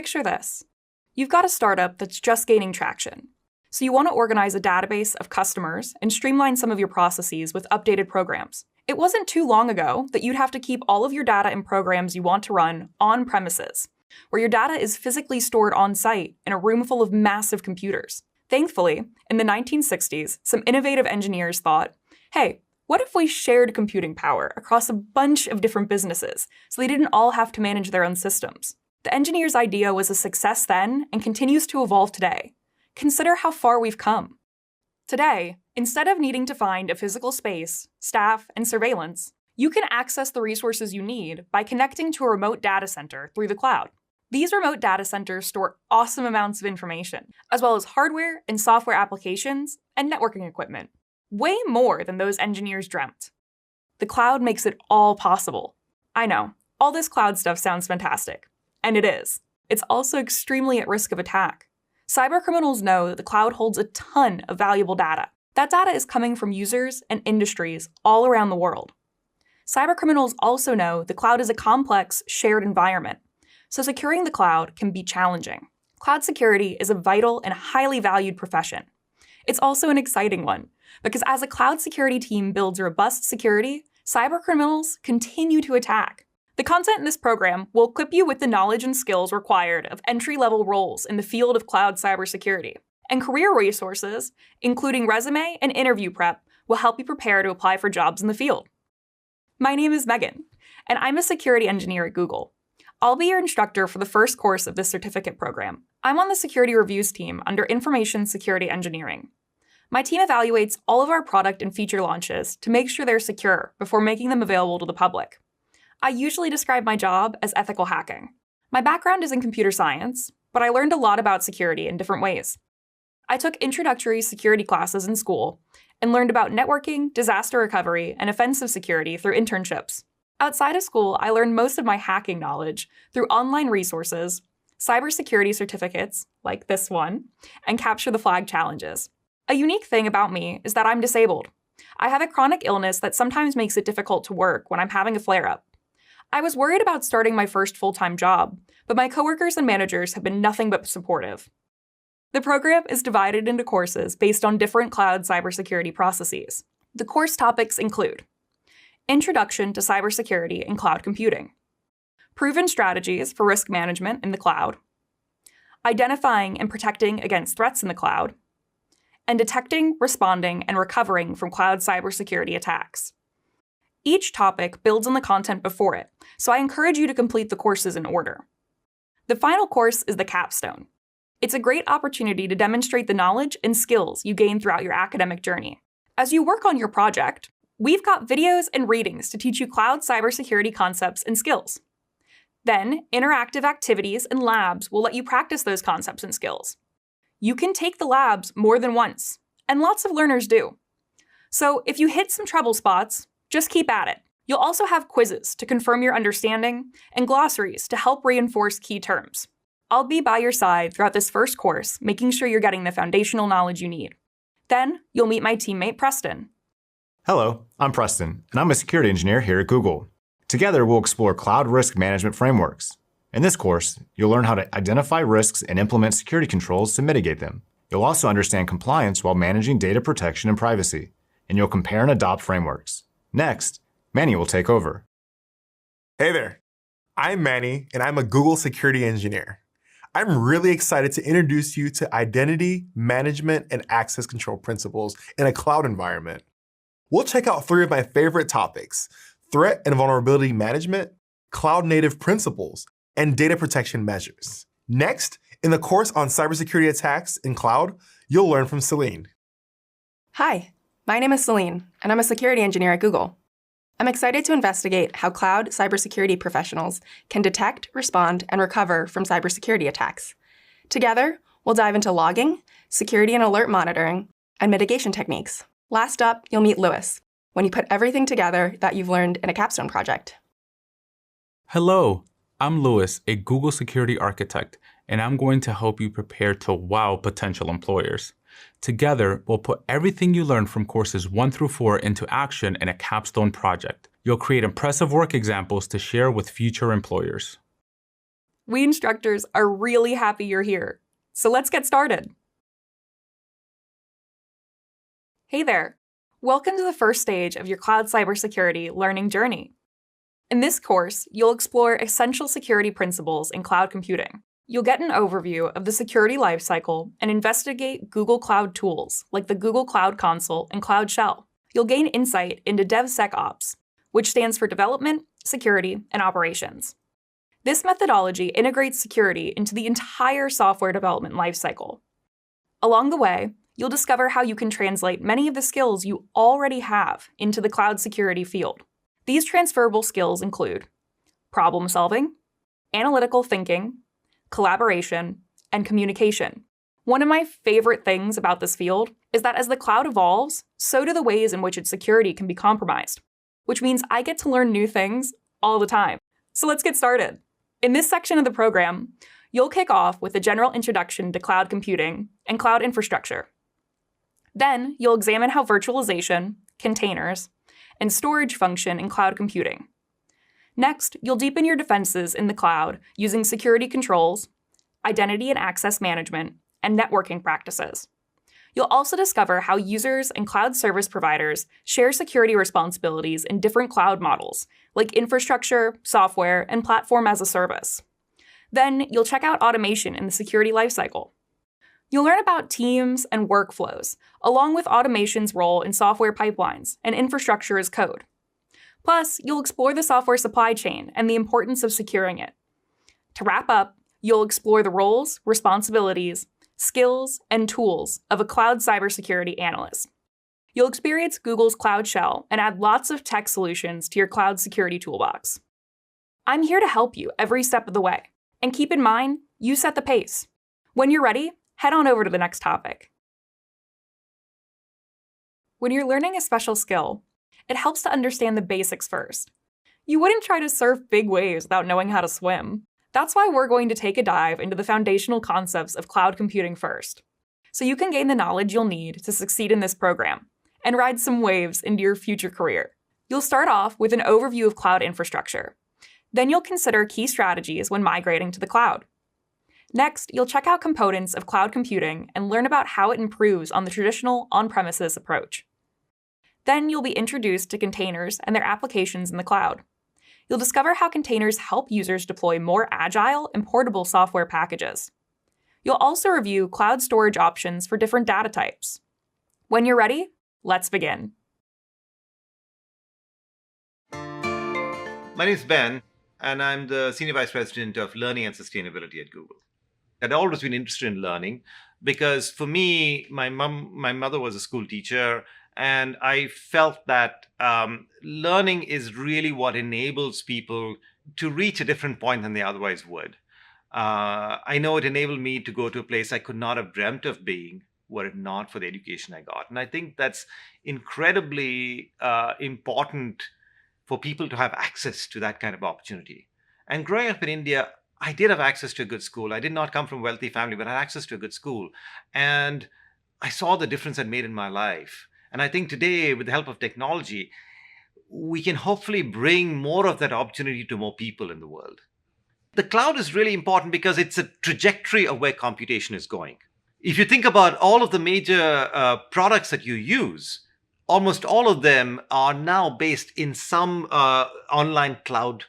Picture this. You've got a startup that's just gaining traction. So you want to organize a database of customers and streamline some of your processes with updated programs. It wasn't too long ago that you'd have to keep all of your data and programs you want to run on premises, where your data is physically stored on site in a room full of massive computers. Thankfully, in the 1960s, some innovative engineers thought, hey, what if we shared computing power across a bunch of different businesses so they didn't all have to manage their own systems? The engineers' idea was a success then and continues to evolve today. Consider how far we've come. Today, instead of needing to find a physical space, staff, and surveillance, you can access the resources you need by connecting to a remote data center through the cloud. These remote data centers store awesome amounts of information, as well as hardware and software applications and networking equipment. Way more than those engineers dreamt. The cloud makes it all possible. I know, all this cloud stuff sounds fantastic. And it is. It's also extremely at risk of attack. Cybercriminals know that the cloud holds a ton of valuable data. That data is coming from users and industries all around the world. Cybercriminals also know the cloud is a complex, shared environment, so securing the cloud can be challenging. Cloud security is a vital and highly valued profession. It's also an exciting one, because as a cloud security team builds robust security, cybercriminals continue to attack. The content in this program will equip you with the knowledge and skills required of entry-level roles in the field of cloud cybersecurity. And career resources, including resume and interview prep, will help you prepare to apply for jobs in the field. My name is Megan, and I'm a security engineer at Google. I'll be your instructor for the first course of this certificate program. I'm on the security reviews team under Information Security Engineering. My team evaluates all of our product and feature launches to make sure they're secure before making them available to the public. I usually describe my job as ethical hacking. My background is in computer science, but I learned a lot about security in different ways. I took introductory security classes in school and learned about networking, disaster recovery, and offensive security through internships. Outside of school, I learned most of my hacking knowledge through online resources, cybersecurity certificates, like this one, and capture the flag challenges. A unique thing about me is that I'm disabled. I have a chronic illness that sometimes makes it difficult to work when I'm having a flare-up. I was worried about starting my first full-time job, but my coworkers and managers have been nothing but supportive. The program is divided into courses based on different cloud cybersecurity processes. The course topics include Introduction to Cybersecurity and Cloud Computing, Proven Strategies for Risk Management in the Cloud, Identifying and Protecting Against Threats in the Cloud, and Detecting, Responding, and Recovering from Cloud Cybersecurity Attacks. Each topic builds on the content before it, so I encourage you to complete the courses in order. The final course is the capstone. It's a great opportunity to demonstrate the knowledge and skills you gain throughout your academic journey. As you work on your project, we've got videos and readings to teach you cloud cybersecurity concepts and skills. Then, interactive activities and labs will let you practice those concepts and skills. You can take the labs more than once, and lots of learners do. So if you hit some trouble spots, just keep at it. You'll also have quizzes to confirm your understanding and glossaries to help reinforce key terms. I'll be by your side throughout this first course, making sure you're getting the foundational knowledge you need. Then, you'll meet my teammate Preston. Hello, I'm Preston, and I'm a security engineer here at Google. Together, we'll explore cloud risk management frameworks. In this course, you'll learn how to identify risks and implement security controls to mitigate them. You'll also understand compliance while managing data protection and privacy, and you'll compare and adopt frameworks. Next, Manny will take over. Hey there, I'm Manny, and I'm a Google security engineer. I'm really excited to introduce you to identity, management, and access control principles in a cloud environment. We'll check out 3 of my favorite topics: threat and vulnerability management, cloud-native principles, and data protection measures. Next, in the course on cybersecurity attacks in cloud, you'll learn from Celine. Hi, my name is Celine, and I'm a security engineer at Google. I'm excited to investigate how cloud cybersecurity professionals can detect, respond, and recover from cybersecurity attacks. Together, we'll dive into logging, security and alert monitoring, and mitigation techniques. Last up, you'll meet Lewis, when you put everything together that you've learned in a capstone project. Hello, I'm Lewis, a Google security architect, and I'm going to help you prepare to wow potential employers. Together, we'll put everything you learned from courses 1 through 4 into action in a capstone project. You'll create impressive work examples to share with future employers. We instructors are really happy you're here. So let's get started. Hey there. Welcome to the first stage of your cloud cybersecurity learning journey. In this course, you'll explore essential security principles in cloud computing. You'll get an overview of the security lifecycle and investigate Google Cloud tools like the Google Cloud Console and Cloud Shell. You'll gain insight into DevSecOps, which stands for Development, Security, and Operations. This methodology integrates security into the entire software development lifecycle. Along the way, you'll discover how you can translate many of the skills you already have into the cloud security field. These transferable skills include problem solving, analytical thinking, collaboration, and communication. One of my favorite things about this field is that as the cloud evolves, so do the ways in which its security can be compromised, which means I get to learn new things all the time. So let's get started. In this section of the program, you'll kick off with a general introduction to cloud computing and cloud infrastructure. Then you'll examine how virtualization, containers, and storage function in cloud computing. Next, you'll deepen your defenses in the cloud using security controls, identity and access management, and networking practices. You'll also discover how users and cloud service providers share security responsibilities in different cloud models, like infrastructure, software, and platform as a service. Then you'll check out automation in the security lifecycle. You'll learn about teams and workflows, along with automation's role in software pipelines and infrastructure as code. Plus, you'll explore the software supply chain and the importance of securing it. To wrap up, you'll explore the roles, responsibilities, skills, and tools of a cloud cybersecurity analyst. You'll experience Google's Cloud Shell and add lots of tech solutions to your cloud security toolbox. I'm here to help you every step of the way. And keep in mind, you set the pace. When you're ready, head on over to the next topic. When you're learning a special skill, it helps to understand the basics first. You wouldn't try to surf big waves without knowing how to swim. That's why we're going to take a dive into the foundational concepts of cloud computing first, so you can gain the knowledge you'll need to succeed in this program and ride some waves into your future career. You'll start off with an overview of cloud infrastructure. Then you'll consider key strategies when migrating to the cloud. Next, you'll check out components of cloud computing and learn about how it improves on the traditional on-premises approach. Then you'll be introduced to containers and their applications in the cloud. You'll discover how containers help users deploy more agile and portable software packages. You'll also review cloud storage options for different data types. When you're ready, let's begin. My name is Ben, and I'm the Senior Vice President of Learning and Sustainability at Google. I'd always been interested in learning because for me, my mother was a school teacher, and I felt that learning is really what enables people to reach a different point than they otherwise would. I know it enabled me to go to a place I could not have dreamt of being were it not for the education I got. And I think that's incredibly important for people to have access to that kind of opportunity. And growing up in India, I did have access to a good school. I did not come from a wealthy family, but I had access to a good school. And I saw the difference it made in my life. And I think today, with the help of technology, we can hopefully bring more of that opportunity to more people in the world. The cloud is really important because it's a trajectory of where computation is going. If you think about all of the major products that you use, almost all of them are now based in some online cloud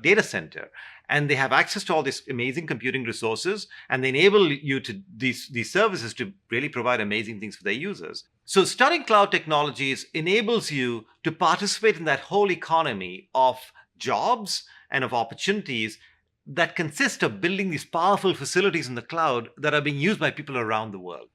data center. And they have access to all these amazing computing resources, and they enable you to these services to really provide amazing things for their users. So studying cloud technologies enables you to participate in that whole economy of jobs and of opportunities that consist of building these powerful facilities in the cloud that are being used by people around the world.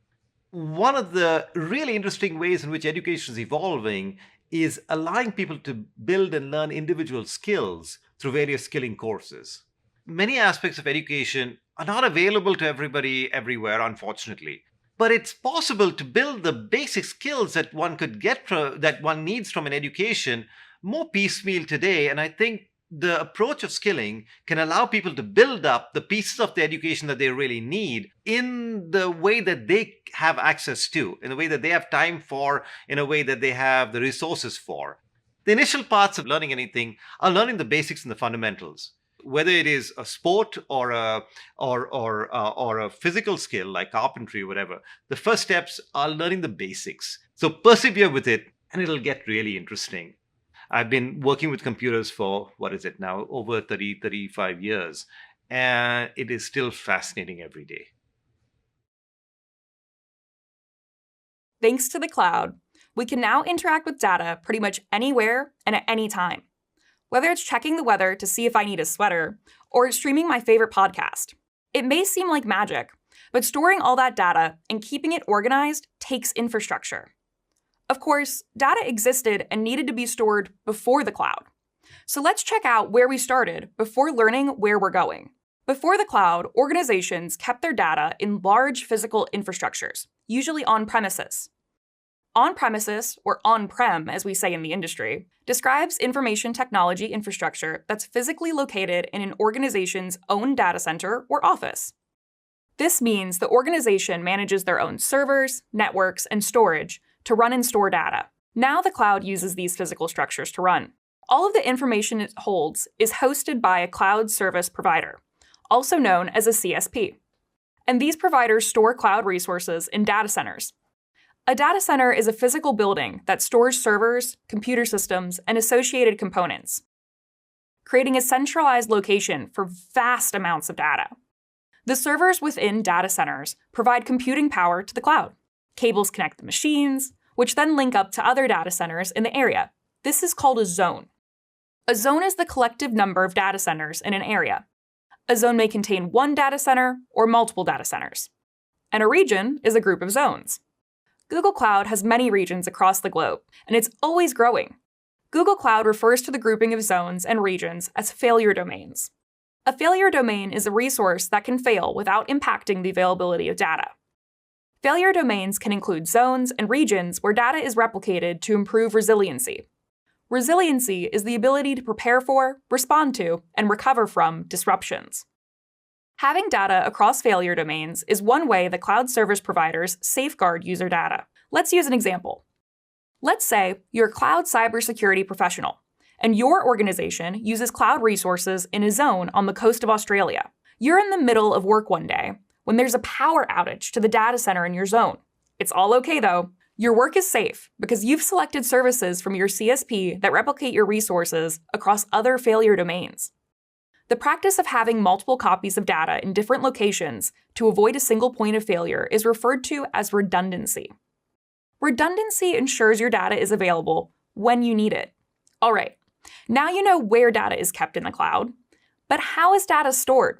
One of the really interesting ways in which education is evolving is allowing people to build and learn individual skills through various skilling courses. Many aspects of education are not available to everybody everywhere, unfortunately. But it's possible to build the basic skills that one could get that one needs from an education more piecemeal today. And I think the approach of skilling can allow people to build up the pieces of the education that they really need in the way that they have access to, in the way that they have time for, in a way that they have the resources for. The initial parts of learning anything are learning the basics and the fundamentals. whether it is a sport or a physical skill like carpentry or whatever, the first steps are learning the basics. So persevere with it, and it'll get really interesting. I've been working with computers for, what is it now, over 30, 35 years, and it is still fascinating every day. Thanks to the cloud, we can now interact with data pretty much anywhere and at any time. Whether it's checking the weather to see if I need a sweater, or streaming my favorite podcast. It may seem like magic, but storing all that data and keeping it organized takes infrastructure. Of course, data existed and needed to be stored before the cloud. So let's check out where we started before learning where we're going. Before the cloud, organizations kept their data in large physical infrastructures, usually on-premises. On-premises, or on-prem as we say in the industry, describes information technology infrastructure that's physically located in an organization's own data center or office. This means the organization manages their own servers, networks, and storage to run and store data. Now the cloud uses these physical structures to run. All of the information it holds is hosted by a cloud service provider, also known as a CSP. And these providers store cloud resources in data centers. A data center is a physical building that stores servers, computer systems, and associated components, creating a centralized location for vast amounts of data. The servers within data centers provide computing power to the cloud. Cables connect the machines, which then link up to other data centers in the area. This is called a zone. A zone is the collective number of data centers in an area. A zone may contain one data center or multiple data centers. And a region is a group of zones. Google Cloud has many regions across the globe, and it's always growing. Google Cloud refers to the grouping of zones and regions as failure domains. A failure domain is a resource that can fail without impacting the availability of data. Failure domains can include zones and regions where data is replicated to improve resiliency. Resiliency is the ability to prepare for, respond to, and recover from disruptions. Having data across failure domains is one way that cloud service providers safeguard user data. Let's use an example. Let's say you're a cloud cybersecurity professional, and your organization uses cloud resources in a zone on the coast of Australia. You're in the middle of work one day when there's a power outage to the data center in your zone. It's all okay though. Your work is safe because you've selected services from your CSP that replicate your resources across other failure domains. The practice of having multiple copies of data in different locations to avoid a single point of failure is referred to as redundancy. Redundancy ensures your data is available when you need it. All right, now you know where data is kept in the cloud, but how is data stored?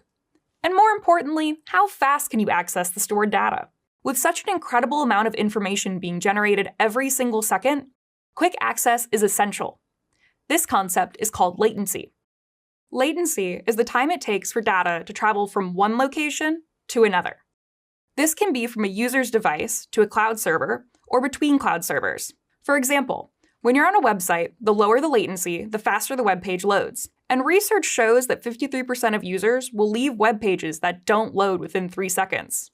And more importantly, how fast can you access the stored data? With such an incredible amount of information being generated every single second, quick access is essential. This concept is called latency. Latency is the time it takes for data to travel from one location to another. This can be from a user's device to a cloud server or between cloud servers. For example, when you're on a website, the lower the latency, the faster the web page loads. And research shows that 53% of users will leave web pages that don't load within 3 seconds.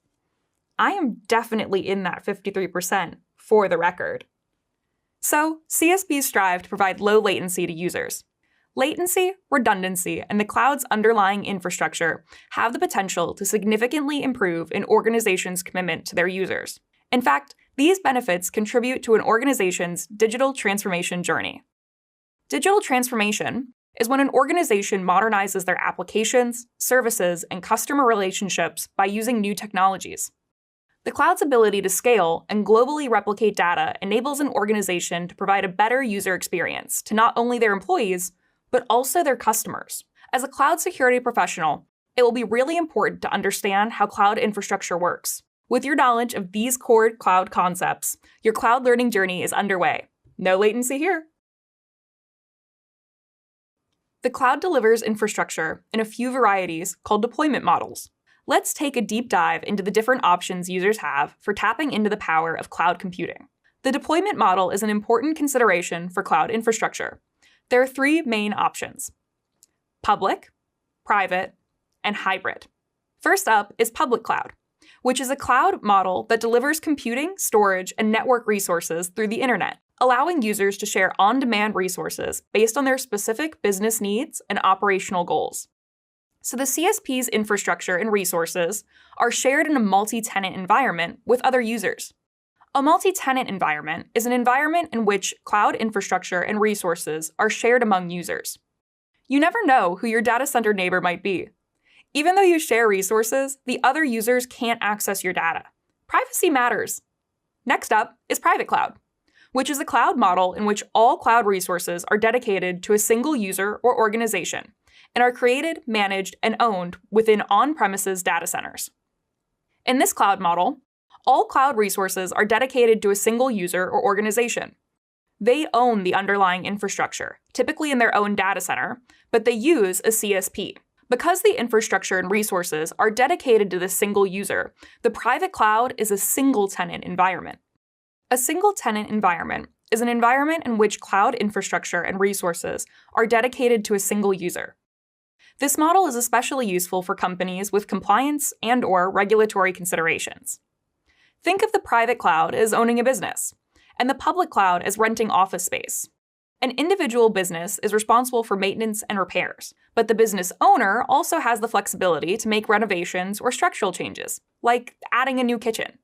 I am definitely in that 53%, for the record. So, CSPs strive to provide low latency to users. Latency, redundancy, and the cloud's underlying infrastructure have the potential to significantly improve an organization's commitment to their users. In fact, these benefits contribute to an organization's digital transformation journey. Digital transformation is when an organization modernizes their applications, services, and customer relationships by using new technologies. The cloud's ability to scale and globally replicate data enables an organization to provide a better user experience to not only their employees, but also their customers. As a cloud security professional, it will be really important to understand how cloud infrastructure works. With your knowledge of these core cloud concepts, your cloud learning journey is underway. No latency here. The cloud delivers infrastructure in a few varieties called deployment models. Let's take a deep dive into the different options users have for tapping into the power of cloud computing. The deployment model is an important consideration for cloud infrastructure. There are 3 main options: public, private, and hybrid. First up is public cloud, which is a cloud model that delivers computing, storage, and network resources through the internet, allowing users to share on-demand resources based on their specific business needs and operational goals. So the CSP's infrastructure and resources are shared in a multi-tenant environment with other users. A multi-tenant environment is an environment in which cloud infrastructure and resources are shared among users. You never know who your data center neighbor might be. Even though you share resources, the other users can't access your data. Privacy matters. Next up is private cloud, which is a cloud model in which all cloud resources are dedicated to a single user or organization and are created, managed, and owned within on-premises data centers. In this cloud model, all cloud resources are dedicated to a single user or organization. They own the underlying infrastructure, typically in their own data center, but they use a CSP. Because the infrastructure and resources are dedicated to this single user, the private cloud is a single-tenant environment. A single-tenant environment is an environment in which cloud infrastructure and resources are dedicated to a single user. This model is especially useful for companies with compliance and/or regulatory considerations. Think of the private cloud as owning a business, and the public cloud as renting office space. An individual business is responsible for maintenance and repairs, but the business owner also has the flexibility to make renovations or structural changes, like adding a new kitchen.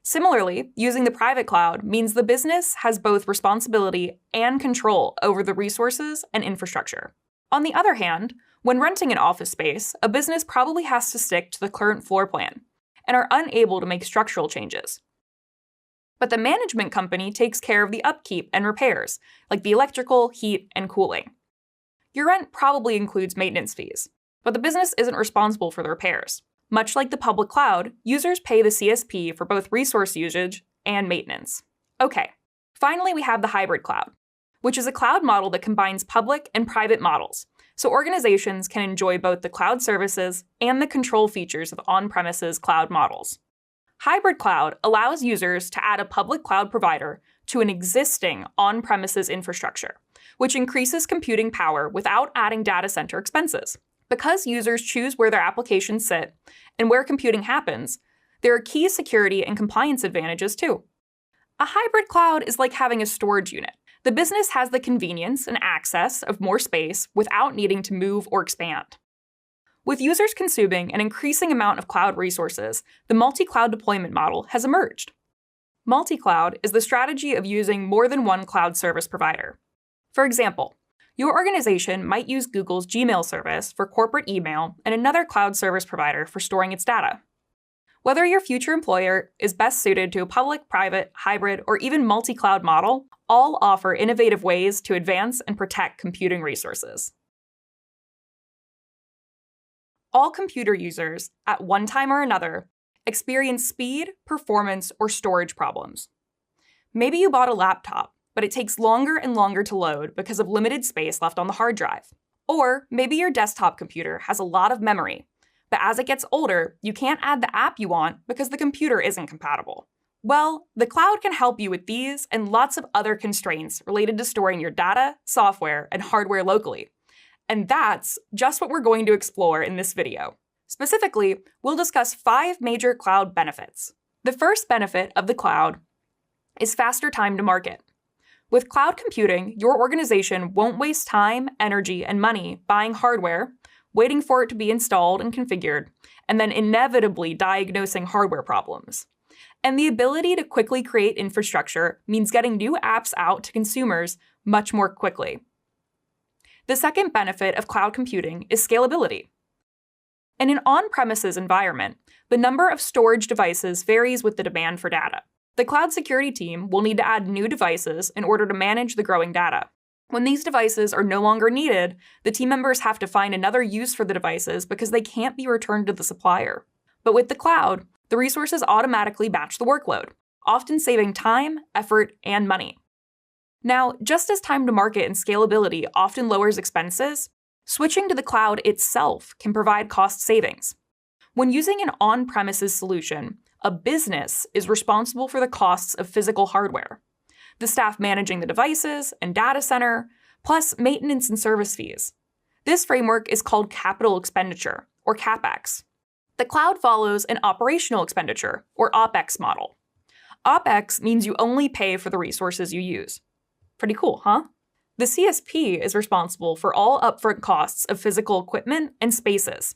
Similarly, using the private cloud means the business has both responsibility and control over the resources and infrastructure. On the other hand, when renting an office space, a business probably has to stick to the current floor plan and are unable to make structural changes. But the management company takes care of the upkeep and repairs, like the electrical, heat, and cooling. Your rent probably includes maintenance fees, but the business isn't responsible for the repairs. Much like the public cloud, users pay the CSP for both resource usage and maintenance. Okay, finally we have the hybrid cloud, which is a cloud model that combines public and private models, so organizations can enjoy both the cloud services and the control features of on-premises cloud models. Hybrid cloud allows users to add a public cloud provider to an existing on-premises infrastructure, which increases computing power without adding data center expenses. Because users choose where their applications sit and where computing happens, there are key security and compliance advantages too. A hybrid cloud is like having a storage unit. The business has the convenience and access of more space without needing to move or expand. With users consuming an increasing amount of cloud resources, the multi-cloud deployment model has emerged. Multi-cloud is the strategy of using more than one cloud service provider. For example, your organization might use Google's Gmail service for corporate email and another cloud service provider for storing its data. Whether your future employer is best suited to a public, private, hybrid, or even multi-cloud model, all offer innovative ways to advance and protect computing resources. All computer users, at one time or another, experience speed, performance, or storage problems. Maybe you bought a laptop, but it takes longer and longer to load because of limited space left on the hard drive. Or maybe your desktop computer has a lot of memory, but as it gets older, you can't add the app you want because the computer isn't compatible. Well, the cloud can help you with these and lots of other constraints related to storing your data, software, and hardware locally. And that's just what we're going to explore in this video. Specifically, we'll discuss 5 major cloud benefits. The first benefit of the cloud is faster time to market. With cloud computing, your organization won't waste time, energy, and money buying hardware, waiting for it to be installed and configured, and then inevitably diagnosing hardware problems. And the ability to quickly create infrastructure means getting new apps out to consumers much more quickly. The second benefit of cloud computing is scalability. In an on-premises environment, the number of storage devices varies with the demand for data. The cloud security team will need to add new devices in order to manage the growing data. When these devices are no longer needed, the team members have to find another use for the devices because they can't be returned to the supplier. But with the cloud, the resources automatically match the workload, often saving time, effort, and money. Now, just as time to market and scalability often lowers expenses, switching to the cloud itself can provide cost savings. When using an on-premises solution, a business is responsible for the costs of physical hardware, the staff managing the devices and data center, plus maintenance and service fees. This framework is called capital expenditure, or CapEx. The cloud follows an operational expenditure, or OpEx model. OpEx means you only pay for the resources you use. Pretty cool, huh? The CSP is responsible for all upfront costs of physical equipment and spaces.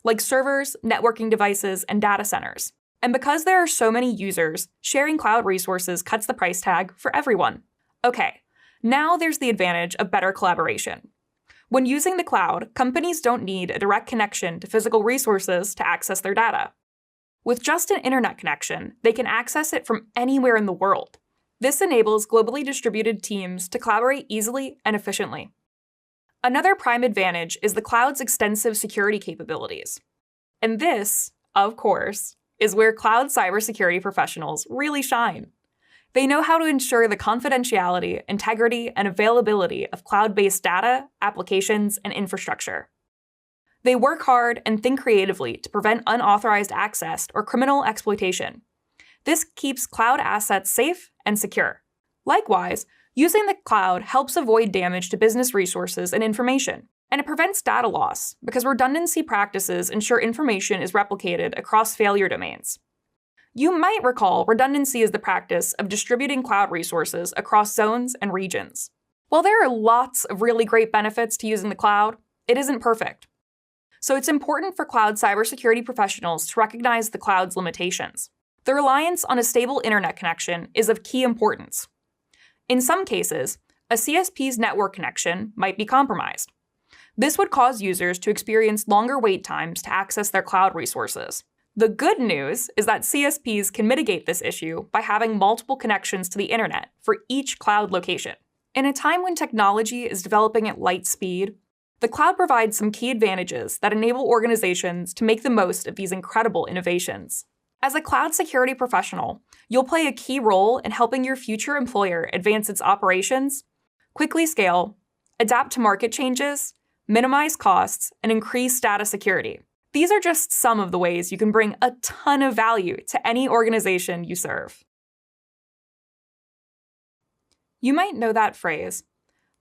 like servers, networking devices, and data centers. And because there are so many users, sharing cloud resources cuts the price tag for everyone. Okay, now there's the advantage of better collaboration. When using the cloud, companies don't need a direct connection to physical resources to access their data. With just an internet connection, they can access it from anywhere in the world. This enables globally distributed teams to collaborate easily and efficiently. Another prime advantage is the cloud's extensive security capabilities. And this, of course, is where cloud cybersecurity professionals really shine. They know how to ensure the confidentiality, integrity, and availability of cloud-based data, applications, and infrastructure. They work hard and think creatively to prevent unauthorized access or criminal exploitation. This keeps cloud assets safe and secure. Likewise, using the cloud helps avoid damage to business resources and information, and it prevents data loss because redundancy practices ensure information is replicated across failure domains. You might recall redundancy is the practice of distributing cloud resources across zones and regions. While there are lots of really great benefits to using the cloud, it isn't perfect. So it's important for cloud cybersecurity professionals to recognize the cloud's limitations. The reliance on a stable internet connection is of key importance. In some cases, a CSP's network connection might be compromised. This would cause users to experience longer wait times to access their cloud resources. The good news is that CSPs can mitigate this issue by having multiple connections to the internet for each cloud location. In a time when technology is developing at light speed, the cloud provides some key advantages that enable organizations to make the most of these incredible innovations. As a cloud security professional, you'll play a key role in helping your future employer advance its operations, quickly scale, adapt to market changes, minimize costs, and increase data security. These are just some of the ways you can bring a ton of value to any organization you serve. You might know that phrase,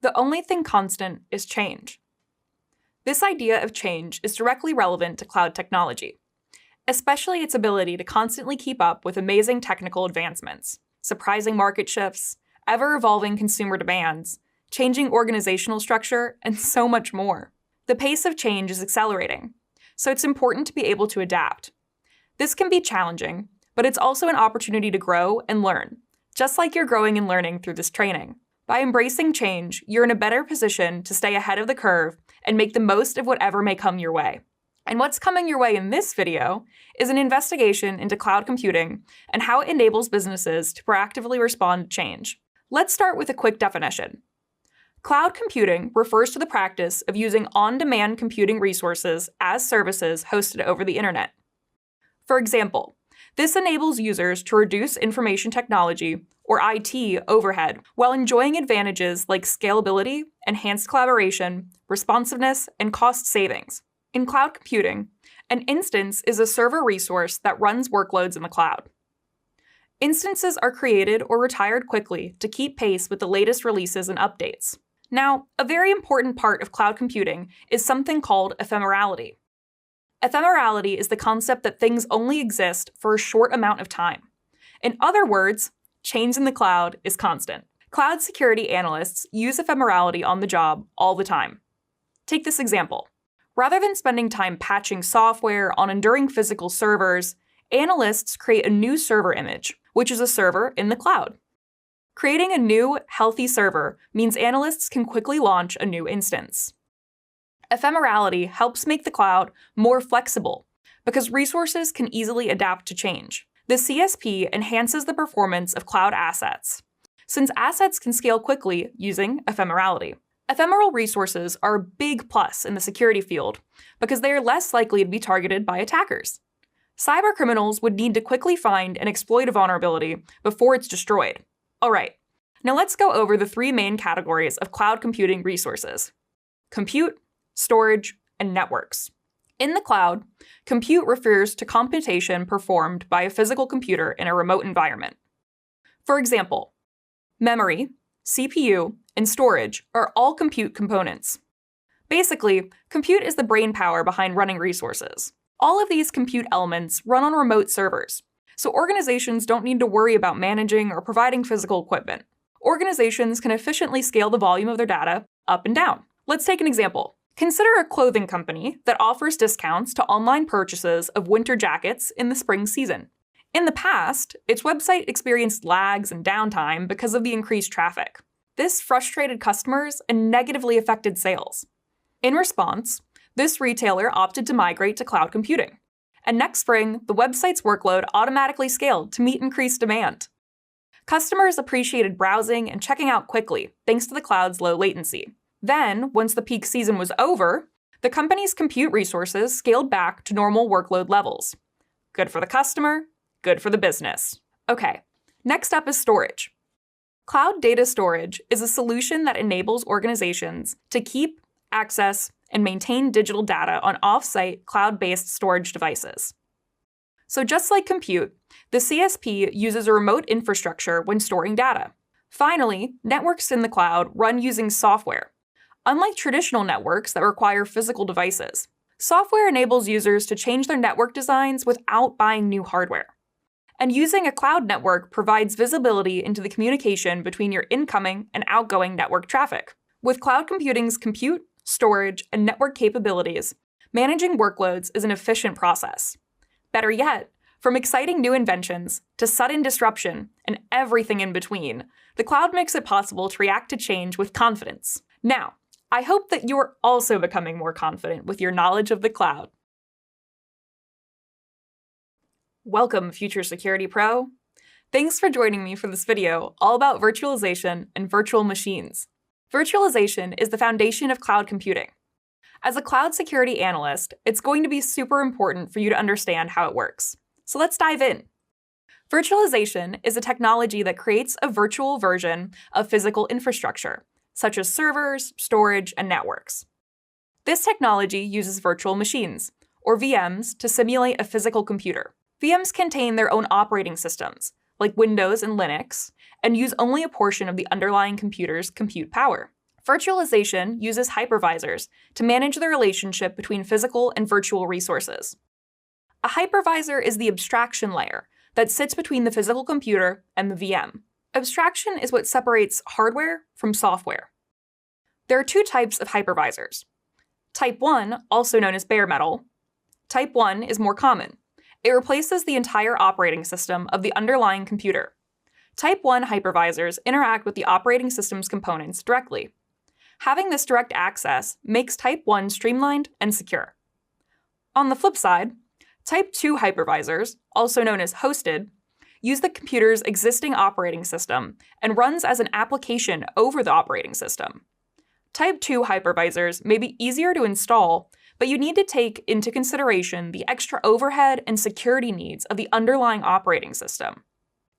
the only thing constant is change. This idea of change is directly relevant to cloud technology, especially its ability to constantly keep up with amazing technical advancements, surprising market shifts, ever-evolving consumer demands, changing organizational structure, and so much more. The pace of change is accelerating, so it's important to be able to adapt. This can be challenging, but it's also an opportunity to grow and learn, just like you're growing and learning through this training. By embracing change, you're in a better position to stay ahead of the curve and make the most of whatever may come your way. And what's coming your way in this video is an investigation into cloud computing and how it enables businesses to proactively respond to change. Let's start with a quick definition. Cloud computing refers to the practice of using on-demand computing resources as services hosted over the internet. For example, this enables users to reduce information technology, or IT, overhead while enjoying advantages like scalability, enhanced collaboration, responsiveness, and cost savings. In cloud computing, an instance is a server resource that runs workloads in the cloud. Instances are created or retired quickly to keep pace with the latest releases and updates. Now, a very important part of cloud computing is something called ephemerality. Ephemerality is the concept that things only exist for a short amount of time. In other words, change in the cloud is constant. Cloud security analysts use ephemerality on the job all the time. Take this example. Rather than spending time patching software on enduring physical servers, analysts create a new server image, which is a server in the cloud. Creating a new, healthy server means analysts can quickly launch a new instance. Ephemerality helps make the cloud more flexible because resources can easily adapt to change. The CSP enhances the performance of cloud assets, since assets can scale quickly using ephemerality. Ephemeral resources are a big plus in the security field because they are less likely to be targeted by attackers. Cybercriminals would need to quickly find and exploit a vulnerability before it's destroyed. All right, now let's go over the three main categories of cloud computing resources: compute, storage, and networks. In the cloud, compute refers to computation performed by a physical computer in a remote environment. For example, memory, CPU, and storage are all compute components. Basically, compute is the brainpower behind running resources. All of these compute elements run on remote servers, so organizations don't need to worry about managing or providing physical equipment. Organizations can efficiently scale the volume of their data up and down. Let's take an example. Consider a clothing company that offers discounts to online purchases of winter jackets in the spring season. In the past, its website experienced lags and downtime because of the increased traffic. This frustrated customers and negatively affected sales. In response, this retailer opted to migrate to cloud computing. And next spring, the website's workload automatically scaled to meet increased demand. Customers appreciated browsing and checking out quickly, thanks to the cloud's low latency. Then, once the peak season was over, the company's compute resources scaled back to normal workload levels. Good for the customer, good for the business. Okay, next up is storage. Cloud data storage is a solution that enables organizations to keep, access, and maintain digital data on off-site cloud-based storage devices. So just like compute, the CSP uses a remote infrastructure when storing data. Finally, networks in the cloud run using software. Unlike traditional networks that require physical devices, software enables users to change their network designs without buying new hardware. And using a cloud network provides visibility into the communication between your incoming and outgoing network traffic. With cloud computing's compute, storage, and network capabilities, managing workloads is an efficient process. Better yet, from exciting new inventions to sudden disruption and everything in between, the cloud makes it possible to react to change with confidence. Now, I hope that you're also becoming more confident with your knowledge of the cloud. Welcome, Future Security Pro. Thanks for joining me for this video all about virtualization and virtual machines. Virtualization is the foundation of cloud computing. As a cloud security analyst, it's going to be super important for you to understand how it works. So let's dive in. Virtualization is a technology that creates a virtual version of physical infrastructure, such as servers, storage, and networks. This technology uses virtual machines, or VMs, to simulate a physical computer. VMs contain their own operating systems, like Windows and Linux, and use only a portion of the underlying computer's compute power. Virtualization uses hypervisors to manage the relationship between physical and virtual resources. A hypervisor is the abstraction layer that sits between the physical computer and the VM. Abstraction is what separates hardware from software. There are two types of hypervisors. Type 1, also known as bare metal. Type 1 is more common. It replaces the entire operating system of the underlying computer. Type 1 hypervisors interact with the operating system's components directly. Having this direct access makes Type 1 streamlined and secure. On the flip side, Type 2 hypervisors, also known as hosted, use the computer's existing operating system and runs as an application over the operating system. Type 2 hypervisors may be easier to install, but you need to take into consideration the extra overhead and security needs of the underlying operating system.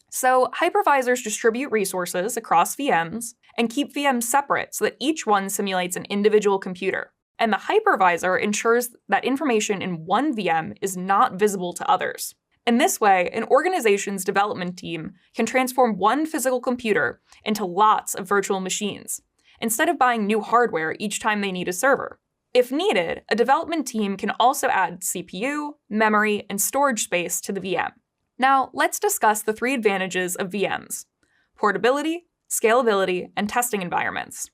So, hypervisors distribute resources across VMs and keep VMs separate so that each one simulates an individual computer. And the hypervisor ensures that information in one VM is not visible to others. In this way, an organization's development team can transform one physical computer into lots of virtual machines, instead of buying new hardware each time they need a server. If needed, a development team can also add CPU, memory, and storage space to the VM. Now, let's discuss the three advantages of VMs: portability, scalability, and testing environments.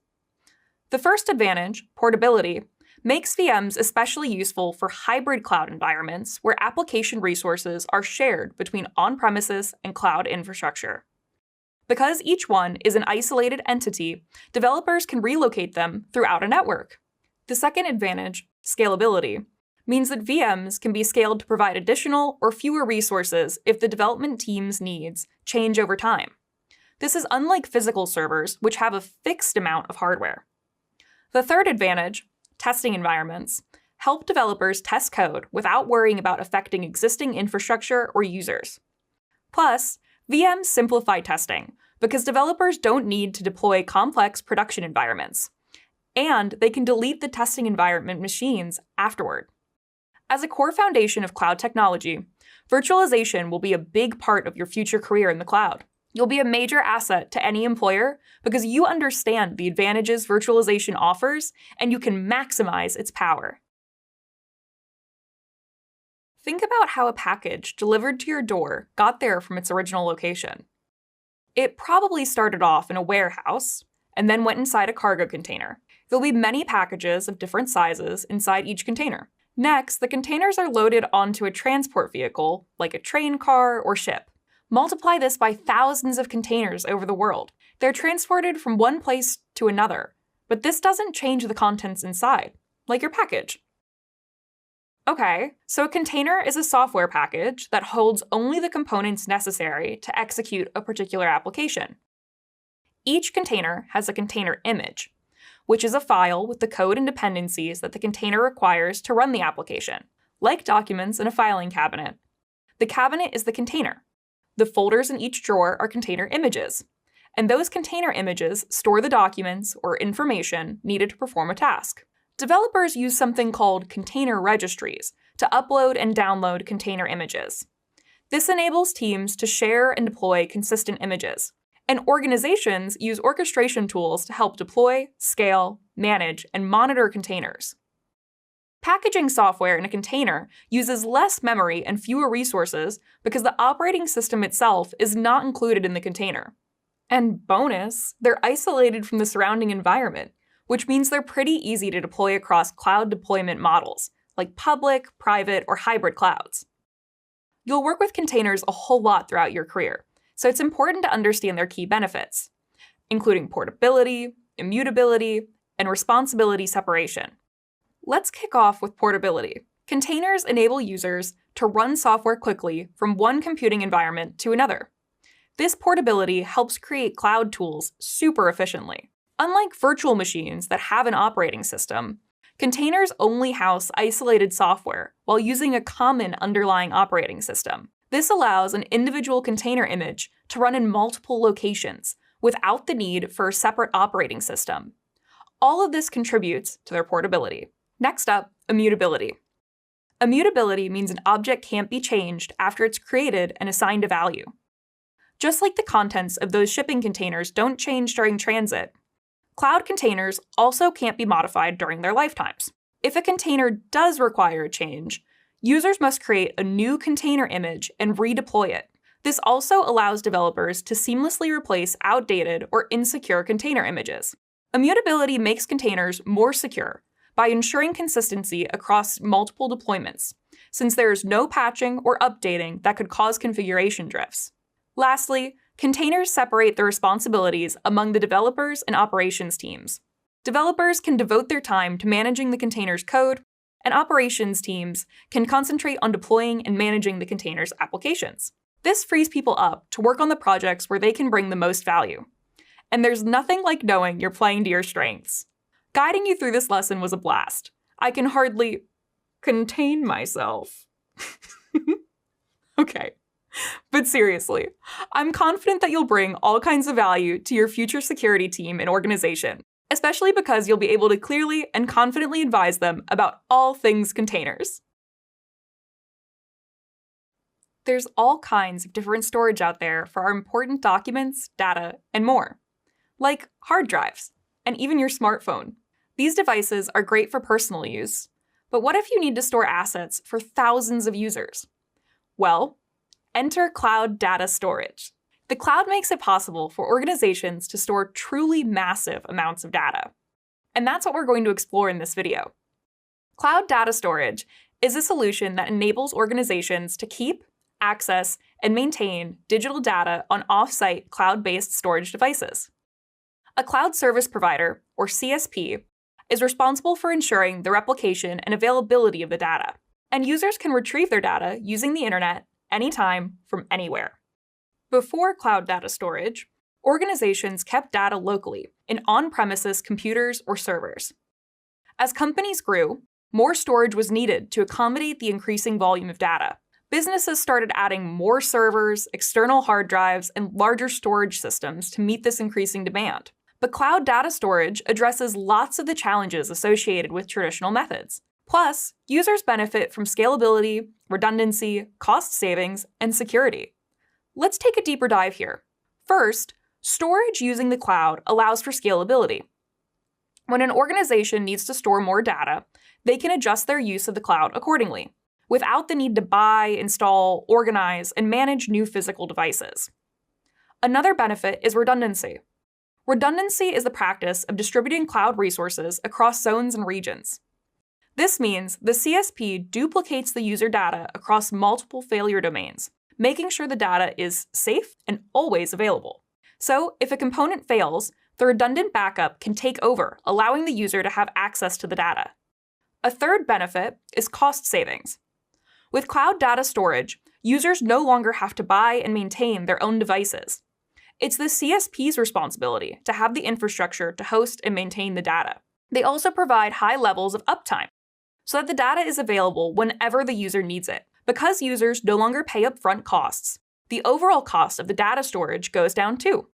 The first advantage, portability, makes VMs especially useful for hybrid cloud environments where application resources are shared between on-premises and cloud infrastructure. Because each one is an isolated entity, developers can relocate them throughout a network. The second advantage, scalability, means that VMs can be scaled to provide additional or fewer resources if the development team's needs change over time. This is unlike physical servers, which have a fixed amount of hardware. The third advantage, testing environments, help developers test code without worrying about affecting existing infrastructure or users. Plus, VMs simplify testing because developers don't need to deploy complex production environments, and they can delete the testing environment machines afterward. As a core foundation of cloud technology, virtualization will be a big part of your future career in the cloud. You'll be a major asset to any employer because you understand the advantages virtualization offers and you can maximize its power. Think about how a package delivered to your door got there from its original location. It probably started off in a warehouse and then went inside a cargo container. There'll be many packages of different sizes inside each container. Next, the containers are loaded onto a transport vehicle, like a train car or ship. Multiply this by thousands of containers over the world. They're transported from one place to another, but this doesn't change the contents inside, like your package. Okay, so a container is a software package that holds only the components necessary to execute a particular application. Each container has a container image, which is a file with the code and dependencies that the container requires to run the application, like documents in a filing cabinet. The cabinet is the container. The folders in each drawer are container images, and those container images store the documents or information needed to perform a task. Developers use something called container registries to upload and download container images. This enables teams to share and deploy consistent images, and organizations use orchestration tools to help deploy, scale, manage, and monitor containers. Packaging software in a container uses less memory and fewer resources because the operating system itself is not included in the container. And bonus, they're isolated from the surrounding environment, which means they're pretty easy to deploy across cloud deployment models, like public, private, or hybrid clouds. You'll work with containers a whole lot throughout your career, so it's important to understand their key benefits, including portability, immutability, and responsibility separation. Let's kick off with portability. Containers enable users to run software quickly from one computing environment to another. This portability helps create cloud tools super efficiently. Unlike virtual machines that have an operating system, containers only house isolated software while using a common underlying operating system. This allows an individual container image to run in multiple locations without the need for a separate operating system. All of this contributes to their portability. Next up, immutability. Immutability means an object can't be changed after it's created and assigned a value. Just like the contents of those shipping containers don't change during transit, cloud containers also can't be modified during their lifetimes. If a container does require a change, users must create a new container image and redeploy it. This also allows developers to seamlessly replace outdated or insecure container images. Immutability makes containers more secure by ensuring consistency across multiple deployments, since there is no patching or updating that could cause configuration drifts. Lastly, containers separate the responsibilities among the developers and operations teams. Developers can devote their time to managing the container's code, and operations teams can concentrate on deploying and managing the container's applications. This frees people up to work on the projects where they can bring the most value. And there's nothing like knowing you're playing to your strengths. Guiding you through this lesson was a blast. I can hardly contain myself. Okay. But seriously, I'm confident that you'll bring all kinds of value to your future security team and organization, especially because you'll be able to clearly and confidently advise them about all things containers. There's all kinds of different storage out there for our important documents, data, and more, like hard drives, and even your smartphone. These devices are great for personal use, but what if you need to store assets for thousands of users? Well, enter cloud data storage. The cloud makes it possible for organizations to store truly massive amounts of data. And that's what we're going to explore in this video. Cloud data storage is a solution that enables organizations to keep, access, and maintain digital data on off-site cloud-based storage devices. A cloud service provider, or CSP, is responsible for ensuring the replication and availability of the data, and users can retrieve their data using the internet anytime from anywhere. Before cloud data storage, organizations kept data locally in on-premises computers or servers. As companies grew, more storage was needed to accommodate the increasing volume of data. Businesses started adding more servers, external hard drives, and larger storage systems to meet this increasing demand. But cloud data storage addresses lots of the challenges associated with traditional methods. Plus, users benefit from scalability, redundancy, cost savings, and security. Let's take a deeper dive here. First, storage using the cloud allows for scalability. When an organization needs to store more data, they can adjust their use of the cloud accordingly, without the need to buy, install, organize, and manage new physical devices. Another benefit is redundancy. Redundancy is the practice of distributing cloud resources across zones and regions. This means the CSP duplicates the user data across multiple failure domains, making sure the data is safe and always available. So, if a component fails, the redundant backup can take over, allowing the user to have access to the data. A third benefit is cost savings. With cloud data storage, users no longer have to buy and maintain their own devices. It's the CSP's responsibility to have the infrastructure to host and maintain the data. They also provide high levels of uptime, so that the data is available whenever the user needs it. Because users no longer pay upfront costs, the overall cost of the data storage goes down too.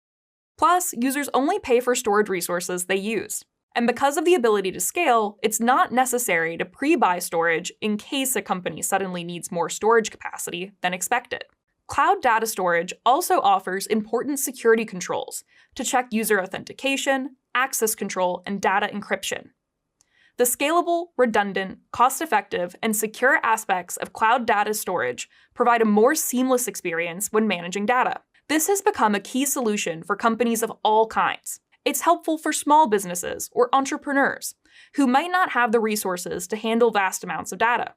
Plus, users only pay for storage resources they use. And because of the ability to scale, it's not necessary to pre-buy storage in case a company suddenly needs more storage capacity than expected. Cloud data storage also offers important security controls to check user authentication, access control, and data encryption. The scalable, redundant, cost-effective, and secure aspects of cloud data storage provide a more seamless experience when managing data. This has become a key solution for companies of all kinds. It's helpful for small businesses or entrepreneurs who might not have the resources to handle vast amounts of data.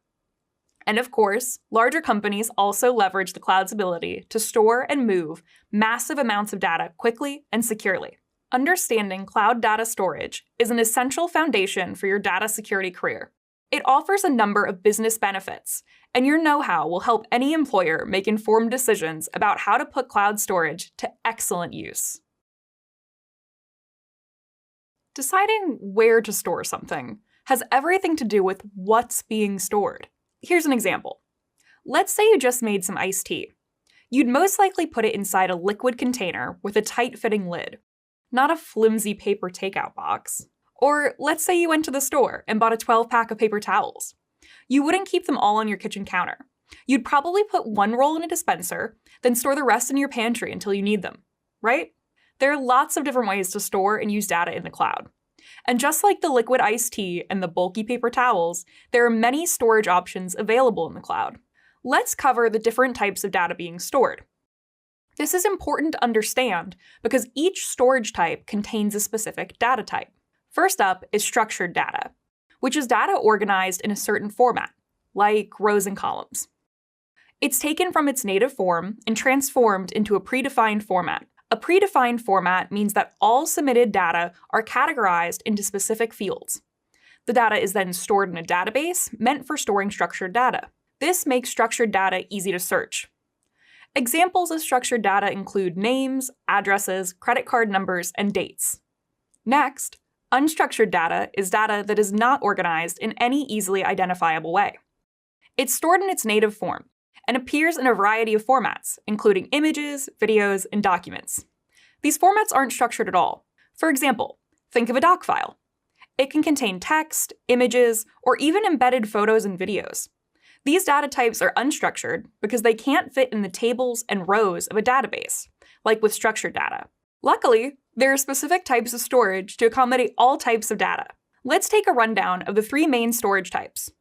And of course, larger companies also leverage the cloud's ability to store and move massive amounts of data quickly and securely. Understanding cloud data storage is an essential foundation for your data security career. It offers a number of business benefits, and your know-how will help any employer make informed decisions about how to put cloud storage to excellent use. Deciding where to store something has everything to do with what's being stored. Here's an example. Let's say you just made some iced tea. You'd most likely put it inside a liquid container with a tight-fitting lid, not a flimsy paper takeout box. Or let's say you went to the store and bought a 12-pack of paper towels. You wouldn't keep them all on your kitchen counter. You'd probably put one roll in a dispenser, then store the rest in your pantry until you need them, right? There are lots of different ways to store and use data in the cloud. And just like the liquid iced tea and the bulky paper towels, there are many storage options available in the cloud. Let's cover the different types of data being stored. This is important to understand because each storage type contains a specific data type. First up is structured data, which is data organized in a certain format, like rows and columns. It's taken from its native form and transformed into a predefined format. A predefined format means that all submitted data are categorized into specific fields. The data is then stored in a database meant for storing structured data. This makes structured data easy to search. Examples of structured data include names, addresses, credit card numbers, and dates. Next, unstructured data is data that is not organized in any easily identifiable way. It's stored in its native form and appears in a variety of formats, including images, videos, and documents. These formats aren't structured at all. For example, think of a doc file. It can contain text, images, or even embedded photos and videos. These data types are unstructured because they can't fit in the tables and rows of a database, like with structured data. Luckily, there are specific types of storage to accommodate all types of data. Let's take a rundown of the three main storage types: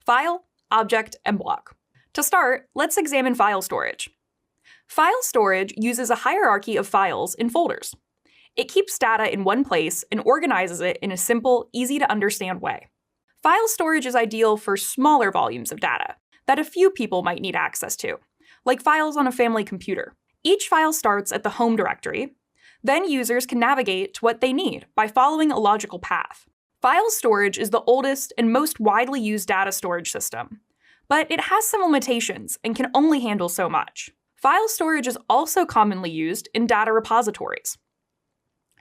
file, object, and block. To start, let's examine file storage. File storage uses a hierarchy of files in folders. It keeps data in one place and organizes it in a simple, easy-to-understand way. File storage is ideal for smaller volumes of data that a few people might need access to, like files on a family computer. Each file starts at the home directory. Then users can navigate to what they need by following a logical path. File storage is the oldest and most widely used data storage system, but it has some limitations and can only handle so much. File storage is also commonly used in data repositories.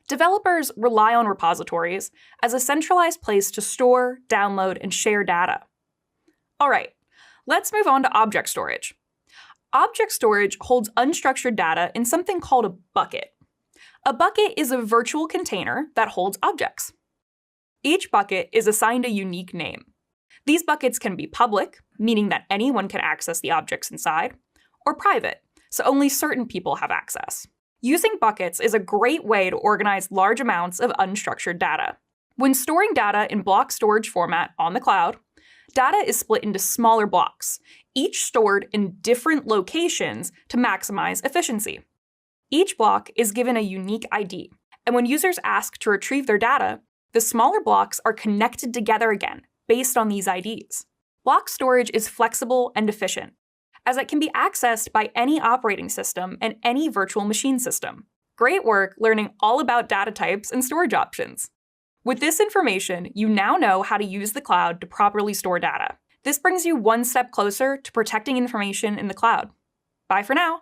Developers rely on repositories as a centralized place to store, download, and share data. All right, let's move on to object storage. Object storage holds unstructured data in something called a bucket. A bucket is a virtual container that holds objects. Each bucket is assigned a unique name. These buckets can be public, meaning that anyone can access the objects inside, or private, so only certain people have access. Using buckets is a great way to organize large amounts of unstructured data. When storing data in block storage format on the cloud, data is split into smaller blocks, each stored in different locations to maximize efficiency. Each block is given a unique ID, And when users ask to retrieve their data, the smaller blocks are connected together again based on these IDs. Block storage is flexible and efficient, as it can be accessed by any operating system and any virtual machine system. Great work learning all about data types and storage options. With this information, you now know how to use the cloud to properly store data. This brings you one step closer to protecting information in the cloud. Bye for now.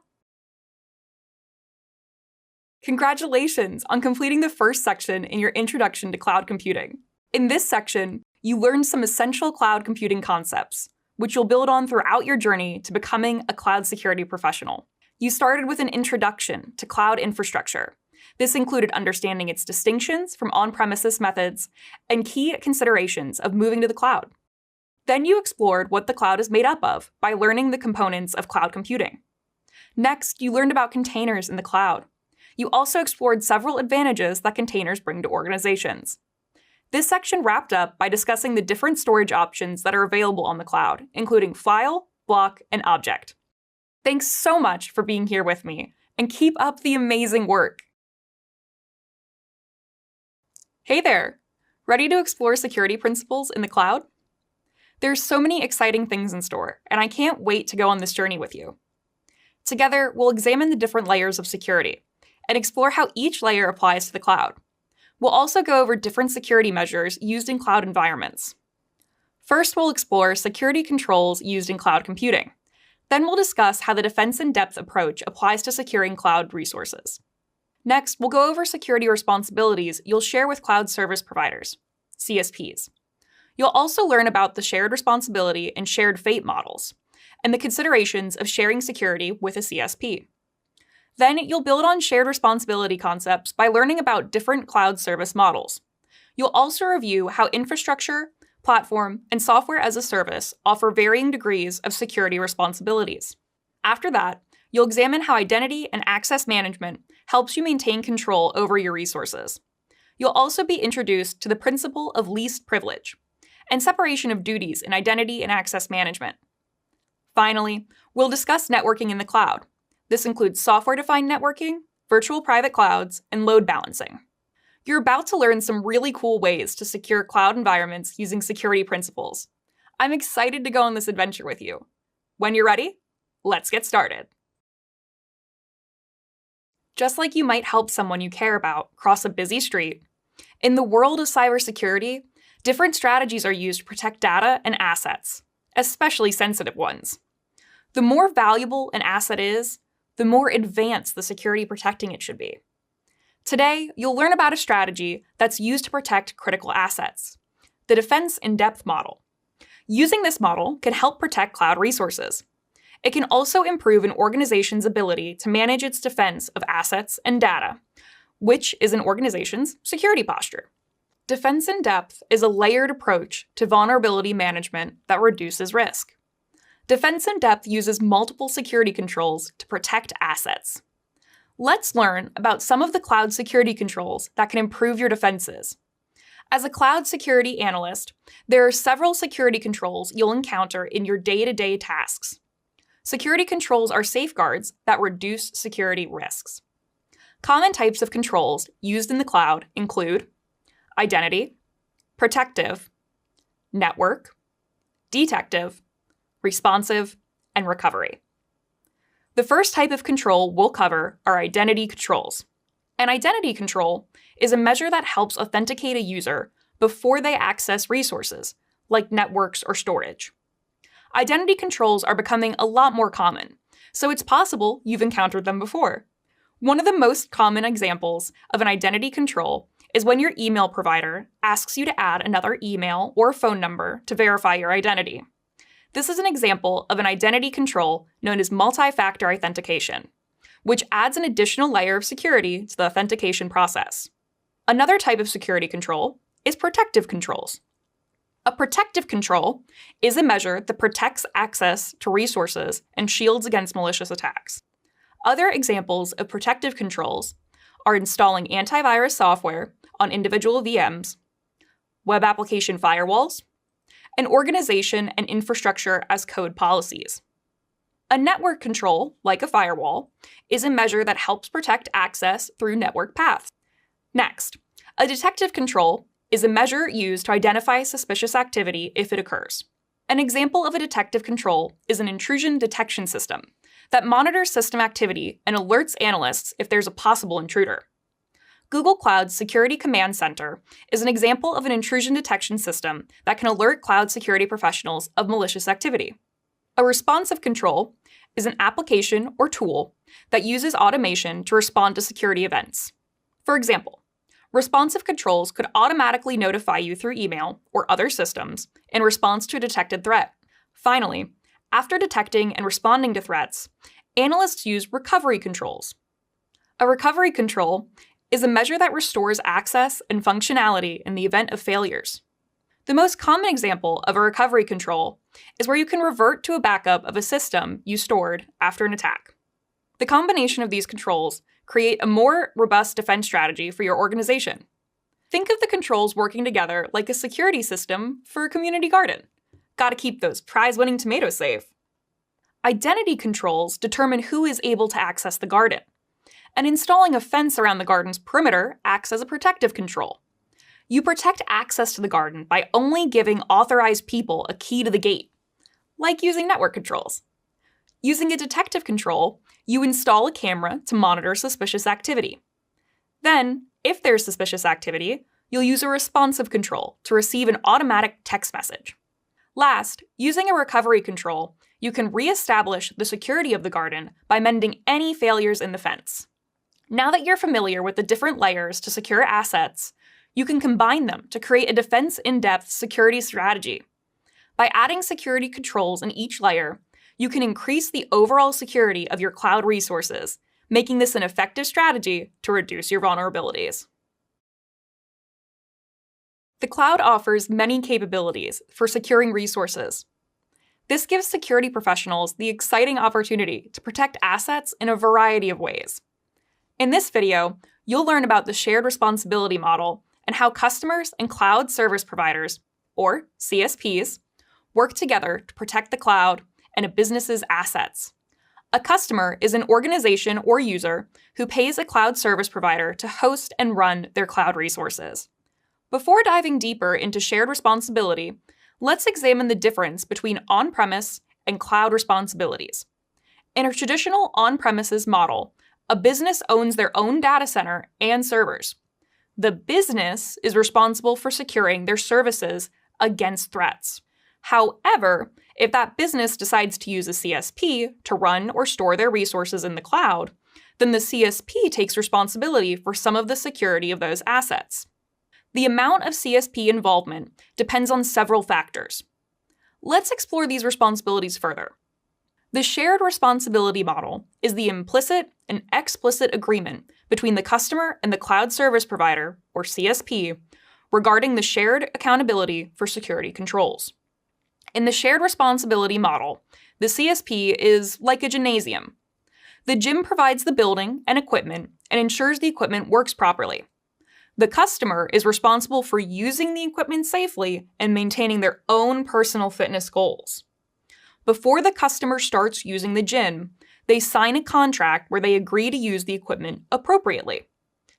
Congratulations on completing the first section in your Introduction to Cloud Computing. In this section, you learned some essential cloud computing concepts, which you'll build on throughout your journey to becoming a cloud security professional. You started with an introduction to cloud infrastructure. This included understanding its distinctions from on-premises methods and key considerations of moving to the cloud. Then you explored what the cloud is made up of by learning the components of cloud computing. Next, you learned about containers in the cloud. You also explored several advantages that containers bring to organizations. This section wrapped up by discussing the different storage options that are available on the cloud, including file, block, and object. Thanks so much for being here with me, and keep up the amazing work. Hey there! Ready to explore security principles in the cloud? There's so many exciting things in store, and I can't wait to go on this journey with you. Together, we'll examine the different layers of security and explore how each layer applies to the cloud. We'll also go over different security measures used in cloud environments. First, we'll explore security controls used in cloud computing. Then we'll discuss how the defense-in-depth approach applies to securing cloud resources. Next, we'll go over security responsibilities you'll share with cloud service providers, CSPs. You'll also learn about the shared responsibility and shared fate models, and the considerations of sharing security with a CSP. Then you'll build on shared responsibility concepts by learning about different cloud service models. You'll also review how infrastructure, platform, and software as a service offer varying degrees of security responsibilities. After that, you'll examine how identity and access management helps you maintain control over your resources. You'll also be introduced to the principle of least privilege and separation of duties in identity and access management. Finally, we'll discuss networking in the cloud. This includes software-defined networking, virtual private clouds, and load balancing. You're about to learn some really cool ways to secure cloud environments using security principles. I'm excited to go on this adventure with you. When you're ready, let's get started. Just like you might help someone you care about cross a busy street, in the world of cybersecurity, different strategies are used to protect data and assets, especially sensitive ones. The more valuable an asset is, the more advanced the security protecting it should be. Today, you'll learn about a strategy that's used to protect critical assets, the defense-in-depth model. Using this model can help protect cloud resources. It can also improve an organization's ability to manage its defense of assets and data, which is an organization's security posture. Defense-in-depth is a layered approach to vulnerability management that reduces risk. Defense-in-depth uses multiple security controls to protect assets. Let's learn about some of the cloud security controls that can improve your defenses. As a cloud security analyst, there are several security controls you'll encounter in your day-to-day tasks. Security controls are safeguards that reduce security risks. Common types of controls used in the cloud include identity, protective, network, detective, responsive, and recovery. The first type of control we'll cover are identity controls. An identity control is a measure that helps authenticate a user before they access resources, like networks or storage. Identity controls are becoming a lot more common, so it's possible you've encountered them before. One of the most common examples of an identity control is when your email provider asks you to add another email or phone number to verify your identity. This is an example of an identity control known as multi-factor authentication, which adds an additional layer of security to the authentication process. Another type of security control is protective controls. A protective control is a measure that protects access to resources and shields against malicious attacks. Other examples of protective controls are installing antivirus software on individual VMs, web application firewalls, and organization and infrastructure as code policies. A network control, like a firewall, is a measure that helps protect access through network paths. Next, a detective control is a measure used to identify suspicious activity if it occurs. An example of a detective control is an intrusion detection system that monitors system activity and alerts analysts if there's a possible intruder. Google Cloud's Security Command Center is an example of an intrusion detection system that can alert cloud security professionals of malicious activity. A responsive control is an application or tool that uses automation to respond to security events. For example, responsive controls could automatically notify you through email or other systems in response to a detected threat. Finally, after detecting and responding to threats, analysts use recovery controls. A recovery control is a measure that restores access and functionality in the event of failures. The most common example of a recovery control is where you can revert to a backup of a system you stored after an attack. The combination of these controls create a more robust defense strategy for your organization. Think of the controls working together like a security system for a community garden. Gotta keep those prize-winning tomatoes safe. Identity controls determine who is able to access the garden, and installing a fence around the garden's perimeter acts as a protective control. You protect access to the garden by only giving authorized people a key to the gate, like using network controls. Using a detective control, you install a camera to monitor suspicious activity. Then, if there's suspicious activity, you'll use a responsive control to receive an automatic text message. Last, using a recovery control, you can re-establish the security of the garden by mending any failures in the fence. Now that you're familiar with the different layers to secure assets, you can combine them to create a defense in-depth security strategy. By adding security controls in each layer, you can increase the overall security of your cloud resources, making this an effective strategy to reduce your vulnerabilities. The cloud offers many capabilities for securing resources. This gives security professionals the exciting opportunity to protect assets in a variety of ways. In this video, you'll learn about the shared responsibility model and how customers and cloud service providers, or CSPs, work together to protect the cloud and a business's assets. A customer is an organization or user who pays a cloud service provider to host and run their cloud resources. Before diving deeper into shared responsibility, let's examine the difference between on-premise and cloud responsibilities. In a traditional on-premises model, a business owns their own data center and servers. The business is responsible for securing their services against threats. However, if that business decides to use a CSP to run or store their resources in the cloud, then the CSP takes responsibility for some of the security of those assets. The amount of CSP involvement depends on several factors. Let's explore these responsibilities further. The shared responsibility model is the implicit and explicit agreement between the customer and the cloud service provider, or CSP, regarding the shared accountability for security controls. In the shared responsibility model, the CSP is like a gymnasium. The gym provides the building and equipment and ensures the equipment works properly. The customer is responsible for using the equipment safely and maintaining their own personal fitness goals. Before the customer starts using the gym, they sign a contract where they agree to use the equipment appropriately.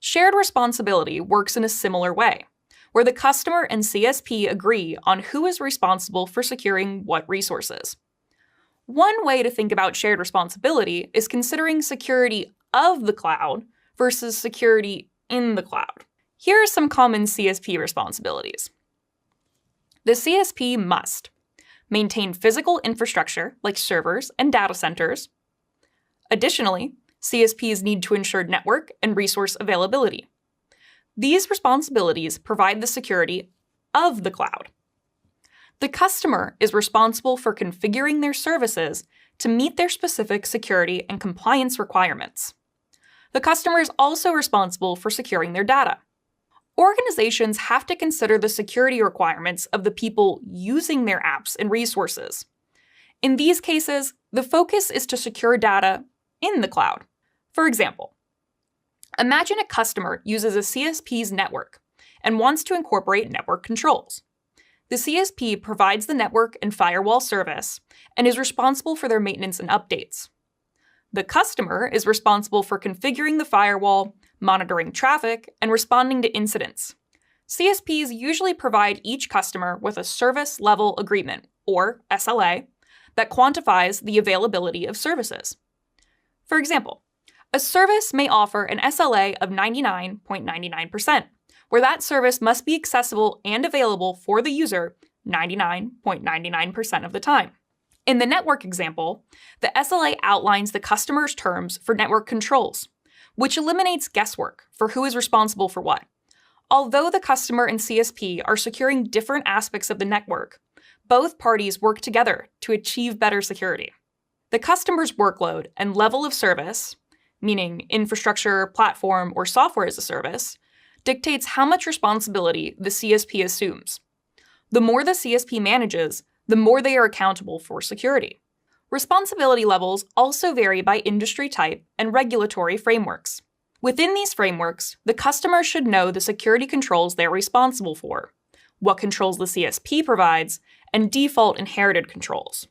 Shared responsibility works in a similar way, where the customer and CSP agree on who is responsible for securing what resources. One way to think about shared responsibility is considering security of the cloud versus security in the cloud. Here are some common CSP responsibilities. The CSP must maintain physical infrastructure like servers and data centers. Additionally, CSPs need to ensure network and resource availability. These responsibilities provide the security of the cloud. The customer is responsible for configuring their services to meet their specific security and compliance requirements. The customer is also responsible for securing their data. Organizations have to consider the security requirements of the people using their apps and resources. In these cases, the focus is to secure data in the cloud. For example, imagine a customer uses a CSP's network and wants to incorporate network controls. The CSP provides the network and firewall service and is responsible for their maintenance and updates. The customer is responsible for configuring the firewall, monitoring traffic, and responding to incidents. CSPs usually provide each customer with a service level agreement, or SLA, that quantifies the availability of services. For example, a service may offer an SLA of 99.99%, where that service must be accessible and available for the user 99.99% of the time. In the network example, the SLA outlines the customer's terms for network controls, which eliminates guesswork for who is responsible for what. Although the customer and CSP are securing different aspects of the network, both parties work together to achieve better security. The customer's workload and level of service, meaning infrastructure, platform, or software as a service, dictates how much responsibility the CSP assumes. The more the CSP manages, the more they are accountable for security. Responsibility levels also vary by industry type and regulatory frameworks. Within these frameworks, the customer should know the security controls they're responsible for, what controls the CSP provides, and default inherited controls.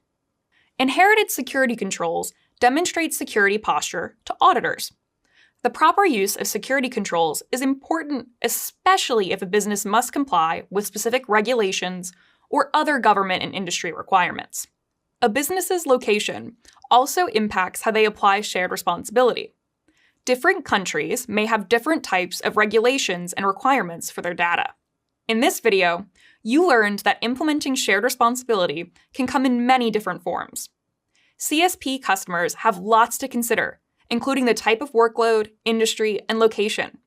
Inherited security controls demonstrate security posture to auditors. The proper use of security controls is important, especially if a business must comply with specific regulations or other government and industry requirements. A business's location also impacts how they apply shared responsibility. Different countries may have different types of regulations and requirements for their data. In this video, you learned that implementing shared responsibility can come in many different forms. CSP customers have lots to consider, including the type of workload, industry, and location.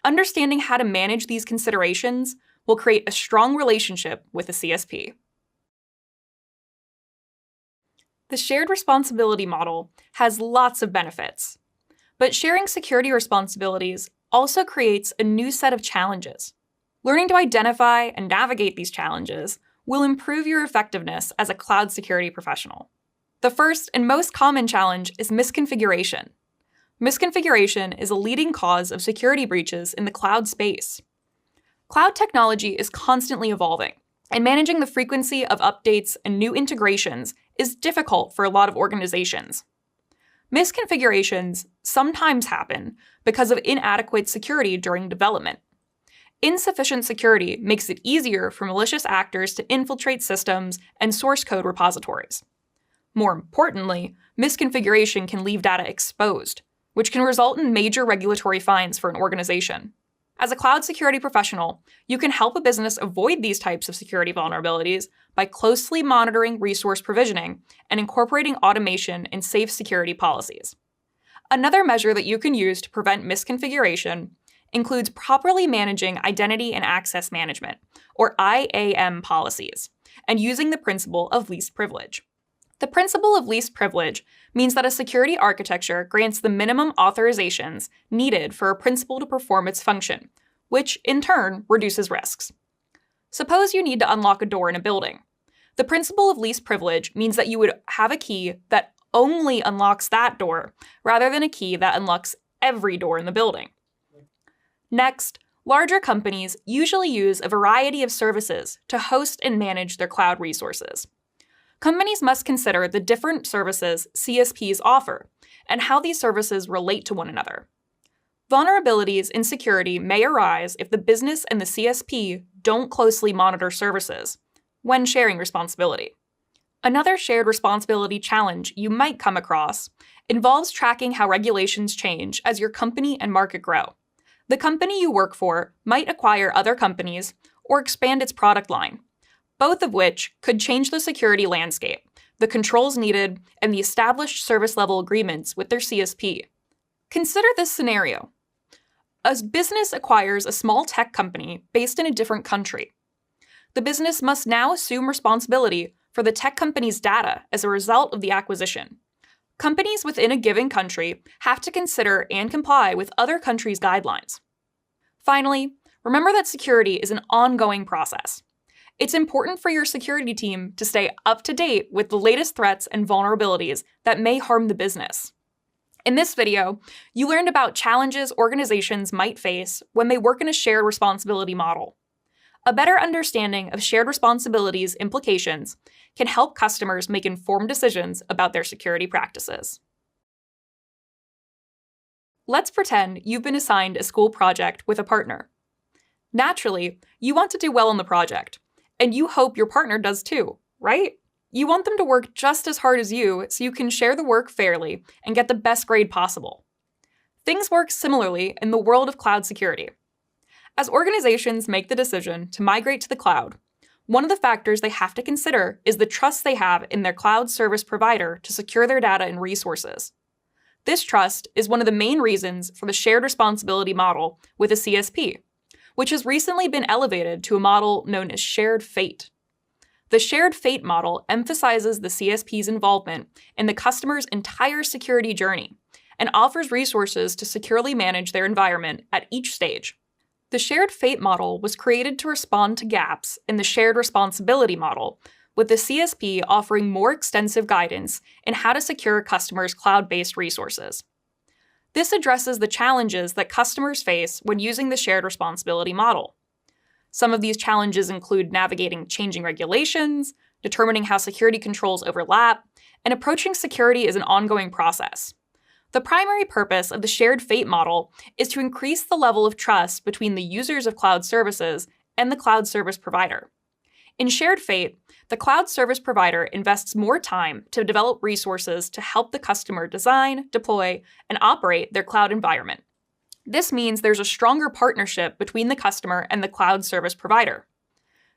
Understanding how to manage these considerations will create a strong relationship with a CSP. The shared responsibility model has lots of benefits, but sharing security responsibilities also creates a new set of challenges. Learning to identify and navigate these challenges will improve your effectiveness as a cloud security professional. The first and most common challenge is misconfiguration. Misconfiguration is a leading cause of security breaches in the cloud space. Cloud technology is constantly evolving, and managing the frequency of updates and new integrations is difficult for a lot of organizations. Misconfigurations sometimes happen because of inadequate security during development. Insufficient security makes it easier for malicious actors to infiltrate systems and source code repositories. More importantly, misconfiguration can leave data exposed, which can result in major regulatory fines for an organization. As a cloud security professional, you can help a business avoid these types of security vulnerabilities by closely monitoring resource provisioning and incorporating automation and safe security policies. Another measure that you can use to prevent misconfiguration includes properly managing identity and access management, or IAM policies, and using the principle of least privilege. The principle of least privilege means that a security architecture grants the minimum authorizations needed for a principal to perform its function, which in turn reduces risks. Suppose you need to unlock a door in a building. The principle of least privilege means that you would have a key that only unlocks that door, rather than a key that unlocks every door in the building. Next, larger companies usually use a variety of services to host and manage their cloud resources. Companies must consider the different services CSPs offer and how these services relate to one another. Vulnerabilities in security may arise if the business and the CSP don't closely monitor services when sharing responsibility. Another shared responsibility challenge you might come across involves tracking how regulations change as your company and market grow. The company you work for might acquire other companies or expand its product line, both of which could change the security landscape, the controls needed, and the established service level agreements with their CSP. Consider this scenario. A business acquires a small tech company based in a different country. The business must now assume responsibility for the tech company's data as a result of the acquisition. Companies within a given country have to consider and comply with other countries' guidelines. Finally, remember that security is an ongoing process. It's important for your security team to stay up to date with the latest threats and vulnerabilities that may harm the business. In this video, you learned about challenges organizations might face when they work in a shared responsibility model. A better understanding of shared responsibilities implications can help customers make informed decisions about their security practices. Let's pretend you've been assigned a school project with a partner. Naturally, you want to do well on the project, and you hope your partner does too, right? You want them to work just as hard as you so you can share the work fairly and get the best grade possible. Things work similarly in the world of cloud security. As organizations make the decision to migrate to the cloud, one of the factors they have to consider is the trust they have in their cloud service provider to secure their data and resources. This trust is one of the main reasons for the shared responsibility model with a CSP, which has recently been elevated to a model known as shared fate. The shared fate model emphasizes the CSP's involvement in the customer's entire security journey and offers resources to securely manage their environment at each stage. The shared fate model was created to respond to gaps in the shared responsibility model, with the CSP offering more extensive guidance in how to secure customers' cloud-based resources. This addresses the challenges that customers face when using the shared responsibility model. Some of these challenges include navigating changing regulations, determining how security controls overlap, and approaching security as an ongoing process. The primary purpose of the shared fate model is to increase the level of trust between the users of cloud services and the cloud service provider. In shared fate, the cloud service provider invests more time to develop resources to help the customer design, deploy, and operate their cloud environment. This means there's a stronger partnership between the customer and the cloud service provider.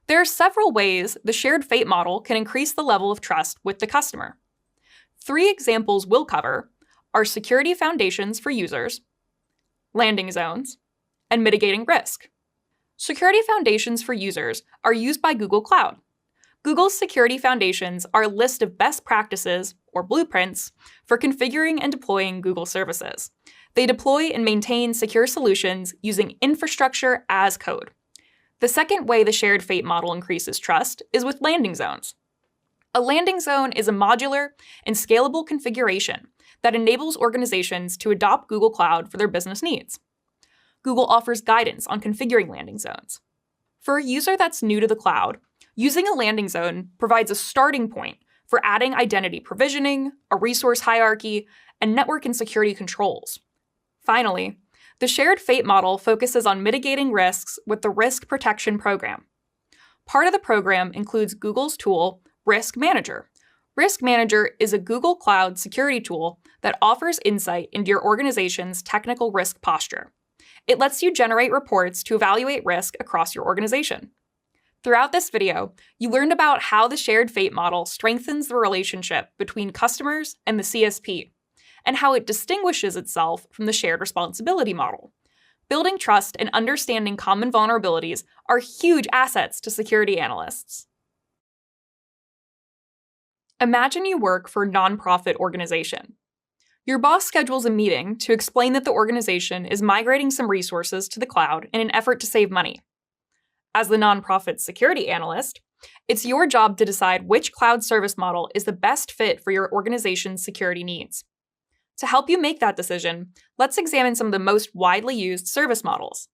There are several ways the shared fate model can increase the level of trust with the customer. 3 examples we'll cover are security foundations for users, landing zones, and mitigating risk. Security foundations for users are used by Google Cloud. Google's security foundations are a list of best practices, or blueprints, for configuring and deploying Google services. They deploy and maintain secure solutions using infrastructure as code. The second way the shared fate model increases trust is with landing zones. A landing zone is a modular and scalable configuration that enables organizations to adopt Google Cloud for their business needs. Google offers guidance on configuring landing zones. For a user that's new to the cloud, using a landing zone provides a starting point for adding identity provisioning, a resource hierarchy, and network and security controls. Finally, the shared fate model focuses on mitigating risks with the Risk Protection Program. Part of the program includes Google's tool, Risk Manager. Risk Manager is a Google Cloud security tool that offers insight into your organization's technical risk posture. It lets you generate reports to evaluate risk across your organization. Throughout this video, you learned about how the shared fate model strengthens the relationship between customers and the CSP, and how it distinguishes itself from the shared responsibility model. Building trust and understanding common vulnerabilities are huge assets to security analysts. Imagine you work for a nonprofit organization. Your boss schedules a meeting to explain that the organization is migrating some resources to the cloud in an effort to save money. As the nonprofit security analyst, it's your job to decide which cloud service model is the best fit for your organization's security needs. To help you make that decision, let's examine some of the most widely used service models.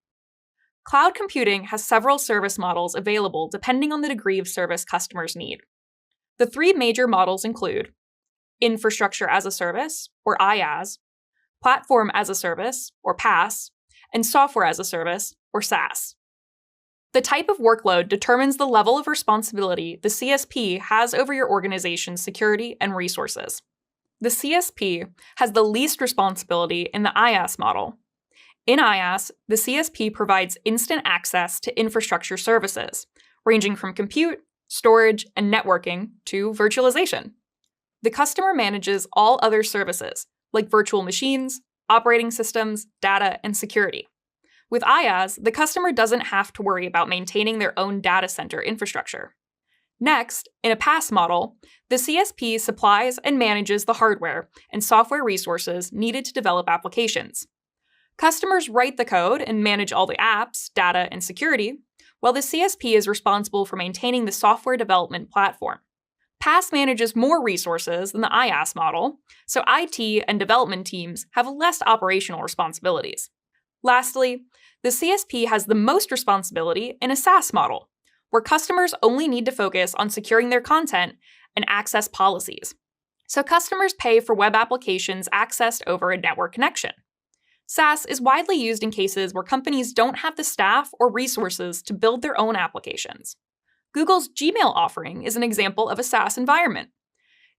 Cloud computing has several service models available depending on the degree of service customers need. The 3 major models include Infrastructure as a Service, or IaaS, Platform as a Service, or PaaS, and Software as a Service, or SaaS. The type of workload determines the level of responsibility the CSP has over your organization's security and resources. The CSP has the least responsibility in the IaaS model. In IaaS, the CSP provides instant access to infrastructure services, ranging from compute, storage, and networking to virtualization. The customer manages all other services, like virtual machines, operating systems, data, and security. With IaaS, the customer doesn't have to worry about maintaining their own data center infrastructure. Next, in a PaaS model, the CSP supplies and manages the hardware and software resources needed to develop applications. Customers write the code and manage all the apps, data, and security, while the CSP is responsible for maintaining the software development platform. PaaS manages more resources than the IaaS model, so IT and development teams have less operational responsibilities. Lastly, the CSP has the most responsibility in a SaaS model, where customers only need to focus on securing their content and access policies. So customers pay for web applications accessed over a network connection. SaaS is widely used in cases where companies don't have the staff or resources to build their own applications. Google's Gmail offering is an example of a SaaS environment.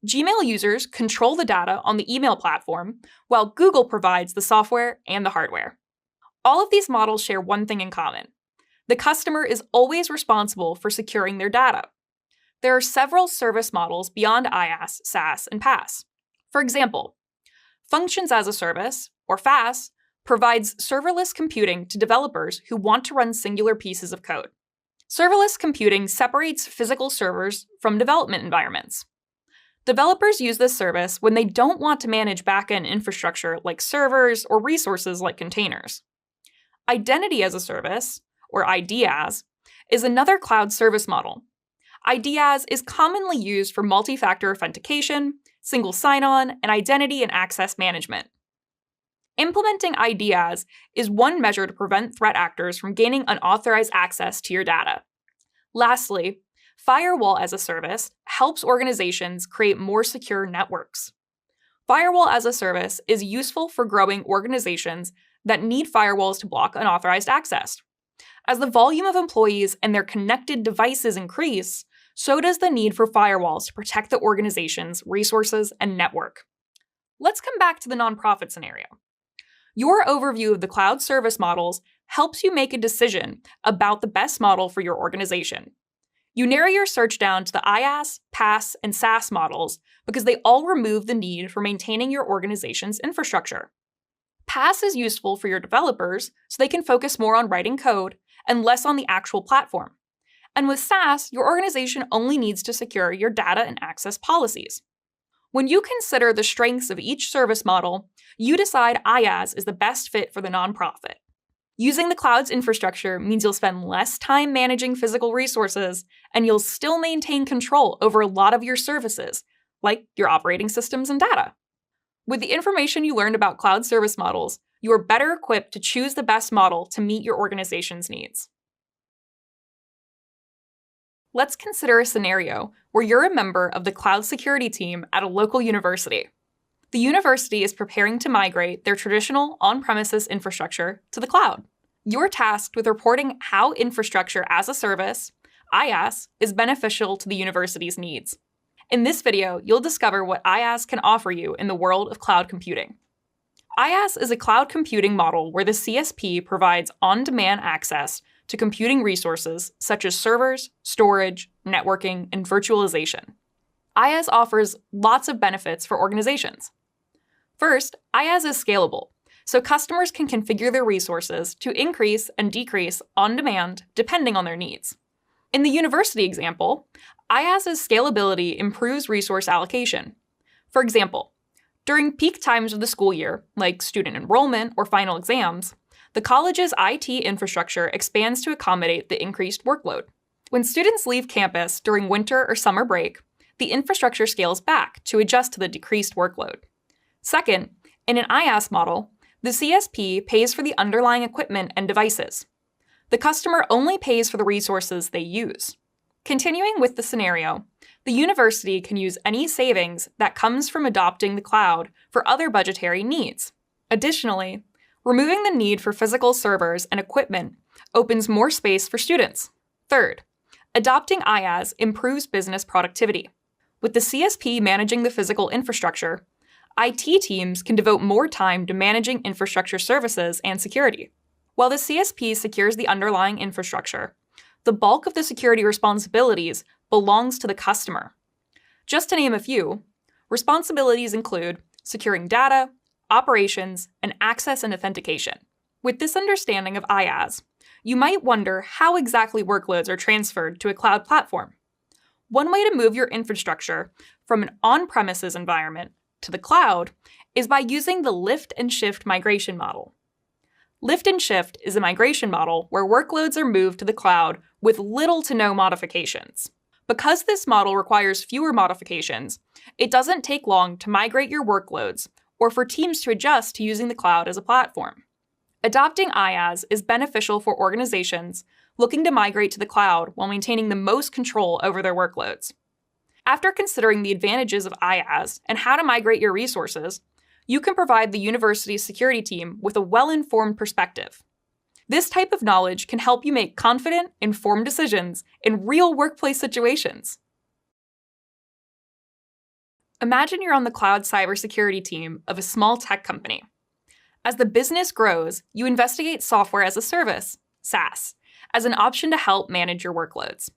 Gmail users control the data on the email platform, while Google provides the software and the hardware. All of these models share one thing in common. The customer is always responsible for securing their data. There are several service models beyond IaaS, SaaS, and PaaS. For example, Functions as a Service, or FaaS, provides serverless computing to developers who want to run singular pieces of code. Serverless computing separates physical servers from development environments. Developers use this service when they don't want to manage backend infrastructure like servers or resources like containers. Identity as a Service, or IDaaS, is another cloud service model. IDaaS is commonly used for multi-factor authentication, single sign-on, and identity and access management. Implementing IDaaS is one measure to prevent threat actors from gaining unauthorized access to your data. Lastly, Firewall as a Service helps organizations create more secure networks. Firewall as a Service is useful for growing organizations that need firewalls to block unauthorized access. As the volume of employees and their connected devices increase, so does the need for firewalls to protect the organization's resources and network. Let's come back to the nonprofit scenario. Your overview of the cloud service models helps you make a decision about the best model for your organization. You narrow your search down to the IaaS, PaaS, and SaaS models because they all remove the need for maintaining your organization's infrastructure. PaaS is useful for your developers so they can focus more on writing code and less on the actual platform. And with SaaS, your organization only needs to secure your data and access policies. When you consider the strengths of each service model, you decide IaaS is the best fit for the nonprofit. Using the cloud's infrastructure means you'll spend less time managing physical resources, and you'll still maintain control over a lot of your services, like your operating systems and data. With the information you learned about cloud service models, you are better equipped to choose the best model to meet your organization's needs. Let's consider a scenario where you're a member of the cloud security team at a local university. The university is preparing to migrate their traditional on-premises infrastructure to the cloud. You're tasked with reporting how infrastructure as a service, IaaS, is beneficial to the university's needs. In this video, you'll discover what IaaS can offer you in the world of cloud computing. IaaS is a cloud computing model where the CSP provides on-demand access to computing resources such as servers, storage, networking, and virtualization. IaaS offers lots of benefits for organizations. First, IaaS is scalable, so customers can configure their resources to increase and decrease on demand depending on their needs. In the university example, IaaS's scalability improves resource allocation. For example, during peak times of the school year, like student enrollment or final exams, the college's IT infrastructure expands to accommodate the increased workload. When students leave campus during winter or summer break, the infrastructure scales back to adjust to the decreased workload. Second, in an IaaS model, the CSP pays for the underlying equipment and devices. The customer only pays for the resources they use. Continuing with the scenario, the university can use any savings that comes from adopting the cloud for other budgetary needs. Additionally, removing the need for physical servers and equipment opens more space for students. Third, adopting IaaS improves business productivity. With the CSP managing the physical infrastructure, IT teams can devote more time to managing infrastructure services and security. While the CSP secures the underlying infrastructure, the bulk of the security responsibilities belongs to the customer. Just to name a few, responsibilities include securing data, operations, and access and authentication. With this understanding of IaaS, you might wonder how exactly workloads are transferred to a cloud platform. One way to move your infrastructure from an on-premises environment to the cloud is by using the lift and shift migration model. Lift and shift is a migration model where workloads are moved to the cloud with little to no modifications. Because this model requires fewer modifications, it doesn't take long to migrate your workloads or for teams to adjust to using the cloud as a platform. Adopting IaaS is beneficial for organizations looking to migrate to the cloud while maintaining the most control over their workloads. After considering the advantages of IaaS and how to migrate your resources, you can provide the university's security team with a well-informed perspective. This type of knowledge can help you make confident, informed decisions in real workplace situations. Imagine you're on the cloud cybersecurity team of a small tech company. As the business grows, you investigate software as a service, SaaS, as an option to help manage your workloads.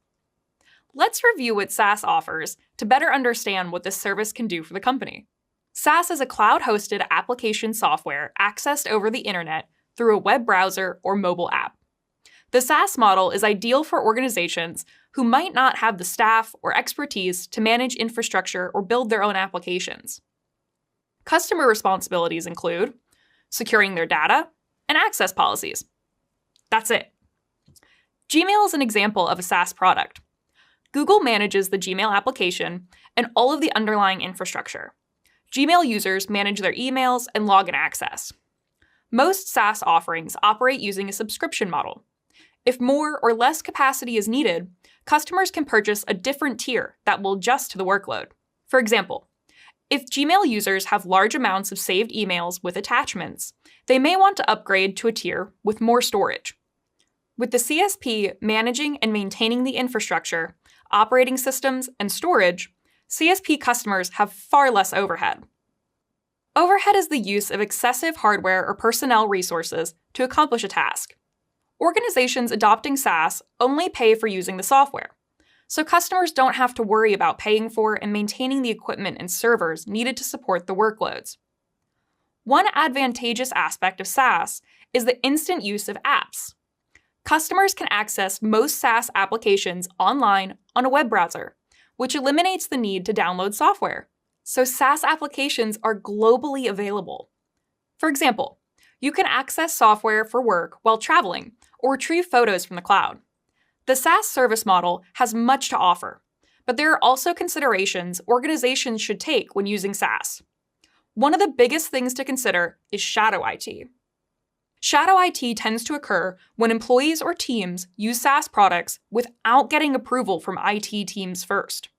Let's review what SaaS offers to better understand what this service can do for the company. SaaS is a cloud-hosted application software accessed over the internet through a web browser or mobile app. The SaaS model is ideal for organizations who might not have the staff or expertise to manage infrastructure or build their own applications. Customer responsibilities include securing their data and access policies. That's it. Gmail is an example of a SaaS product. Google manages the Gmail application and all of the underlying infrastructure. Gmail users manage their emails and login access. Most SaaS offerings operate using a subscription model. If more or less capacity is needed, customers can purchase a different tier that will adjust to the workload. For example, if Gmail users have large amounts of saved emails with attachments, they may want to upgrade to a tier with more storage. With the CSP managing and maintaining the infrastructure, operating systems, and storage, CSP customers have far less overhead. Overhead is the use of excessive hardware or personnel resources to accomplish a task. Organizations adopting SaaS only pay for using the software, so customers don't have to worry about paying for and maintaining the equipment and servers needed to support the workloads. One advantageous aspect of SaaS is the instant use of apps. Customers can access most SaaS applications online on a web browser, which eliminates the need to download software. So SaaS applications are globally available. For example, you can access software for work while traveling or retrieve photos from the cloud. The SaaS service model has much to offer, but there are also considerations organizations should take when using SaaS. One of the biggest things to consider is shadow IT. Shadow IT tends to occur when employees or teams use SaaS products without getting approval from IT teams first.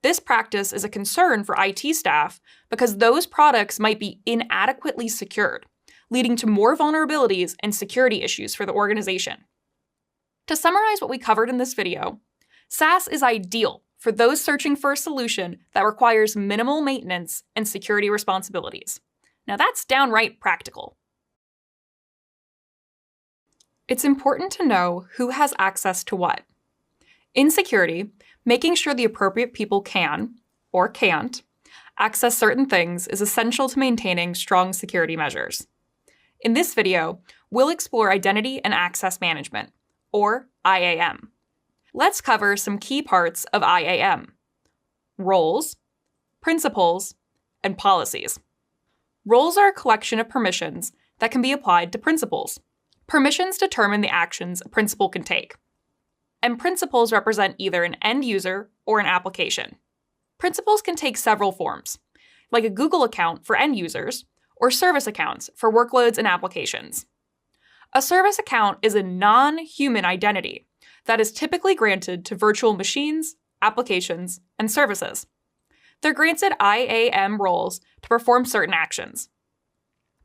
This practice is a concern for IT staff because those products might be inadequately secured, leading to more vulnerabilities and security issues for the organization. To summarize what we covered in this video, SaaS is ideal for those searching for a solution that requires minimal maintenance and security responsibilities. Now that's downright practical. It's important to know who has access to what. In security, making sure the appropriate people can, or can't, access certain things is essential to maintaining strong security measures. In this video, we'll explore identity and access management, or IAM. Let's cover some key parts of IAM: roles, principles, and policies. Roles are a collection of permissions that can be applied to principles. Permissions determine the actions a principal can take, and principles represent either an end user or an application. Principles can take several forms, like a Google account for end users, or service accounts for workloads and applications. A service account is a non-human identity that is typically granted to virtual machines, applications, and services. They're granted IAM roles to perform certain actions.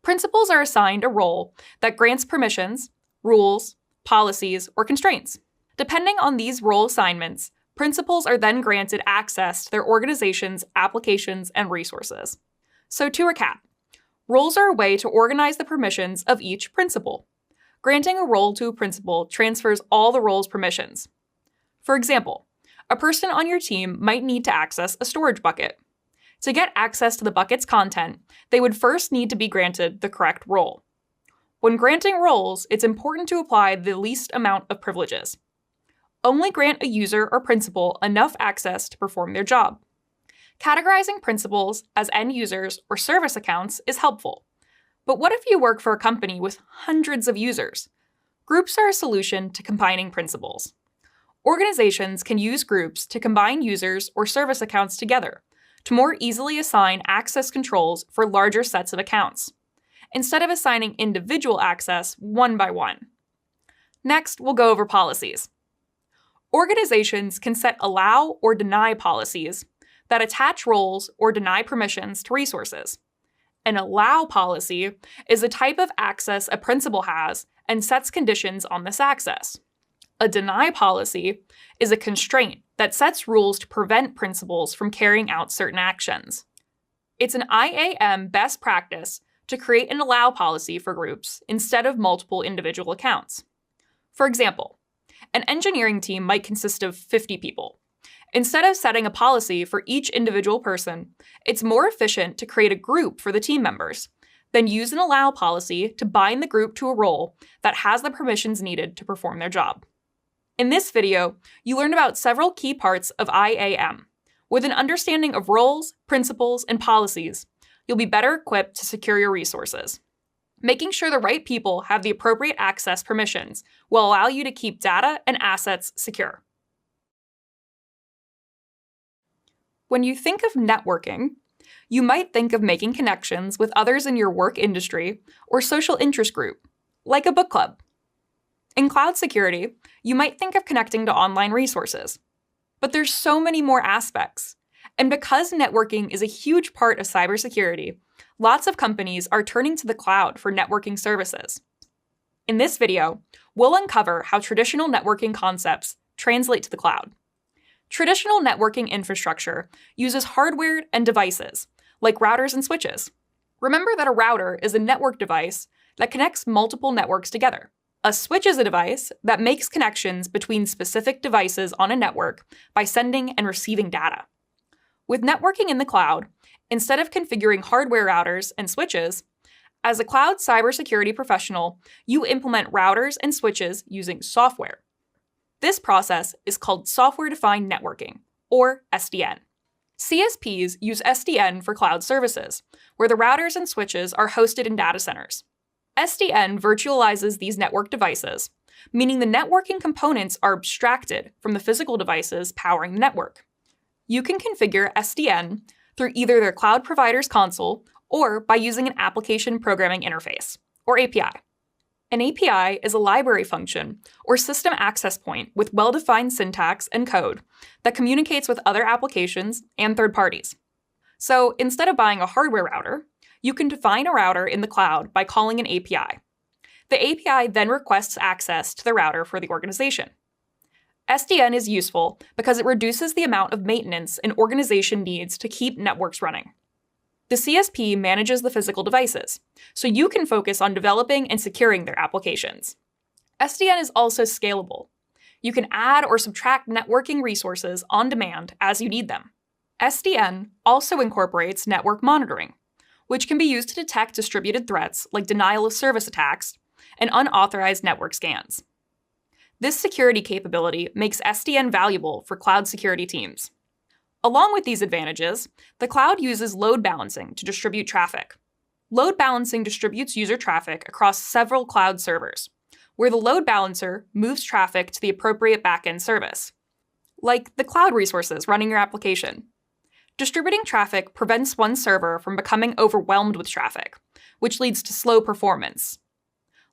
Principals are assigned a role that grants permissions, rules, policies, or constraints. Depending on these role assignments, principals are then granted access to their organization's applications and resources. So to recap, roles are a way to organize the permissions of each principal. Granting a role to a principal transfers all the role's permissions. For example, a person on your team might need to access a storage bucket. To get access to the bucket's content, they would first need to be granted the correct role. When granting roles, it's important to apply the least amount of privileges. Only grant a user or principal enough access to perform their job. Categorizing principals as end users or service accounts is helpful. But what if you work for a company with hundreds of users? Groups are a solution to combining principals. Organizations can use groups to combine users or service accounts together to more easily assign access controls for larger sets of accounts, instead of assigning individual access one by one. Next, we'll go over policies. Organizations can set allow or deny policies that attach roles or deny permissions to resources. An allow policy is a type of access a principal has and sets conditions on this access. A deny policy is a constraint that sets rules to prevent principals from carrying out certain actions. It's an IAM best practice to create an allow policy for groups instead of multiple individual accounts. For example, an engineering team might consist of 50 people. Instead of setting a policy for each individual person, it's more efficient to create a group for the team members, then use an allow policy to bind the group to a role that has the permissions needed to perform their job. In this video, you learned about several key parts of IAM. With an understanding of roles, principles, and policies, you'll be better equipped to secure your resources. Making sure the right people have the appropriate access permissions will allow you to keep data and assets secure. When you think of networking, you might think of making connections with others in your work industry or social interest group, like a book club. In cloud security, you might think of connecting to online resources. But there's so many more aspects. And because networking is a huge part of cybersecurity, lots of companies are turning to the cloud for networking services. In this video, we'll uncover how traditional networking concepts translate to the cloud. Traditional networking infrastructure uses hardware and devices, like routers and switches. Remember that a router is a network device that connects multiple networks together. A switch is a device that makes connections between specific devices on a network by sending and receiving data. With networking in the cloud, instead of configuring hardware routers and switches, as a cloud cybersecurity professional, you implement routers and switches using software. This process is called software-defined networking, or SDN. CSPs use SDN for cloud services, where the routers and switches are hosted in data centers. SDN virtualizes these network devices, meaning the networking components are abstracted from the physical devices powering the network. You can configure SDN through either their cloud provider's console or by using an application programming interface, or API. An API is a library function or system access point with well-defined syntax and code that communicates with other applications and third parties. So instead of buying a hardware router, you can define a router in the cloud by calling an API. The API then requests access to the router for the organization. SDN is useful because it reduces the amount of maintenance an organization needs to keep networks running. The CSP manages the physical devices, so you can focus on developing and securing their applications. SDN is also scalable. You can add or subtract networking resources on demand as you need them. SDN also incorporates network monitoring, which can be used to detect distributed threats like denial of service attacks and unauthorized network scans. This security capability makes SDN valuable for cloud security teams. Along with these advantages, the cloud uses load balancing to distribute traffic. Load balancing distributes user traffic across several cloud servers, where the load balancer moves traffic to the appropriate backend service, like the cloud resources running your application. Distributing traffic prevents one server from becoming overwhelmed with traffic, which leads to slow performance.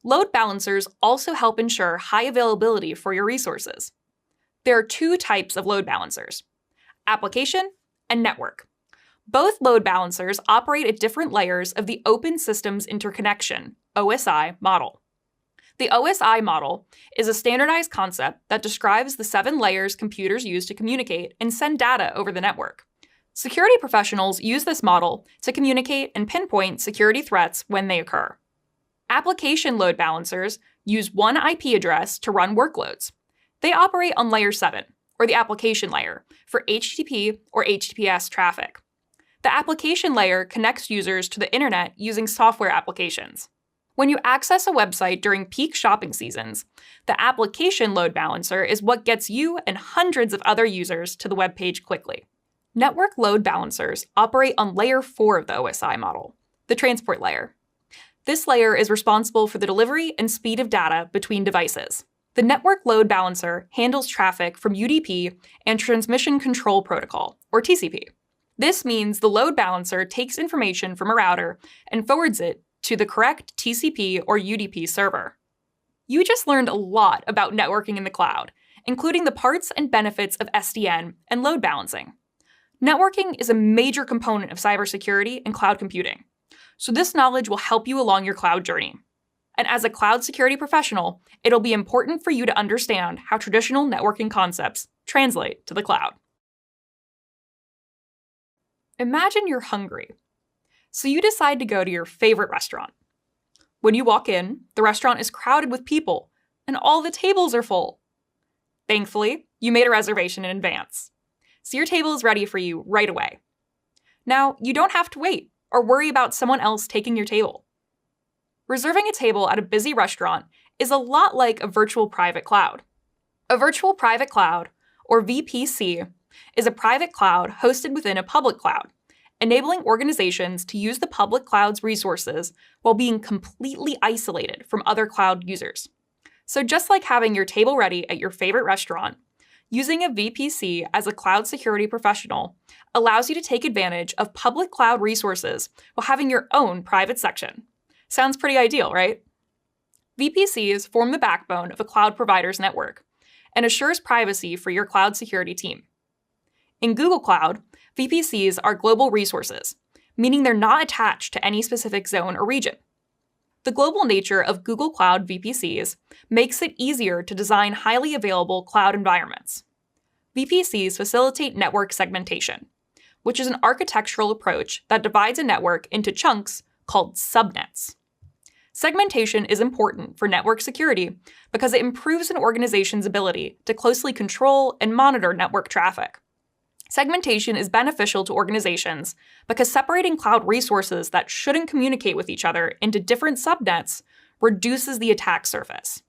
Load balancers also help ensure high availability for your resources. There are two types of load balancers: application and network. Both load balancers operate at different layers of the Open Systems Interconnection, OSI, model. The OSI model is a standardized concept that describes the 7 layers computers use to communicate and send data over the network. Security professionals use this model to communicate and pinpoint security threats when they occur. Application load balancers use one IP address to run workloads. They operate on layer 7, or the application layer, for HTTP or HTTPS traffic. The application layer connects users to the internet using software applications. When you access a website during peak shopping seasons, the application load balancer is what gets you and hundreds of other users to the web page quickly. Network load balancers operate on layer 4 of the OSI model, the transport layer. This layer is responsible for the delivery and speed of data between devices. The network load balancer handles traffic from UDP and Transmission Control Protocol, or TCP. This means the load balancer takes information from a router and forwards it to the correct TCP or UDP server. You just learned a lot about networking in the cloud, including the parts and benefits of SDN and load balancing. Networking is a major component of cybersecurity and cloud computing. So this knowledge will help you along your cloud journey. And as a cloud security professional, it'll be important for you to understand how traditional networking concepts translate to the cloud. Imagine you're hungry. So you decide to go to your favorite restaurant. When you walk in, the restaurant is crowded with people, and all the tables are full. Thankfully, you made a reservation in advance, so your table is ready for you right away. Now, you don't have to wait or worry about someone else taking your table. Reserving a table at a busy restaurant is a lot like a virtual private cloud. A virtual private cloud, or VPC, is a private cloud hosted within a public cloud, enabling organizations to use the public cloud's resources while being completely isolated from other cloud users. So just like having your table ready at your favorite restaurant, using a VPC as a cloud security professional allows you to take advantage of public cloud resources while having your own private section. Sounds pretty ideal, right? VPCs form the backbone of a cloud provider's network and assures privacy for your cloud security team. In Google Cloud, VPCs are global resources, meaning they're not attached to any specific zone or region. The global nature of Google Cloud VPCs makes it easier to design highly available cloud environments. VPCs facilitate network segmentation, which is an architectural approach that divides a network into chunks called subnets. Segmentation is important for network security because it improves an organization's ability to closely control and monitor network traffic. Segmentation is beneficial to organizations because separating cloud resources that shouldn't communicate with each other into different subnets reduces the attack surface.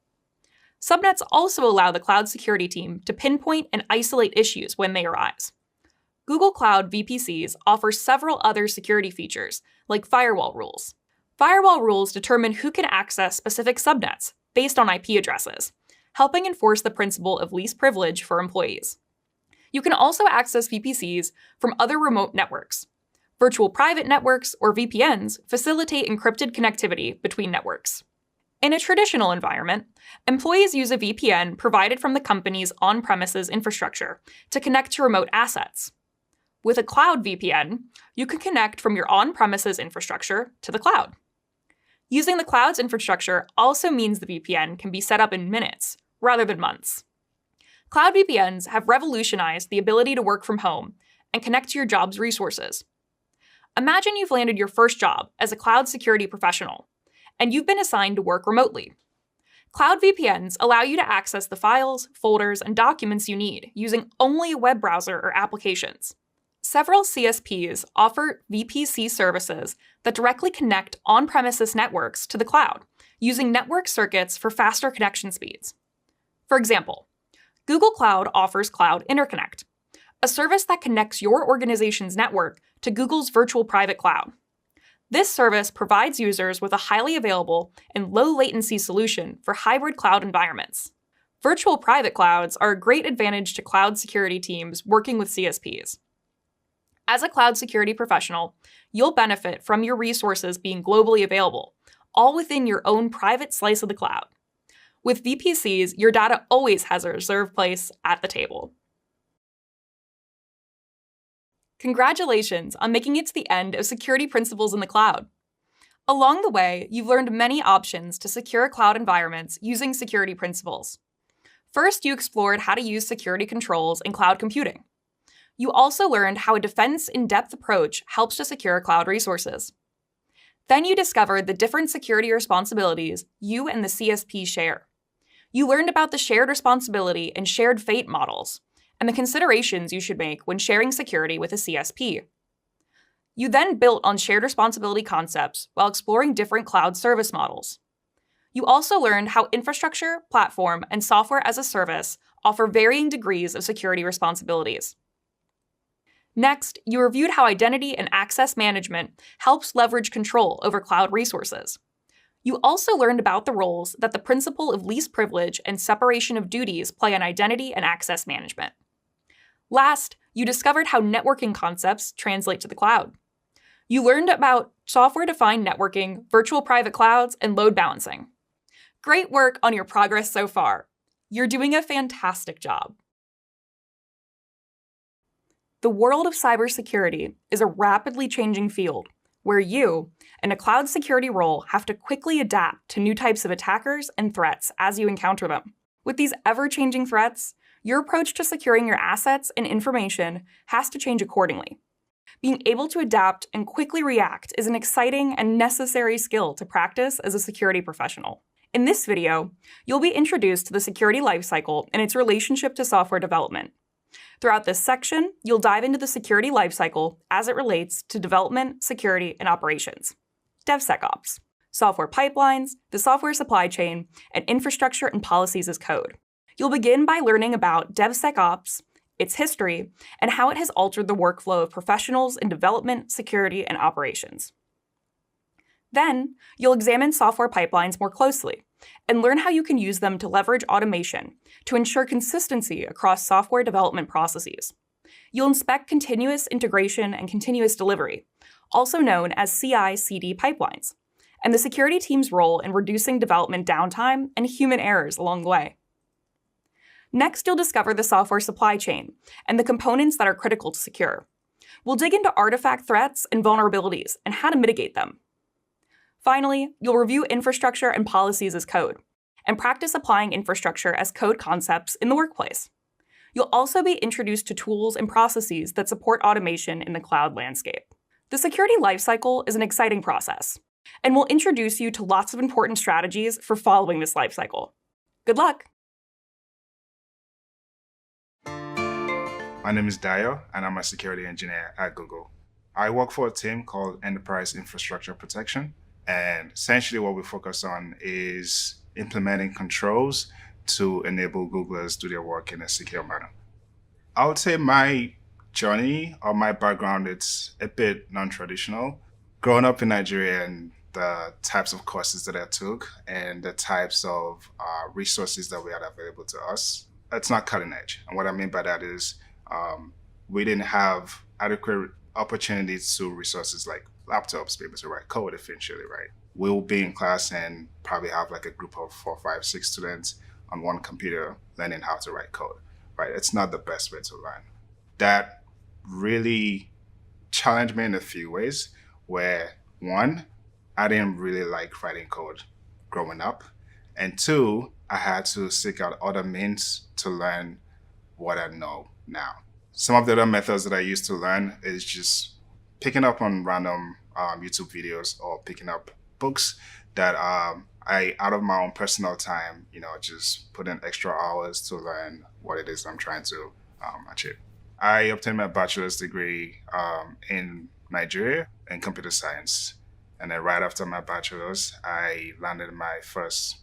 Subnets also allow the cloud security team to pinpoint and isolate issues when they arise. Google Cloud VPCs offer several other security features, like firewall rules. Firewall rules determine who can access specific subnets based on IP addresses, helping enforce the principle of least privilege for employees. You can also access VPCs from other remote networks. Virtual private networks, or VPNs, facilitate encrypted connectivity between networks. In a traditional environment, employees use a VPN provided from the company's on-premises infrastructure to connect to remote assets. With a cloud VPN, you can connect from your on-premises infrastructure to the cloud. Using the cloud's infrastructure also means the VPN can be set up in minutes rather than months. Cloud VPNs have revolutionized the ability to work from home and connect to your job's resources. Imagine you've landed your first job as a cloud security professional, and you've been assigned to work remotely. Cloud VPNs allow you to access the files, folders, and documents you need using only a web browser or applications. Several CSPs offer VPC services that directly connect on-premises networks to the cloud, using network circuits for faster connection speeds. For example, Google Cloud offers Cloud Interconnect, a service that connects your organization's network to Google's virtual private cloud. This service provides users with a highly available and low-latency solution for hybrid cloud environments. Virtual private clouds are a great advantage to cloud security teams working with CSPs. As a cloud security professional, you'll benefit from your resources being globally available, all within your own private slice of the cloud. With VPCs, your data always has a reserved place at the table. Congratulations on making it to the end of Security Principles in the Cloud. Along the way, you've learned many options to secure cloud environments using security principles. First, you explored how to use security controls in cloud computing. You also learned how a defense-in-depth approach helps to secure cloud resources. Then you discovered the different security responsibilities you and the CSP share. You learned about the shared responsibility and shared fate models, and the considerations you should make when sharing security with a CSP. You then built on shared responsibility concepts while exploring different cloud service models. You also learned how infrastructure, platform, and software as a service offer varying degrees of security responsibilities. Next, you reviewed how identity and access management helps leverage control over cloud resources. You also learned about the roles that the principle of least privilege and separation of duties play in identity and access management. Last, you discovered how networking concepts translate to the cloud. You learned about software-defined networking, virtual private clouds, and load balancing. Great work on your progress so far. You're doing a fantastic job. The world of cybersecurity is a rapidly changing field where you, in a cloud security role, have to quickly adapt to new types of attackers and threats as you encounter them. With these ever-changing threats, your approach to securing your assets and information has to change accordingly. Being able to adapt and quickly react is an exciting and necessary skill to practice as a security professional. In this video, you'll be introduced to the security lifecycle and its relationship to software development. Throughout this section, you'll dive into the security lifecycle as it relates to development, security, and operations. DevSecOps, software pipelines, the software supply chain, and infrastructure and policies as code. You'll begin by learning about DevSecOps, its history, and how it has altered the workflow of professionals in development, security, and operations. Then, you'll examine software pipelines more closely and learn how you can use them to leverage automation to ensure consistency across software development processes. You'll inspect continuous integration and continuous delivery, also known as CI/CD pipelines, and the security team's role in reducing development downtime and human errors along the way. Next, you'll discover the software supply chain and the components that are critical to secure. We'll dig into artifact threats and vulnerabilities and how to mitigate them. Finally, you'll review infrastructure and policies as code, and practice applying infrastructure as code concepts in the workplace. You'll also be introduced to tools and processes that support automation in the cloud landscape. The security lifecycle is an exciting process, and we'll introduce you to lots of important strategies for following this lifecycle. Good luck! My name is Dayo, and I'm a security engineer at Google. I work for a team called Enterprise Infrastructure Protection, and essentially what we focus on is implementing controls to enable Googlers to do their work in a secure manner. I would say my journey or my background, it's a bit non-traditional. Growing up in Nigeria and the types of courses that I took and the types of resources that we had available to us, it's not cutting edge. And what I mean by that is we didn't have adequate opportunities to resources like laptops, be able to write code eventually, right? We'll be in class and probably have like a group of 4, 5, 6 students on one computer learning how to write code, right? It's not the best way to learn. That really challenged me in a few ways where, one, I didn't really like writing code growing up. And two, I had to seek out other means to learn what I know now. Some of the other methods that I used to learn is just picking up on random YouTube videos or picking up books that I, out of my own personal time, just put in extra hours to learn what it is I'm trying to achieve. I obtained my bachelor's degree in Nigeria in computer science. And then right after my bachelor's, I landed my first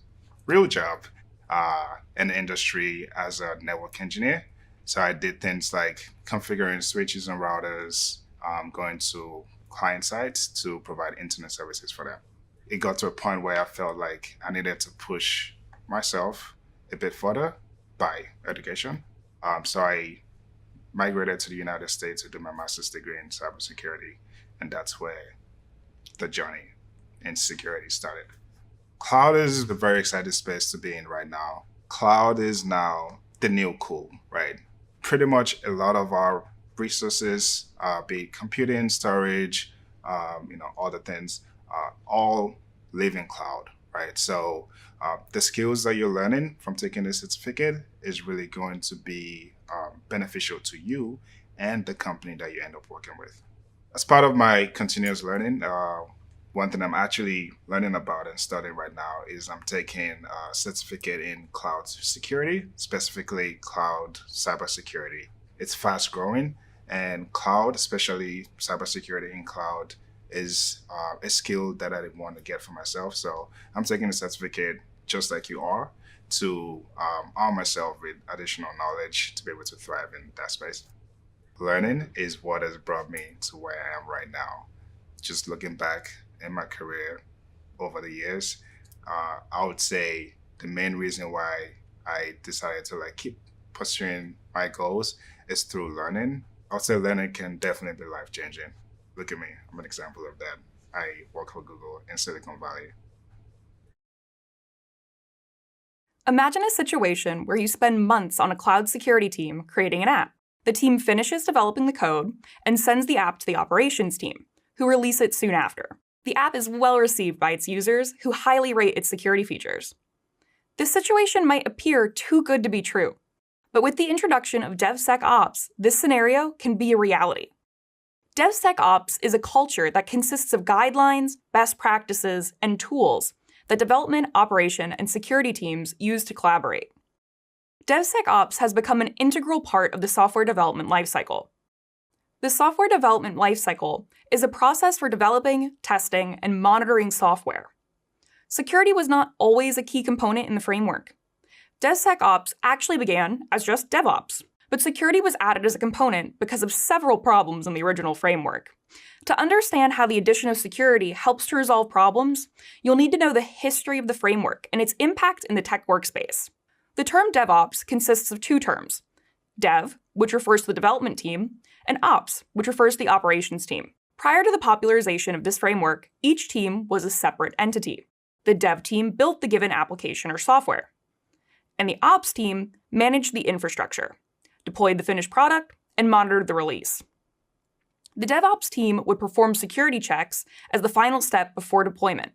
real job in the industry as a network engineer. So I did things like configuring switches and routers, going to client sites to provide internet services for them. It got to a point where I felt like I needed to push myself a bit further by education. So I migrated to the United States to do my master's degree in cybersecurity, and that's where the journey in security started. Cloud is a very exciting space to be in right now. Cloud is now the new cool, right? Pretty much a lot of our resources, be it computing, storage, other things, all live in cloud, right? So the skills that you're learning from taking this certificate is really going to be beneficial to you and the company that you end up working with. As part of my continuous learning, one thing I'm actually learning about and studying right now is I'm taking a certificate in cloud security, specifically cloud cybersecurity. It's fast growing, and cloud, especially cybersecurity in cloud, is a skill that I want to get for myself. So I'm taking a certificate just like you are to arm myself with additional knowledge to be able to thrive in that space. Learning is what has brought me to where I am right now. Just looking back in my career over the years, I would say the main reason why I decided to keep pursuing my goals is through learning. I would say learning can definitely be life-changing. Look at me, I'm an example of that. I work for Google in Silicon Valley. Imagine a situation where you spend months on a cloud security team creating an app. The team finishes developing the code and sends the app to the operations team, who release it soon after. The app is well received by its users, who highly rate its security features. This situation might appear too good to be true, but with the introduction of DevSecOps, this scenario can be a reality. DevSecOps is a culture that consists of guidelines, best practices, and tools that development, operation, and security teams use to collaborate. DevSecOps has become an integral part of the software development lifecycle. The software development lifecycle is a process for developing, testing, and monitoring software. Security was not always a key component in the framework. DevSecOps actually began as just DevOps, but security was added as a component because of several problems in the original framework. To understand how the addition of security helps to resolve problems, you'll need to know the history of the framework and its impact in the tech workspace. The term DevOps consists of two terms: Dev, which refers to the development team, and Ops, which refers to the operations team. Prior to the popularization of this framework, each team was a separate entity. The Dev team built the given application or software, and the Ops team managed the infrastructure, deployed the finished product, and monitored the release. The DevOps team would perform security checks as the final step before deployment,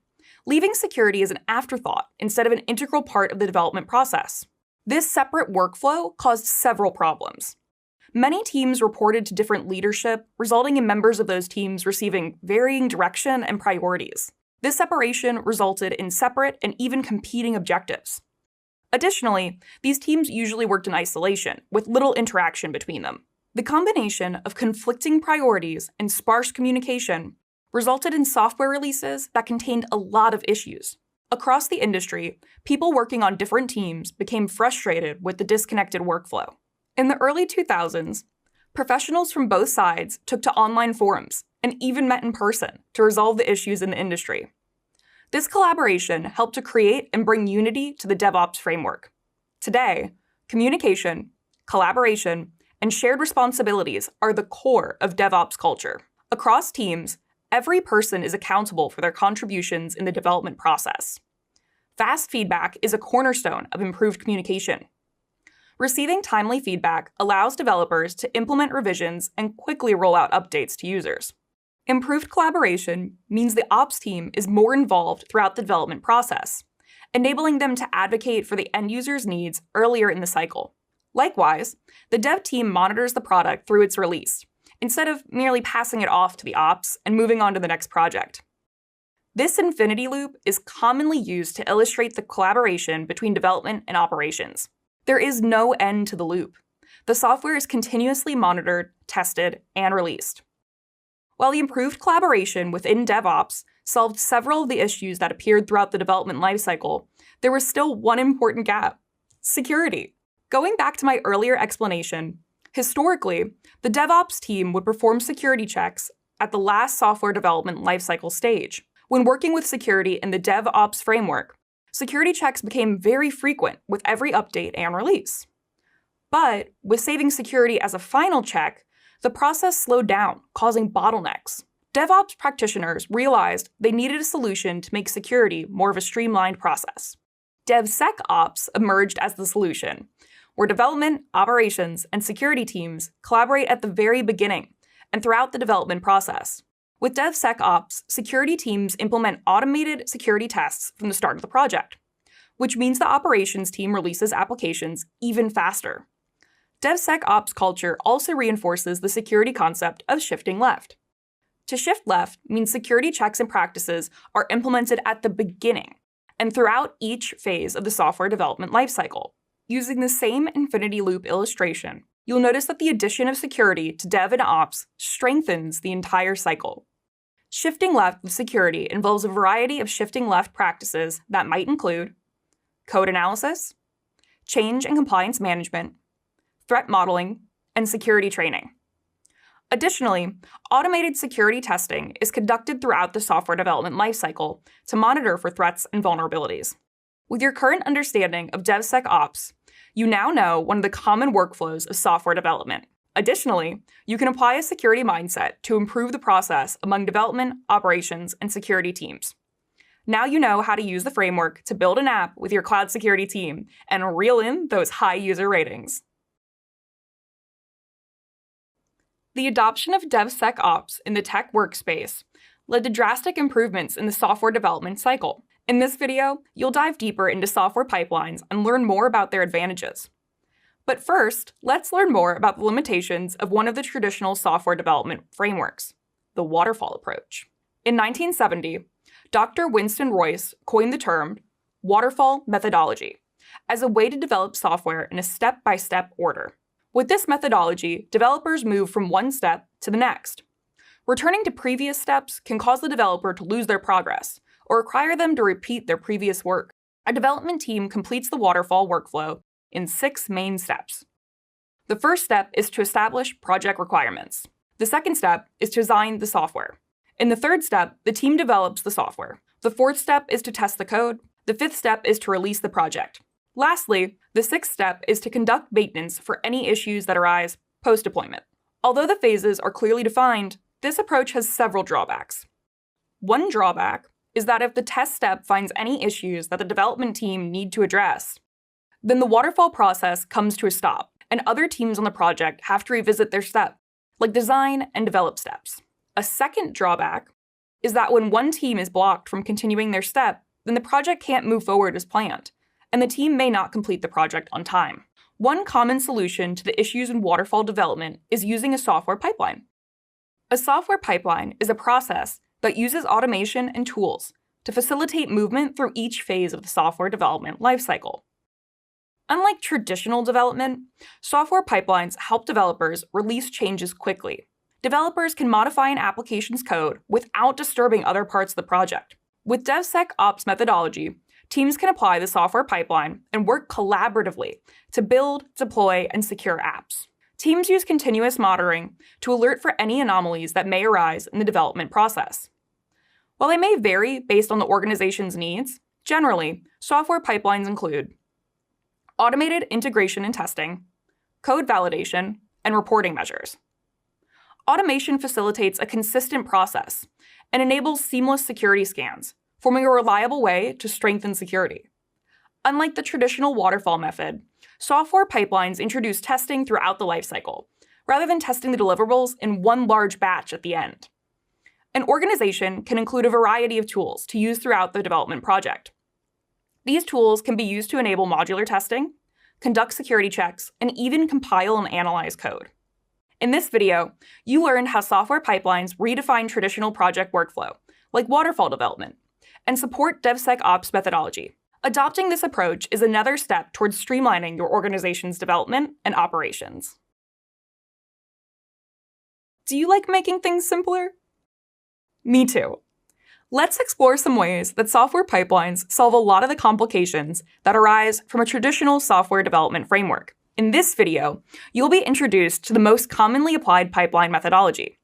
leaving security as an afterthought instead of an integral part of the development process. This separate workflow caused several problems. Many teams reported to different leadership, resulting in members of those teams receiving varying direction and priorities. This separation resulted in separate and even competing objectives. Additionally, these teams usually worked in isolation, with little interaction between them. The combination of conflicting priorities and sparse communication resulted in software releases that contained a lot of issues. Across the industry, people working on different teams became frustrated with the disconnected workflow. In the early 2000s, professionals from both sides took to online forums and even met in person to resolve the issues in the industry. This collaboration helped to create and bring unity to the DevOps framework. Today, communication, collaboration, and shared responsibilities are the core of DevOps culture. Across teams, every person is accountable for their contributions in the development process. Fast feedback is a cornerstone of improved communication. Receiving timely feedback allows developers to implement revisions and quickly roll out updates to users. Improved collaboration means the ops team is more involved throughout the development process, enabling them to advocate for the end user's needs earlier in the cycle. Likewise, the dev team monitors the product through its release, instead of merely passing it off to the ops and moving on to the next project. This infinity loop is commonly used to illustrate the collaboration between development and operations. There is no end to the loop. The software is continuously monitored, tested, and released. While the improved collaboration within DevOps solved several of the issues that appeared throughout the development lifecycle, there was still one important gap: security. Going back to my earlier explanation, historically, the DevOps team would perform security checks at the last software development lifecycle stage. When working with security in the DevOps framework, security checks became very frequent with every update and release. But with saving security as a final check, the process slowed down, causing bottlenecks. DevOps practitioners realized they needed a solution to make security more of a streamlined process. DevSecOps emerged as the solution, where development, operations, and security teams collaborate at the very beginning and throughout the development process. With DevSecOps, security teams implement automated security tests from the start of the project, which means the operations team releases applications even faster. DevSecOps culture also reinforces the security concept of shifting left. To shift left means security checks and practices are implemented at the beginning and throughout each phase of the software development lifecycle. Using the same infinity loop illustration, you'll notice that the addition of security to dev and ops strengthens the entire cycle. Shifting left with security involves a variety of shifting left practices that might include code analysis, change and compliance management, threat modeling, and security training. Additionally, automated security testing is conducted throughout the software development lifecycle to monitor for threats and vulnerabilities. With your current understanding of DevSecOps, you now know one of the common workflows of software development. Additionally, you can apply a security mindset to improve the process among development, operations, and security teams. Now you know how to use the framework to build an app with your cloud security team and reel in those high user ratings. The adoption of DevSecOps in the tech workspace led to drastic improvements in the software development cycle. In this video, you'll dive deeper into software pipelines and learn more about their advantages. But first, let's learn more about the limitations of one of the traditional software development frameworks, the waterfall approach. In 1970, Dr. Winston Royce coined the term waterfall methodology as a way to develop software in a step-by-step order. With this methodology, developers move from one step to the next. Returning to previous steps can cause the developer to lose their progress or require them to repeat their previous work. A development team completes the waterfall workflow in 6 main steps. The first step is to establish project requirements. The second step is to design the software. In the third step, the team develops the software. The fourth step is to test the code. The fifth step is to release the project. Lastly, the sixth step is to conduct maintenance for any issues that arise post-deployment. Although the phases are clearly defined, this approach has several drawbacks. One drawback is that if the test step finds any issues that the development team need to address, then the waterfall process comes to a stop, and other teams on the project have to revisit their step, like design and develop steps. A second drawback is that when one team is blocked from continuing their step, then the project can't move forward as planned, and the team may not complete the project on time. One common solution to the issues in waterfall development is using a software pipeline. A software pipeline is a process that uses automation and tools to facilitate movement through each phase of the software development lifecycle. Unlike traditional development, software pipelines help developers release changes quickly. Developers can modify an application's code without disturbing other parts of the project. With DevSecOps methodology, teams can apply the software pipeline and work collaboratively to build, deploy, and secure apps. Teams use continuous monitoring to alert for any anomalies that may arise in the development process. While they may vary based on the organization's needs, generally, software pipelines include automated integration and testing, code validation, and reporting measures. Automation facilitates a consistent process and enables seamless security scans, forming a reliable way to strengthen security. Unlike the traditional waterfall method, software pipelines introduce testing throughout the lifecycle, rather than testing the deliverables in one large batch at the end. An organization can include a variety of tools to use throughout the development project. These tools can be used to enable modular testing, conduct security checks, and even compile and analyze code. In this video, you learned how software pipelines redefine traditional project workflow, like waterfall development, and support DevSecOps methodology. Adopting this approach is another step towards streamlining your organization's development and operations. Do you like making things simpler? Me too. Let's explore some ways that software pipelines solve a lot of the complications that arise from a traditional software development framework. In this video, you'll be introduced to the most commonly applied pipeline methodology,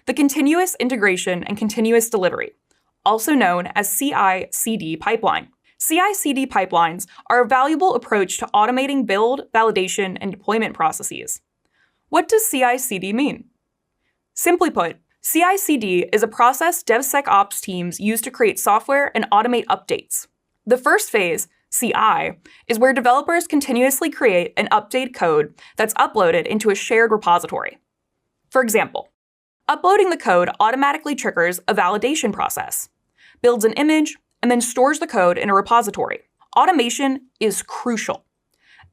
the continuous integration and continuous delivery, also known as CI/CD pipeline. CI/CD pipelines are a valuable approach to automating build, validation, and deployment processes. What does CI/CD mean? Simply put, CI/CD is a process DevSecOps teams use to create software and automate updates. The first phase, CI, is where developers continuously create and update code that's uploaded into a shared repository. For example, uploading the code automatically triggers a validation process, builds an image, and then stores the code in a repository. Automation is crucial.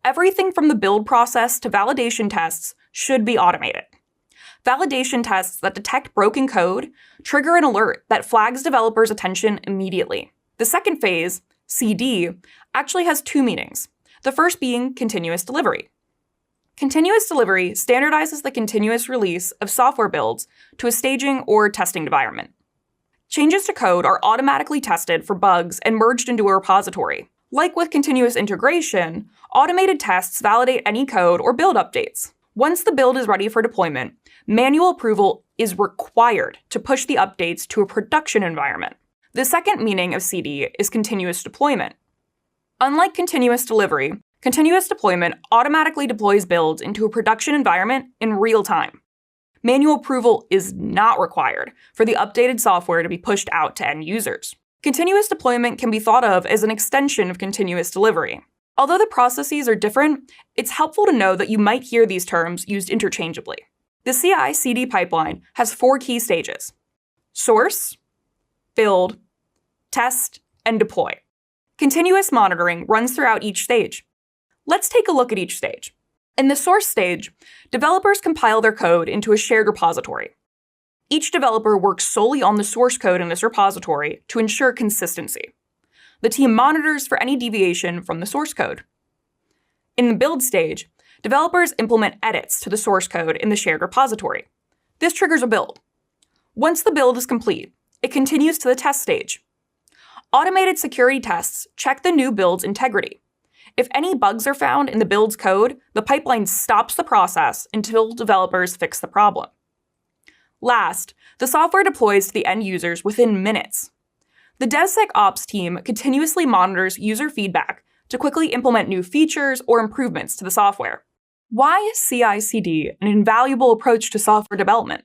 Everything from the build process to validation tests should be automated. Validation tests that detect broken code trigger an alert that flags developers' attention immediately. The second phase, CD, actually has 2 meanings, the first being continuous delivery. Continuous delivery standardizes the continuous release of software builds to a staging or testing environment. Changes to code are automatically tested for bugs and merged into a repository. Like with continuous integration, automated tests validate any code or build updates. Once the build is ready for deployment, manual approval is required to push the updates to a production environment. The second meaning of CD is continuous deployment. Unlike continuous delivery, continuous deployment automatically deploys builds into a production environment in real time. Manual approval is not required for the updated software to be pushed out to end users. Continuous deployment can be thought of as an extension of continuous delivery. Although the processes are different, it's helpful to know that you might hear these terms used interchangeably. The CI/CD pipeline has 4 key stages: source, build, test, and deploy. Continuous monitoring runs throughout each stage. Let's take a look at each stage. In the source stage, developers compile their code into a shared repository. Each developer works solely on the source code in this repository to ensure consistency. The team monitors for any deviation from the source code. In the build stage, developers implement edits to the source code in the shared repository. This triggers a build. Once the build is complete, it continues to the test stage. Automated security tests check the new build's integrity. If any bugs are found in the build's code, the pipeline stops the process until developers fix the problem. Last, the software deploys to the end users within minutes. The DevSecOps team continuously monitors user feedback to quickly implement new features or improvements to the software. Why is CI/CD an invaluable approach to software development?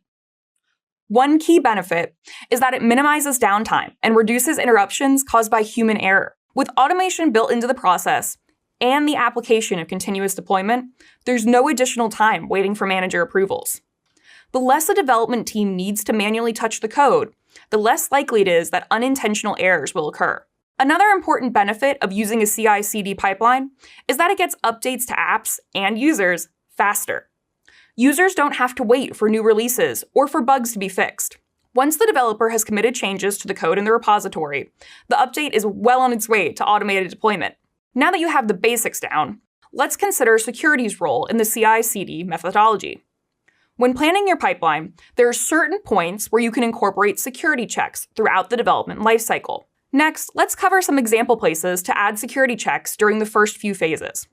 One key benefit is that it minimizes downtime and reduces interruptions caused by human error. With automation built into the process and the application of continuous deployment, there's no additional time waiting for manager approvals. The less a development team needs to manually touch the code, the less likely it is that unintentional errors will occur. Another important benefit of using a CI/CD pipeline is that it gets updates to apps and users faster. Users don't have to wait for new releases or for bugs to be fixed. Once the developer has committed changes to the code in the repository, the update is well on its way to automated deployment. Now that you have the basics down, let's consider security's role in the CI/CD methodology. When planning your pipeline, there are certain points where you can incorporate security checks throughout the development lifecycle. Next, let's cover some example places to add security checks during the first few phases.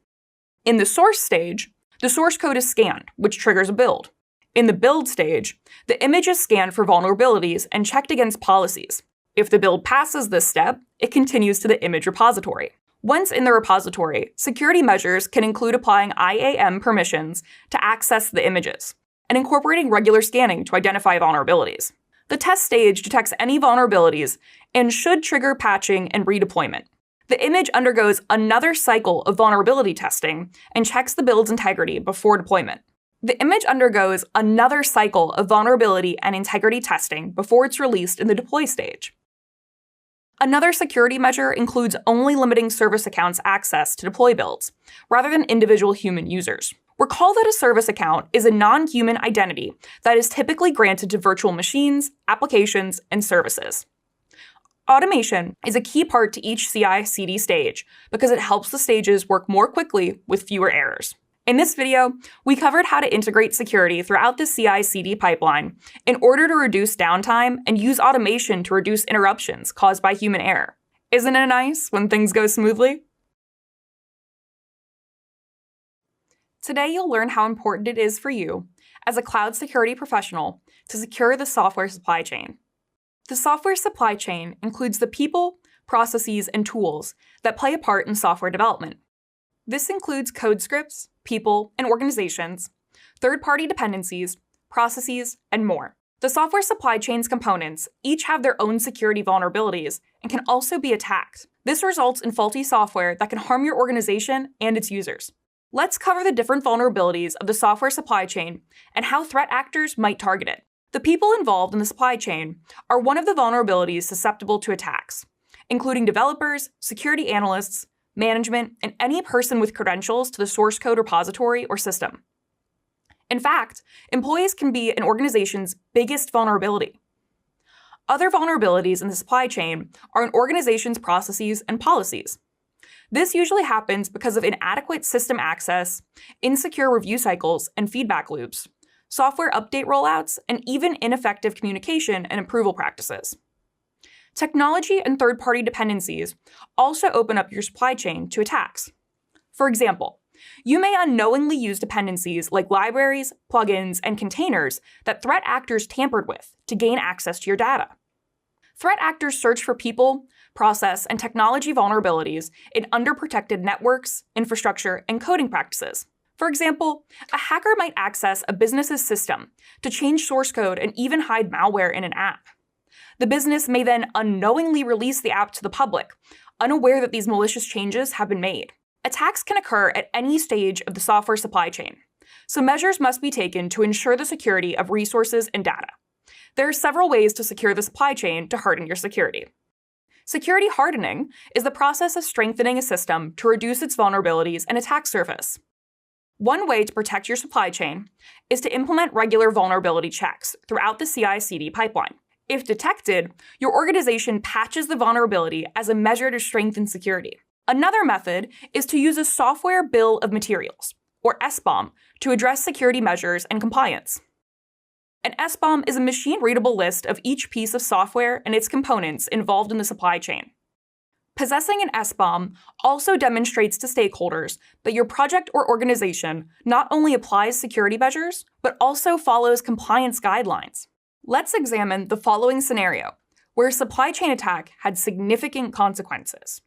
In the source stage, the source code is scanned, which triggers a build. In the build stage, the image is scanned for vulnerabilities and checked against policies. If the build passes this step, it continues to the image repository. Once in the repository, security measures can include applying IAM permissions to access the images, and incorporating regular scanning to identify vulnerabilities. The test stage detects any vulnerabilities and should trigger patching and redeployment. The image undergoes another cycle of vulnerability testing and checks the build's integrity before deployment. The image undergoes another cycle of vulnerability and integrity testing before it's released in the deploy stage. Another security measure includes only limiting service accounts access to deploy builds, rather than individual human users. Recall that a service account is a non-human identity that is typically granted to virtual machines, applications, and services. Automation is a key part to each CI/CD stage because it helps the stages work more quickly with fewer errors. In this video, we covered how to integrate security throughout the CI/CD pipeline in order to reduce downtime and use automation to reduce interruptions caused by human error. Isn't it nice when things go smoothly? Today, you'll learn how important it is for you, as a cloud security professional, to secure the software supply chain. The software supply chain includes the people, processes, and tools that play a part in software development. This includes code scripts, people, and organizations, third-party dependencies, processes, and more. The software supply chain's components each have their own security vulnerabilities and can also be attacked. This results in faulty software that can harm your organization and its users. Let's cover the different vulnerabilities of the software supply chain and how threat actors might target it. The people involved in the supply chain are one of the vulnerabilities susceptible to attacks, including developers, security analysts, management, and any person with credentials to the source code repository or system. In fact, employees can be an organization's biggest vulnerability. Other vulnerabilities in the supply chain are an organization's processes and policies. This usually happens because of inadequate system access, insecure review cycles and feedback loops, software update rollouts, and even ineffective communication and approval practices. Technology and third-party dependencies also open up your supply chain to attacks. For example, you may unknowingly use dependencies like libraries, plugins, and containers that threat actors tampered with to gain access to your data. Threat actors search for people, process, and technology vulnerabilities in underprotected networks, infrastructure, and coding practices. For example, a hacker might access a business's system to change source code and even hide malware in an app. The business may then unknowingly release the app to the public, unaware that these malicious changes have been made. Attacks can occur at any stage of the software supply chain, so measures must be taken to ensure the security of resources and data. There are several ways to secure the supply chain to harden your security. Security hardening is the process of strengthening a system to reduce its vulnerabilities and attack surface. One way to protect your supply chain is to implement regular vulnerability checks throughout the CI/CD pipeline. If detected, your organization patches the vulnerability as a measure to strengthen security. Another method is to use a software bill of materials, or SBOM, to address security measures and compliance. An SBOM is a machine-readable list of each piece of software and its components involved in the supply chain. Possessing an SBOM also demonstrates to stakeholders that your project or organization not only applies security measures, but also follows compliance guidelines. Let's examine the following scenario, where a supply chain attack had significant consequences.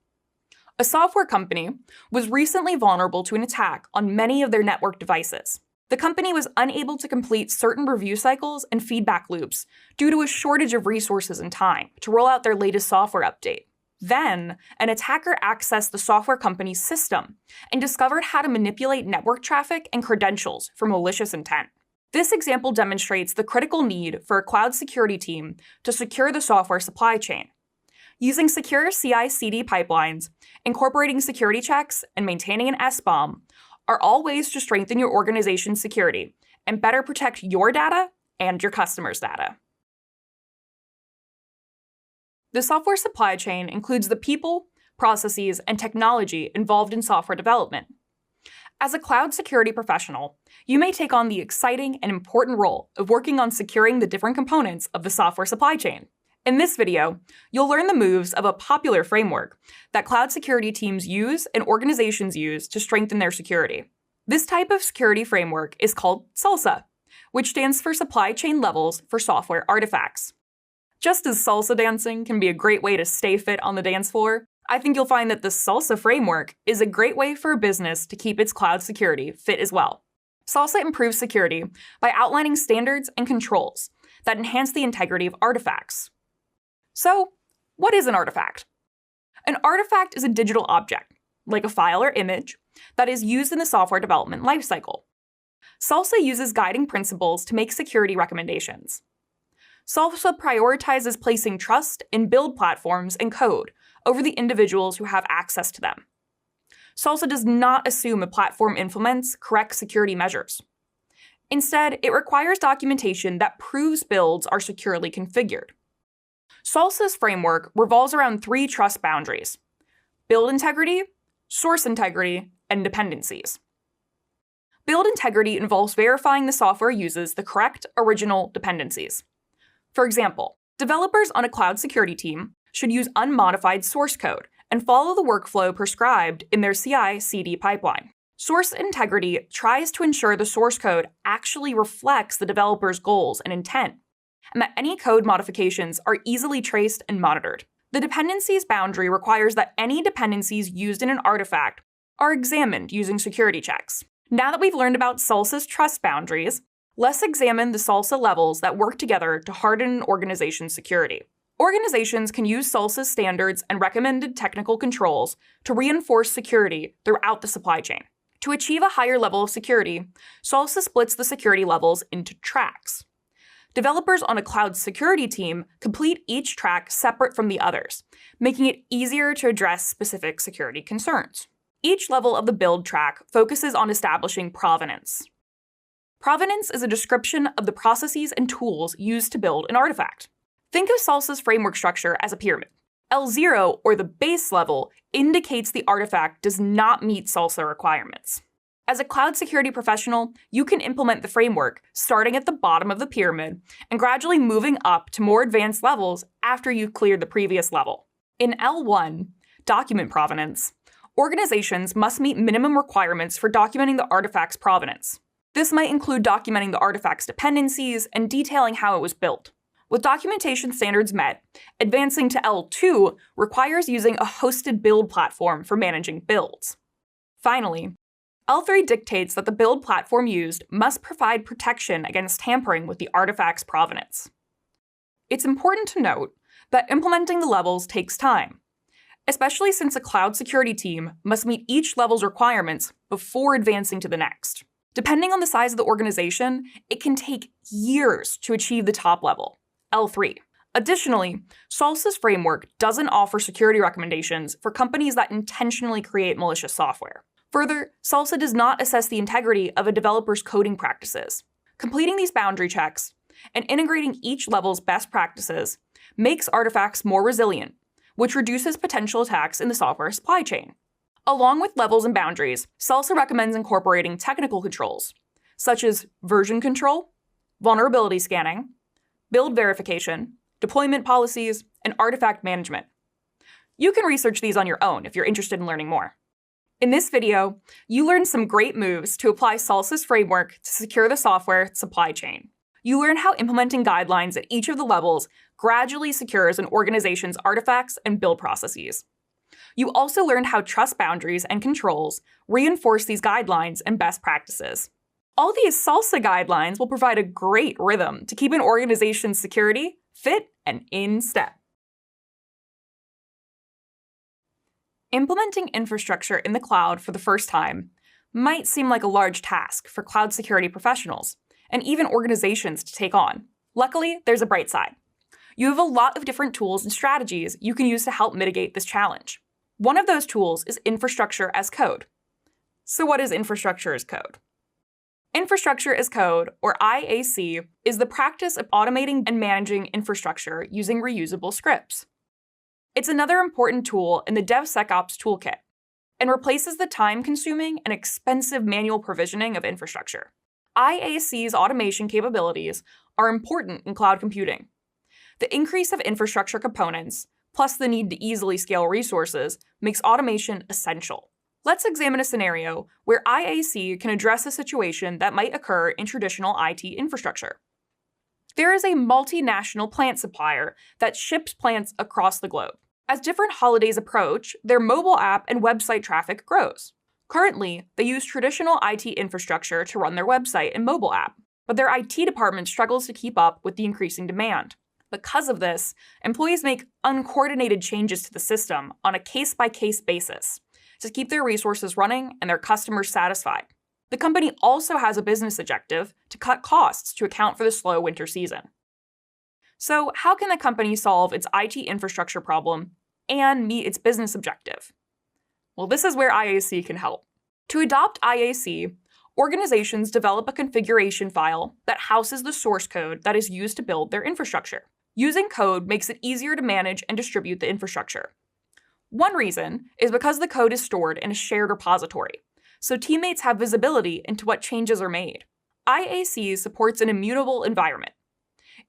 A software company was recently vulnerable to an attack on many of their network devices. The company was unable to complete certain review cycles and feedback loops due to a shortage of resources and time to roll out their latest software update. Then, an attacker accessed the software company's system and discovered how to manipulate network traffic and credentials for malicious intent. This example demonstrates the critical need for a cloud security team to secure the software supply chain. Using secure CI/CD pipelines, incorporating security checks, and maintaining an SBOM are all ways to strengthen your organization's security and better protect your data and your customers' data. The software supply chain includes the people, processes, and technology involved in software development. As a cloud security professional, you may take on the exciting and important role of working on securing the different components of the software supply chain. In this video, you'll learn the moves of a popular framework that cloud security teams use and organizations use to strengthen their security. This type of security framework is called SALSA, which stands for Supply Chain Levels for Software Artifacts. Just as salsa dancing can be a great way to stay fit on the dance floor, I think you'll find that the SALSA framework is a great way for a business to keep its cloud security fit as well. SALSA improves security by outlining standards and controls that enhance the integrity of artifacts. So, what is an artifact? An artifact is a digital object, like a file or image, that is used in the software development lifecycle. SALSA uses guiding principles to make security recommendations. SALSA prioritizes placing trust in build platforms and code over the individuals who have access to them. SALSA does not assume a platform implements correct security measures. Instead, it requires documentation that proves builds are securely configured. SALSA's framework revolves around 3 trust boundaries: build integrity, source integrity, and dependencies. Build integrity involves verifying the software uses the correct original dependencies. For example, developers on a cloud security team should use unmodified source code and follow the workflow prescribed in their CI/CD pipeline. Source integrity tries to ensure the source code actually reflects the developer's goals and intent, and that any code modifications are easily traced and monitored. The dependencies boundary requires that any dependencies used in an artifact are examined using security checks. Now that we've learned about SALSA's trust boundaries, let's examine the SALSA levels that work together to harden an organization's security. Organizations can use SALSA's standards and recommended technical controls to reinforce security throughout the supply chain. To achieve a higher level of security, SALSA splits the security levels into tracks. Developers on a cloud security team complete each track separate from the others, making it easier to address specific security concerns. Each level of the build track focuses on establishing provenance. Provenance is a description of the processes and tools used to build an artifact. Think of SALSA's framework structure as a pyramid. L0, or the base level, indicates the artifact does not meet SALSA requirements. As a cloud security professional, you can implement the framework starting at the bottom of the pyramid and gradually moving up to more advanced levels after you've cleared the previous level. In L1, document provenance, organizations must meet minimum requirements for documenting the artifact's provenance. This might include documenting the artifact's dependencies and detailing how it was built. With documentation standards met, advancing to L2 requires using a hosted build platform for managing builds. Finally, L3 dictates that the build platform used must provide protection against tampering with the artifact's provenance. It's important to note that implementing the levels takes time, especially since a cloud security team must meet each level's requirements before advancing to the next. Depending on the size of the organization, it can take years to achieve the top level, L3. Additionally, SALSA's framework doesn't offer security recommendations for companies that intentionally create malicious software. Further, SALSA does not assess the integrity of a developer's coding practices. Completing these boundary checks and integrating each level's best practices makes artifacts more resilient, which reduces potential attacks in the software supply chain. Along with levels and boundaries, SALSA recommends incorporating technical controls, such as version control, vulnerability scanning, build verification, deployment policies, and artifact management. You can research these on your own if you're interested in learning more. In this video, you learned some great moves to apply SALSA's framework to secure the software supply chain. You learned how implementing guidelines at each of the levels gradually secures an organization's artifacts and build processes. You also learned how trust boundaries and controls reinforce these guidelines and best practices. All these SALSA guidelines will provide a great rhythm to keep an organization's security fit and in step. Implementing infrastructure in the cloud for the first time might seem like a large task for cloud security professionals and even organizations to take on. Luckily, there's a bright side. You have a lot of different tools and strategies you can use to help mitigate this challenge. One of those tools is infrastructure as code. So what is infrastructure as code? Infrastructure as code, or IAC, is the practice of automating and managing infrastructure using reusable scripts. It's another important tool in the DevSecOps toolkit and replaces the time-consuming and expensive manual provisioning of infrastructure. IAC's automation capabilities are important in cloud computing. The increase of infrastructure components, plus the need to easily scale resources, makes automation essential. Let's examine a scenario where IAC can address a situation that might occur in traditional IT infrastructure. There is a multinational plant supplier that ships plants across the globe. As different holidays approach, their mobile app and website traffic grows. Currently, they use traditional IT infrastructure to run their website and mobile app, but their IT department struggles to keep up with the increasing demand. Because of this, employees make uncoordinated changes to the system on a case-by-case basis to keep their resources running and their customers satisfied. The company also has a business objective to cut costs to account for the slow winter season. So, how can the company solve its IT infrastructure problem and meet its business objective? Well, this is where IAC can help. To adopt IAC, organizations develop a configuration file that houses the source code that is used to build their infrastructure. Using code makes it easier to manage and distribute the infrastructure. One reason is because the code is stored in a shared repository, so teammates have visibility into what changes are made. IAC supports an immutable environment.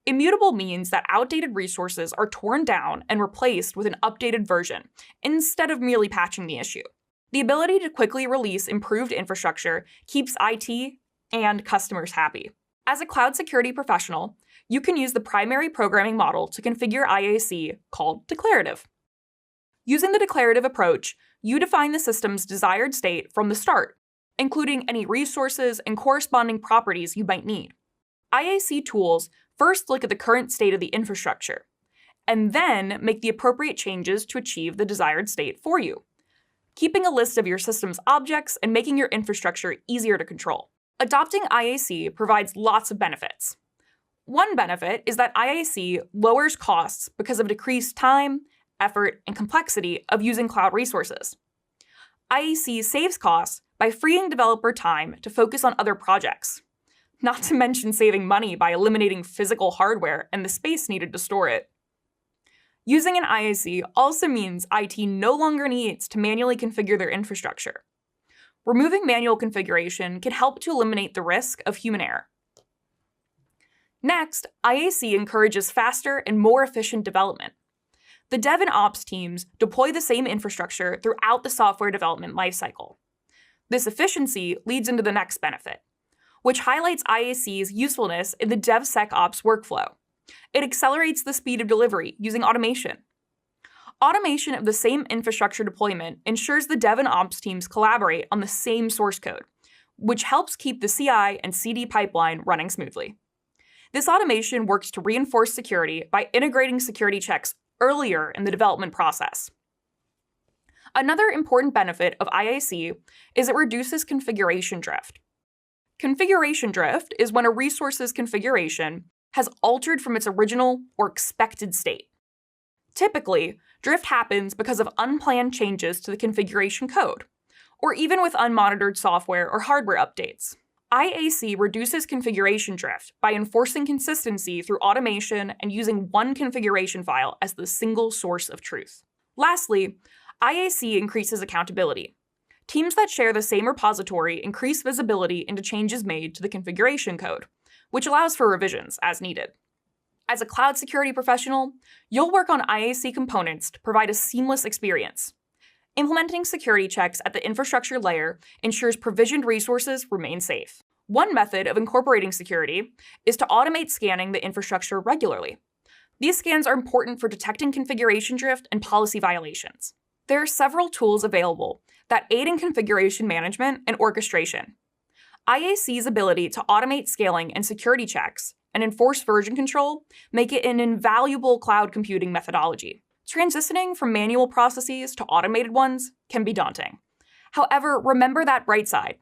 Immutable means that outdated resources are torn down and replaced with an updated version, instead of merely patching the issue. The ability to quickly release improved infrastructure keeps IT and customers happy. As a cloud security professional, you can use the primary programming model to configure IAC called declarative. Using the declarative approach, you define the system's desired state from the start, including any resources and corresponding properties you might need. IAC tools first look at the current state of the infrastructure, and then make the appropriate changes to achieve the desired state for you, keeping a list of your system's objects and making your infrastructure easier to control. Adopting IAC provides lots of benefits. One benefit is that IAC lowers costs because of decreased time, effort, and complexity of using cloud resources. IAC saves costs by freeing developer time to focus on other projects, not to mention saving money by eliminating physical hardware and the space needed to store it. Using an IAC also means IT no longer needs to manually configure their infrastructure. Removing manual configuration can help to eliminate the risk of human error. Next, IAC encourages faster and more efficient development. The dev and ops teams deploy the same infrastructure throughout the software development lifecycle. This efficiency leads into the next benefit, which highlights IAC's usefulness in the DevSecOps workflow. It accelerates the speed of delivery using automation. Automation of the same infrastructure deployment ensures the dev and ops teams collaborate on the same source code, which helps keep the CI and CD pipeline running smoothly. This automation works to reinforce security by integrating security checks earlier in the development process. Another important benefit of IAC is it reduces configuration drift. Configuration drift is when a resource's configuration has altered from its original or expected state. Typically, drift happens because of unplanned changes to the configuration code, or even with unmonitored software or hardware updates. IAC reduces configuration drift by enforcing consistency through automation and using one configuration file as the single source of truth. Lastly, IAC increases accountability. Teams that share the same repository increase visibility into changes made to the configuration code, which allows for revisions as needed. As a cloud security professional, you'll work on IAC components to provide a seamless experience. Implementing security checks at the infrastructure layer ensures provisioned resources remain safe. One method of incorporating security is to automate scanning the infrastructure regularly. These scans are important for detecting configuration drift and policy violations. There are several tools available that aid in configuration management and orchestration. IAC's ability to automate scaling and security checks and enforce version control make it an invaluable cloud computing methodology. Transitioning from manual processes to automated ones can be daunting. However, remember that bright side.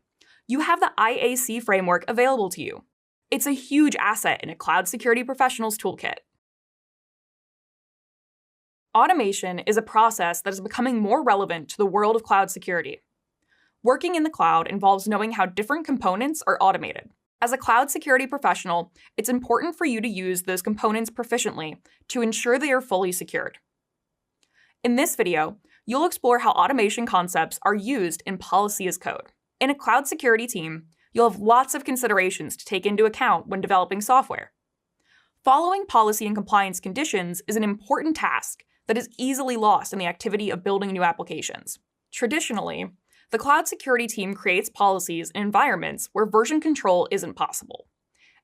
You have the IAC framework available to you. It's a huge asset in a cloud security professional's toolkit. Automation is a process that is becoming more relevant to the world of cloud security. Working in the cloud involves knowing how different components are automated. As a cloud security professional, it's important for you to use those components proficiently to ensure they are fully secured. In this video, you'll explore how automation concepts are used in policy as code. In a cloud security team, you'll have lots of considerations to take into account when developing software. Following policy and compliance conditions is an important task that is easily lost in the activity of building new applications. Traditionally, the cloud security team creates policies in environments where version control isn't possible.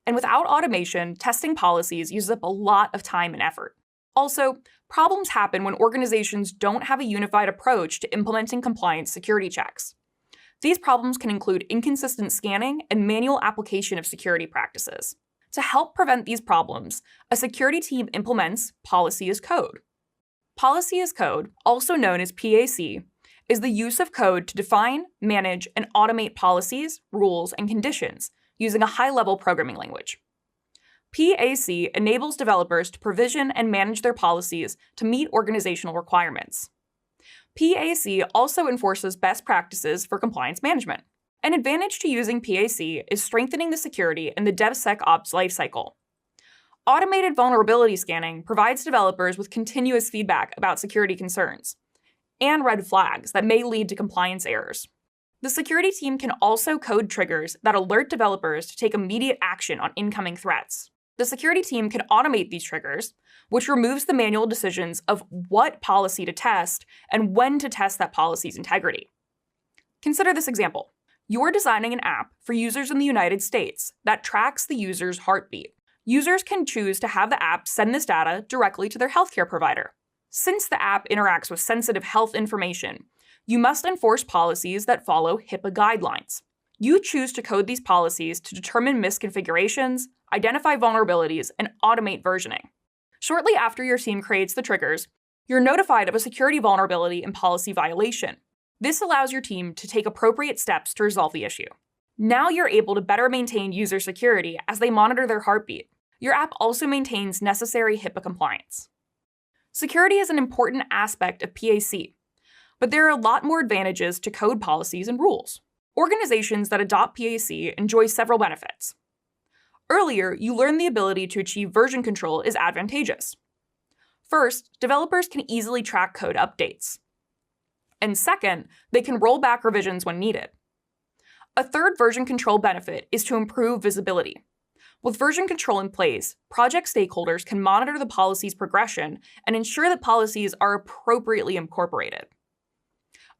And without automation, testing policies uses up a lot of time and effort. Also, problems happen when organizations don't have a unified approach to implementing compliance security checks. These problems can include inconsistent scanning and manual application of security practices. To help prevent these problems, a security team implements policy as code. Policy as code, also known as PAC, is the use of code to define, manage, and automate policies, rules, and conditions using a high-level programming language. PAC enables developers to provision and manage their policies to meet organizational requirements. PAC also enforces best practices for compliance management. An advantage to using PAC is strengthening the security in the DevSecOps lifecycle. Automated vulnerability scanning provides developers with continuous feedback about security concerns and red flags that may lead to compliance errors. The security team can also code triggers that alert developers to take immediate action on incoming threats. The security team can automate these triggers, which removes the manual decisions of what policy to test and when to test that policy's integrity. Consider this example. You're designing an app for users in the United States that tracks the user's heartbeat. Users can choose to have the app send this data directly to their healthcare provider. Since the app interacts with sensitive health information, you must enforce policies that follow HIPAA guidelines. You choose to code these policies to determine misconfigurations, identify vulnerabilities, and automate versioning. Shortly after your team creates the triggers, you're notified of a security vulnerability and policy violation. This allows your team to take appropriate steps to resolve the issue. Now you're able to better maintain user security as they monitor their heartbeat. Your app also maintains necessary HIPAA compliance. Security is an important aspect of PAC, but there are a lot more advantages to code policies and rules. Organizations that adopt PAC enjoy several benefits. Earlier, you learned the ability to achieve version control is advantageous. First, developers can easily track code updates. And second, they can roll back revisions when needed. A third version control benefit is to improve visibility. With version control in place, project stakeholders can monitor the policy's progression and ensure that policies are appropriately incorporated.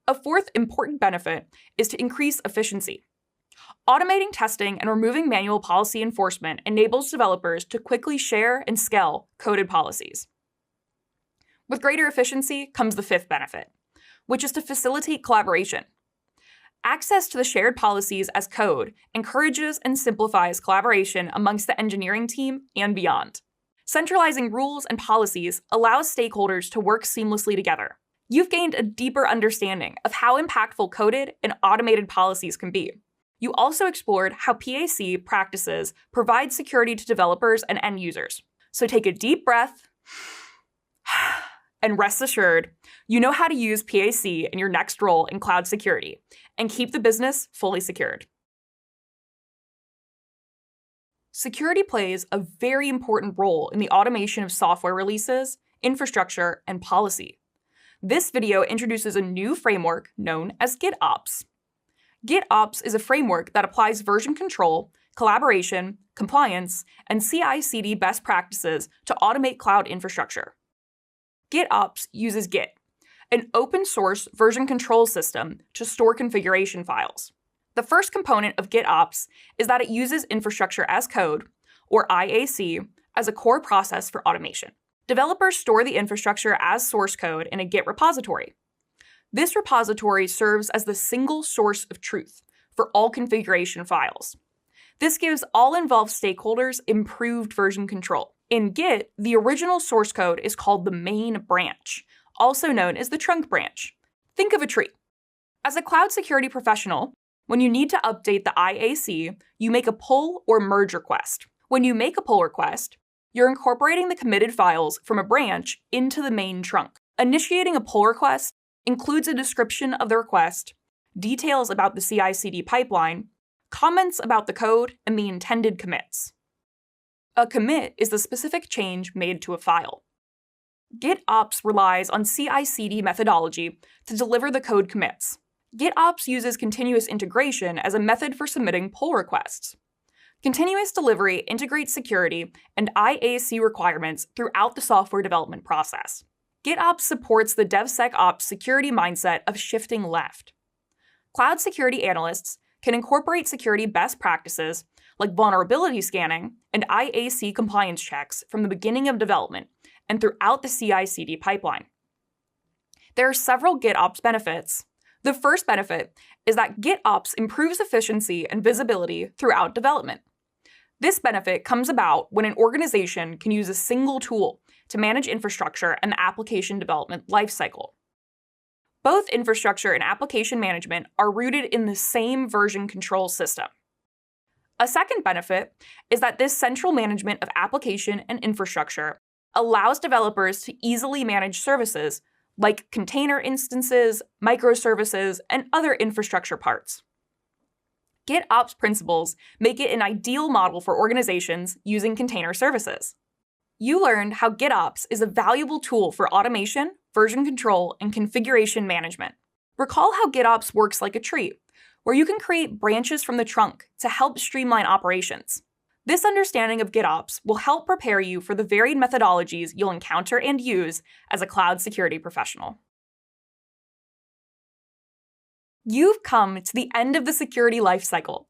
A fourth important benefit is to increase efficiency. Automating testing and removing manual policy enforcement enables developers to quickly share and scale coded policies. With greater efficiency comes the fifth benefit, which is to facilitate collaboration. Access to the shared policies as code encourages and simplifies collaboration amongst the engineering team and beyond. Centralizing rules and policies allows stakeholders to work seamlessly together. You've gained a deeper understanding of how impactful coded and automated policies can be. You also explored how PAC practices provide security to developers and end users. So take a deep breath and rest assured, you know how to use PAC in your next role in cloud security and keep the business fully secured. Security plays a very important role in the automation of software releases, infrastructure, and policy. This video introduces a new framework known as GitOps. GitOps is a framework that applies version control, collaboration, compliance, and CI/CD best practices to automate cloud infrastructure. GitOps uses Git, an open-source version control system to store configuration files. The first component of GitOps is that it uses infrastructure as code, or IAC, as a core process for automation. Developers store the infrastructure as source code in a Git repository. This repository serves as the single source of truth for all configuration files. This gives all involved stakeholders improved version control. In Git, the original source code is called the main branch, also known as the trunk branch. Think of a tree. As a cloud security professional, when you need to update the IAC, you make a pull or merge request. When you make a pull request, you're incorporating the committed files from a branch into the main trunk. Initiating a pull request includes a description of the request, details about the CI/CD pipeline, comments about the code, and the intended commits. A commit is the specific change made to a file. GitOps relies on CI/CD methodology to deliver the code commits. GitOps uses continuous integration as a method for submitting pull requests. Continuous delivery integrates security and IAC requirements throughout the software development process. GitOps supports the DevSecOps security mindset of shifting left. Cloud security analysts can incorporate security best practices like vulnerability scanning and IAC compliance checks from the beginning of development and throughout the CI/CD pipeline. There are several GitOps benefits. The first benefit is that GitOps improves efficiency and visibility throughout development. This benefit comes about when an organization can use a single tool to manage infrastructure and the application development lifecycle. Both infrastructure and application management are rooted in the same version control system. A second benefit is that this central management of application and infrastructure allows developers to easily manage services like container instances, microservices, and other infrastructure parts. GitOps principles make it an ideal model for organizations using container services. You learned how GitOps is a valuable tool for automation, version control, and configuration management. Recall how GitOps works like a tree, where you can create branches from the trunk to help streamline operations. This understanding of GitOps will help prepare you for the varied methodologies you'll encounter and use as a cloud security professional. You've come to the end of the security lifecycle.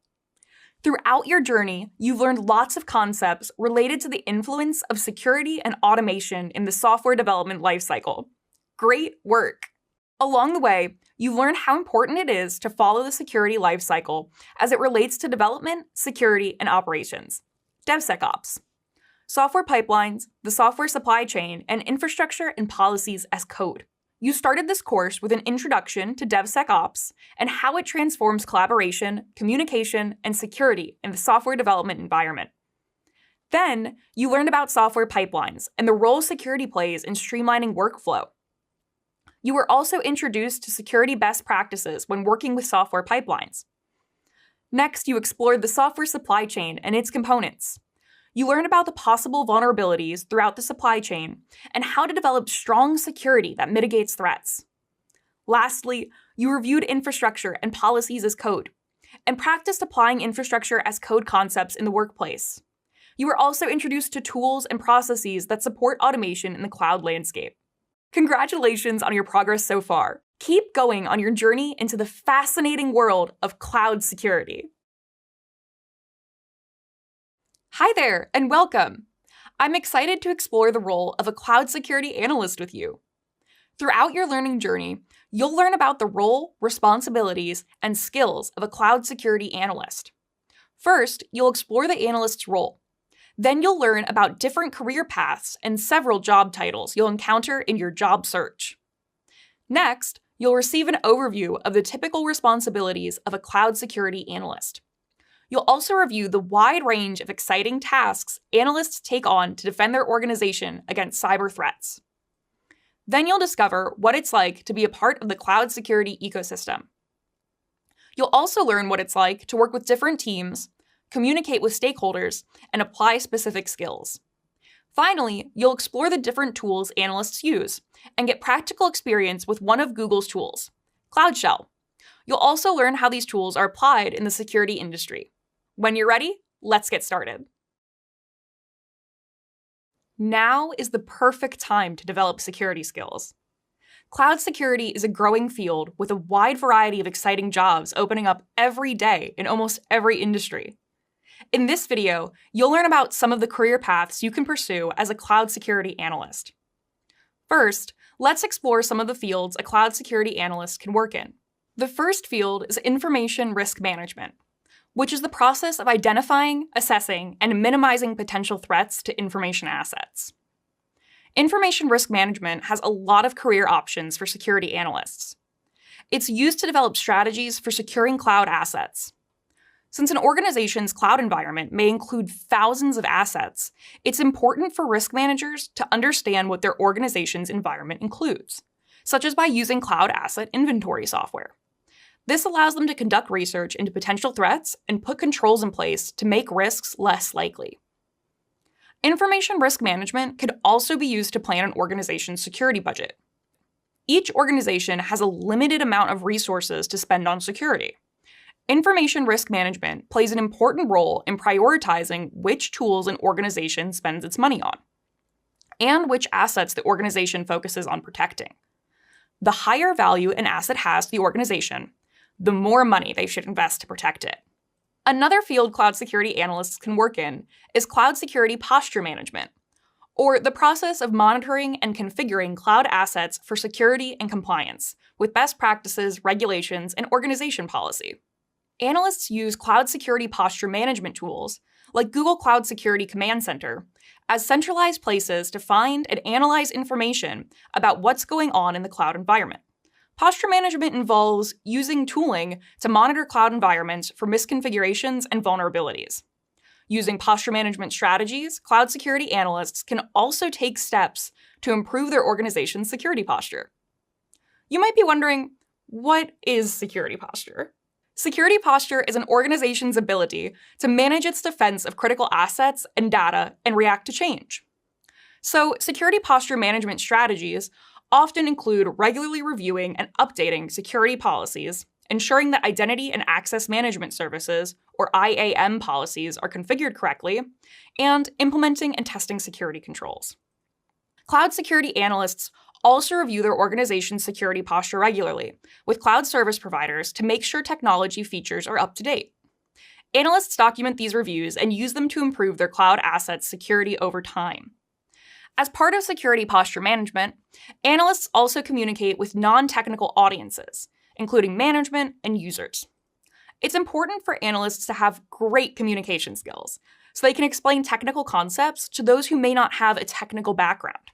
Throughout your journey, you've learned lots of concepts related to the influence of security and automation in the software development lifecycle. Great work! Along the way, you've learned how important it is to follow the security lifecycle as it relates to development, security, and operations. DevSecOps, software pipelines, the software supply chain, and infrastructure and policies as code. You started this course with an introduction to DevSecOps and how it transforms collaboration, communication, and security in the software development environment. Then, you learned about software pipelines and the role security plays in streamlining workflow. You were also introduced to security best practices when working with software pipelines. Next, you explored the software supply chain and its components. You learned about the possible vulnerabilities throughout the supply chain and how to develop strong security that mitigates threats. Lastly, you reviewed infrastructure and policies as code and practiced applying infrastructure as code concepts in the workplace. You were also introduced to tools and processes that support automation in the cloud landscape. Congratulations on your progress so far. Keep going on your journey into the fascinating world of cloud security. Hi there, and welcome. I'm excited to explore the role of a cloud security analyst with you. Throughout your learning journey, you'll learn about the role, responsibilities, and skills of a cloud security analyst. First, you'll explore the analyst's role. Then you'll learn about different career paths and several job titles you'll encounter in your job search. Next, You'll receive an overview of the typical responsibilities of a cloud security analyst. You'll also review the wide range of exciting tasks analysts take on to defend their organization against cyber threats. Then you'll discover what it's like to be a part of the cloud security ecosystem. You'll also learn what it's like to work with different teams, communicate with stakeholders, and apply specific skills. Finally, you'll explore the different tools analysts use and get practical experience with one of Google's tools, Cloud Shell. You'll also learn how these tools are applied in the security industry. When you're ready, let's get started. Now is the perfect time to develop security skills. Cloud security is a growing field with a wide variety of exciting jobs opening up every day in almost every industry. In this video, you'll learn about some of the career paths you can pursue as a cloud security analyst. First, let's explore some of the fields a cloud security analyst can work in. The first field is information risk management, which is the process of identifying, assessing, and minimizing potential threats to information assets. Information risk management has a lot of career options for security analysts. It's used to develop strategies for securing cloud assets. Since an organization's cloud environment may include thousands of assets, it's important for risk managers to understand what their organization's environment includes, such as by using cloud asset inventory software. This allows them to conduct research into potential threats and put controls in place to make risks less likely. Information risk management could also be used to plan an organization's security budget. Each organization has a limited amount of resources to spend on security. Information risk management plays an important role in prioritizing which tools an organization spends its money on, and which assets the organization focuses on protecting. The higher value an asset has to the organization, the more money they should invest to protect it. Another field cloud security analysts can work in is cloud security posture management, or the process of monitoring and configuring cloud assets for security and compliance with best practices, regulations, and organization policy. Analysts use cloud security posture management tools, like Google Cloud Security Command Center, as centralized places to find and analyze information about what's going on in the cloud environment. Posture management involves using tooling to monitor cloud environments for misconfigurations and vulnerabilities. Using posture management strategies, cloud security analysts can also take steps to improve their organization's security posture. You might be wondering, what is security posture? Security posture is an organization's ability to manage its defense of critical assets and data and react to change. So, security posture management strategies often include regularly reviewing and updating security policies, ensuring that identity and access management services, or IAM policies, are configured correctly, and implementing and testing security controls. Cloud security analysts also review their organization's security posture regularly with cloud service providers to make sure technology features are up to date. Analysts document these reviews and use them to improve their cloud assets' security over time. As part of security posture management, analysts also communicate with non-technical audiences, including management and users. It's important for analysts to have great communication skills so they can explain technical concepts to those who may not have a technical background.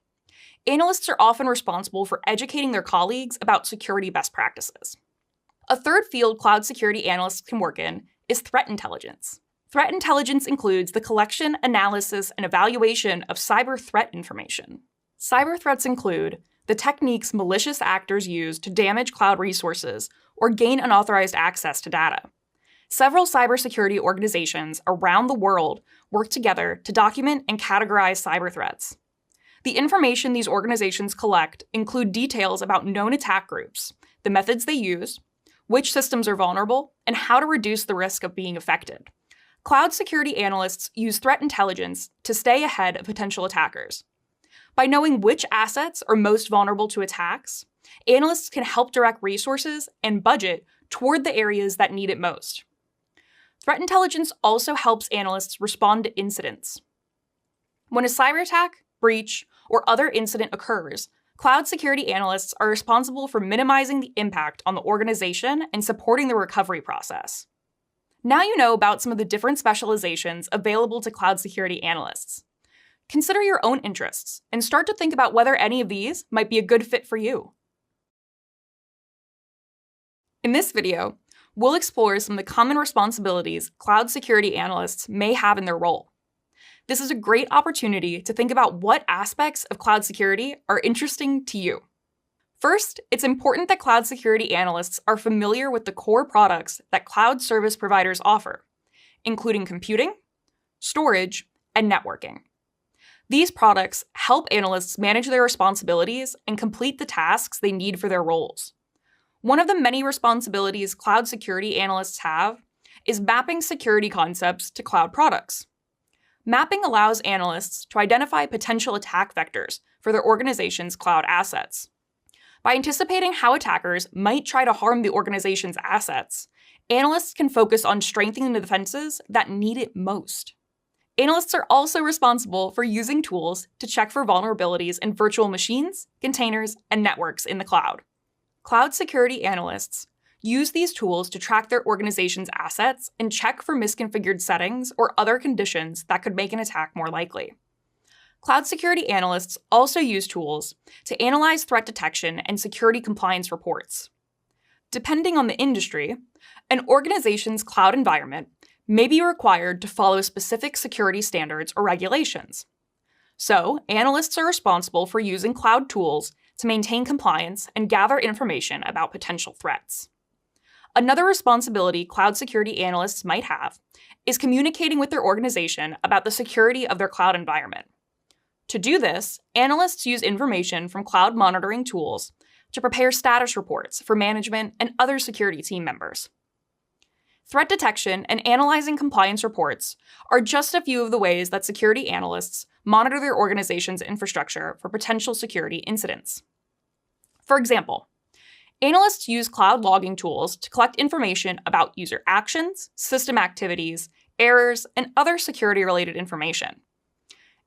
Analysts are often responsible for educating their colleagues about security best practices. A third field cloud security analysts can work in is threat intelligence. Threat intelligence includes the collection, analysis, and evaluation of cyber threat information. Cyber threats include the techniques malicious actors use to damage cloud resources or gain unauthorized access to data. Several cybersecurity organizations around the world work together to document and categorize cyber threats. The information these organizations collect include details about known attack groups, the methods they use, which systems are vulnerable, and how to reduce the risk of being affected. Cloud security analysts use threat intelligence to stay ahead of potential attackers. By knowing which assets are most vulnerable to attacks, analysts can help direct resources and budget toward the areas that need it most. Threat intelligence also helps analysts respond to incidents. When a cyber attack, breach, or other incident occurs, cloud security analysts are responsible for minimizing the impact on the organization and supporting the recovery process. Now you know about some of the different specializations available to cloud security analysts. Consider your own interests and start to think about whether any of these might be a good fit for you. In this video, we'll explore some of the common responsibilities cloud security analysts may have in their role. This is a great opportunity to think about what aspects of cloud security are interesting to you. First, it's important that cloud security analysts are familiar with the core products that cloud service providers offer, including computing, storage, and networking. These products help analysts manage their responsibilities and complete the tasks they need for their roles. One of the many responsibilities cloud security analysts have is mapping security concepts to cloud products. Mapping allows analysts to identify potential attack vectors for their organization's cloud assets. By anticipating how attackers might try to harm the organization's assets, analysts can focus on strengthening the defenses that need it most. Analysts are also responsible for using tools to check for vulnerabilities in virtual machines, containers, and networks in the cloud. Cloud security analysts use these tools to track their organization's assets and check for misconfigured settings or other conditions that could make an attack more likely. Cloud security analysts also use tools to analyze threat detection and security compliance reports. Depending on the industry, an organization's cloud environment may be required to follow specific security standards or regulations. So, analysts are responsible for using cloud tools to maintain compliance and gather information about potential threats. Another responsibility cloud security analysts might have is communicating with their organization about the security of their cloud environment. To do this, analysts use information from cloud monitoring tools to prepare status reports for management and other security team members. Threat detection and analyzing compliance reports are just a few of the ways that security analysts monitor their organization's infrastructure for potential security incidents. For example, analysts use cloud logging tools to collect information about user actions, system activities, errors, and other security-related information.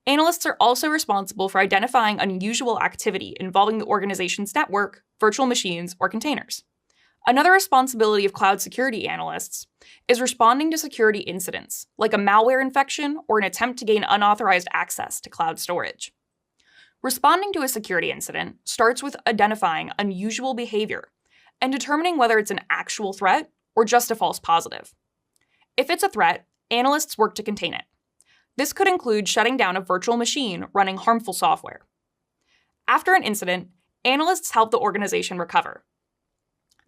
Analysts are also responsible for identifying unusual activity involving the organization's network, virtual machines, or containers. Another responsibility of cloud security analysts is responding to security incidents, like a malware infection or an attempt to gain unauthorized access to cloud storage. Responding to a security incident starts with identifying unusual behavior and determining whether it's an actual threat or just a false positive. If it's a threat, analysts work to contain it. This could include shutting down a virtual machine running harmful software. After an incident, analysts help the organization recover.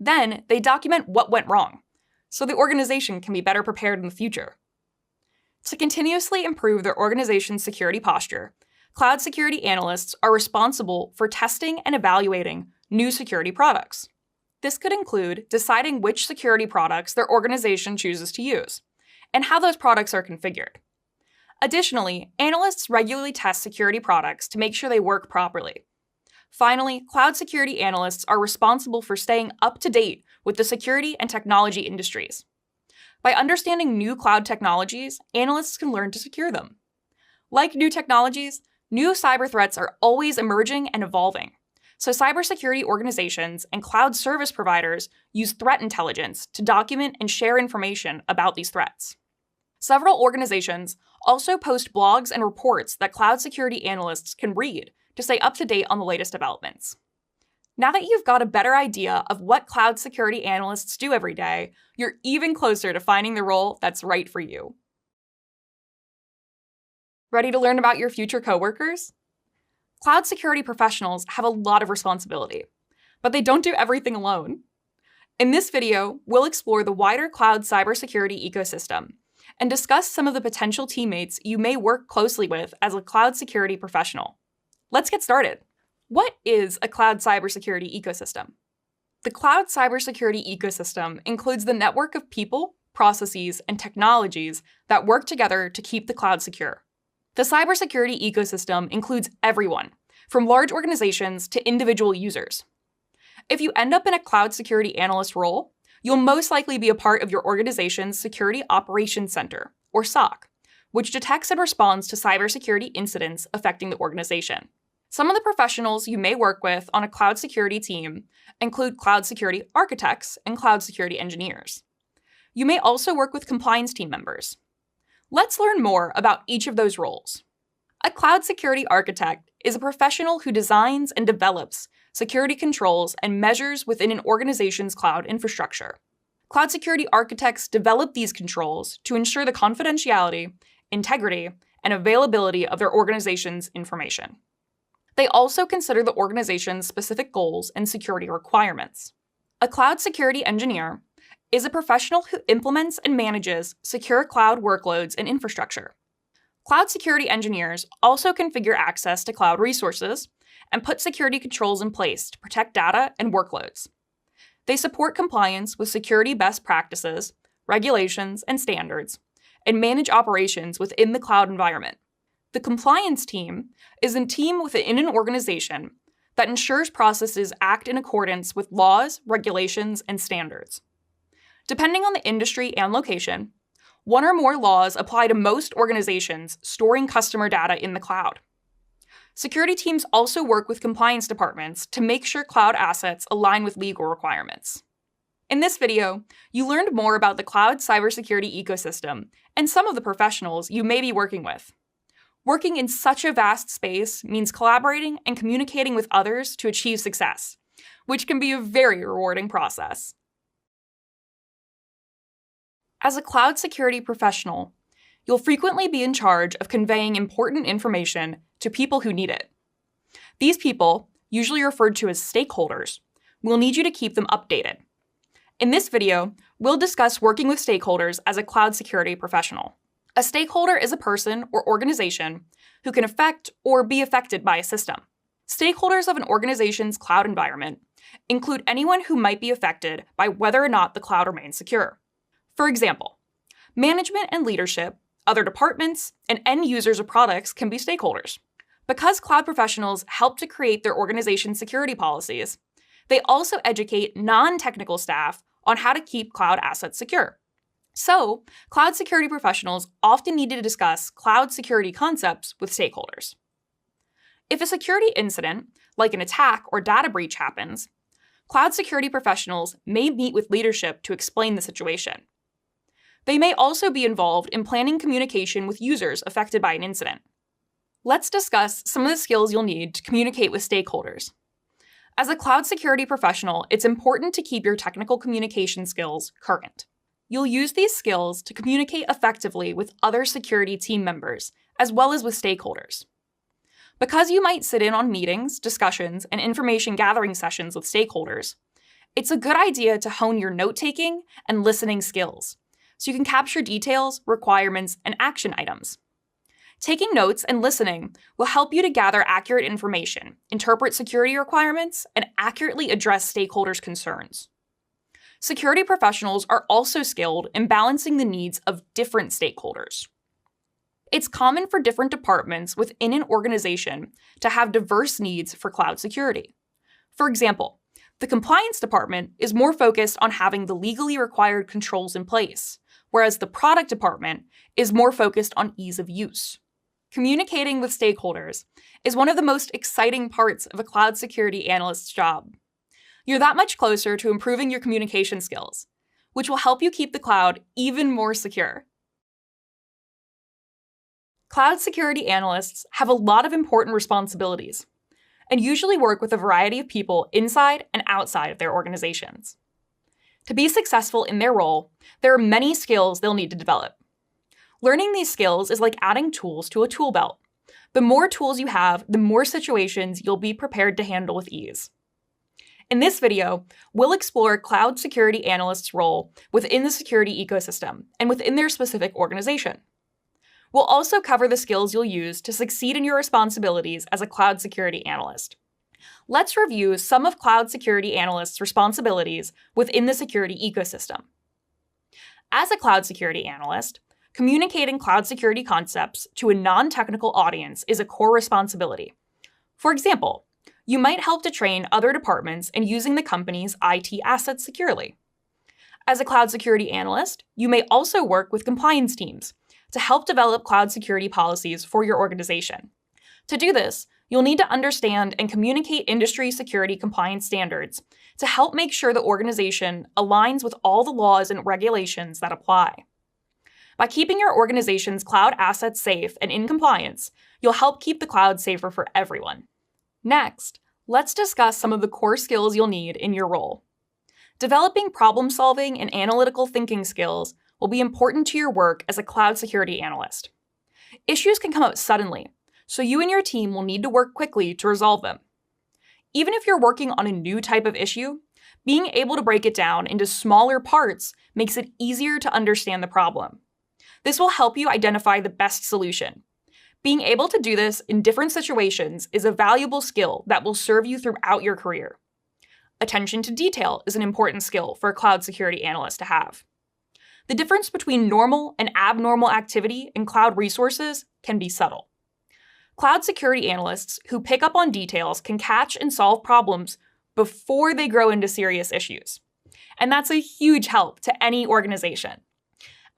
Then, they document what went wrong, so the organization can be better prepared in the future. To continuously improve their organization's security posture, cloud security analysts are responsible for testing and evaluating new security products. This could include deciding which security products their organization chooses to use, and how those products are configured. Additionally, analysts regularly test security products to make sure they work properly. Finally, cloud security analysts are responsible for staying up to date with the security and technology industries. By understanding new cloud technologies, analysts can learn to secure them. Like new technologies, new cyber threats are always emerging and evolving. So cybersecurity organizations and cloud service providers use threat intelligence to document and share information about these threats. Several organizations also post blogs and reports that cloud security analysts can read to stay up to date on the latest developments. Now that you've got a better idea of what cloud security analysts do every day, you're even closer to finding the role that's right for you. Ready to learn about your future coworkers? Cloud security professionals have a lot of responsibility, but they don't do everything alone. In this video, we'll explore the wider cloud cybersecurity ecosystem and discuss some of the potential teammates you may work closely with as a cloud security professional. Let's get started. What is a cloud cybersecurity ecosystem? The cloud cybersecurity ecosystem includes the network of people, processes, and technologies that work together to keep the cloud secure. The cybersecurity ecosystem includes everyone, from large organizations to individual users. If you end up in a cloud security analyst role, you'll most likely be a part of your organization's Security Operations Center, or SOC, which detects and responds to cybersecurity incidents affecting the organization. Some of the professionals you may work with on a cloud security team include cloud security architects and cloud security engineers. You may also work with compliance team members. Let's learn more about each of those roles. A cloud security architect is a professional who designs and develops security controls, and measures within an organization's cloud infrastructure. Cloud security architects develop these controls to ensure the confidentiality, integrity, and availability of their organization's information. They also consider the organization's specific goals and security requirements. A cloud security engineer is a professional who implements and manages secure cloud workloads and infrastructure. Cloud security engineers also configure access to cloud resources and put security controls in place to protect data and workloads. They support compliance with security best practices, regulations, and standards, and manage operations within the cloud environment. The compliance team is a team within an organization that ensures processes act in accordance with laws, regulations, and standards. Depending on the industry and location, one or more laws apply to most organizations storing customer data in the cloud. Security teams also work with compliance departments to make sure cloud assets align with legal requirements. In this video, you learned more about the cloud cybersecurity ecosystem and some of the professionals you may be working with. Working in such a vast space means collaborating and communicating with others to achieve success, which can be a very rewarding process. As a cloud security professional, you'll frequently be in charge of conveying important information to people who need it. These people, usually referred to as stakeholders, will need you to keep them updated. In this video, we'll discuss working with stakeholders as a cloud security professional. A stakeholder is a person or organization who can affect or be affected by a system. Stakeholders of an organization's cloud environment include anyone who might be affected by whether or not the cloud remains secure. For example, management and leadership, other departments, and end users of products can be stakeholders. Because cloud professionals help to create their organization's security policies, they also educate non-technical staff on how to keep cloud assets secure. So, cloud security professionals often need to discuss cloud security concepts with stakeholders. If a security incident, like an attack or data breach happens, cloud security professionals may meet with leadership to explain the situation. They may also be involved in planning communication with users affected by an incident. Let's discuss some of the skills you'll need to communicate with stakeholders. As a cloud security professional, it's important to keep your technical communication skills current. You'll use these skills to communicate effectively with other security team members, as well as with stakeholders. Because you might sit in on meetings, discussions, and information gathering sessions with stakeholders, it's a good idea to hone your note-taking and listening skills, so you can capture details, requirements, and action items. Taking notes and listening will help you to gather accurate information, interpret security requirements, and accurately address stakeholders' concerns. Security professionals are also skilled in balancing the needs of different stakeholders. It's common for different departments within an organization to have diverse needs for cloud security. For example, the compliance department is more focused on having the legally required controls in place, whereas the product department is more focused on ease of use. Communicating with stakeholders is one of the most exciting parts of a cloud security analyst's job. You're that much closer to improving your communication skills, which will help you keep the cloud even more secure. Cloud security analysts have a lot of important responsibilities and usually work with a variety of people inside and outside of their organizations. To be successful in their role, there are many skills they'll need to develop. Learning these skills is like adding tools to a tool belt. The more tools you have, the more situations you'll be prepared to handle with ease. In this video, we'll explore cloud security analysts' role within the security ecosystem and within their specific organization. We'll also cover the skills you'll use to succeed in your responsibilities as a cloud security analyst. Let's review some of cloud security analysts' responsibilities within the security ecosystem. As a cloud security analyst, communicating cloud security concepts to a non-technical audience is a core responsibility. For example, you might help to train other departments in using the company's IT assets securely. As a cloud security analyst, you may also work with compliance teams to help develop cloud security policies for your organization. To do this, you'll need to understand and communicate industry security compliance standards to help make sure the organization aligns with all the laws and regulations that apply. By keeping your organization's cloud assets safe and in compliance, you'll help keep the cloud safer for everyone. Next, let's discuss some of the core skills you'll need in your role. Developing problem-solving and analytical thinking skills will be important to your work as a cloud security analyst. Issues can come up suddenly, so you and your team will need to work quickly to resolve them. Even if you're working on a new type of issue, being able to break it down into smaller parts makes it easier to understand the problem. This will help you identify the best solution. Being able to do this in different situations is a valuable skill that will serve you throughout your career. Attention to detail is an important skill for a cloud security analyst to have. The difference between normal and abnormal activity in cloud resources can be subtle. Cloud security analysts who pick up on details can catch and solve problems before they grow into serious issues. And that's a huge help to any organization.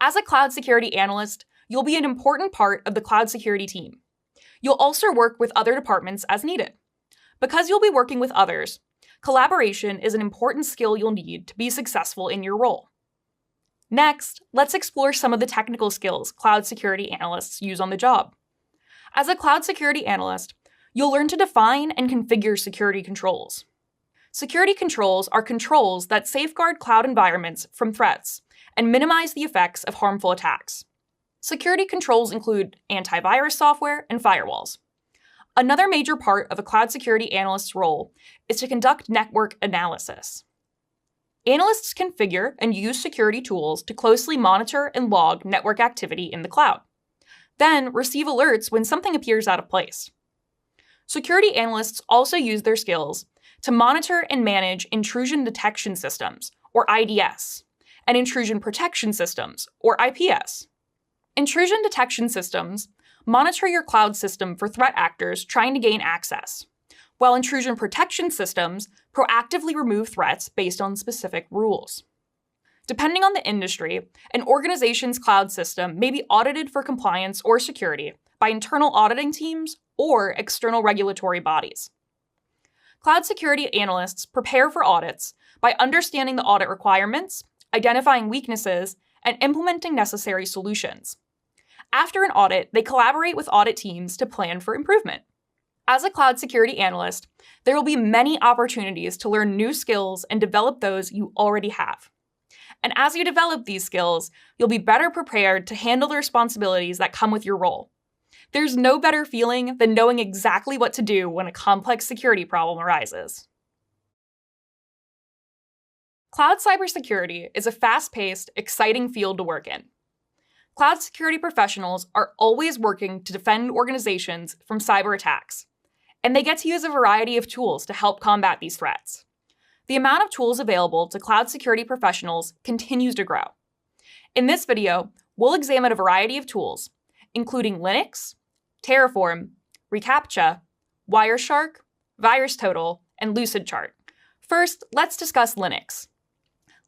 As a cloud security analyst, you'll be an important part of the cloud security team. You'll also work with other departments as needed. Because you'll be working with others, collaboration is an important skill you'll need to be successful in your role. Next, let's explore some of the technical skills cloud security analysts use on the job. As a cloud security analyst, you'll learn to define and configure security controls. Security controls are controls that safeguard cloud environments from threats and minimize the effects of harmful attacks. Security controls include antivirus software and firewalls. Another major part of a cloud security analyst's role is to conduct network analysis. Analysts configure and use security tools to closely monitor and log network activity in the cloud, then receive alerts when something appears out of place. Security analysts also use their skills to monitor and manage intrusion detection systems, or IDS, and intrusion protection systems, or IPS. Intrusion detection systems monitor your cloud system for threat actors trying to gain access, while intrusion protection systems proactively remove threats based on specific rules. Depending on the industry, an organization's cloud system may be audited for compliance or security by internal auditing teams or external regulatory bodies. Cloud security analysts prepare for audits by understanding the audit requirements, identifying weaknesses, and implementing necessary solutions. After an audit, they collaborate with audit teams to plan for improvement. As a cloud security analyst, there will be many opportunities to learn new skills and develop those you already have. And as you develop these skills, you'll be better prepared to handle the responsibilities that come with your role. There's no better feeling than knowing exactly what to do when a complex security problem arises. Cloud cybersecurity is a fast-paced, exciting field to work in. Cloud security professionals are always working to defend organizations from cyber attacks, and they get to use a variety of tools to help combat these threats. The amount of tools available to cloud security professionals continues to grow. In this video, we'll examine a variety of tools, including Linux, Terraform, reCAPTCHA, Wireshark, VirusTotal, and LucidChart. First, let's discuss Linux.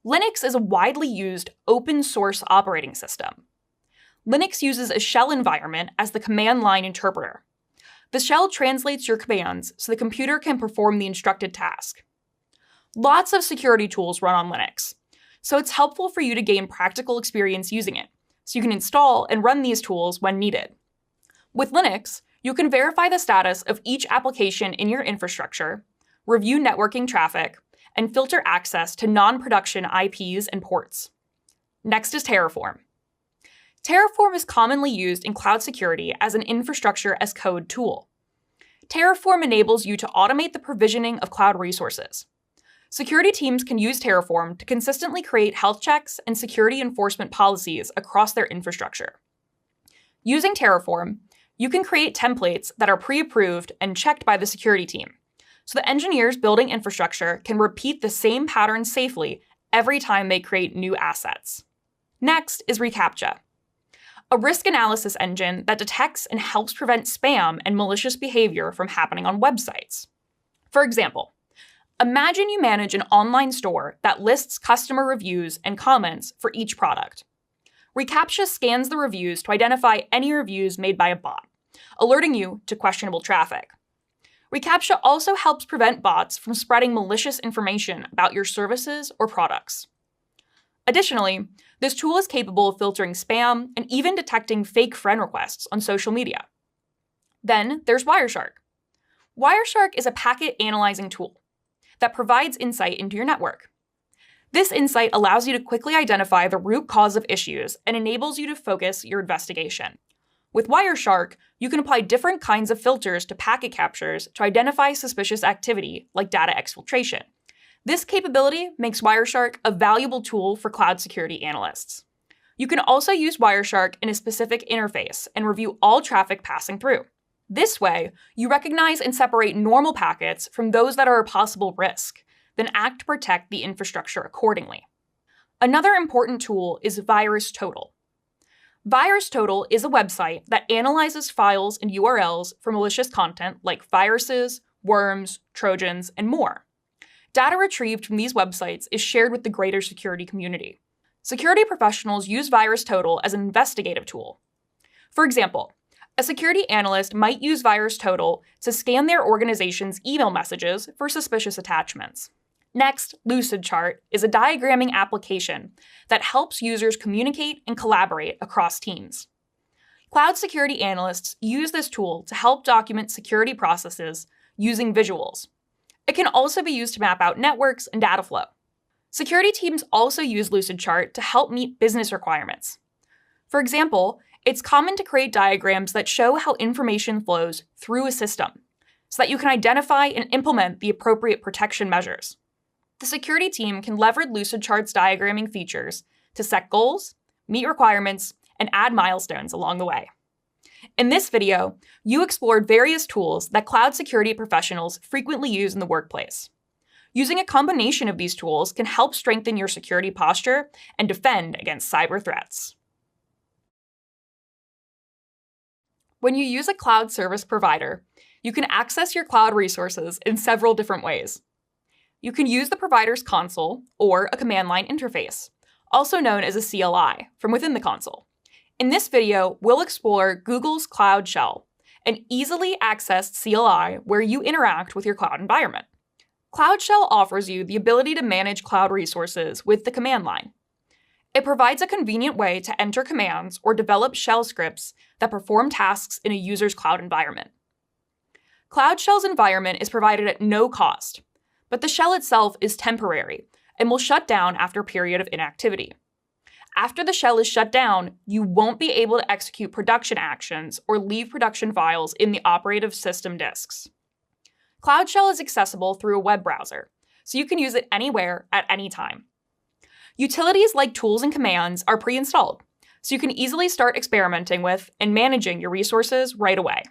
Linux is a widely used open-source operating system. Linux uses a shell environment as the command line interpreter. The shell translates your commands so the computer can perform the instructed task. Lots of security tools run on Linux, so it's helpful for you to gain practical experience using it, so you can install and run these tools when needed. With Linux, you can verify the status of each application in your infrastructure, review networking traffic, and filter access to non-production IPs and ports. Next is Terraform. Terraform is commonly used in cloud security as an infrastructure as code tool. Terraform enables you to automate the provisioning of cloud resources. Security teams can use Terraform to consistently create health checks and security enforcement policies across their infrastructure. Using Terraform, you can create templates that are pre-approved and checked by the security team, so the engineers building infrastructure can repeat the same pattern safely every time they create new assets. Next is reCAPTCHA, a risk analysis engine that detects and helps prevent spam and malicious behavior from happening on websites. For example, imagine you manage an online store that lists customer reviews and comments for each product. reCAPTCHA scans the reviews to identify any reviews made by a bot, alerting you to questionable traffic. reCAPTCHA also helps prevent bots from spreading malicious information about your services or products. Additionally, this tool is capable of filtering spam and even detecting fake friend requests on social media. Then there's Wireshark. Wireshark is a packet analyzing tool that provides insight into your network. This insight allows you to quickly identify the root cause of issues and enables you to focus your investigation. With Wireshark, you can apply different kinds of filters to packet captures to identify suspicious activity like data exfiltration. This capability makes Wireshark a valuable tool for cloud security analysts. You can also use Wireshark in a specific interface and review all traffic passing through. This way, you recognize and separate normal packets from those that are a possible risk, then act to protect the infrastructure accordingly. Another important tool is VirusTotal. VirusTotal is a website that analyzes files and URLs for malicious content like viruses, worms, trojans, and more. Data retrieved from these websites is shared with the greater security community. Security professionals use VirusTotal as an investigative tool. For example, a security analyst might use VirusTotal to scan their organization's email messages for suspicious attachments. Next, LucidChart is a diagramming application that helps users communicate and collaborate across teams. Cloud security analysts use this tool to help document security processes using visuals. It can also be used to map out networks and data flow. Security teams also use LucidChart to help meet business requirements. For example, it's common to create diagrams that show how information flows through a system, so that you can identify and implement the appropriate protection measures. The security team can leverage LucidChart's diagramming features to set goals, meet requirements, and add milestones along the way. In this video, you explored various tools that cloud security professionals frequently use in the workplace. Using a combination of these tools can help strengthen your security posture and defend against cyber threats. When you use a cloud service provider, you can access your cloud resources in several different ways. You can use the provider's console or a command line interface, also known as a CLI, from within the console. In this video, we'll explore Google's Cloud Shell, an easily accessed CLI where you interact with your cloud environment. Cloud Shell offers you the ability to manage cloud resources with the command line. It provides a convenient way to enter commands or develop shell scripts that perform tasks in a user's cloud environment. Cloud Shell's environment is provided at no cost, but the shell itself is temporary and will shut down after a period of inactivity. After the shell is shut down, you won't be able to execute production actions or leave production files in the operative system disks. Cloud Shell is accessible through a web browser, so you can use it anywhere at any time. Utilities like tools and commands are pre-installed, so you can easily start experimenting with and managing your resources right away.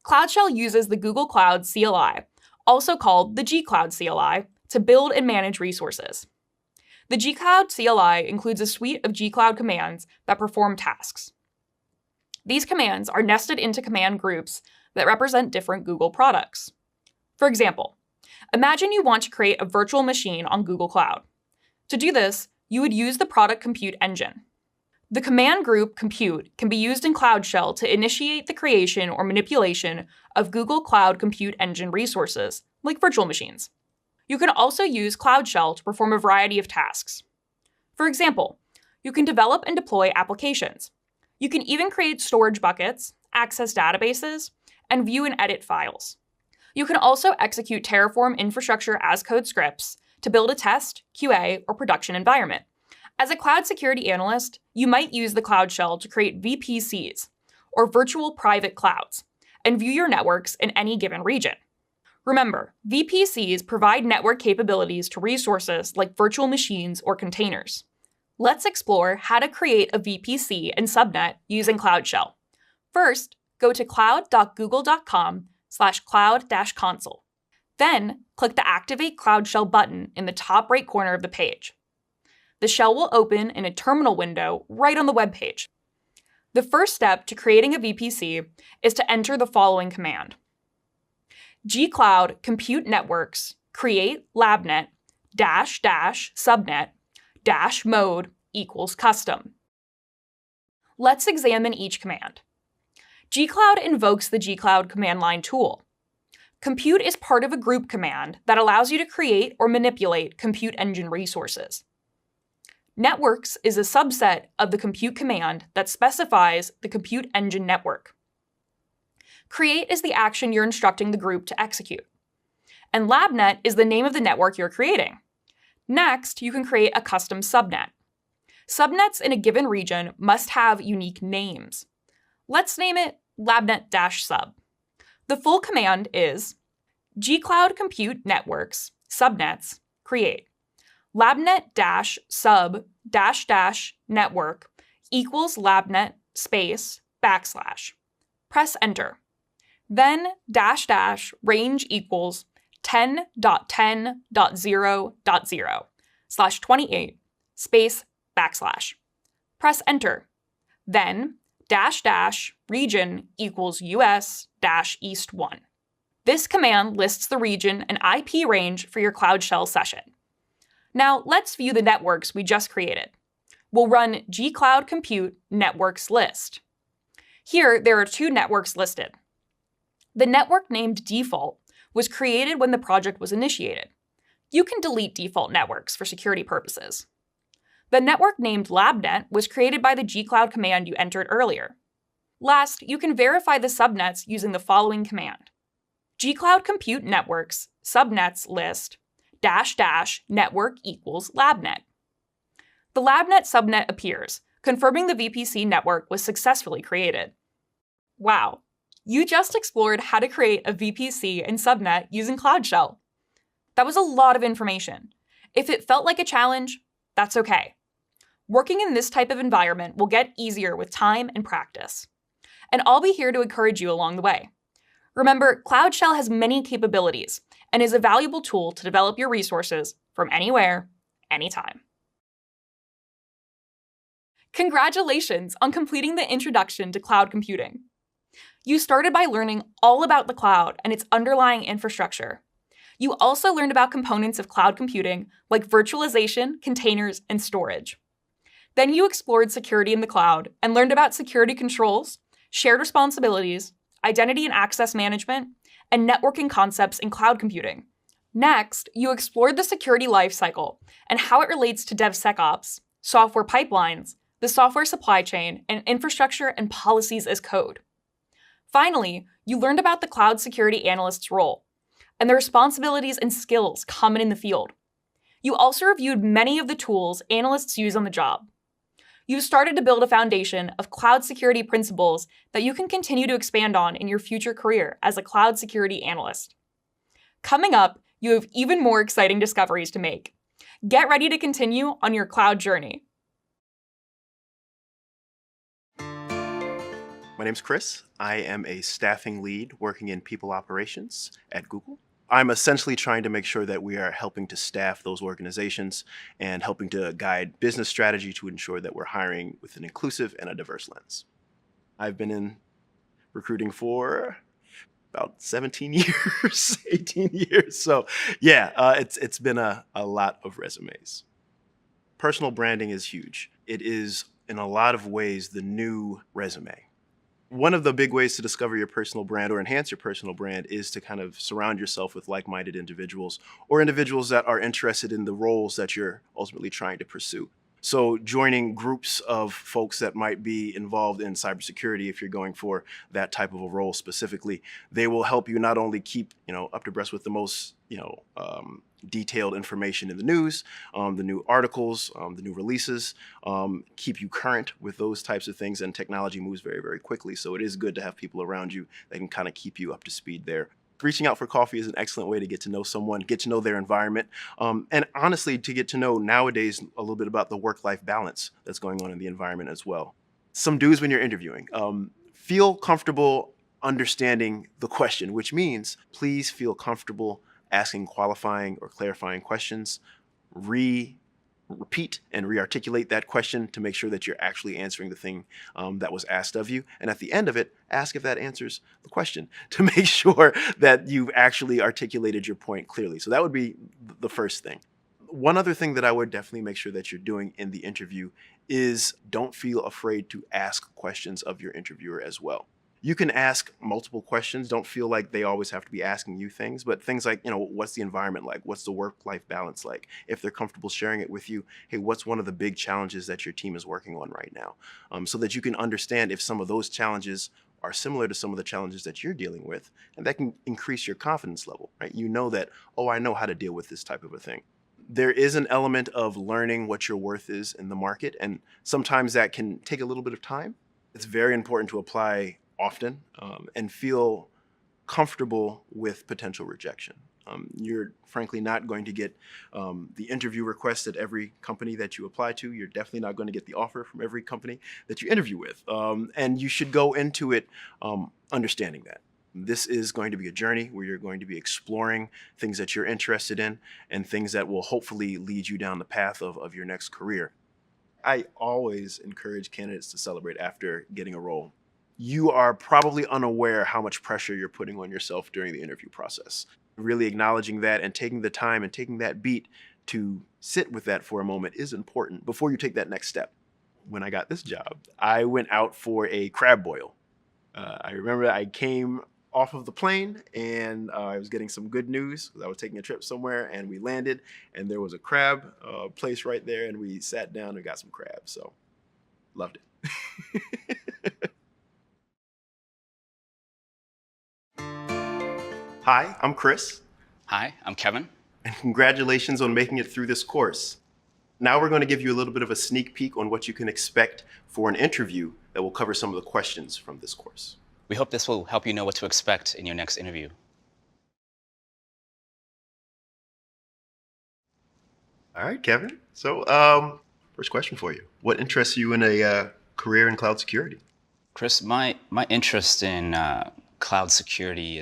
Cloud Shell uses the Google Cloud CLI, also called the G-Cloud CLI, to build and manage resources. The G-Cloud CLI includes a suite of G-Cloud commands that perform tasks. These commands are nested into command groups that represent different Google products. For example, imagine you want to create a virtual machine on Google Cloud. To do this, you would use the product compute engine. The command group compute can be used in Cloud Shell to initiate the creation or manipulation of Google Cloud Compute Engine resources, like virtual machines. You can also use Cloud Shell to perform a variety of tasks. For example, you can develop and deploy applications. You can even create storage buckets, access databases, and view and edit files. You can also execute Terraform infrastructure as code scripts to build a test, QA, or production environment. As a cloud security analyst, you might use the Cloud Shell to create VPCs, or virtual private clouds, and view your networks in any given region. Remember, VPCs provide network capabilities to resources like virtual machines or containers. Let's explore how to create a VPC and subnet using Cloud Shell. First, go to cloud.google.com/cloud-console. Then, click the Activate Cloud Shell button in the top right corner of the page. The shell will open in a terminal window right on the web page. The first step to creating a VPC is to enter the following command: gcloud compute networks create labnet --subnet -mode equals custom. Let's examine each command. Gcloud invokes the Gcloud command line tool. Compute is part of a group command that allows you to create or manipulate compute engine resources. Networks is a subset of the compute command that specifies the compute engine network. Create is the action you're instructing the group to execute. And LabNet is the name of the network you're creating. Next, you can create a custom subnet. Subnets in a given region must have unique names. Let's name it labnet-sub. The full command is gcloud compute networks subnets create labnet-sub-network equals labnet space \. Press enter. Then -- range equals 10.10.0.0/28 space \. Press enter. Then -- region equals US-east1. This command lists the region and IP range for your Cloud Shell session. Now let's view the networks we just created. We'll run gcloud compute networks list. Here, there are 2 networks listed. The network named default was created when the project was initiated. You can delete default networks for security purposes. The network named labnet was created by the gcloud command you entered earlier. Last, you can verify the subnets using the following command. gcloud compute networks subnets list -- network equals labnet. The labnet subnet appears, confirming the VPC network was successfully created. Wow, you just explored how to create a VPC and subnet using Cloud Shell. That was a lot of information. If it felt like a challenge, that's okay. Working in this type of environment will get easier with time and practice. And I'll be here to encourage you along the way. Remember, Cloud Shell has many capabilities and is a valuable tool to develop your resources from anywhere, anytime. Congratulations on completing the introduction to cloud computing. You started by learning all about the cloud and its underlying infrastructure. You also learned about components of cloud computing like virtualization, containers, and storage. Then you explored security in the cloud and learned about security controls, shared responsibilities, identity and access management, and networking concepts in cloud computing. Next, you explored the security lifecycle and how it relates to DevSecOps, software pipelines, the software supply chain, and infrastructure and policies as code. Finally, you learned about the cloud security analyst's role and the responsibilities and skills common in the field. You also reviewed many of the tools analysts use on the job. You've started to build a foundation of cloud security principles that you can continue to expand on in your future career as a cloud security analyst. Coming up, you have even more exciting discoveries to make. Get ready to continue on your cloud journey. My name's Chris. I am a staffing lead working in people operations at Google. I'm essentially trying to make sure that we are helping to staff those organizations and helping to guide business strategy to ensure that we're hiring with an inclusive and a diverse lens. I've been in recruiting for about 17 years, 18 years. So yeah, it's been a lot of resumes. Personal branding is huge. It is in a lot of ways the new resume. One of the big ways to discover your personal brand or enhance your personal brand is to kind of surround yourself with like-minded individuals or individuals that are interested in the roles that you're ultimately trying to pursue. So joining groups of folks that might be involved in cybersecurity, if you're going for that type of a role specifically, they will help you not only keep up to breast with the most detailed information in the news, the new articles, the new releases, keep you current with those types of things. And technology moves very, very quickly. So it is good to have people around you that can kind of keep you up to speed there. Reaching out for coffee is an excellent way to get to know someone, get to know their environment, and honestly, to get to know nowadays a little bit about the work-life balance that's going on in the environment as well. Some do's when you're interviewing. Feel comfortable understanding the question, which means please feel comfortable asking qualifying or clarifying questions. Repeat and re-articulate that question to make sure that you're actually answering the thing that was asked of you. And at the end of it, ask if that answers the question to make sure that you've actually articulated your point clearly. So that would be the first thing. One other thing that I would definitely make sure that you're doing in the interview is don't feel afraid to ask questions of your interviewer as well. You can ask multiple questions. Don't feel like they always have to be asking you things, but things like, what's the environment like? What's the work-life balance like? If they're comfortable sharing it with you, hey, what's one of the big challenges that your team is working on right now? So that you can understand if some of those challenges are similar to some of the challenges that you're dealing with, and that can increase your confidence level, right? You know that, oh, I know how to deal with this type of a thing. There is an element of learning what your worth is in the market, and sometimes that can take a little bit of time. It's very important to apply often and feel comfortable with potential rejection. You're frankly not going to get the interview request at every company that you apply to. You're definitely not going to get the offer from every company that you interview with. And you should go into it understanding that. This is going to be a journey where you're going to be exploring things that you're interested in and things that will hopefully lead you down the path of your next career. I always encourage candidates to celebrate after getting a role. You are probably unaware how much pressure you're putting on yourself during the interview process. Really acknowledging that and taking the time and taking that beat to sit with that for a moment is important before you take that next step. When I got this job, I went out for a crab boil. I remember I came off of the plane and I was getting some good news because I was taking a trip somewhere, and we landed and there was a crab place right there, and we sat down and got some crabs. So loved it. Hi, I'm Chris. Hi, I'm Kevin. And congratulations on making it through this course. Now we're going to give you a little bit of a sneak peek on what you can expect for an interview that will cover some of the questions from this course. We hope this will help you know what to expect in your next interview. All right, Kevin. So first question for you. What interests you in a career in cloud security? Chris, my interest in cloud security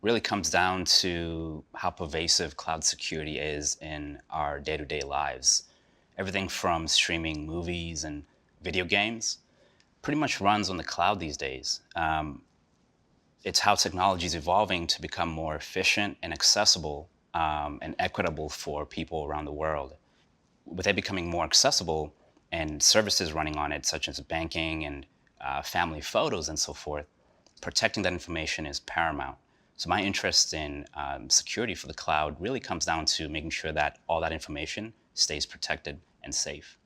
really comes down to how pervasive cloud security is in our day-to-day lives. Everything from streaming movies and video games pretty much runs on the cloud these days. It's how technology is evolving to become more efficient and accessible and equitable for people around the world. With it becoming more accessible and services running on it, such as banking and family photos and so forth, protecting that information is paramount. So my interest in security for the cloud really comes down to making sure that all that information stays protected and safe.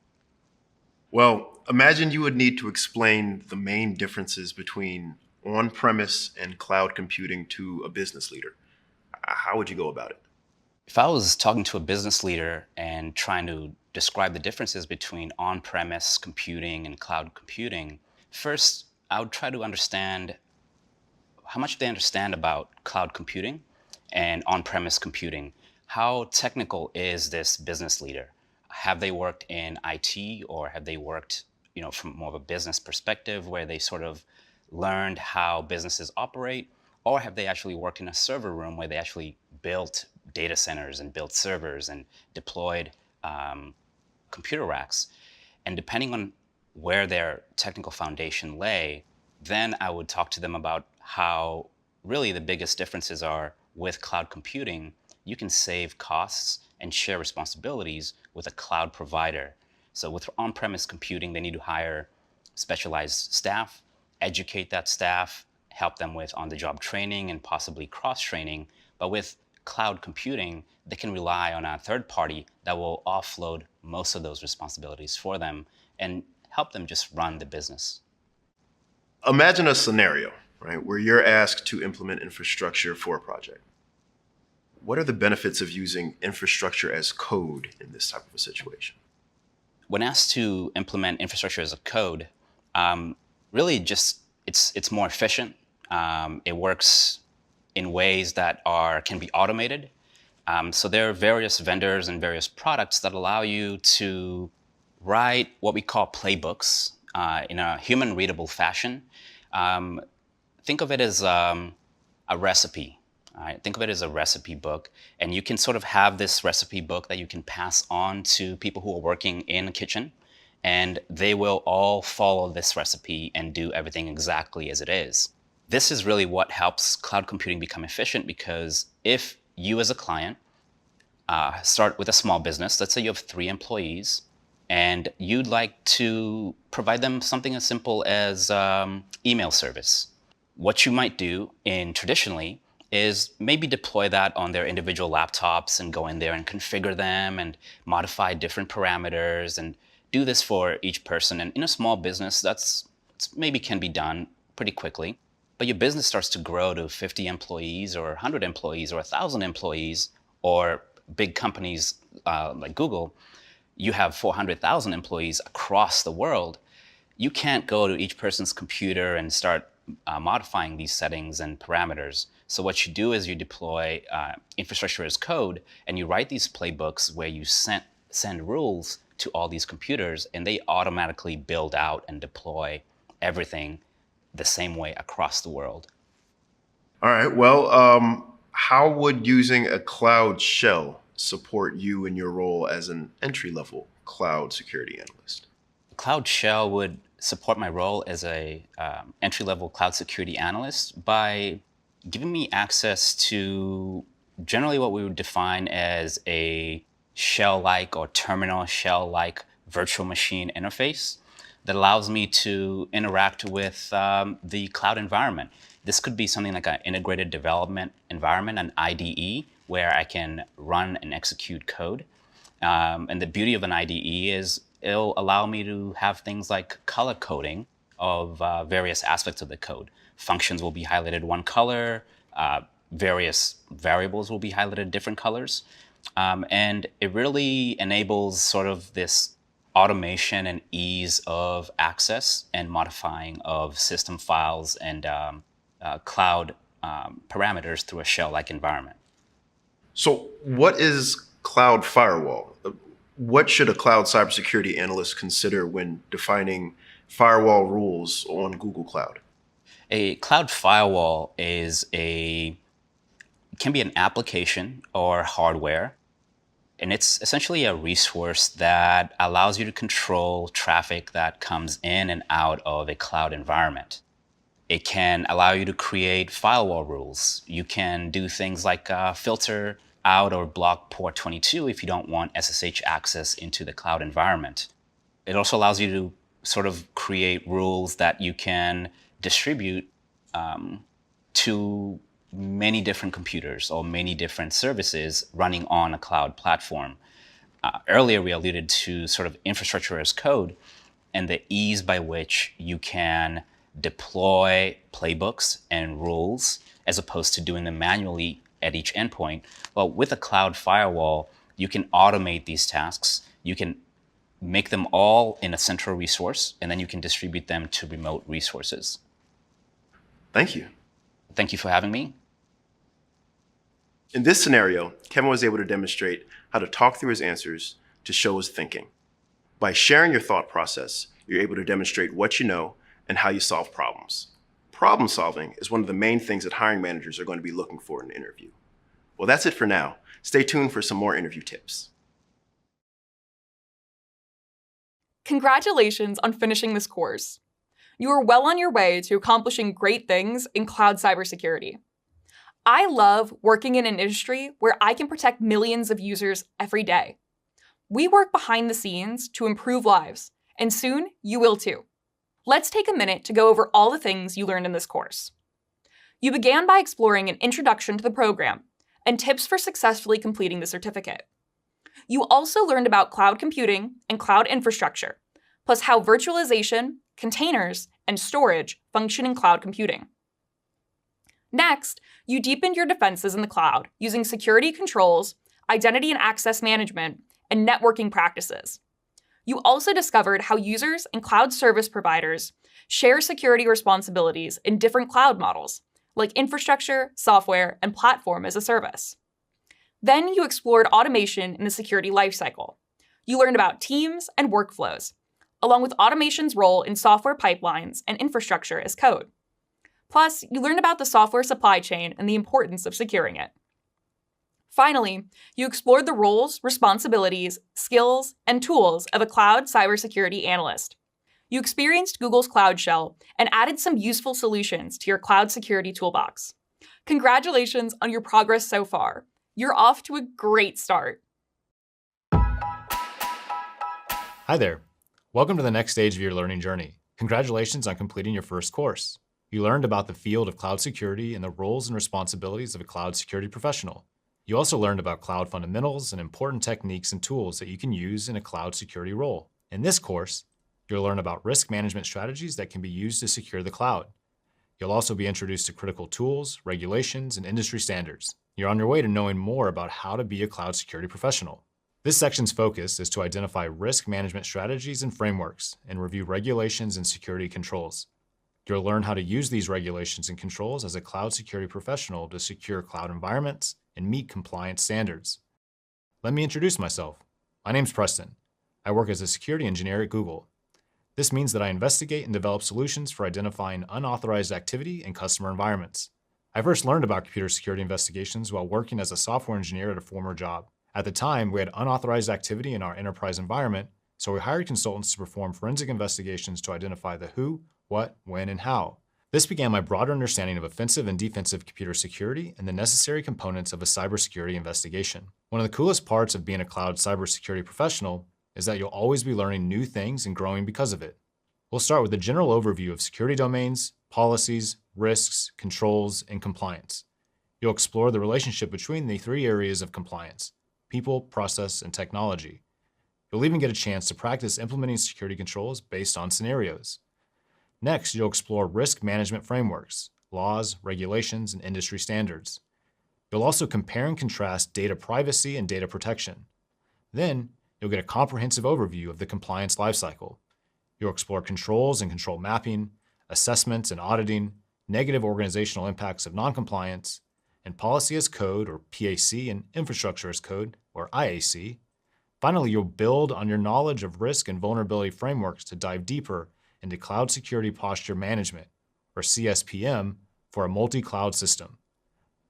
Well, imagine you would need to explain the main differences between on-premise and cloud computing to a business leader. How would you go about it? If I was talking to a business leader and trying to describe the differences between on-premise computing and cloud computing, first, I would try to understand how much they understand about cloud computing and on-premise computing. How technical is this business leader? Have they worked in IT, or have they worked, from more of a business perspective where they sort of learned how businesses operate? Or have they actually worked in a server room where they actually built data centers and built servers and deployed computer racks? And depending on where their technical foundation lay, then I would talk to them about how really the biggest differences are with cloud computing. You can save costs and share responsibilities with a cloud provider. So with on-premise computing, they need to hire specialized staff, educate that staff, help them with on-the-job training and possibly cross-training. But with cloud computing, they can rely on a third party that will offload most of those responsibilities for them and help them just run the business. Imagine a scenario, right, where you're asked to implement infrastructure for a project. What are the benefits of using infrastructure as code in this type of a situation? When asked to implement infrastructure as a code, really just it's more efficient. It works in ways that can be automated. So there are various vendors and various products that allow you to write what we call playbooks in a human-readable fashion. Think of it as a recipe. Right? Think of it as a recipe book, and you can sort of have this recipe book that you can pass on to people who are working in the kitchen, and they will all follow this recipe and do everything exactly as it is. This is really what helps cloud computing become efficient, because if you as a client start with a small business, let's say you have 3 employees, and you'd like to provide them something as simple as email service. What you might do traditionally is maybe deploy that on their individual laptops and go in there and configure them and modify different parameters and do this for each person. And in a small business, that's maybe can be done pretty quickly. But your business starts to grow to 50 employees or 100 employees or 1,000 employees, or big companies like Google, you have 400,000 employees across the world. You can't go to each person's computer and start modifying these settings and parameters. So what you do is you deploy infrastructure as code, and you write these playbooks where you send rules to all these computers, and they automatically build out and deploy everything the same way across the world. All right. Well, how would using a cloud shell support you in your role as an entry-level cloud security analyst? Cloud Shell would support my role as a entry-level cloud security analyst by giving me access to generally what we would define as a shell-like or terminal shell-like virtual machine interface that allows me to interact with the cloud environment. This could be something like an integrated development environment, an IDE, where I can run and execute code. And the beauty of an IDE is it'll allow me to have things like color coding of various aspects of the code. Functions will be highlighted one color, various variables will be highlighted different colors. And it really enables sort of this automation and ease of access and modifying of system files and cloud parameters through a shell-like environment. So what is cloud firewall? What should a cloud cybersecurity analyst consider when defining firewall rules on Google Cloud? A cloud firewall can be an application or hardware, and it's essentially a resource that allows you to control traffic that comes in and out of a cloud environment. It can allow you to create firewall rules. You can do things like filter out or block port 22 if you don't want SSH access into the cloud environment. It also allows you to sort of create rules that you can distribute to many different computers or many different services running on a cloud platform. Earlier, we alluded to sort of infrastructure as code and the ease by which you can deploy playbooks and rules as opposed to doing them manually at each endpoint. Well, with a cloud firewall, you can automate these tasks. You can make them all in a central resource, and then you can distribute them to remote resources. Thank you. Thank you for having me. In this scenario, Kevin was able to demonstrate how to talk through his answers to show his thinking. By sharing your thought process, you're able to demonstrate what you know and how you solve problems. Problem solving is one of the main things that hiring managers are going to be looking for in an interview. Well, that's it for now. Stay tuned for some more interview tips. Congratulations on finishing this course. You are well on your way to accomplishing great things in cloud cybersecurity. I love working in an industry where I can protect millions of users every day. We work behind the scenes to improve lives, and soon you will too. Let's take a minute to go over all the things you learned in this course. You began by exploring an introduction to the program and tips for successfully completing the certificate. You also learned about cloud computing and cloud infrastructure, plus how virtualization, containers, and storage function in cloud computing. Next, you deepened your defenses in the cloud using security controls, identity and access management, and networking practices. You also discovered how users and cloud service providers share security responsibilities in different cloud models, like infrastructure, software, and platform as a service. Then you explored automation in the security lifecycle. You learned about teams and workflows, along with automation's role in software pipelines and infrastructure as code. Plus, you learned about the software supply chain and the importance of securing it. Finally, you explored the roles, responsibilities, skills, and tools of a cloud cybersecurity analyst. You experienced Google's Cloud Shell and added some useful solutions to your cloud security toolbox. Congratulations on your progress so far. You're off to a great start. Hi there. Welcome to the next stage of your learning journey. Congratulations on completing your first course. You learned about the field of cloud security and the roles and responsibilities of a cloud security professional. You also learned about cloud fundamentals and important techniques and tools that you can use in a cloud security role. In this course, you'll learn about risk management strategies that can be used to secure the cloud. You'll also be introduced to critical tools, regulations, and industry standards. You're on your way to knowing more about how to be a cloud security professional. This section's focus is to identify risk management strategies and frameworks and review regulations and security controls. You'll learn how to use these regulations and controls as a cloud security professional to secure cloud environments and meet compliance standards. Let me introduce myself. My name's Preston. I work as a security engineer at Google. This means that I investigate and develop solutions for identifying unauthorized activity in customer environments. I first learned about computer security investigations while working as a software engineer at a former job. At the time, we had unauthorized activity in our enterprise environment, so we hired consultants to perform forensic investigations to identify the who, what, when, and how. This began my broader understanding of offensive and defensive computer security and the necessary components of a cybersecurity investigation. One of the coolest parts of being a cloud cybersecurity professional is that you'll always be learning new things and growing because of it. We'll start with a general overview of security domains, policies, risks, controls, and compliance. You'll explore the relationship between the three areas of compliance: people, process, and technology. You'll even get a chance to practice implementing security controls based on scenarios. Next, you'll explore risk management frameworks, laws, regulations, and industry standards. You'll also compare and contrast data privacy and data protection. Then, you'll get a comprehensive overview of the compliance lifecycle. You'll explore controls and control mapping, assessments and auditing, negative organizational impacts of noncompliance, and policy as code, or PAC, and infrastructure as code, or IAC. Finally, you'll build on your knowledge of risk and vulnerability frameworks to dive deeper into Cloud Security Posture Management, or CSPM, for a multi-cloud system.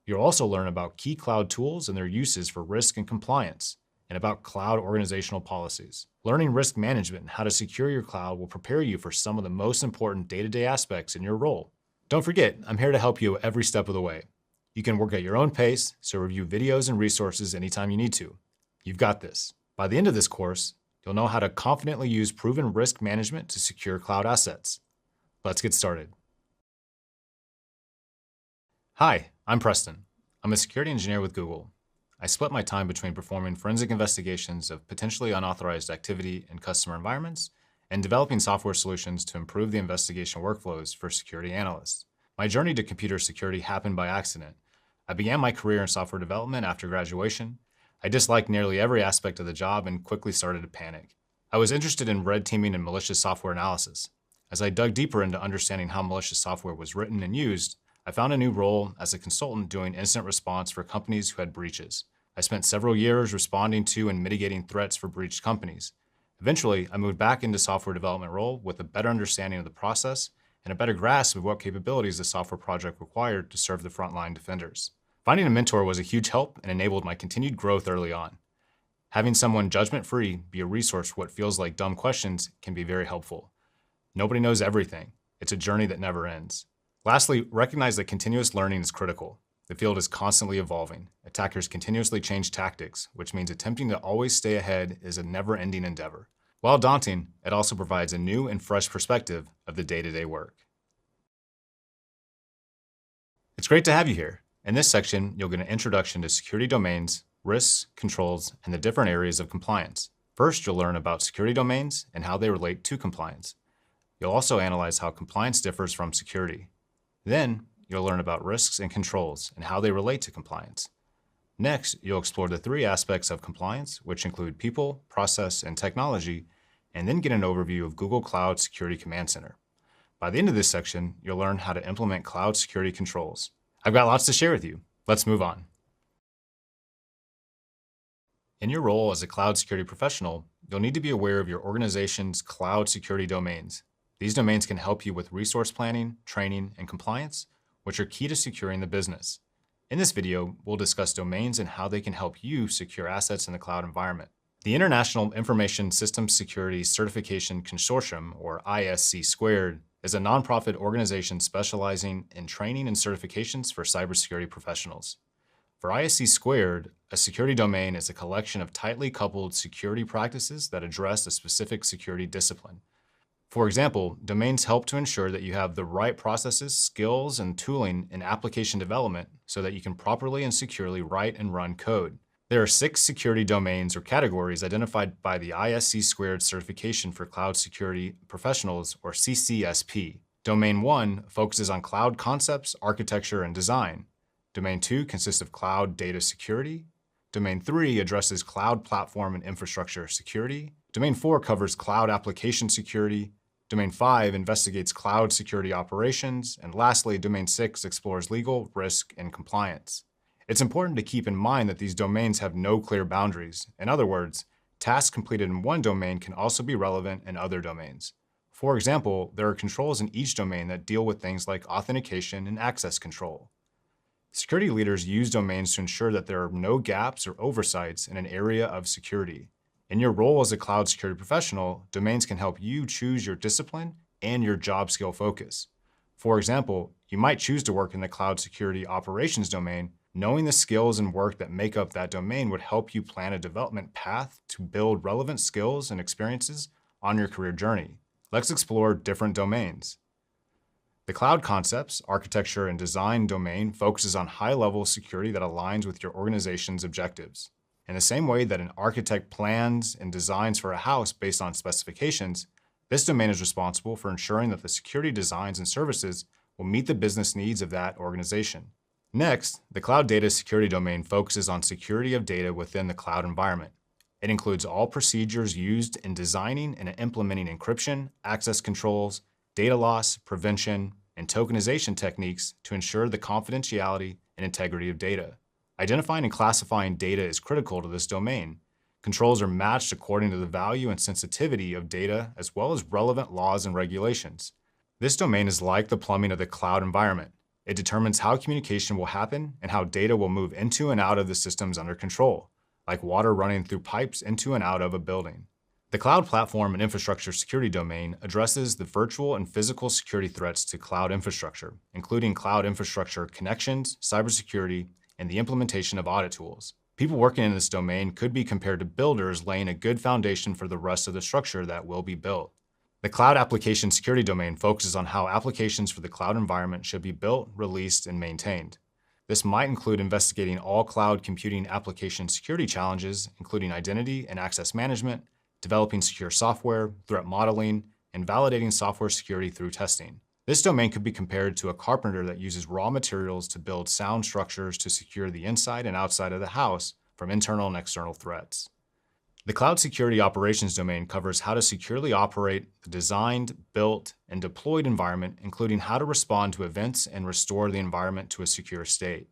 You'll also learn about key cloud tools and their uses for risk and compliance, and about cloud organizational policies. Learning risk management and how to secure your cloud will prepare you for some of the most important day-to-day aspects in your role. Don't forget, I'm here to help you every step of the way. You can work at your own pace, so review videos and resources anytime you need to. You've got this. By the end of this course, you'll know how to confidently use proven risk management to secure cloud assets. Let's get started. Hi, I'm Preston. I'm a security engineer with Google. I split my time between performing forensic investigations of potentially unauthorized activity in customer environments and developing software solutions to improve the investigation workflows for security analysts. My journey to computer security happened by accident. I began my career in software development after graduation. I disliked nearly every aspect of the job and quickly started to panic. I was interested in red teaming and malicious software analysis. As I dug deeper into understanding how malicious software was written and used, I found a new role as a consultant doing incident response for companies who had breaches. I spent several years responding to and mitigating threats for breached companies. Eventually, I moved back into software development role with a better understanding of the process and a better grasp of what capabilities the software project required to serve the frontline defenders. Finding a mentor was a huge help and enabled my continued growth early on. Having someone judgment-free be a resource for what feels like dumb questions can be very helpful. Nobody knows everything. It's a journey that never ends. Lastly, recognize that continuous learning is critical. The field is constantly evolving. Attackers continuously change tactics, which means attempting to always stay ahead is a never-ending endeavor. While daunting, it also provides a new and fresh perspective of the day-to-day work. It's great to have you here. In this section, you'll get an introduction to security domains, risks, controls, and the different areas of compliance. First, you'll learn about security domains and how they relate to compliance. You'll also analyze how compliance differs from security. Then, you'll learn about risks and controls and how they relate to compliance. Next, you'll explore the three aspects of compliance, which include people, process, and technology, and then get an overview of Google Cloud Security Command Center. By the end of this section, you'll learn how to implement cloud security controls. I've got lots to share with you. Let's move on. In your role as a cloud security professional, you'll need to be aware of your organization's cloud security domains. These domains can help you with resource planning, training, and compliance, which are key to securing the business. In this video, we'll discuss domains and how they can help you secure assets in the cloud environment. The International Information Systems Security Certification Consortium, or ISC², is a nonprofit organization specializing in training and certifications for cybersecurity professionals. For ISC², a security domain is a collection of tightly coupled security practices that address a specific security discipline. For example, domains help to ensure that you have the right processes, skills, and tooling in application development so that you can properly and securely write and run code. There are 6 security domains or categories identified by the ISC² certification for cloud security professionals, or CCSP. Domain 1 focuses on cloud concepts, architecture, and design. Domain 2 consists of cloud data security. Domain 3 addresses cloud platform and infrastructure security. Domain 4 covers cloud application security. Domain 5 investigates cloud security operations. And lastly, Domain 6 explores legal, risk, and compliance. It's important to keep in mind that these domains have no clear boundaries. In other words, tasks completed in one domain can also be relevant in other domains. For example, there are controls in each domain that deal with things like authentication and access control. Security leaders use domains to ensure that there are no gaps or oversights in an area of security. In your role as a cloud security professional, domains can help you choose your discipline and your job skill focus. For example, you might choose to work in the cloud security operations domain. Knowing the skills and work that make up that domain would help you plan a development path to build relevant skills and experiences on your career journey. Let's explore different domains. The cloud concepts, architecture, and design domain focuses on high-level security that aligns with your organization's objectives. In the same way that an architect plans and designs for a house based on specifications, this domain is responsible for ensuring that the security designs and services will meet the business needs of that organization. Next, the cloud data security domain focuses on security of data within the cloud environment. It includes all procedures used in designing and implementing encryption, access controls, data loss, prevention, and tokenization techniques to ensure the confidentiality and integrity of data. Identifying and classifying data is critical to this domain. Controls are matched according to the value and sensitivity of data, as well as relevant laws and regulations. This domain is like the plumbing of the cloud environment. It determines how communication will happen and how data will move into and out of the systems under control, like water running through pipes into and out of a building. The cloud platform and infrastructure security domain addresses the virtual and physical security threats to cloud infrastructure, including cloud infrastructure connections, cybersecurity, and the implementation of audit tools. People working in this domain could be compared to builders laying a good foundation for the rest of the structure that will be built. The cloud application security domain focuses on how applications for the cloud environment should be built, released, and maintained. This might include investigating all cloud computing application security challenges, including identity and access management, developing secure software, threat modeling, and validating software security through testing. This domain could be compared to a carpenter that uses raw materials to build sound structures to secure the inside and outside of the house from internal and external threats. The cloud security operations domain covers how to securely operate the designed, built, and deployed environment, including how to respond to events and restore the environment to a secure state.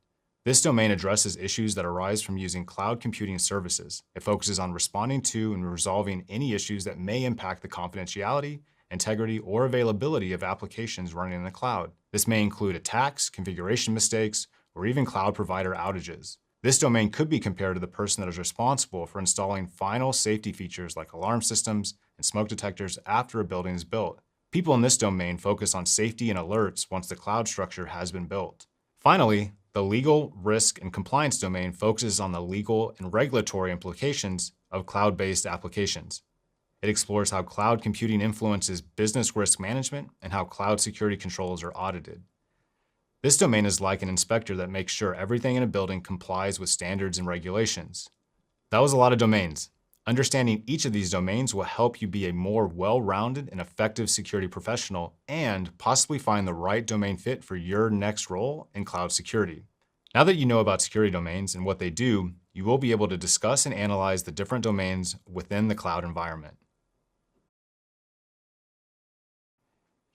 This domain addresses issues that arise from using cloud computing services. It focuses on responding to and resolving any issues that may impact the confidentiality, integrity, or availability of applications running in the cloud. This may include attacks, configuration mistakes, or even cloud provider outages. This domain could be compared to the person that is responsible for installing final safety features like alarm systems and smoke detectors after a building is built. People in this domain focus on safety and alerts once the cloud structure has been built. Finally, the legal, risk, and compliance domain focuses on the legal and regulatory implications of cloud-based applications. It explores how cloud computing influences business risk management and how cloud security controls are audited. This domain is like an inspector that makes sure everything in a building complies with standards and regulations. That was a lot of domains. Understanding each of these domains will help you be a more well-rounded and effective security professional and possibly find the right domain fit for your next role in cloud security. Now that you know about security domains and what they do, you will be able to discuss and analyze the different domains within the cloud environment.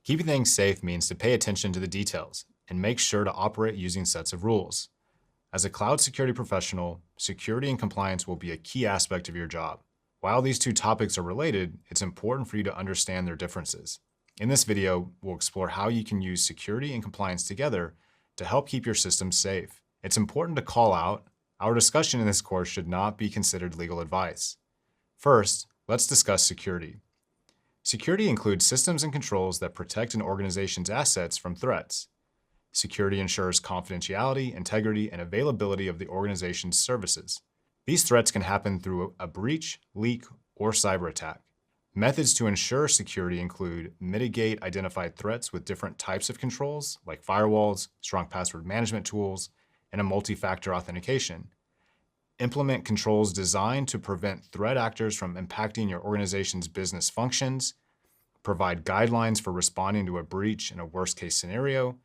Keeping things safe means to pay attention to the details and make sure to operate using sets of rules. As a cloud security professional, security and compliance will be a key aspect of your job. While these two topics are related, it's important for you to understand their differences. In this video, we'll explore how you can use security and compliance together to help keep your systems safe. It's important to call out, our discussion in this course should not be considered legal advice. First, let's discuss security. Security includes systems and controls that protect an organization's assets from threats. Security ensures confidentiality, integrity, and availability of the organization's services. These threats can happen through a breach, leak, or cyber attack. Methods to ensure security include mitigate identified threats with different types of controls, like firewalls, strong password management tools, and a multi-factor authentication. Implement controls designed to prevent threat actors from impacting your organization's business functions. provide guidelines for responding to a breach in a worst-case scenario,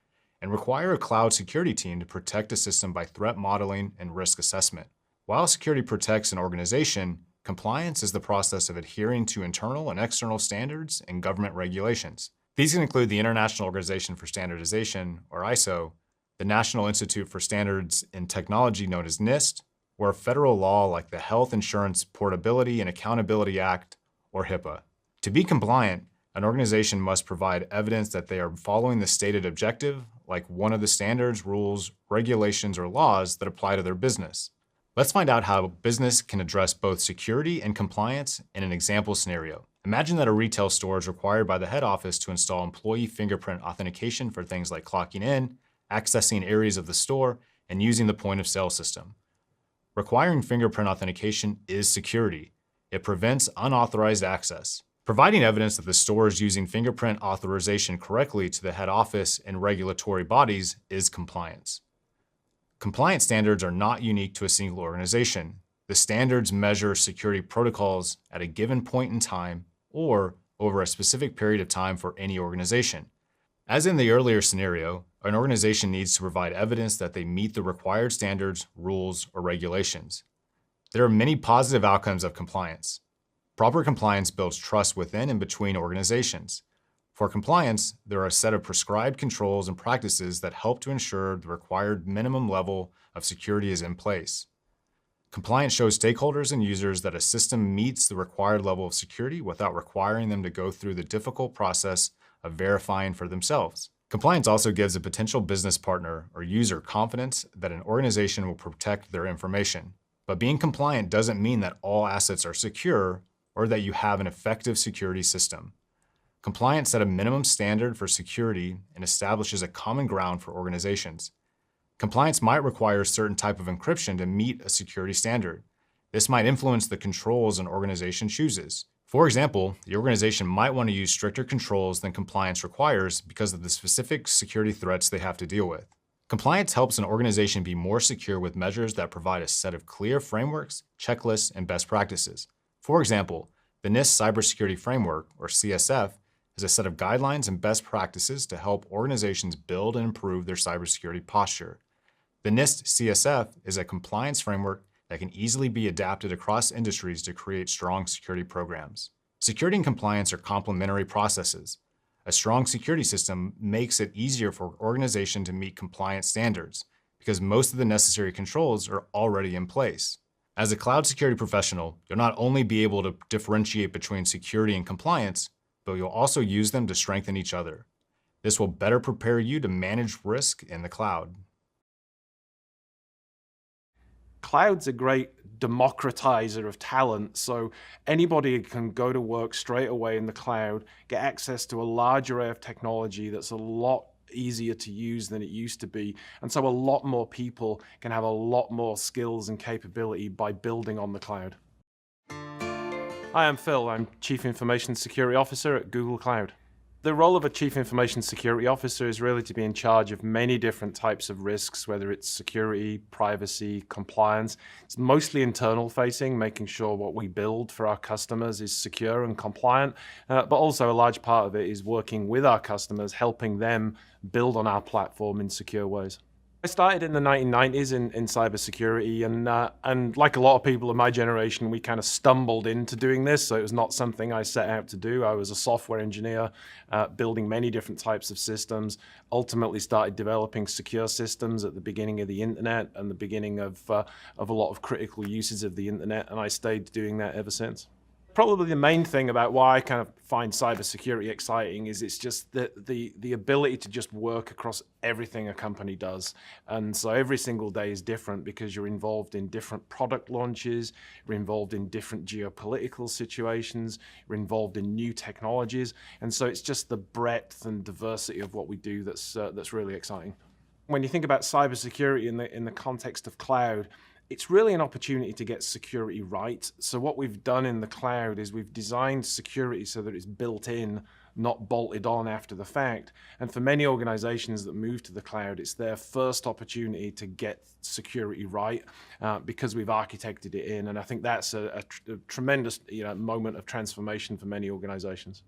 and require a cloud security team to protect a system by threat modeling and risk assessment. While security protects an organization, compliance is the process of adhering to internal and external standards and government regulations. These can include the International Organization for Standardization, or ISO, the National Institute for Standards in Technology known as NIST, or a federal law like the Health Insurance Portability and Accountability Act, or HIPAA. To be compliant, an organization must provide evidence that they are following the stated objective, like one of the standards, rules, regulations, or laws that apply to their business. Let's find out how business can address both security and compliance in an example scenario. Imagine that a retail store is required by the head office to install employee fingerprint authentication for things like clocking in, accessing areas of the store, and using the point-of-sale system. Requiring fingerprint authentication is security. It prevents unauthorized access. Providing evidence that the store is using fingerprint authorization correctly to the head office and regulatory bodies is compliance. Compliance standards are not unique to a single organization. The standards measure security protocols at a given point in time or over a specific period of time for any organization. As in the earlier scenario, an organization needs to provide evidence that they meet the required standards, rules, or regulations. There are many positive outcomes of compliance. Proper compliance builds trust within and between organizations. For compliance, there are a set of prescribed controls and practices that help to ensure the required minimum level of security is in place. Compliance shows stakeholders and users that a system meets the required level of security without requiring them to go through the difficult process of verifying for themselves. Compliance also gives a potential business partner or user confidence that an organization will protect their information. But being compliant doesn't mean that all assets are secure or that you have an effective security system. Compliance sets a minimum standard for security and establishes a common ground for organizations. Compliance might require a certain type of encryption to meet a security standard. This might influence the controls an organization chooses. For example, the organization might want to use stricter controls than compliance requires because of the specific security threats they have to deal with. Compliance helps an organization be more secure with measures that provide a set of clear frameworks, checklists, and best practices. For example, the NIST Cybersecurity Framework, or CSF, is a set of guidelines and best practices to help organizations build and improve their cybersecurity posture. The NIST CSF is a compliance framework that can easily be adapted across industries to create strong security programs. Security and compliance are complementary processes. A strong security system makes it easier for an organization to meet compliance standards because most of the necessary controls are already in place. As a cloud security professional, you'll not only be able to differentiate between security and compliance, but you'll also use them to strengthen each other. This will better prepare you to manage risk in the cloud. Cloud's a great democratizer of talent, so anybody can go to work straight away in the cloud, get access to a large array of technology that's a lot easier to use than it used to be, and so a lot more people can have a lot more skills and capability by building on the cloud. Hi, I'm Phil. I'm Chief Information Security Officer at Google Cloud. The role of a Chief Information Security Officer is really to be in charge of many different types of risks, whether it's security, privacy, compliance. It's mostly internal facing, making sure what we build for our customers is secure and compliant, but also a large part of it is working with our customers, helping them build on our platform in secure ways. I started in the 1990s in cybersecurity, and like a lot of people of my generation, we kind of stumbled into doing this, so it was not something I set out to do. I was a software engineer building many different types of systems, ultimately started developing secure systems at the beginning of the internet and the beginning of a lot of critical uses of the internet, and I stayed doing that ever since. Probably the main thing about why I kind of find cybersecurity exciting is it's just the ability to just work across everything a company does. And so every single day is different because you're involved in different product launches, you're involved in different geopolitical situations, you're involved in new technologies. And so it's just the breadth and diversity of what we do that's really exciting. When you think about cybersecurity in the context of cloud, it's really an opportunity to get security right. So what we've done in the cloud is we've designed security so that it's built in, not bolted on after the fact. And for many organizations that move to the cloud, it's their first opportunity to get security right because we've architected it in. And I think that's a tremendous moment of transformation for many organizations.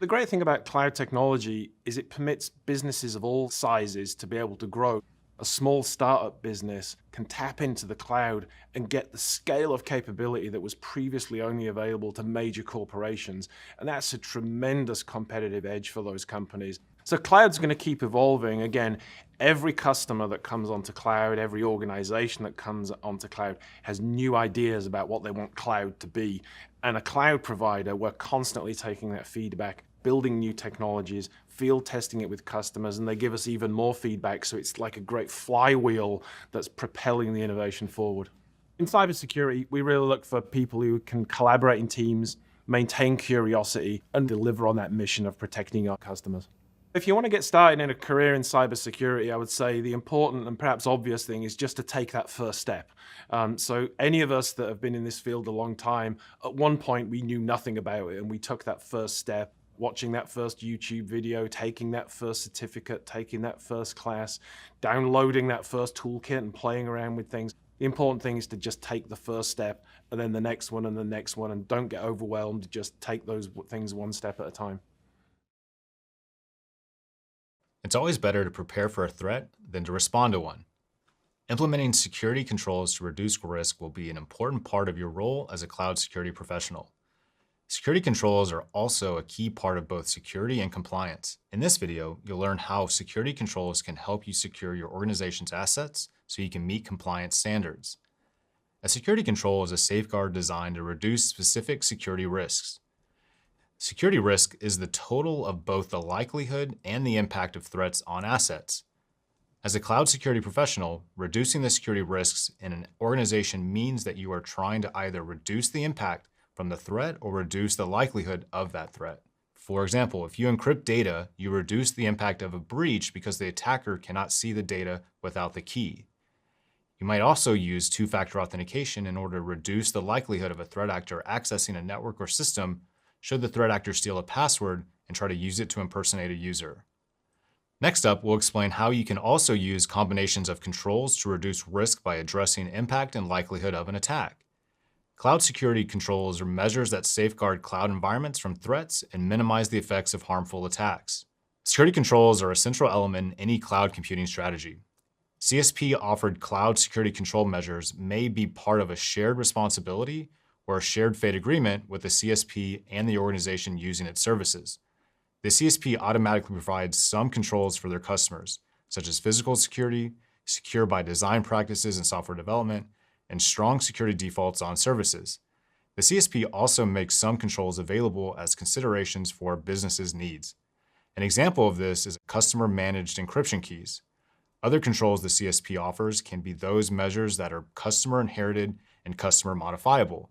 The great thing about cloud technology is it permits businesses of all sizes to be able to grow. A small startup business can tap into the cloud and get the scale of capability that was previously only available to major corporations. And that's a tremendous competitive edge for those companies. So cloud's going to keep evolving. Again, every customer that comes onto cloud, every organization that comes onto cloud has new ideas about what they want cloud to be. And a cloud provider, we're constantly taking that feedback, building new technologies, field testing it with customers, and they give us even more feedback. So it's like a great flywheel that's propelling the innovation forward. In cybersecurity, we really look for people who can collaborate in teams, maintain curiosity, and deliver on that mission of protecting our customers. If you want to get started in a career in cybersecurity, I would say the important and perhaps obvious thing is just to take that first step. So any of us that have been in this field a long time, at one point we knew nothing about it and we took that first step, watching that first YouTube video, taking that first certificate, taking that first class, downloading that first toolkit and playing around with things. The important thing is to just take the first step and then the next one and the next one, and don't get overwhelmed. Just take those things one step at a time. It's always better to prepare for a threat than to respond to one. Implementing security controls to reduce risk will be an important part of your role as a cloud security professional. Security controls are also a key part of both security and compliance. In this video, you'll learn how security controls can help you secure your organization's assets so you can meet compliance standards. A security control is a safeguard designed to reduce specific security risks. Security risk is the total of both the likelihood and the impact of threats on assets. As a cloud security professional, reducing the security risks in an organization means that you are trying to either reduce the impact from the threat or reduce the likelihood of that threat. For example, if you encrypt data, you reduce the impact of a breach because the attacker cannot see the data without the key. You might also use two-factor authentication in order to reduce the likelihood of a threat actor accessing a network or system should the threat actor steal a password and try to use it to impersonate a user. Next up, we'll explain how you can also use combinations of controls to reduce risk by addressing impact and likelihood of an attack. Cloud security controls are measures that safeguard cloud environments from threats and minimize the effects of harmful attacks. Security controls are a central element in any cloud computing strategy. CSP-offered cloud security control measures may be part of a shared responsibility or a shared fate agreement with the CSP and the organization using its services. The CSP automatically provides some controls for their customers, such as physical security, secure by design practices in software development, and strong security defaults on services. The CSP also makes some controls available as considerations for businesses' needs. An example of this is customer-managed encryption keys. Other controls the CSP offers can be those measures that are customer-inherited and customer-modifiable.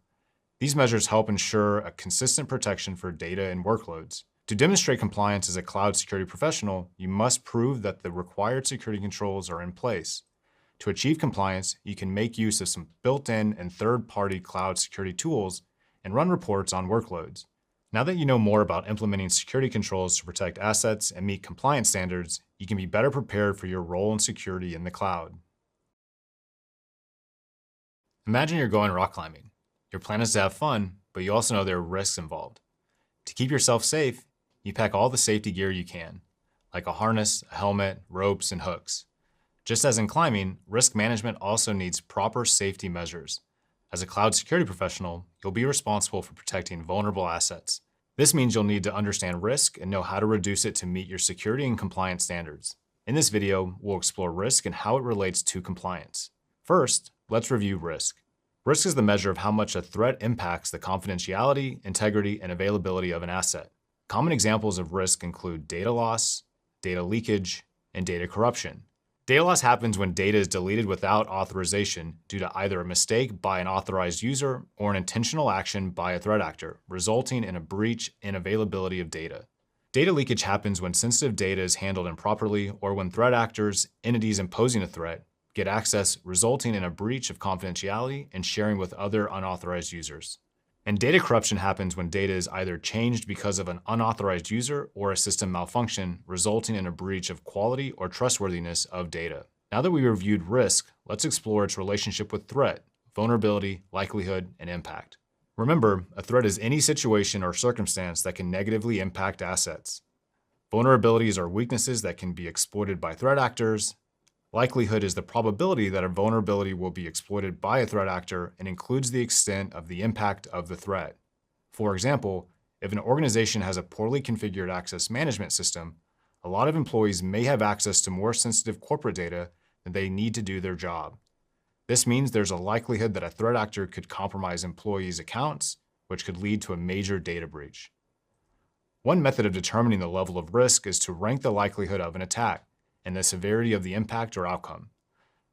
These measures help ensure a consistent protection for data and workloads. To demonstrate compliance as a cloud security professional, you must prove that the required security controls are in place. To achieve compliance, you can make use of some built-in and third-party cloud security tools and run reports on workloads. Now that you know more about implementing security controls to protect assets and meet compliance standards, you can be better prepared for your role in security in the cloud. Imagine you're going rock climbing. Your plan is to have fun, but you also know there are risks involved. To keep yourself safe, you pack all the safety gear you can, like a harness, a helmet, ropes, and hooks. Just as in climbing, risk management also needs proper safety measures. As a cloud security professional, you'll be responsible for protecting vulnerable assets. This means you'll need to understand risk and know how to reduce it to meet your security and compliance standards. In this video, we'll explore risk and how it relates to compliance. First, let's review risk. Risk is the measure of how much a threat impacts the confidentiality, integrity, and availability of an asset. Common examples of risk include data loss, data leakage, and data corruption. Data loss happens when data is deleted without authorization due to either a mistake by an authorized user or an intentional action by a threat actor, resulting in a breach in availability of data. Data leakage happens when sensitive data is handled improperly or when threat actors, entities imposing a threat, get access, resulting in a breach of confidentiality and sharing with other unauthorized users. And data corruption happens when data is either changed because of an unauthorized user or a system malfunction, resulting in a breach of quality or trustworthiness of data. Now that we reviewed risk, let's explore its relationship with threat, vulnerability, likelihood, and impact. Remember, a threat is any situation or circumstance that can negatively impact assets. Vulnerabilities are weaknesses that can be exploited by threat actors. Likelihood is the probability that a vulnerability will be exploited by a threat actor and includes the extent of the impact of the threat. For example, if an organization has a poorly configured access management system, a lot of employees may have access to more sensitive corporate data than they need to do their job. This means there's a likelihood that a threat actor could compromise employees' accounts, which could lead to a major data breach. One method of determining the level of risk is to rank the likelihood of an attack and the severity of the impact or outcome.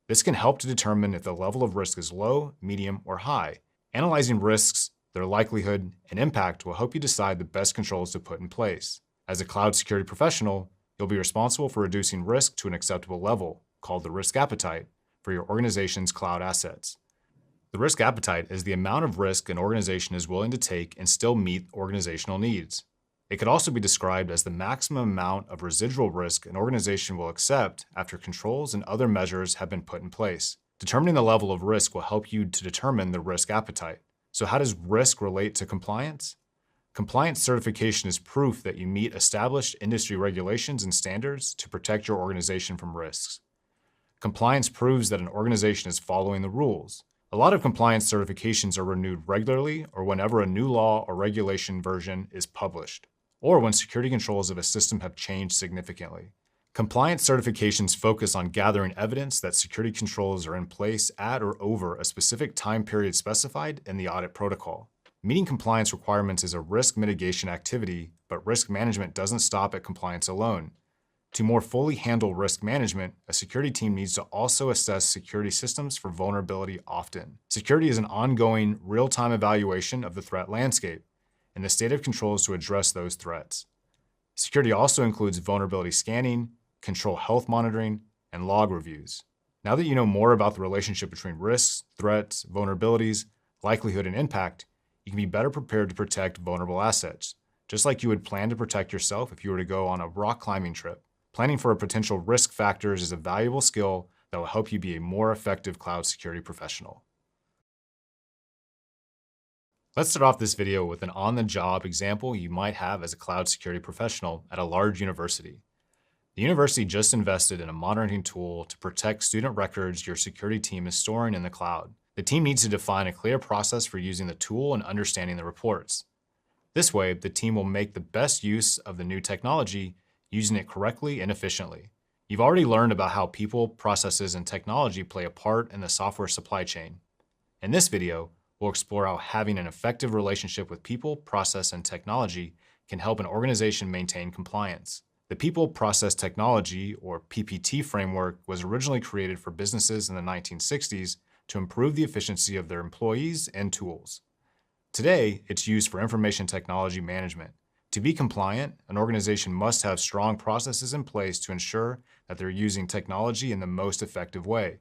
This can help to determine if the level of risk is low, medium, or high. Analyzing risks, their likelihood, and impact will help you decide the best controls to put in place. As a cloud security professional, you'll be responsible for reducing risk to an acceptable level, called the risk appetite, for your organization's cloud assets. The risk appetite is the amount of risk an organization is willing to take and still meet organizational needs. It could also be described as the maximum amount of residual risk an organization will accept after controls and other measures have been put in place. Determining the level of risk will help you to determine the risk appetite. So how does risk relate to compliance? Compliance certification is proof that you meet established industry regulations and standards to protect your organization from risks. Compliance proves that an organization is following the rules. A lot of compliance certifications are renewed regularly or whenever a new law or regulation version is published, or when security controls of a system have changed significantly. Compliance certifications focus on gathering evidence that security controls are in place at or over a specific time period specified in the audit protocol. Meeting compliance requirements is a risk mitigation activity, but risk management doesn't stop at compliance alone. To more fully handle risk management, a security team needs to also assess security systems for vulnerability often. Security is an ongoing, real-time evaluation of the threat landscape and the state of controls to address those threats. Security also includes vulnerability scanning, control health monitoring, and log reviews. Now that you know more about the relationship between risks, threats, vulnerabilities, likelihood, and impact, you can be better prepared to protect vulnerable assets, just like you would plan to protect yourself if you were to go on a rock climbing trip. Planning for potential risk factors is a valuable skill that will help you be a more effective cloud security professional. Let's start off this video with an on-the-job example you might have as a cloud security professional at a large university. The university just invested in a monitoring tool to protect student records your security team is storing in the cloud. The team needs to define a clear process for using the tool and understanding the reports. This way, the team will make the best use of the new technology, using it correctly and efficiently. You've already learned about how people, processes, and technology play a part in the software supply chain. In this video, we'll explore how having an effective relationship with people, process, and technology can help an organization maintain compliance. The People, Process, Technology, or PPT framework was originally created for businesses in the 1960s to improve the efficiency of their employees and tools. Today, it's used for information technology management. To be compliant, an organization must have strong processes in place to ensure that they're using technology in the most effective way.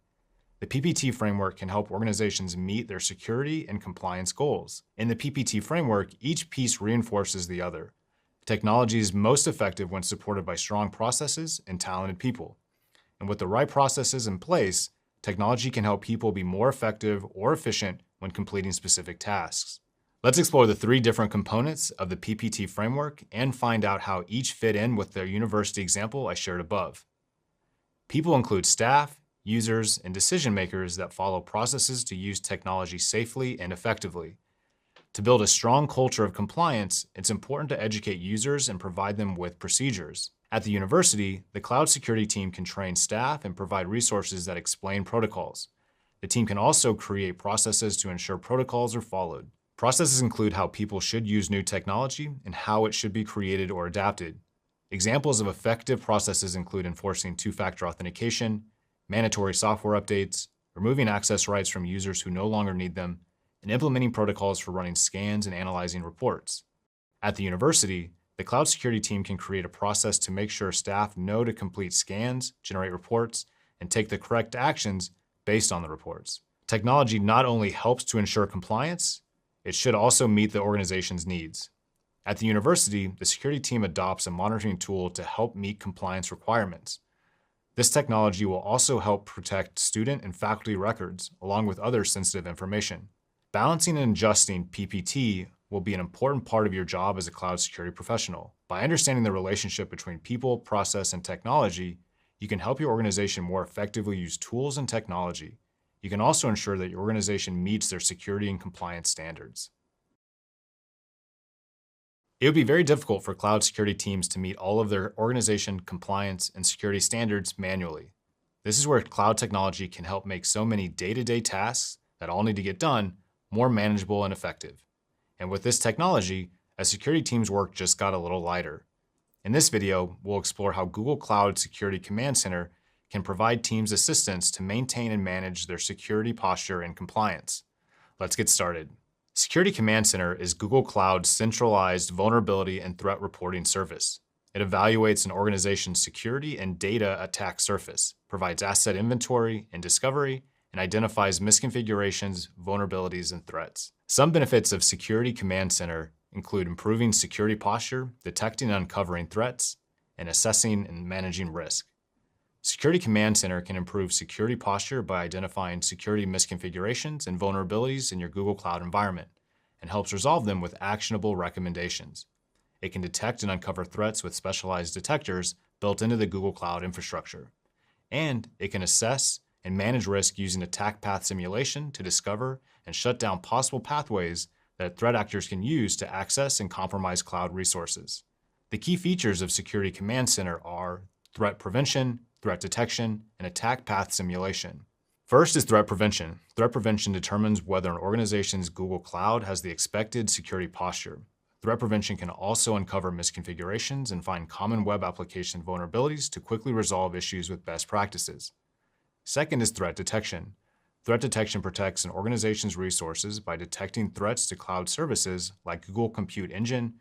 The PPT framework can help organizations meet their security and compliance goals. In the PPT framework, each piece reinforces the other. Technology is most effective when supported by strong processes and talented people. And with the right processes in place, technology can help people be more effective or efficient when completing specific tasks. Let's explore the 3 different components of the PPT framework and find out how each fit in with the university example I shared above. People include staff, users, and decision makers that follow processes to use technology safely and effectively. To build a strong culture of compliance, it's important to educate users and provide them with procedures. At the university, the cloud security team can train staff and provide resources that explain protocols. The team can also create processes to ensure protocols are followed. Processes include how people should use new technology and how it should be created or adapted. Examples of effective processes include enforcing two-factor authentication, mandatory software updates, removing access rights from users who no longer need them, and implementing protocols for running scans and analyzing reports. At the university, the cloud security team can create a process to make sure staff know to complete scans, generate reports, and take the correct actions based on the reports. Technology not only helps to ensure compliance, it should also meet the organization's needs. At the university, the security team adopts a monitoring tool to help meet compliance requirements. This technology will also help protect student and faculty records, along with other sensitive information. Balancing and adjusting PPT will be an important part of your job as a cloud security professional. By understanding the relationship between people, process, and technology, you can help your organization more effectively use tools and technology. You can also ensure that your organization meets their security and compliance standards. It would be very difficult for cloud security teams to meet all of their organization compliance and security standards manually. This is where cloud technology can help make so many day-to-day tasks that all need to get done more manageable and effective. And with this technology, a security team's work just got a little lighter. In this video, we'll explore how Google Cloud Security Command Center can provide teams assistance to maintain and manage their security posture and compliance. Let's get started. Security Command Center is Google Cloud's centralized vulnerability and threat reporting service. It evaluates an organization's security and data attack surface, provides asset inventory and discovery, and identifies misconfigurations, vulnerabilities, and threats. Some benefits of Security Command Center include improving security posture, detecting and uncovering threats, and assessing and managing risk. Security Command Center can improve security posture by identifying security misconfigurations and vulnerabilities in your Google Cloud environment and helps resolve them with actionable recommendations. It can detect and uncover threats with specialized detectors built into the Google Cloud infrastructure. And it can assess and manage risk using attack path simulation to discover and shut down possible pathways that threat actors can use to access and compromise cloud resources. The key features of Security Command Center are threat prevention, threat detection, and attack path simulation. First is threat prevention. Threat prevention determines whether an organization's Google Cloud has the expected security posture. Threat prevention can also uncover misconfigurations and find common web application vulnerabilities to quickly resolve issues with best practices. Second is threat detection. Threat detection protects an organization's resources by detecting threats to cloud services like Google Compute Engine,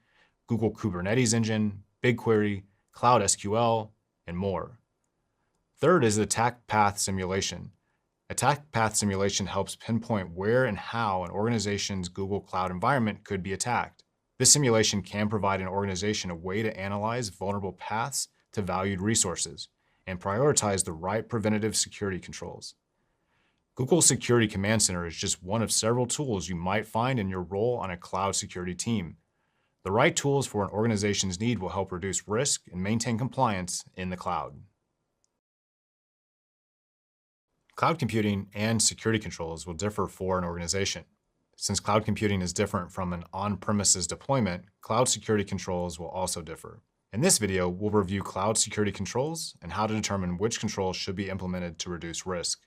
Google Kubernetes Engine, BigQuery, Cloud SQL, and more. Third is attack path simulation. Attack path simulation helps pinpoint where and how an organization's Google Cloud environment could be attacked. This simulation can provide an organization a way to analyze vulnerable paths to valued resources and prioritize the right preventative security controls. Google Security Command Center is just one of several tools you might find in your role on a cloud security team. The right tools for an organization's need will help reduce risk and maintain compliance in the cloud. Cloud computing and security controls will differ for an organization. Since cloud computing is different from an on-premises deployment, cloud security controls will also differ. In this video, we'll review cloud security controls and how to determine which controls should be implemented to reduce risk.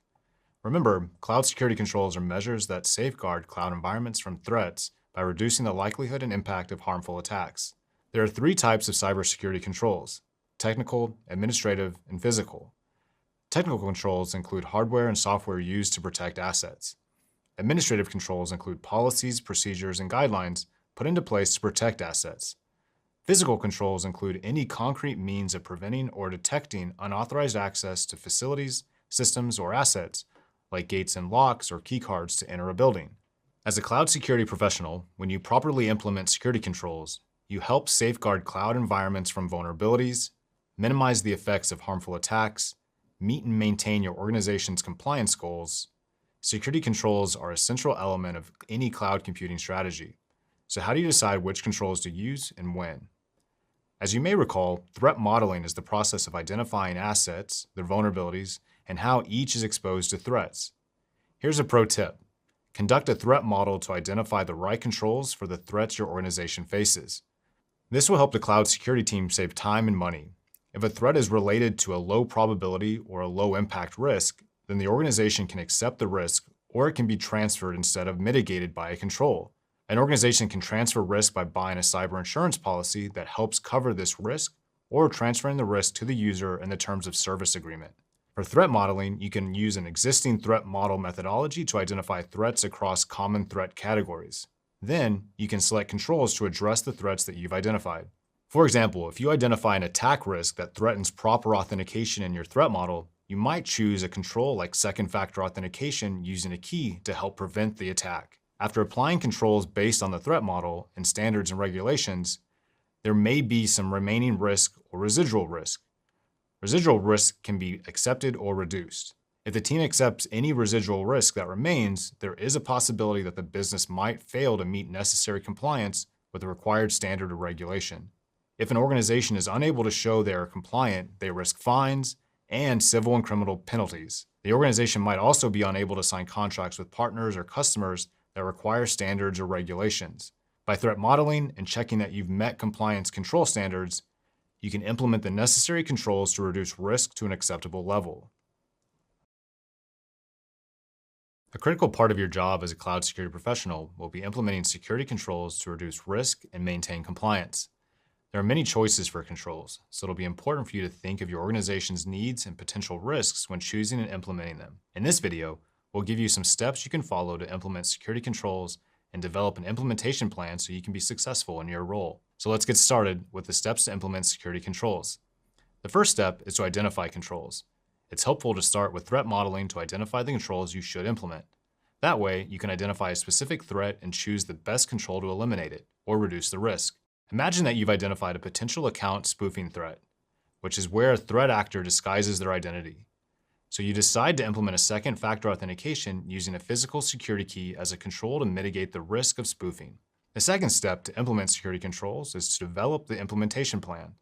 Remember, cloud security controls are measures that safeguard cloud environments from threats by reducing the likelihood and impact of harmful attacks. There are three types of cybersecurity controls: technical, administrative, and physical. Technical controls include hardware and software used to protect assets. Administrative controls include policies, procedures, and guidelines put into place to protect assets. Physical controls include any concrete means of preventing or detecting unauthorized access to facilities, systems, or assets, like gates and locks or keycards to enter a building. As a cloud security professional, when you properly implement security controls, you help safeguard cloud environments from vulnerabilities, minimize the effects of harmful attacks, meet and maintain your organization's compliance goals. Security controls are a central element of any cloud computing strategy. So how do you decide which controls to use and when? As you may recall, threat modeling is the process of identifying assets, their vulnerabilities, and how each is exposed to threats. Here's a pro tip. Conduct a threat model to identify the right controls for the threats your organization faces. This will help the cloud security team save time and money. If a threat is related to a low probability or a low impact risk, then the organization can accept the risk, or it can be transferred instead of mitigated by a control. An organization can transfer risk by buying a cyber insurance policy that helps cover this risk, or transferring the risk to the user in the terms of service agreement. For threat modeling, you can use an existing threat model methodology to identify threats across common threat categories. Then, you can select controls to address the threats that you've identified. For example, if you identify an attack risk that threatens proper authentication in your threat model, you might choose a control like second-factor authentication using a key to help prevent the attack. After applying controls based on the threat model and standards and regulations, there may be some remaining risk or residual risk. Residual risk can be accepted or reduced. If the team accepts any residual risk that remains, there is a possibility that the business might fail to meet necessary compliance with the required standard or regulation. If an organization is unable to show they are compliant, they risk fines and civil and criminal penalties. The organization might also be unable to sign contracts with partners or customers that require standards or regulations. By threat modeling and checking that you've met compliance control standards, you can implement the necessary controls to reduce risk to an acceptable level. A critical part of your job as a cloud security professional will be implementing security controls to reduce risk and maintain compliance. There are many choices for controls, so it'll be important for you to think of your organization's needs and potential risks when choosing and implementing them. In this video, we'll give you some steps you can follow to implement security controls and develop an implementation plan so you can be successful in your role. So let's get started with the steps to implement security controls. The first step is to identify controls. It's helpful to start with threat modeling to identify the controls you should implement. That way, you can identify a specific threat and choose the best control to eliminate it or reduce the risk. Imagine that you've identified a potential account spoofing threat, which is where a threat actor disguises their identity. So you decide to implement a second factor authentication using a physical security key as a control to mitigate the risk of spoofing. The second step to implement security controls is to develop the implementation plan.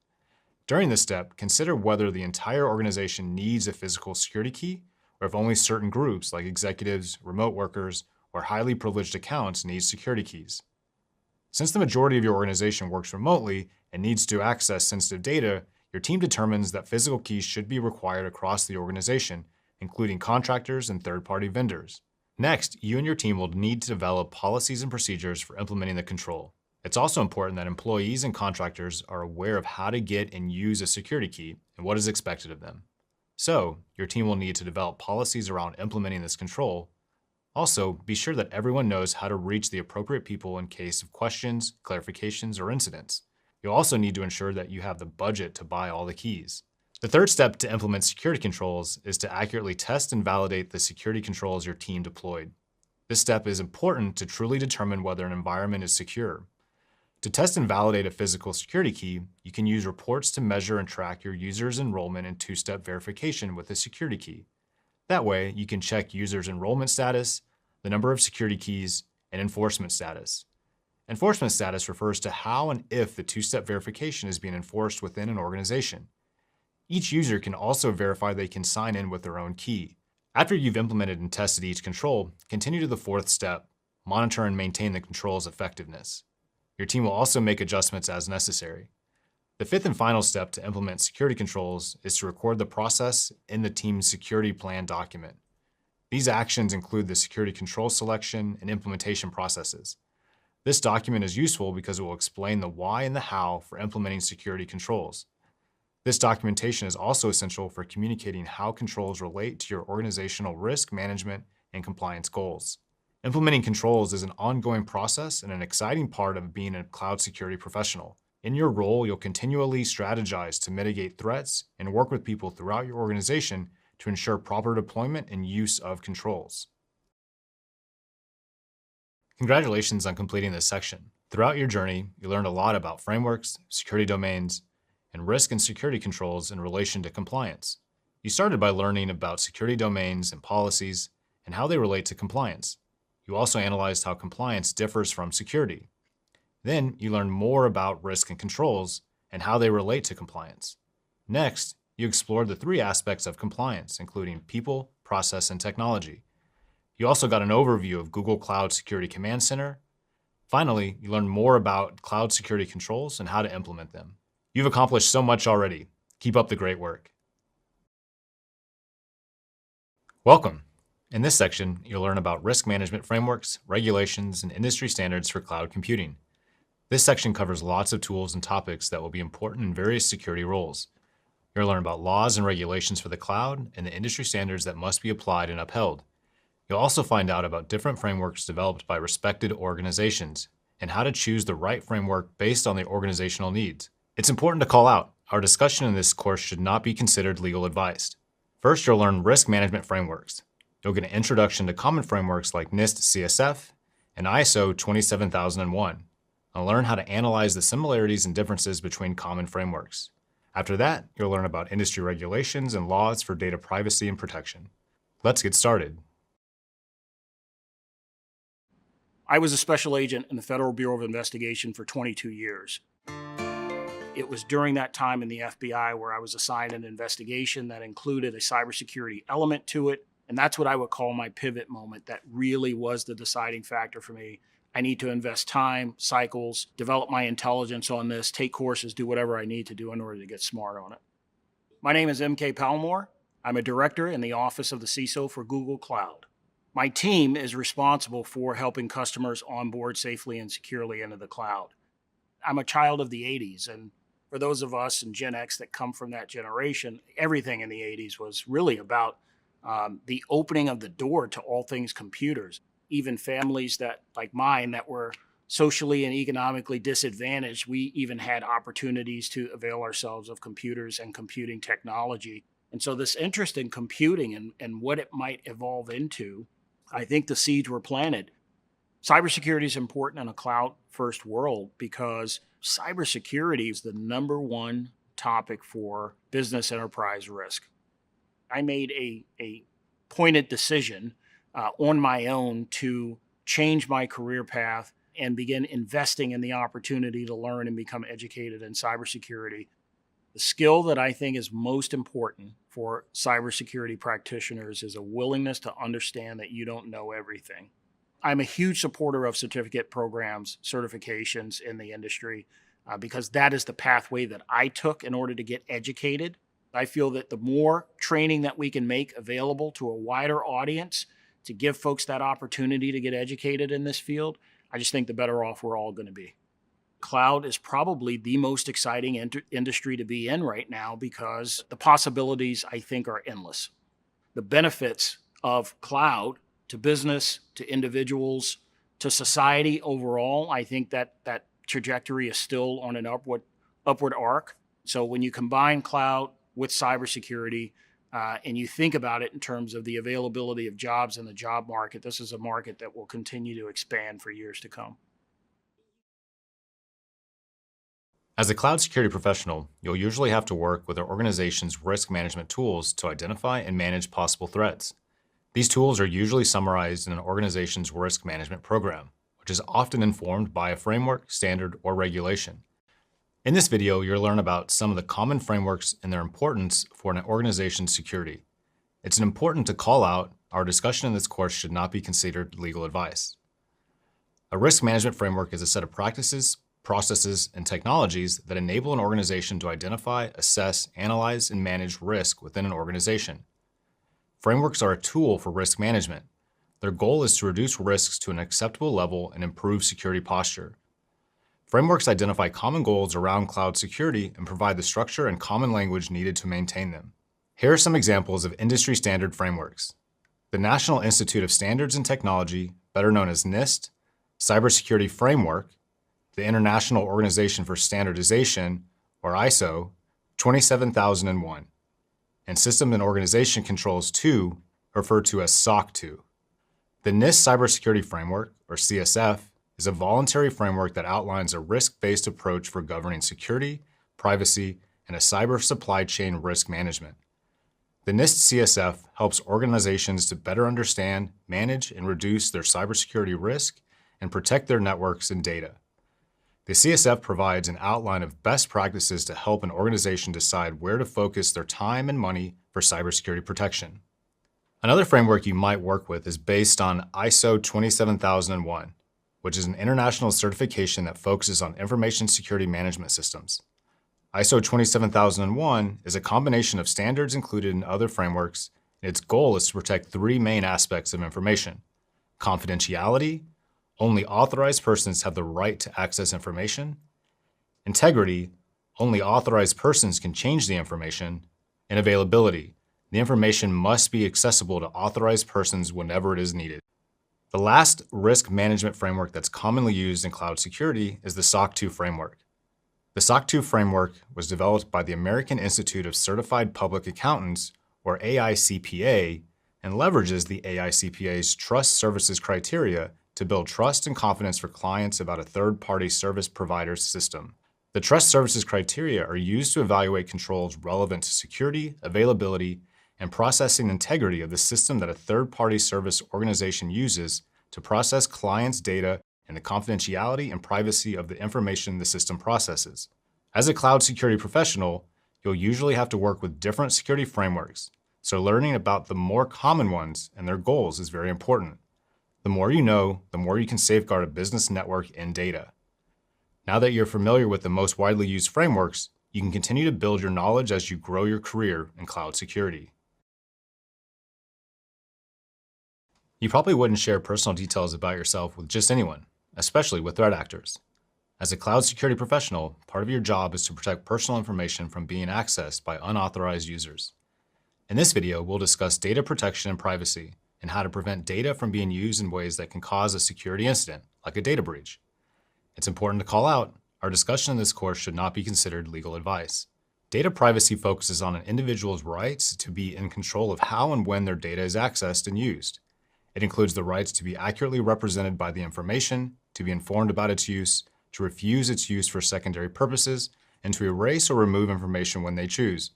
During this step, consider whether the entire organization needs a physical security key or if only certain groups like executives, remote workers, or highly privileged accounts need security keys. Since the majority of your organization works remotely and needs to access sensitive data, your team determines that physical keys should be required across the organization, including contractors and third-party vendors. Next, you and your team will need to develop policies and procedures for implementing the control. It's also important that employees and contractors are aware of how to get and use a security key and what is expected of them. So, your team will need to develop policies around implementing this control. Also, be sure that everyone knows how to reach the appropriate people in case of questions, clarifications, or incidents. You'll also need to ensure that you have the budget to buy all the keys. The third step to implement security controls is to accurately test and validate the security controls your team deployed. This step is important to truly determine whether an environment is secure. To test and validate a physical security key, you can use reports to measure and track your users' enrollment and two-step verification with a security key. That way, you can check users' enrollment status, the number of security keys, and enforcement status. Enforcement status refers to how and if the two-step verification is being enforced within an organization. Each user can also verify they can sign in with their own key. After you've implemented and tested each control, continue to the fourth step, monitor and maintain the control's effectiveness. Your team will also make adjustments as necessary. The fifth and final step to implement security controls is to record the process in the team's security plan document. These actions include the security control selection and implementation processes. This document is useful because it will explain the why and the how for implementing security controls. This documentation is also essential for communicating how controls relate to your organizational risk management and compliance goals. Implementing controls is an ongoing process and an exciting part of being a cloud security professional. In your role, you'll continually strategize to mitigate threats and work with people throughout your organization to ensure proper deployment and use of controls. Congratulations on completing this section. Throughout your journey, you learned a lot about frameworks, security domains, and risk and security controls in relation to compliance. You started by learning about security domains and policies and how they relate to compliance. You also analyzed how compliance differs from security. Then you learned more about risk and controls and how they relate to compliance. Next, you explored the three aspects of compliance, including people, process, and technology. You also got an overview of Google Cloud Security Command Center. Finally, you learned more about cloud security controls and how to implement them. You've accomplished so much already. Keep up the great work. Welcome. In this section, you'll learn about risk management frameworks, regulations, and industry standards for cloud computing. This section covers lots of tools and topics that will be important in various security roles. You'll learn about laws and regulations for the cloud and the industry standards that must be applied and upheld. You'll also find out about different frameworks developed by respected organizations and how to choose the right framework based on the organizational needs. It's important to call out, our discussion in this course should not be considered legal advice. First, you'll learn risk management frameworks. You'll get an introduction to common frameworks like NIST CSF and ISO 27001, and learn how to analyze the similarities and differences between common frameworks. After that, you'll learn about industry regulations and laws for data privacy and protection. Let's get started. I was a special agent in the Federal Bureau of Investigation for 22 years. It was during that time in the FBI where I was assigned an investigation that included a cybersecurity element to it. And that's what I would call my pivot moment. That really was the deciding factor for me. I need to invest time, cycles, develop my intelligence on this, take courses, do whatever I need to do in order to get smart on it. My name is MK Palmore. I'm a director in the office of the CISO for Google Cloud. My team is responsible for helping customers onboard safely and securely into the cloud. I'm a child of the 80s, and for those of us in Gen X that come from that generation, everything in the 80s was really about the opening of the door to all things computers. Even families that, like mine, that were socially and economically disadvantaged, we even had opportunities to avail ourselves of computers and computing technology. And so this interest in computing and what it might evolve into, I think the seeds were planted. Cybersecurity is important in a cloud-first world because cybersecurity is the number one topic for business enterprise risk. I made a pointed decision on my own to change my career path and begin investing in the opportunity to learn and become educated in cybersecurity. The skill that I think is most important for cybersecurity practitioners is a willingness to understand that you don't know everything. I'm a huge supporter of certificate programs, certifications in the industry, because that is the pathway that I took in order to get educated. I feel that the more training that we can make available to a wider audience to give folks that opportunity to get educated in this field, I just think the better off we're all going to be. Cloud is probably the most exciting industry to be in right now because the possibilities, I think, are endless. The benefits of cloud to business, to individuals, to society overall, I think that trajectory is still on an upward arc. So when you combine cloud with cybersecurity, and you think about it in terms of the availability of jobs in the job market, this is a market that will continue to expand for years to come. As a cloud security professional, you'll usually have to work with an organization's risk management tools to identify and manage possible threats. These tools are usually summarized in an organization's risk management program, which is often informed by a framework, standard, or regulation. In this video, you'll learn about some of the common frameworks and their importance for an organization's security. It's important to call out our discussion in this course should not be considered legal advice. A risk management framework is a set of practices, processes, and technologies that enable an organization to identify, assess, analyze, and manage risk within an organization. Frameworks are a tool for risk management. Their goal is to reduce risks to an acceptable level and improve security posture. Frameworks identify common goals around cloud security and provide the structure and common language needed to maintain them. Here are some examples of industry standard frameworks. The National Institute of Standards and Technology, better known as NIST, Cybersecurity Framework, the International Organization for Standardization, or ISO, 27001, and System and Organization Controls 2, referred to as SOC 2. The NIST Cybersecurity Framework, or CSF, is a voluntary framework that outlines a risk-based approach for governing security, privacy, and a cyber supply chain risk management. The NIST CSF helps organizations to better understand, manage, and reduce their cybersecurity risk and protect their networks and data. The CSF provides an outline of best practices to help an organization decide where to focus their time and money for cybersecurity protection. Another framework you might work with is based on ISO 27001, which is an international certification that focuses on information security management systems. ISO 27001 is a combination of standards included in other frameworks, and its goal is to protect three main aspects of information: confidentiality, only authorized persons have the right to access information; integrity, only authorized persons can change the information; and availability, the information must be accessible to authorized persons whenever it is needed. The last risk management framework that's commonly used in cloud security is the SOC 2 framework. The SOC 2 framework was developed by the American Institute of Certified Public Accountants, or AICPA, and leverages the AICPA's trust services criteria to build trust and confidence for clients about a third-party service provider's system. The trust services criteria are used to evaluate controls relevant to security, availability, and processing integrity of the system that a third-party service organization uses to process clients' data and the confidentiality and privacy of the information the system processes. As a cloud security professional, you'll usually have to work with different security frameworks, so learning about the more common ones and their goals is very important. The more you know, the more you can safeguard a business network and data. Now that you're familiar with the most widely used frameworks, you can continue to build your knowledge as you grow your career in cloud security. You probably wouldn't share personal details about yourself with just anyone, especially with threat actors. As a cloud security professional, part of your job is to protect personal information from being accessed by unauthorized users. In this video, we'll discuss data protection and privacy, and how to prevent data from being used in ways that can cause a security incident, like a data breach. It's important to call out, our discussion in this course should not be considered legal advice. Data privacy focuses on an individual's rights to be in control of how and when their data is accessed and used. It includes the rights to be accurately represented by the information, to be informed about its use, to refuse its use for secondary purposes, and to erase or remove information when they choose.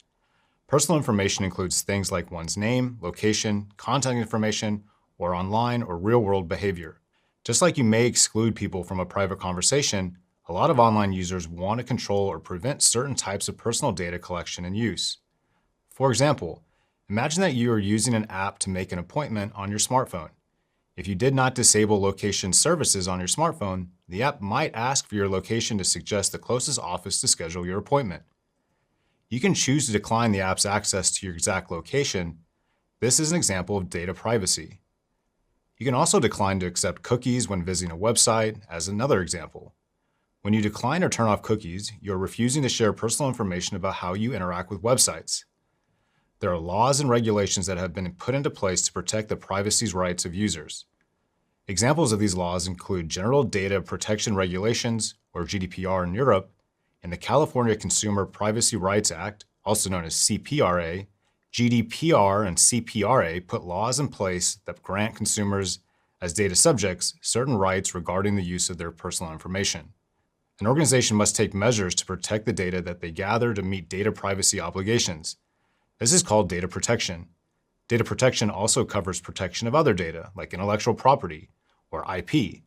Personal information includes things like one's name, location, contact information, or online or real-world behavior. Just like you may exclude people from a private conversation, a lot of online users want to control or prevent certain types of personal data collection and use. For example, imagine that you are using an app to make an appointment on your smartphone. If you did not disable location services on your smartphone, the app might ask for your location to suggest the closest office to schedule your appointment. You can choose to decline the app's access to your exact location. This is an example of data privacy. You can also decline to accept cookies when visiting a website, as another example. When you decline or turn off cookies, you're refusing to share personal information about how you interact with websites. There are laws and regulations that have been put into place to protect the privacy rights of users. Examples of these laws include General Data Protection Regulations, or GDPR in Europe, and the California Consumer Privacy Rights Act, also known as CPRA. GDPR and CPRA put laws in place that grant consumers, as data subjects, certain rights regarding the use of their personal information. An organization must take measures to protect the data that they gather to meet data privacy obligations. This is called data protection. Data protection also covers protection of other data, like intellectual property, or IP.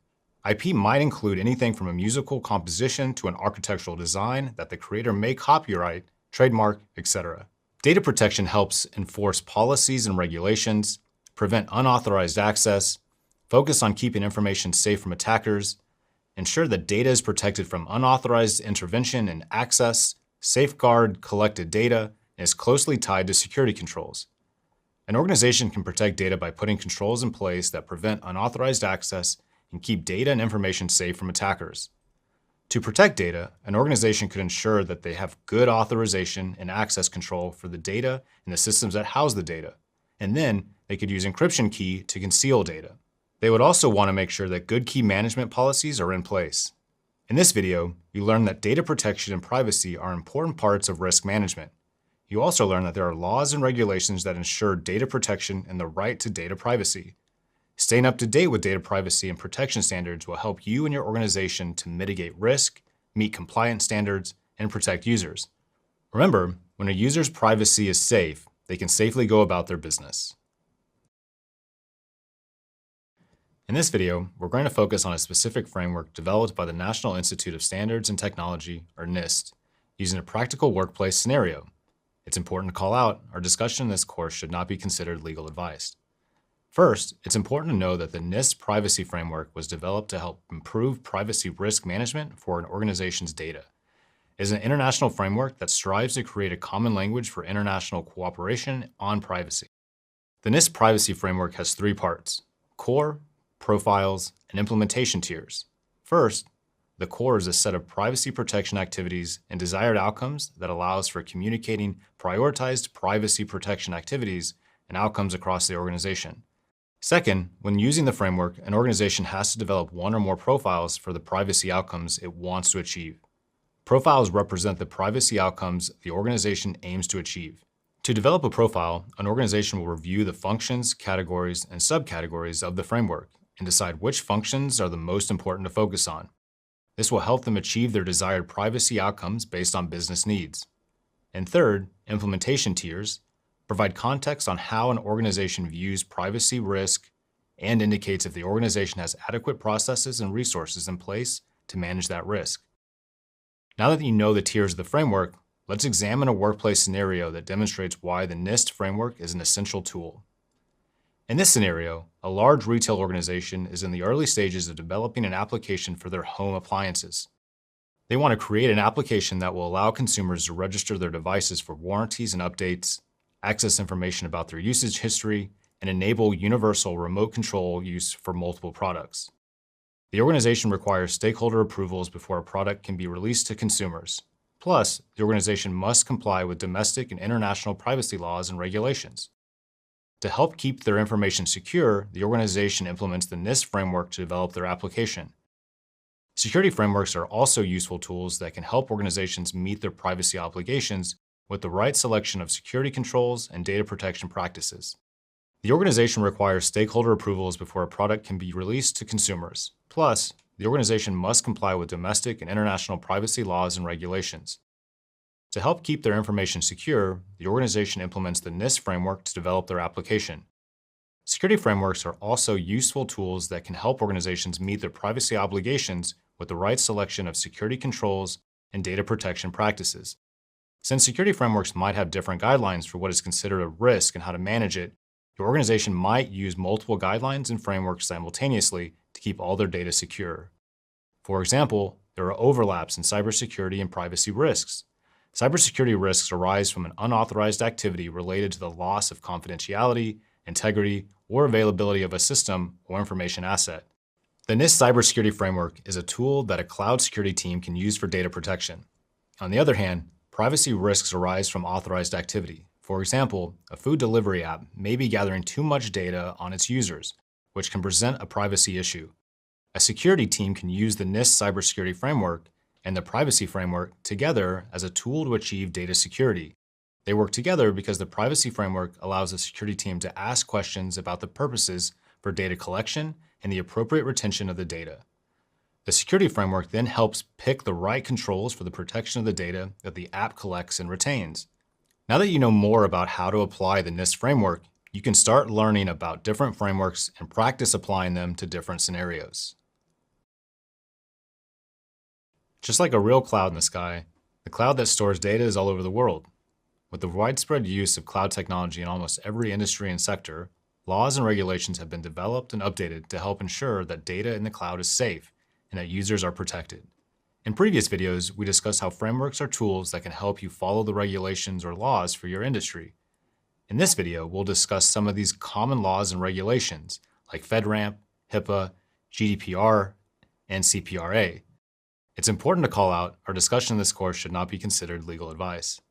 IP might include anything from a musical composition to an architectural design that the creator may copyright, trademark, etc. Data protection helps enforce policies and regulations, prevent unauthorized access, focus on keeping information safe from attackers, ensure that data is protected from unauthorized intervention and access, safeguard collected data, and is closely tied to security controls. An organization can protect data by putting controls in place that prevent unauthorized access and keep data and information safe from attackers. To protect data, an organization could ensure that they have good authorization and access control for the data and the systems that house the data, and then they could use encryption key to conceal data. They would also want to make sure that good key management policies are in place. In this video, you learn that data protection and privacy are important parts of risk management. You also learn that there are laws and regulations that ensure data protection and the right to data privacy. Staying up to date with data privacy and protection standards will help you and your organization to mitigate risk, meet compliance standards, and protect users. Remember, when a user's privacy is safe, they can safely go about their business. In this video, we're going to focus on a specific framework developed by the National Institute of Standards and Technology, or NIST, using a practical workplace scenario. It's important to call out, our discussion in this course should not be considered legal advice. First, it's important to know that the NIST privacy framework was developed to help improve privacy risk management for an organization's data. It is an international framework that strives to create a common language for international cooperation on privacy. The NIST privacy framework has three parts: core, profiles, and implementation tiers. First, the core is a set of privacy protection activities and desired outcomes that allows for communicating prioritized privacy protection activities and outcomes across the organization. Second, when using the framework, an organization has to develop one or more profiles for the privacy outcomes it wants to achieve. Profiles represent the privacy outcomes the organization aims to achieve. To develop a profile, an organization will review the functions, categories, and subcategories of the framework and decide which functions are the most important to focus on. This will help them achieve their desired privacy outcomes based on business needs. And third, implementation tiers provide context on how an organization views privacy risk, and indicates if the organization has adequate processes and resources in place to manage that risk. Now that you know the tiers of the framework, let's examine a workplace scenario that demonstrates why the NIST framework is an essential tool. In this scenario, a large retail organization is in the early stages of developing an application for their home appliances. They want to create an application that will allow consumers to register their devices for warranties and updates, access information about their usage history, and enable universal remote control use for multiple products. The organization requires stakeholder approvals before a product can be released to consumers. Plus, the organization must comply with domestic and international privacy laws and regulations. To help keep their information secure, the organization implements the NIST framework to develop their application. Security frameworks are also useful tools that can help organizations meet their privacy obligations with the right selection of security controls and data protection practices. The organization requires stakeholder approvals before a product can be released to consumers. Plus, the organization must comply with domestic and international privacy laws and regulations. To help keep their information secure, the organization implements the NIST framework to develop their application. Security frameworks are also useful tools that can help organizations meet their privacy obligations with the right selection of security controls and data protection practices. Since security frameworks might have different guidelines for what is considered a risk and how to manage it, your organization might use multiple guidelines and frameworks simultaneously to keep all their data secure. For example, there are overlaps in cybersecurity and privacy risks. Cybersecurity risks arise from an unauthorized activity related to the loss of confidentiality, integrity, or availability of a system or information asset. The NIST Cybersecurity Framework is a tool that a cloud security team can use for data protection. On the other hand, privacy risks arise from authorized activity. For example, a food delivery app may be gathering too much data on its users, which can present a privacy issue. A security team can use the NIST Cybersecurity Framework and the Privacy Framework together as a tool to achieve data security. They work together because the Privacy Framework allows the security team to ask questions about the purposes for data collection and the appropriate retention of the data. The security framework then helps pick the right controls for the protection of the data that the app collects and retains. Now that you know more about how to apply the NIST framework, you can start learning about different frameworks and practice applying them to different scenarios. Just like a real cloud in the sky, the cloud that stores data is all over the world. With the widespread use of cloud technology in almost every industry and sector, laws and regulations have been developed and updated to help ensure that data in the cloud is safe and that users are protected. In previous videos, we discussed how frameworks are tools that can help you follow the regulations or laws for your industry. In this video, we'll discuss some of these common laws and regulations like FedRAMP, HIPAA, GDPR, and CPRA. It's important to call out our discussion in this course should not be considered legal advice.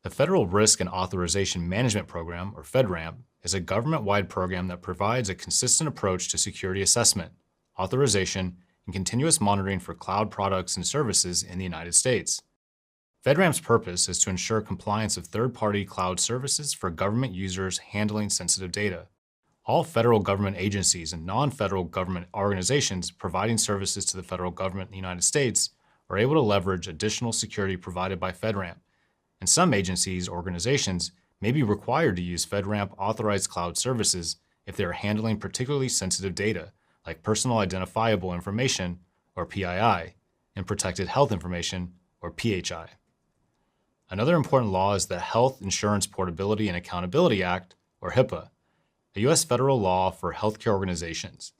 The Federal Risk and Authorization Management Program, or FedRAMP, is a government-wide program that provides a consistent approach to security assessment, authorization, and continuous monitoring for cloud products and services in the United States. FedRAMP's purpose is to ensure compliance of third-party cloud services for government users handling sensitive data. All federal government agencies and non-federal government organizations providing services to the federal government in the United States are able to leverage additional security provided by FedRAMP, and some agencies or organizations may be required to use FedRAMP authorized cloud services if they are handling particularly sensitive data, like personal identifiable information, or PII, and protected health information, or PHI. Another important law is the Health Insurance Portability and Accountability Act, or HIPAA, a U.S. federal law for healthcare organizations.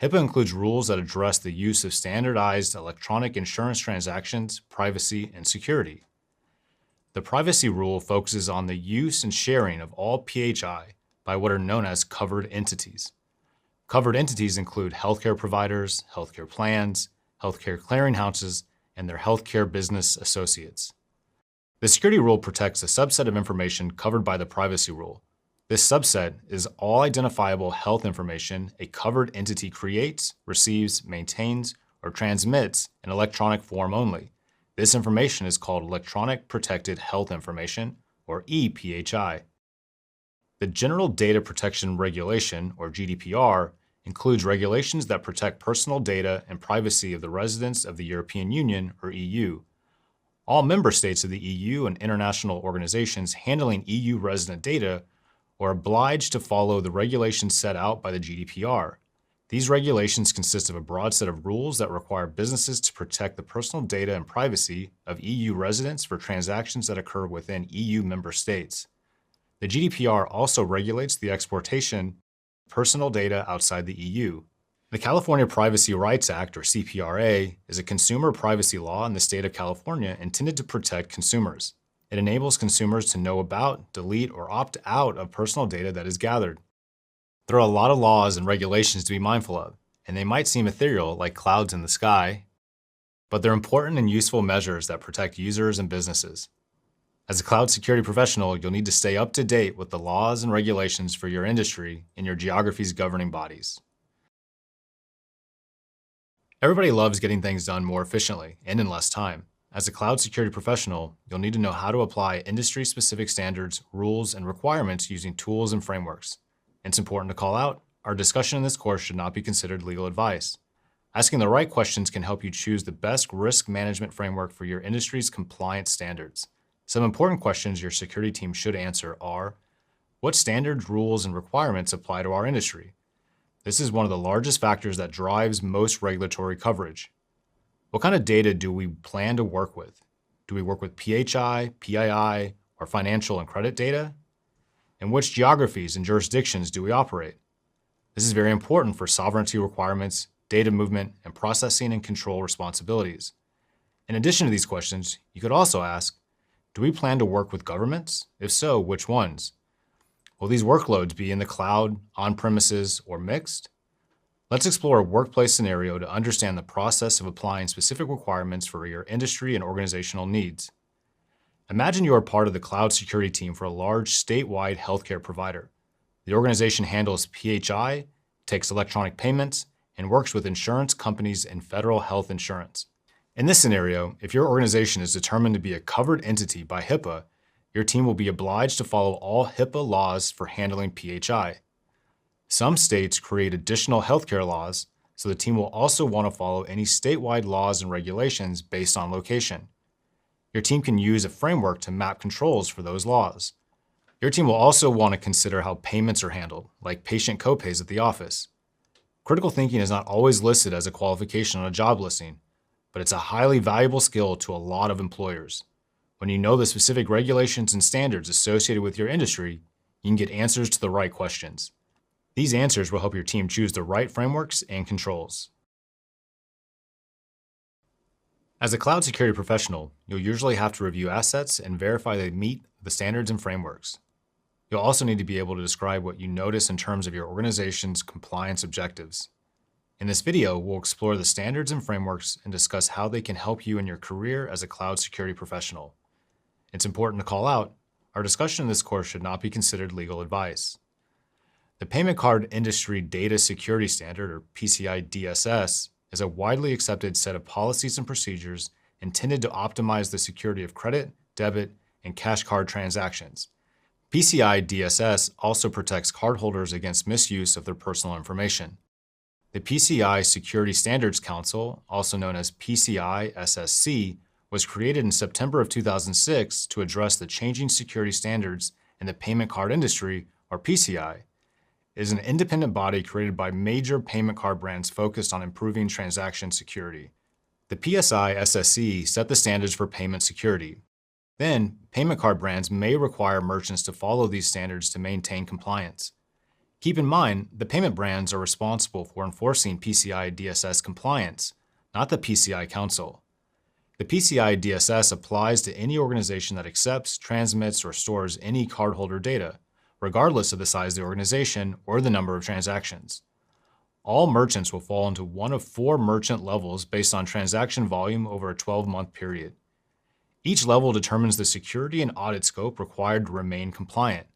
HIPAA includes rules that address the use of standardized electronic insurance transactions, privacy, and security. The privacy rule focuses on the use and sharing of all PHI by what are known as covered entities. Covered entities include healthcare providers, healthcare plans, healthcare clearinghouses, and their healthcare business associates. The security rule protects a subset of information covered by the privacy rule. This subset is all identifiable health information a covered entity creates, receives, maintains, or transmits in electronic form only. This information is called Electronic Protected Health Information, or ePHI. The General Data Protection Regulation, or GDPR, includes regulations that protect personal data and privacy of the residents of the European Union, or EU. All member states of the EU and international organizations handling EU resident data are obliged to follow the regulations set out by the GDPR. These regulations consist of a broad set of rules that require businesses to protect the personal data and privacy of EU residents for transactions that occur within EU member states. The GDPR also regulates the exportation of personal data outside the EU. The California Privacy Rights Act, or CPRA, is a consumer privacy law in the state of California intended to protect consumers. It enables consumers to know about, delete, or opt out of personal data that is gathered. There are a lot of laws and regulations to be mindful of, and they might seem ethereal like clouds in the sky, but they're important and useful measures that protect users and businesses. As a cloud security professional, you'll need to stay up to date with the laws and regulations for your industry and your geography's governing bodies. Everybody loves getting things done more efficiently and in less time. As a cloud security professional, you'll need to know how to apply industry-specific standards, rules, and requirements using tools and frameworks. It's important to call out, our discussion in this course should not be considered legal advice. Asking the right questions can help you choose the best risk management framework for your industry's compliance standards. Some important questions your security team should answer are, what standards, rules, and requirements apply to our industry? This is one of the largest factors that drives most regulatory coverage. What kind of data do we plan to work with? Do we work with PHI, PII, or financial and credit data? In which geographies and jurisdictions do we operate? This is very important for sovereignty requirements, data movement, and processing and control responsibilities. In addition to these questions, you could also ask, do we plan to work with governments? If so, which ones? Will these workloads be in the cloud, on-premises, or mixed? Let's explore a workplace scenario to understand the process of applying specific requirements for your industry and organizational needs. Imagine you are part of the cloud security team for a large statewide healthcare provider. The organization handles PHI, takes electronic payments, and works with insurance companies and federal health insurance. In this scenario, if your organization is determined to be a covered entity by HIPAA, your team will be obliged to follow all HIPAA laws for handling PHI. Some states create additional healthcare laws, so the team will also want to follow any statewide laws and regulations based on location. Your team can use a framework to map controls for those laws. Your team will also want to consider how payments are handled, like patient copays at the office. Critical thinking is not always listed as a qualification on a job listing, but it's a highly valuable skill to a lot of employers. When you know the specific regulations and standards associated with your industry, you can get answers to the right questions. These answers will help your team choose the right frameworks and controls. As a cloud security professional, you'll usually have to review assets and verify they meet the standards and frameworks. You'll also need to be able to describe what you notice in terms of your organization's compliance objectives. In this video, we'll explore the standards and frameworks and discuss how they can help you in your career as a cloud security professional. It's important to call out, our discussion in this course should not be considered legal advice. The Payment Card Industry Data Security Standard, or PCI DSS, is a widely accepted set of policies and procedures intended to optimize the security of credit, debit, and cash card transactions. PCI DSS also protects cardholders against misuse of their personal information. The PCI Security Standards Council, also known as PCI SSC, was created in September of 2006 to address the changing security standards in the payment card industry, or PCI. It is an independent body created by major payment card brands focused on improving transaction security. The PCI SSC set the standards for payment security. Then, payment card brands may require merchants to follow these standards to maintain compliance. Keep in mind, the payment brands are responsible for enforcing PCI DSS compliance, not the PCI Council. The PCI DSS applies to any organization that accepts, transmits, or stores any cardholder data, regardless of the size of the organization or the number of transactions. All merchants will fall into one of 4 merchant levels based on transaction volume over a 12-month period. Each level determines the security and audit scope required to remain compliant.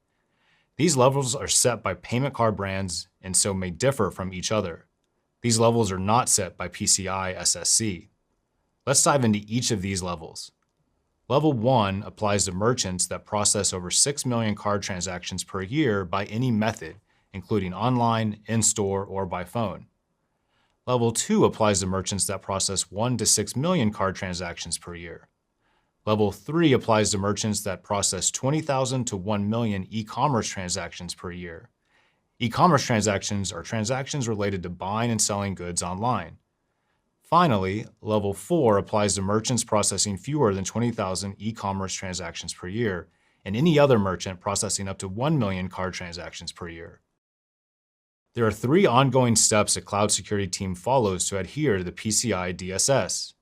These levels are set by payment card brands and so may differ from each other. These levels are not set by PCI SSC. Let's dive into each of these levels. Level 1 applies to merchants that process over 6 million card transactions per year by any method, including online, in-store, or by phone. Level 2 applies to merchants that process 1 to 6 million card transactions per year. Level 3 applies to merchants that process 20,000 to 1 million e-commerce transactions per year. E-commerce transactions are transactions related to buying and selling goods online. Finally, Level 4 applies to merchants processing fewer than 20,000 e-commerce transactions per year, and any other merchant processing up to 1 million card transactions per year. There are 3 ongoing steps a cloud security team follows to adhere to the PCI DSS.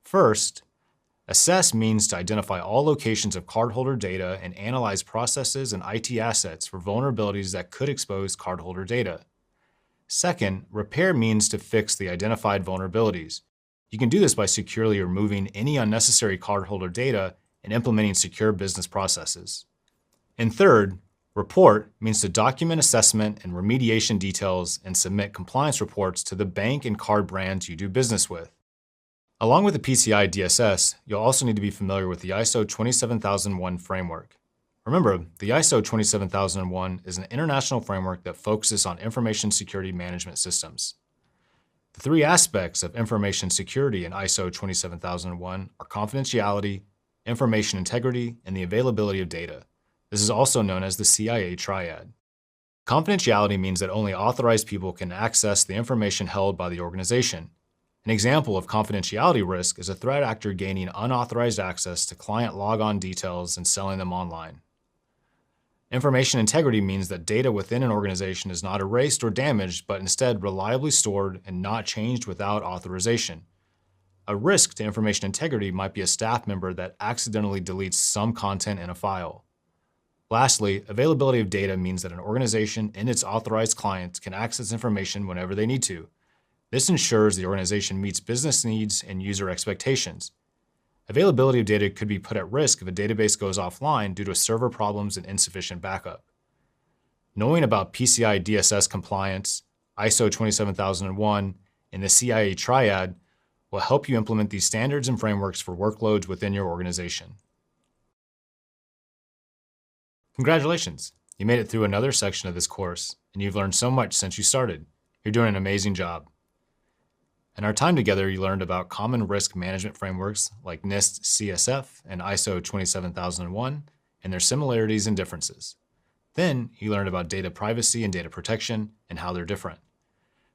First, assess means to identify all locations of cardholder data and analyze processes and IT assets for vulnerabilities that could expose cardholder data. Second, repair means to fix the identified vulnerabilities. You can do this by securely removing any unnecessary cardholder data and implementing secure business processes. And third, report means to document assessment and remediation details and submit compliance reports to the bank and card brands you do business with. Along with the PCI DSS, you'll also need to be familiar with the ISO 27001 framework. Remember, the ISO 27001 is an international framework that focuses on information security management systems. The 3 aspects of information security in ISO 27001 are confidentiality, information integrity, and the availability of data. This is also known as the CIA triad. Confidentiality means that only authorized people can access the information held by the organization. An example of confidentiality risk is a threat actor gaining unauthorized access to client logon details and selling them online. Information integrity means that data within an organization is not erased or damaged, but instead reliably stored and not changed without authorization. A risk to information integrity might be a staff member that accidentally deletes some content in a file. Lastly, availability of data means that an organization and its authorized clients can access information whenever they need to. This ensures the organization meets business needs and user expectations. Availability of data could be put at risk if a database goes offline due to server problems and insufficient backup. Knowing about PCI DSS compliance, ISO 27001, and the CIA triad will help you implement these standards and frameworks for workloads within your organization. Congratulations! You made it through another section of this course, and you've learned so much since you started. You're doing an amazing job. In our time together, you learned about common risk management frameworks like NIST CSF and ISO 27001 and their similarities and differences. Then you learned about data privacy and data protection and how they're different.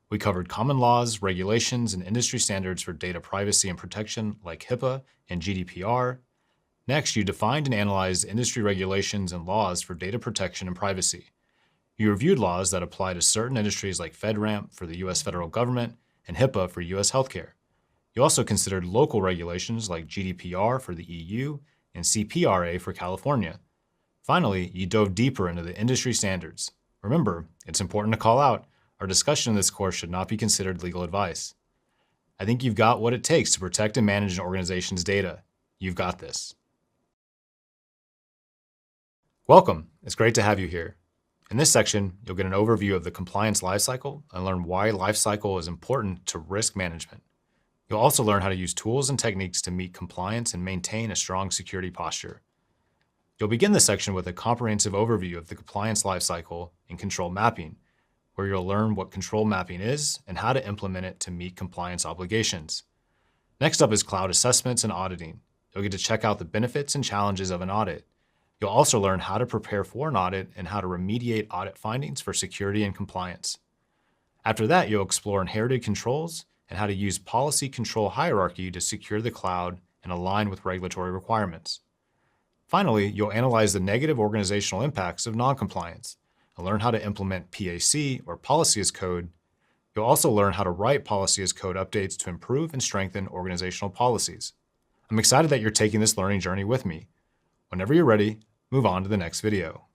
We covered common laws, regulations, and industry standards for data privacy and protection like HIPAA and GDPR. Next, you defined and analyzed industry regulations and laws for data protection and privacy. You reviewed laws that apply to certain industries like FedRAMP for the U.S. federal government and HIPAA for U.S. healthcare. You also considered local regulations like GDPR for the EU and CPRA for California. Finally, you dove deeper into the industry standards. Remember, it's important to call out, our discussion in this course should not be considered legal advice. I think you've got what it takes to protect and manage an organization's data. You've got this. Welcome. It's great to have you here. In this section, you'll get an overview of the compliance lifecycle and learn why lifecycle is important to risk management. You'll also learn how to use tools and techniques to meet compliance and maintain a strong security posture. You'll begin this section with a comprehensive overview of the compliance lifecycle and control mapping, where you'll learn what control mapping is and how to implement it to meet compliance obligations. Next up is cloud assessments and auditing. You'll get to check out the benefits and challenges of an audit. You'll also learn how to prepare for an audit and how to remediate audit findings for security and compliance. After that, you'll explore inherited controls and how to use policy control hierarchy to secure the cloud and align with regulatory requirements. Finally, you'll analyze the negative organizational impacts of noncompliance and learn how to implement PAC or policy as code. You'll also learn how to write policy as code updates to improve and strengthen organizational policies. I'm excited that you're taking this learning journey with me. Whenever you're ready, move on to the next video.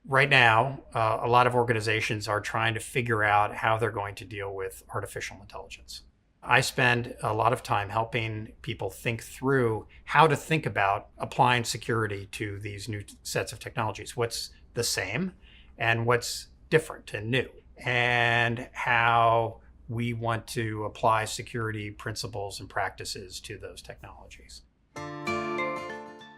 Right now, a lot of organizations are trying to figure out how they're going to deal with artificial intelligence. I spend a lot of time helping people think through how to think about applying security to these new sets of technologies. What's the same and what's different and new, and how we want to apply security principles and practices to those technologies.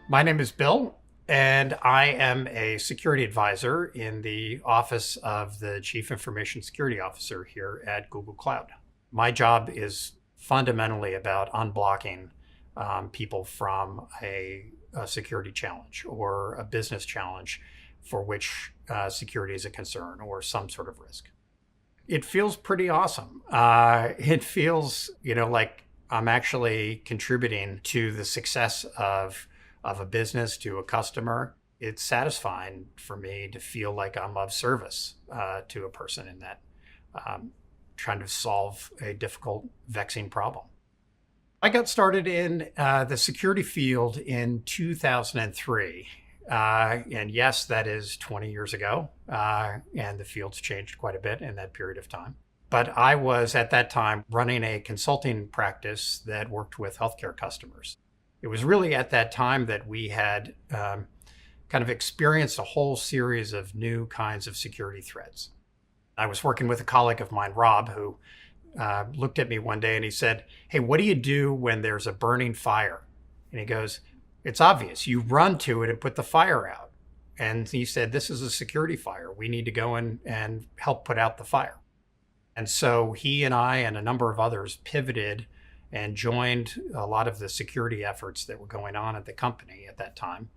My name is Bill, and I am a security advisor in the office of the Chief Information Security Officer here at Google Cloud. My job is fundamentally about unblocking people from a security challenge or a business challenge for which security is a concern or some sort of risk. It feels pretty awesome. It feels, like I'm actually contributing to the success of a business, to a customer. It's satisfying for me to feel like I'm of service to a person in that, trying to solve a difficult, vexing problem. I got started in the security field in 2003. And yes, that is 20 years ago. And the field's changed quite a bit in that period of time. But I was at that time running a consulting practice that worked with healthcare customers. It was really at that time that we had kind of experienced a whole series of new kinds of security threats. I was working with a colleague of mine, Rob, who looked at me one day and he said, "Hey, what do you do when there's a burning fire?" And he goes, "It's obvious. You run to it and put the fire out." And he said, "This is a security fire. We need to go in and help put out the fire." And so he and I and a number of others pivoted and joined a lot of the security efforts that were going on at the company at that time,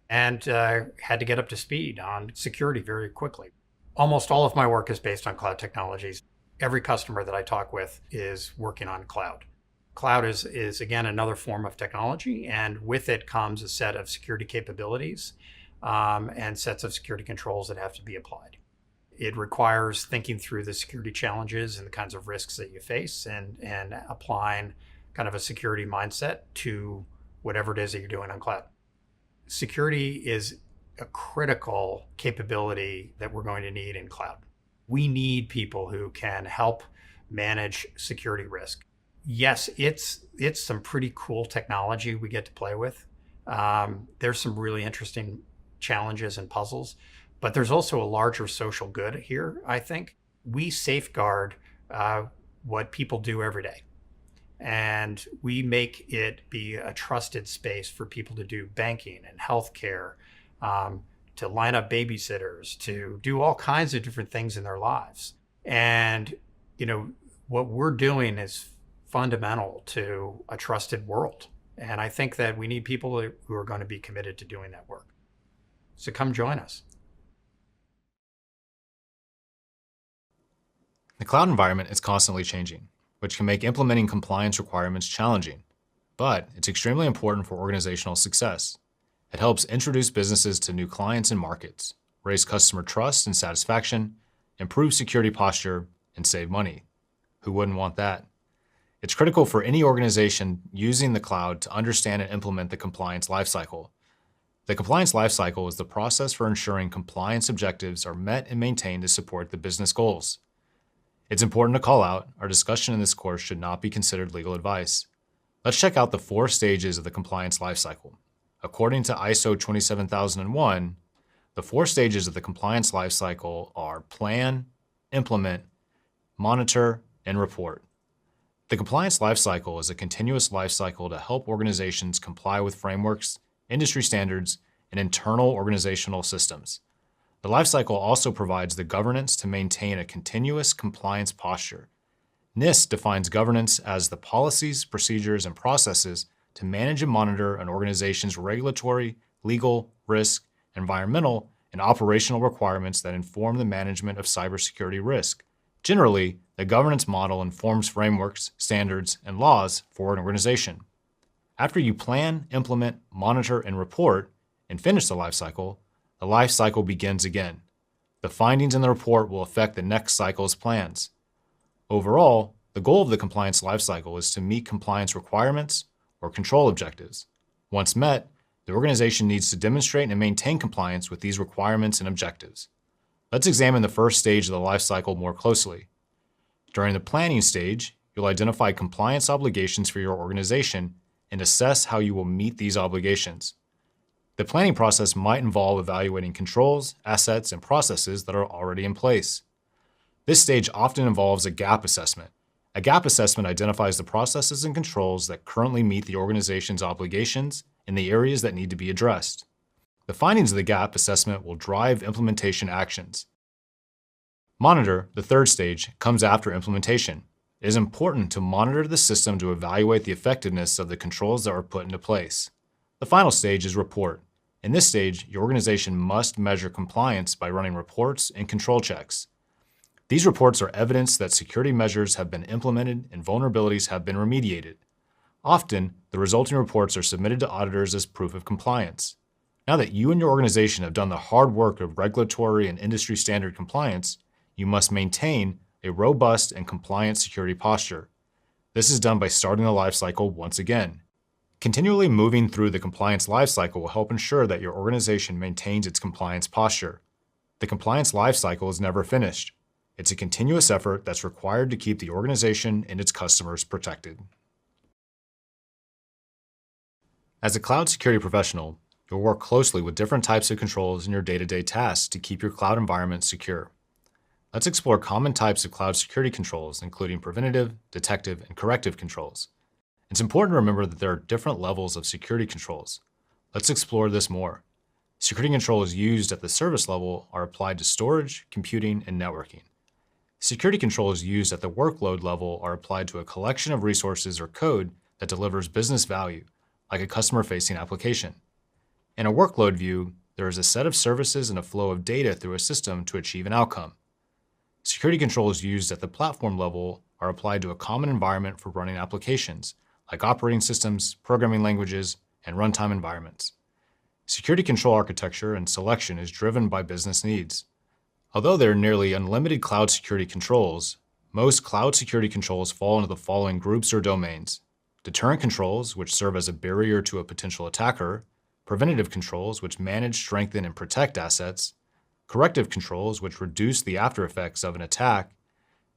and had to get up to speed on security very quickly. Almost all of my work is based on cloud technologies. Every customer that I talk with is working on cloud. Cloud is again, another form of technology, and with it comes a set of security capabilities and sets of security controls that have to be applied. It requires thinking through the security challenges and the kinds of risks that you face and applying kind of a security mindset to whatever it is that you're doing on cloud. Security is a critical capability that we're going to need in cloud. We need people who can help manage security risk. Yes, it's some pretty cool technology we get to play with. There's some really interesting challenges and puzzles, but there's also a larger social good here, I think. We safeguard what people do every day. And we make it be a trusted space for people to do banking and healthcare, to line up babysitters, to do all kinds of different things in their lives. And, what we're doing is fundamental to a trusted world. And I think that we need people who are going to be committed to doing that work. So come join us. The cloud environment is constantly changing, which can make implementing compliance requirements challenging. But it's extremely important for organizational success. It helps introduce businesses to new clients and markets, raise customer trust and satisfaction, improve security posture, and save money. Who wouldn't want that? It's critical for any organization using the cloud to understand and implement the compliance lifecycle. The compliance lifecycle is the process for ensuring compliance objectives are met and maintained to support the business goals. It's important to call out, our discussion in this course should not be considered legal advice. Let's check out the 4 stages of the compliance lifecycle. According to ISO 27001, the 4 stages of the compliance lifecycle are plan, implement, monitor, and report. The compliance lifecycle is a continuous lifecycle to help organizations comply with frameworks, industry standards, and internal organizational systems. The lifecycle also provides the governance to maintain a continuous compliance posture. NIST defines governance as the policies, procedures, and processes to manage and monitor an organization's regulatory, legal, risk, environmental, and operational requirements that inform the management of cybersecurity risk. Generally, the governance model informs frameworks, standards, and laws for an organization. After you plan, implement, monitor, and report, and finish the lifecycle begins again. The findings in the report will affect the next cycle's plans. Overall, the goal of the compliance lifecycle is to meet compliance requirements or control objectives. Once met, the organization needs to demonstrate and maintain compliance with these requirements and objectives. Let's examine the first stage of the lifecycle more closely. During the planning stage, you'll identify compliance obligations for your organization and assess how you will meet these obligations. The planning process might involve evaluating controls, assets, and processes that are already in place. This stage often involves a gap assessment. A gap assessment identifies the processes and controls that currently meet the organization's obligations and the areas that need to be addressed. The findings of the gap assessment will drive implementation actions. Monitor, the third stage, comes after implementation. It is important to monitor the system to evaluate the effectiveness of the controls that were put into place. The final stage is report. In this stage, your organization must measure compliance by running reports and control checks. These reports are evidence that security measures have been implemented and vulnerabilities have been remediated. Often, the resulting reports are submitted to auditors as proof of compliance. Now that you and your organization have done the hard work of regulatory and industry standard compliance, you must maintain a robust and compliant security posture. This is done by starting the lifecycle once again. Continually moving through the compliance lifecycle will help ensure that your organization maintains its compliance posture. The compliance lifecycle is never finished. It's a continuous effort that's required to keep the organization and its customers protected. As a cloud security professional, you'll work closely with different types of controls in your day-to-day tasks to keep your cloud environment secure. Let's explore common types of cloud security controls, including preventative, detective, and corrective controls. It's important to remember that there are different levels of security controls. Let's explore this more. Security controls used at the service level are applied to storage, computing, and networking. Security controls used at the workload level are applied to a collection of resources or code that delivers business value, like a customer-facing application. In a workload view, there is a set of services and a flow of data through a system to achieve an outcome. Security controls used at the platform level are applied to a common environment for running applications, like operating systems, programming languages, and runtime environments. Security control architecture and selection is driven by business needs. Although there are nearly unlimited cloud security controls, most cloud security controls fall into the following groups or domains: deterrent controls, which serve as a barrier to a potential attacker; preventative controls, which manage, strengthen, and protect assets; corrective controls, which reduce the after effects of an attack;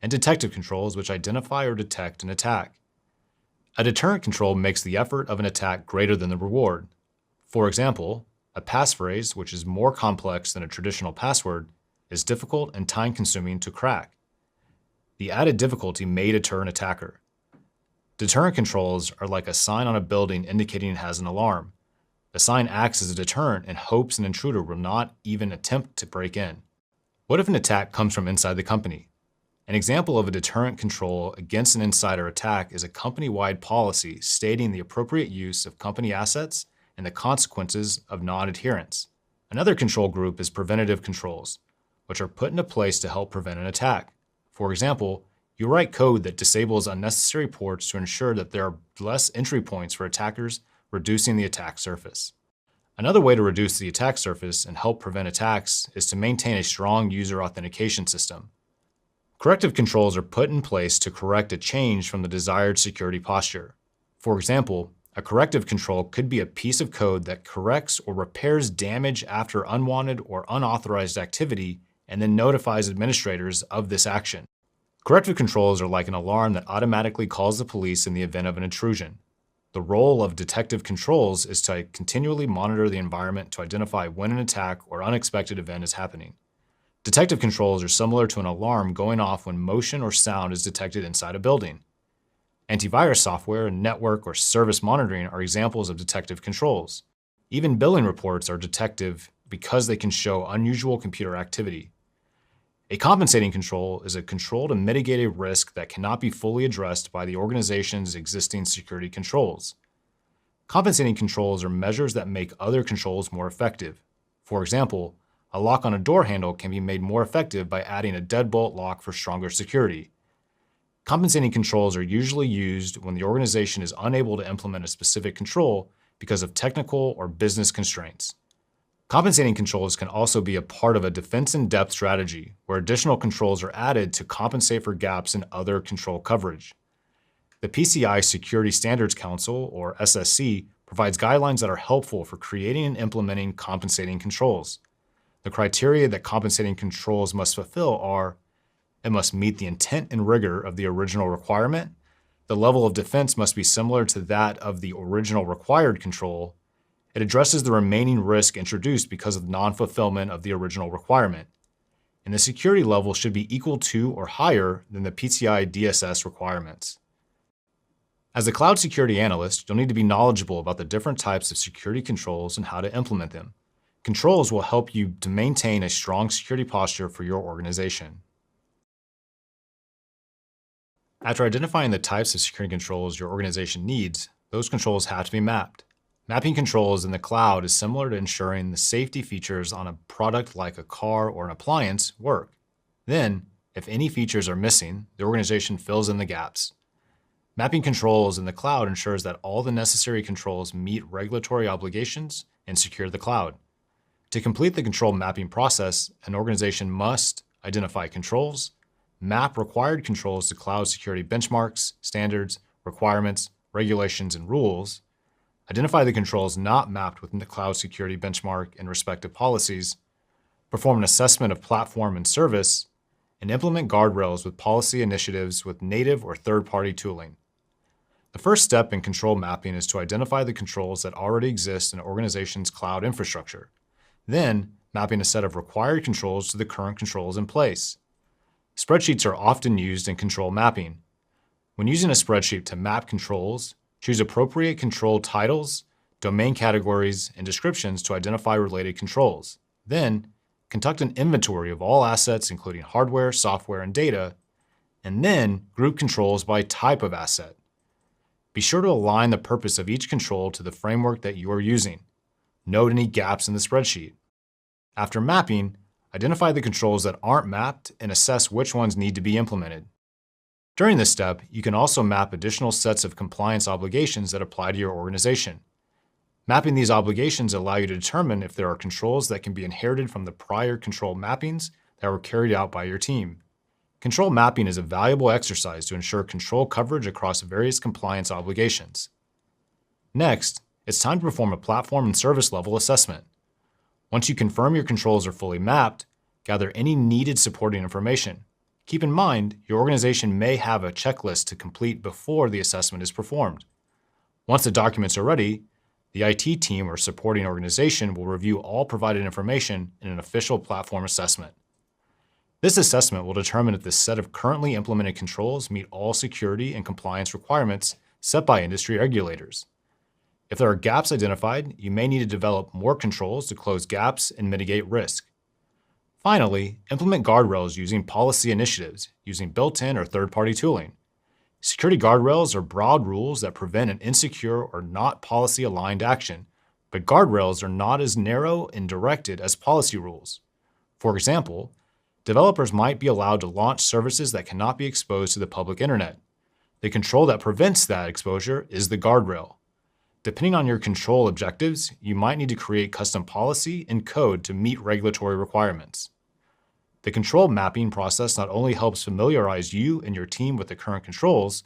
and detective controls, which identify or detect an attack. A deterrent control makes the effort of an attack greater than the reward. For example, a passphrase, which is more complex than a traditional password, is difficult and time-consuming to crack. The added difficulty may deter an attacker. Deterrent controls are like a sign on a building indicating it has an alarm. The sign acts as a deterrent and hopes an intruder will not even attempt to break in. What if an attack comes from inside the company? An example of a deterrent control against an insider attack is a company-wide policy stating the appropriate use of company assets and the consequences of non-adherence. Another control group is preventative controls, which are put into place to help prevent an attack. For example, you write code that disables unnecessary ports to ensure that there are less entry points for attackers, reducing the attack surface. Another way to reduce the attack surface and help prevent attacks is to maintain a strong user authentication system. Corrective controls are put in place to correct a change from the desired security posture. For example, a corrective control could be a piece of code that corrects or repairs damage after unwanted or unauthorized activity and then notifies administrators of this action. Corrective controls are like an alarm that automatically calls the police in the event of an intrusion. The role of detective controls is to continually monitor the environment to identify when an attack or unexpected event is happening. Detective controls are similar to an alarm going off when motion or sound is detected inside a building. Antivirus software and network or service monitoring are examples of detective controls. Even billing reports are detective because they can show unusual computer activity. A compensating control is a control to mitigate a risk that cannot be fully addressed by the organization's existing security controls. Compensating controls are measures that make other controls more effective. For example, a lock on a door handle can be made more effective by adding a deadbolt lock for stronger security. Compensating controls are usually used when the organization is unable to implement a specific control because of technical or business constraints. Compensating controls can also be a part of a defense-in-depth strategy, where additional controls are added to compensate for gaps in other control coverage. The PCI Security Standards Council, or SSC, provides guidelines that are helpful for creating and implementing compensating controls. The criteria that compensating controls must fulfill are: it must meet the intent and rigor of the original requirement, the level of defense must be similar to that of the original required control, it addresses the remaining risk introduced because of non-fulfillment of the original requirement, and the security level should be equal to or higher than the PCI DSS requirements. As a cloud security analyst, you'll need to be knowledgeable about the different types of security controls and how to implement them. Controls will help you to maintain a strong security posture for your organization. After identifying the types of security controls your organization needs, those controls have to be mapped. Mapping controls in the cloud is similar to ensuring the safety features on a product like a car or an appliance work. Then, if any features are missing, the organization fills in the gaps. Mapping controls in the cloud ensures that all the necessary controls meet regulatory obligations and secure the cloud. To complete the control mapping process, an organization must identify controls, map required controls to cloud security benchmarks, standards, requirements, regulations, and rules, identify the controls not mapped within the cloud security benchmark and respective policies, perform an assessment of platform and service, and implement guardrails with policy initiatives with native or third-party tooling. The first step in control mapping is to identify the controls that already exist in an organization's cloud infrastructure. Then, mapping a set of required controls to the current controls in place. Spreadsheets are often used in control mapping. When using a spreadsheet to map controls, choose appropriate control titles, domain categories, and descriptions to identify related controls. Then, conduct an inventory of all assets, including hardware, software, and data, and then group controls by type of asset. Be sure to align the purpose of each control to the framework that you are using. Note any gaps in the spreadsheet. After mapping, identify the controls that aren't mapped and assess which ones need to be implemented. During this step, you can also map additional sets of compliance obligations that apply to your organization. Mapping these obligations allow you to determine if there are controls that can be inherited from the prior control mappings that were carried out by your team. Control mapping is a valuable exercise to ensure control coverage across various compliance obligations. Next, it's time to perform a platform and service level assessment. Once you confirm your controls are fully mapped, gather any needed supporting information. Keep in mind, your organization may have a checklist to complete before the assessment is performed. Once the documents are ready, the IT team or supporting organization will review all provided information in an official platform assessment. This assessment will determine if the set of currently implemented controls meet all security and compliance requirements set by industry regulators. If there are gaps identified, you may need to develop more controls to close gaps and mitigate risk. Finally, implement guardrails using policy initiatives, using built-in or third-party tooling. Security guardrails are broad rules that prevent an insecure or not policy-aligned action, but guardrails are not as narrow and directed as policy rules. For example, developers might be allowed to launch services that cannot be exposed to the public internet. The control that prevents that exposure is the guardrail. Depending on your control objectives, you might need to create custom policy and code to meet regulatory requirements. The control mapping process not only helps familiarize you and your team with the current controls,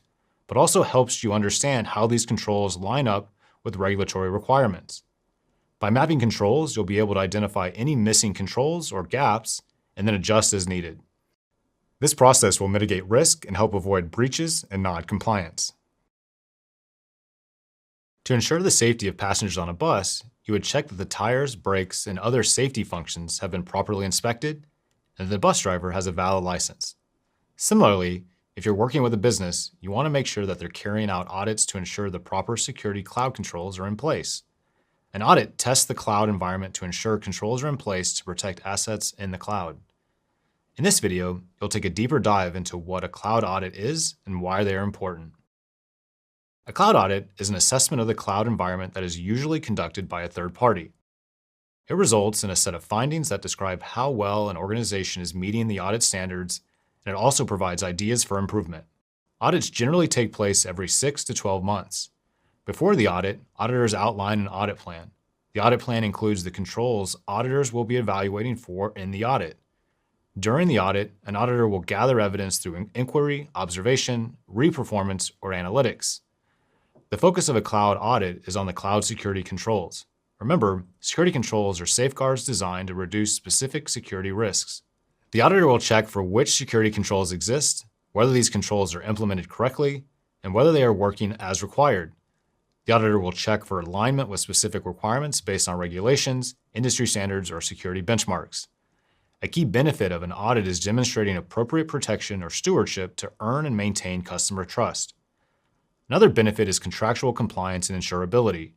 but also helps you understand how these controls line up with regulatory requirements. By mapping controls, you'll be able to identify any missing controls or gaps and then adjust as needed. This process will mitigate risk and help avoid breaches and non-compliance. To ensure the safety of passengers on a bus, you would check that the tires, brakes, and other safety functions have been properly inspected and the bus driver has a valid license. Similarly, if you're working with a business, you want to make sure that they're carrying out audits to ensure the proper security cloud controls are in place. An audit tests the cloud environment to ensure controls are in place to protect assets in the cloud. In this video, you'll take a deeper dive into what a cloud audit is and why they are important. A cloud audit is an assessment of the cloud environment that is usually conducted by a third party. It results in a set of findings that describe how well an organization is meeting the audit standards, and it also provides ideas for improvement. Audits generally take place every 6 to 12 months. Before the audit, auditors outline an audit plan. The audit plan includes the controls auditors will be evaluating for in the audit. During the audit, an auditor will gather evidence through inquiry, observation, reperformance, or analytics. The focus of a cloud audit is on the cloud security controls. Remember, security controls are safeguards designed to reduce specific security risks. The auditor will check for which security controls exist, whether these controls are implemented correctly, and whether they are working as required. The auditor will check for alignment with specific requirements based on regulations, industry standards, or security benchmarks. A key benefit of an audit is demonstrating appropriate protection or stewardship to earn and maintain customer trust. Another benefit is contractual compliance and insurability.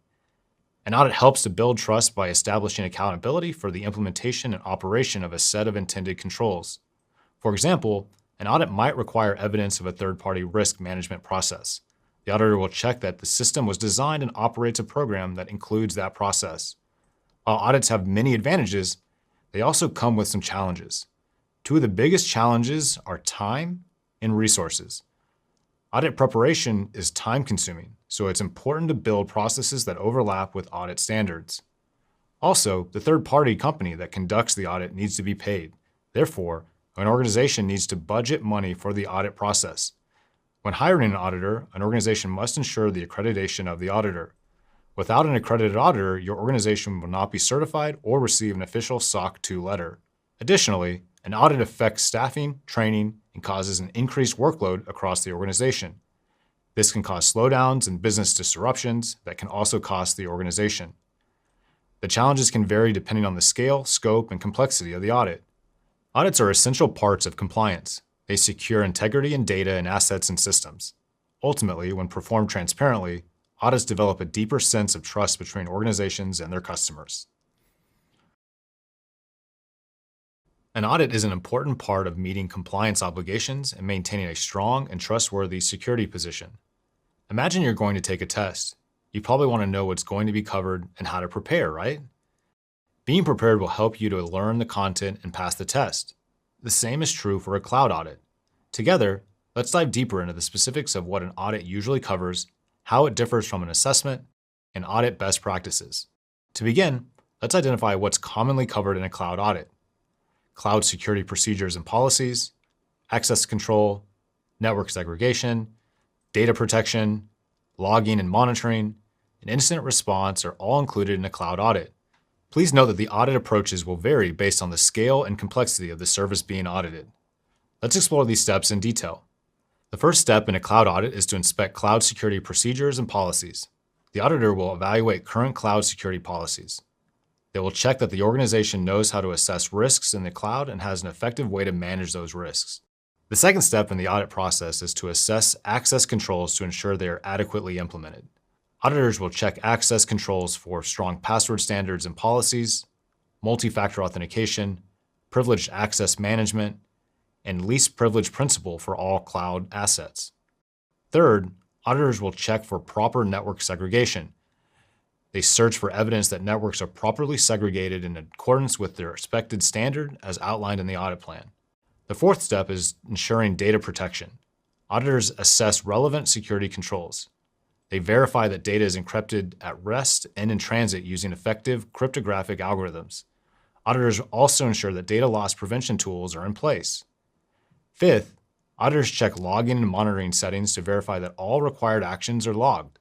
An audit helps to build trust by establishing accountability for the implementation and operation of a set of intended controls. For example, An audit might require evidence of a third-party risk management process. The auditor will check that the system was designed and operates a program that includes that process. While audits have many advantages, they also come with some challenges. Two of the biggest challenges are time and resources. Audit preparation is time-consuming, so it's important to build processes that overlap with audit standards. Also, the third-party company that conducts the audit needs to be paid. Therefore, an organization needs to budget money for the audit process. When hiring an auditor, an organization must ensure the accreditation of the auditor. Without an accredited auditor, your organization will not be certified or receive an official SOC 2 letter. Additionally, an audit affects staffing, training, and causes an increased workload across the organization. This can cause slowdowns and business disruptions that can also cost the organization. The challenges can vary depending on the scale, scope, and complexity of the audit. Audits are essential parts of compliance. They secure integrity in data and assets and systems. Ultimately, when performed transparently, audits develop a deeper sense of trust between organizations and their customers. An audit is an important part of meeting compliance obligations and maintaining a strong and trustworthy security position. Imagine you're going to take a test. You probably want to know what's going to be covered and how to prepare, right? Being prepared will help you to learn the content and pass the test. The same is true for a cloud audit. Together, let's dive deeper into the specifics of what an audit usually covers, how it differs from an assessment, and audit best practices. To begin, let's identify what's commonly covered in a cloud audit: cloud security procedures and policies, access control, network segregation, data protection, logging and monitoring, and incident response are all included in a cloud audit. Please note that the audit approaches will vary based on the scale and complexity of the service being audited. Let's explore these steps in detail. The first step in a cloud audit is to inspect cloud security procedures and policies. The auditor will evaluate current cloud security policies. They will check that the organization knows how to assess risks in the cloud and has an effective way to manage those risks. The second step in the audit process is to assess access controls to ensure they are adequately implemented. Auditors will check access controls for strong password standards and policies, multi-factor authentication, privileged access management, and least privilege principle for all cloud assets. Third, auditors will check for proper network segregation. They search for evidence that networks are properly segregated in accordance with their expected standard as outlined in the audit plan. The fourth step is ensuring data protection. Auditors assess relevant security controls. They verify that data is encrypted at rest and in transit using effective cryptographic algorithms. Auditors also ensure that data loss prevention tools are in place. Fifth, auditors check logging and monitoring settings to verify that all required actions are logged.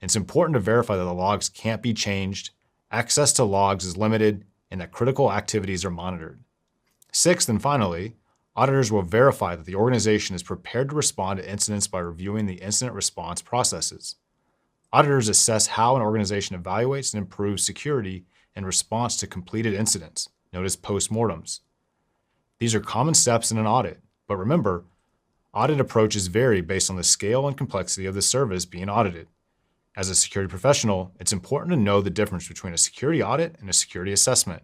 It's important to verify that the logs can't be changed, access to logs is limited, and that critical activities are monitored. Sixth and finally, auditors will verify that the organization is prepared to respond to incidents by reviewing the incident response processes. Auditors assess how an organization evaluates and improves security in response to completed incidents, known as postmortems. These are common steps in an audit, but remember, audit approaches vary based on the scale and complexity of the service being audited. As a security professional, it's important to know the difference between a security audit and a security assessment.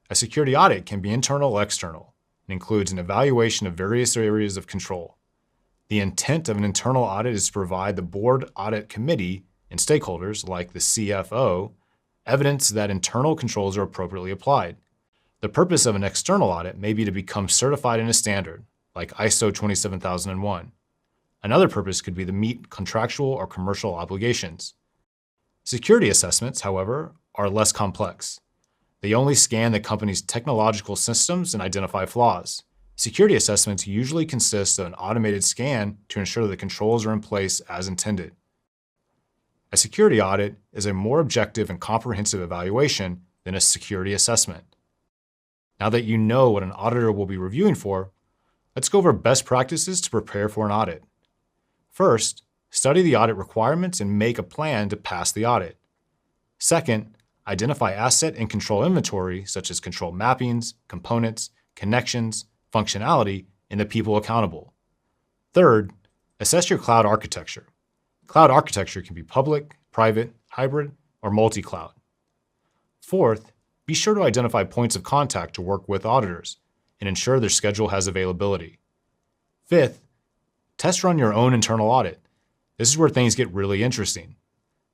A security audit can be internal or external and includes an evaluation of various areas of control. The intent of an internal audit is to provide the board audit committee and stakeholders, like the CFO, evidence that internal controls are appropriately applied. The purpose of an external audit may be to become certified in a standard, like ISO 27001. Another purpose could be to meet contractual or commercial obligations. Security assessments, however, are less complex. They only scan the company's technological systems and identify flaws. Security assessments usually consist of an automated scan to ensure that the controls are in place as intended. A security audit is a more objective and comprehensive evaluation than a security assessment. Now that you know what an auditor will be reviewing for, let's go over best practices to prepare for an audit. First, study the audit requirements and make a plan to pass the audit. Second, identify asset and control inventory, such as control mappings, components, connections, functionality, and the people accountable. Third, assess your cloud architecture. Cloud architecture can be public, private, hybrid, or multi-cloud. Fourth, be sure to identify points of contact to work with auditors and ensure their schedule has availability. Fifth, test run your own internal audit. This is where things get really interesting.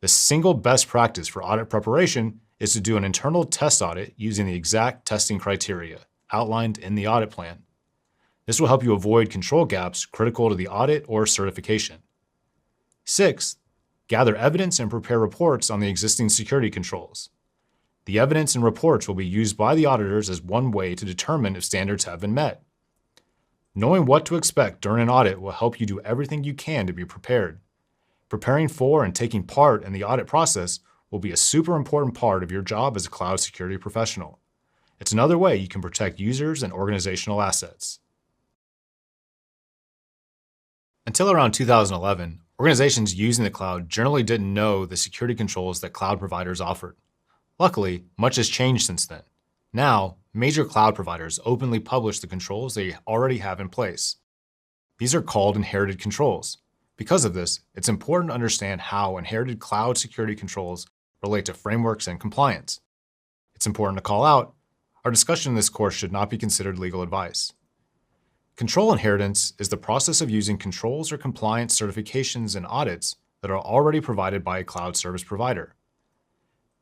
The single best practice for audit preparation is to do an internal test audit using the exact testing criteria outlined in the audit plan. This will help you avoid control gaps critical to the audit or certification. Sixth, gather evidence and prepare reports on the existing security controls. The evidence and reports will be used by the auditors as one way to determine if standards have been met. Knowing what to expect during an audit will help you do everything you can to be prepared. Preparing for and taking part in the audit process will be a super important part of your job as a cloud security professional. It's another way you can protect users and organizational assets. Until around 2011, organizations using the cloud generally didn't know the security controls that cloud providers offered. Luckily, much has changed since then. Now, major cloud providers openly publish the controls they already have in place. These are called inherited controls. Because of this, it's important to understand how inherited cloud security controls relate to frameworks and compliance. It's important to call out, our discussion in this course should not be considered legal advice. Control inheritance is the process of using controls or compliance certifications and audits that are already provided by a cloud service provider.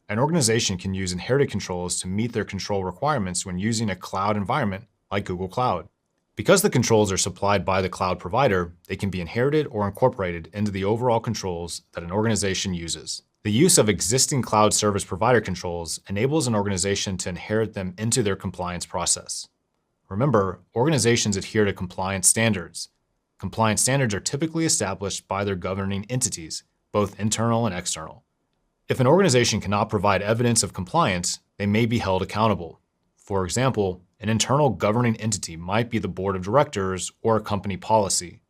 An organization can use inherited controls to meet their control requirements when using a cloud environment like Google Cloud. Because the controls are supplied by the cloud provider, they can be inherited or incorporated into the overall controls that an organization uses. The use of existing cloud service provider controls enables an organization to inherit them into their compliance process. Remember, organizations adhere to compliance standards. Compliance standards are typically established by their governing entities, both internal and external. If an organization cannot provide evidence of compliance, they may be held accountable. For example, an internal governing entity might be the board of directors or a company policy.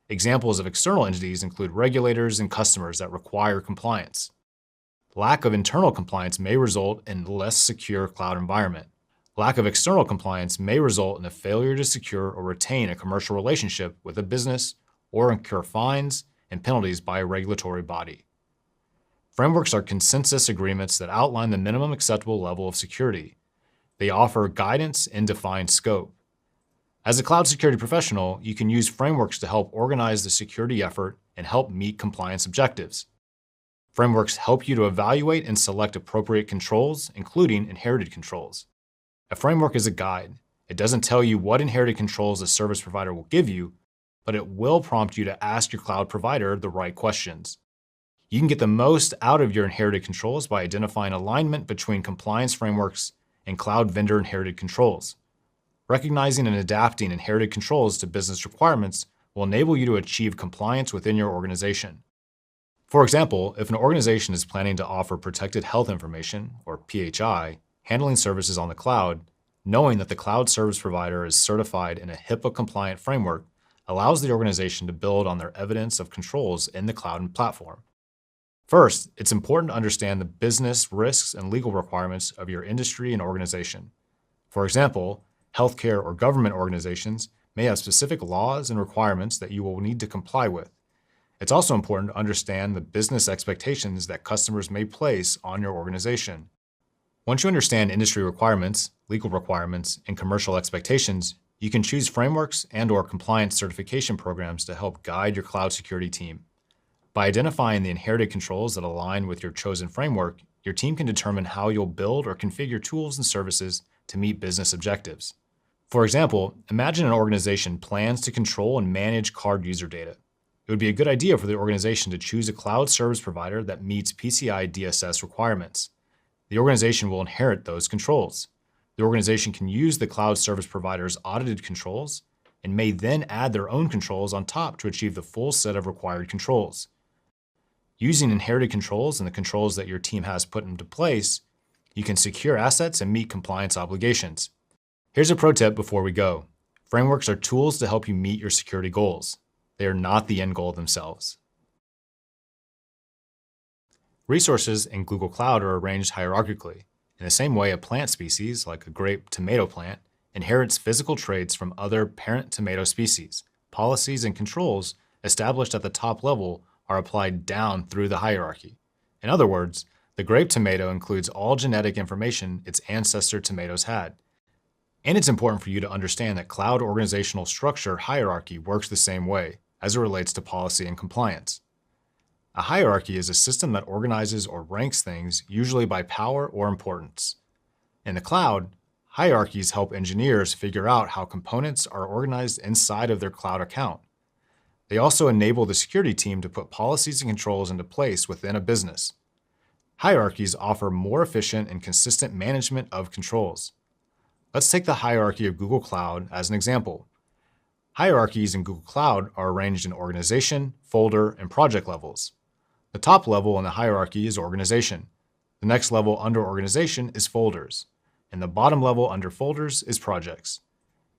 Examples of external entities include regulators and customers that require compliance. Lack of internal compliance may result in a less secure cloud environment. Lack of external compliance may result in a failure to secure or retain a commercial relationship with a business or incur fines and penalties by a regulatory body. Frameworks are consensus agreements that outline the minimum acceptable level of security. They offer guidance and define scope. As a cloud security professional, you can use frameworks to help organize the security effort and help meet compliance objectives. Frameworks help you to evaluate and select appropriate controls, including inherited controls. A framework is a guide. It doesn't tell you what inherited controls a service provider will give you, but it will prompt you to ask your cloud provider the right questions. You can get the most out of your inherited controls by identifying alignment between compliance frameworks and cloud vendor inherited controls. Recognizing and adapting inherited controls to business requirements will enable you to achieve compliance within your organization. For example, if an organization is planning to offer protected health information, or PHI, handling services on the cloud, knowing that the cloud service provider is certified in a HIPAA-compliant framework allows the organization to build on their evidence of controls in the cloud and platform. First, it's important to understand the business risks and legal requirements of your industry and organization. For example, healthcare or government organizations may have specific laws and requirements that you will need to comply with. It's also important to understand the business expectations that customers may place on your organization. Once you understand industry requirements, legal requirements, and commercial expectations, you can choose frameworks and/or compliance certification programs to help guide your cloud security team. By identifying the inherited controls that align with your chosen framework, your team can determine how you'll build or configure tools and services to meet business objectives. For example, imagine an organization plans to control and manage card user data. It would be a good idea for the organization to choose a cloud service provider that meets PCI DSS requirements. The organization will inherit those controls. The organization can use the cloud service provider's audited controls and may then add their own controls on top to achieve the full set of required controls. Using inherited controls and the controls that your team has put into place, you can secure assets and meet compliance obligations. Here's a pro tip before we go. Frameworks are tools to help you meet your security goals. They are not the end goal themselves. Resources in Google Cloud are arranged hierarchically. In the same way, a plant species, like a grape tomato plant, inherits physical traits from other parent tomato species. Policies and controls established at the top level are applied down through the hierarchy. In other words, the grape tomato includes all genetic information its ancestor tomatoes had. And it's important for you to understand that cloud organizational structure hierarchy works the same way as it relates to policy and compliance. A hierarchy is a system that organizes or ranks things, usually by power or importance. In the cloud, hierarchies help engineers figure out how components are organized inside of their cloud account. They also enable the security team to put policies and controls into place within a business. Hierarchies offer more efficient and consistent management of controls. Let's take the hierarchy of Google Cloud as an example. Hierarchies in Google Cloud are arranged in organization, folder, and project levels. The top level in the hierarchy is organization. The next level under organization is folders. And the bottom level under folders is projects.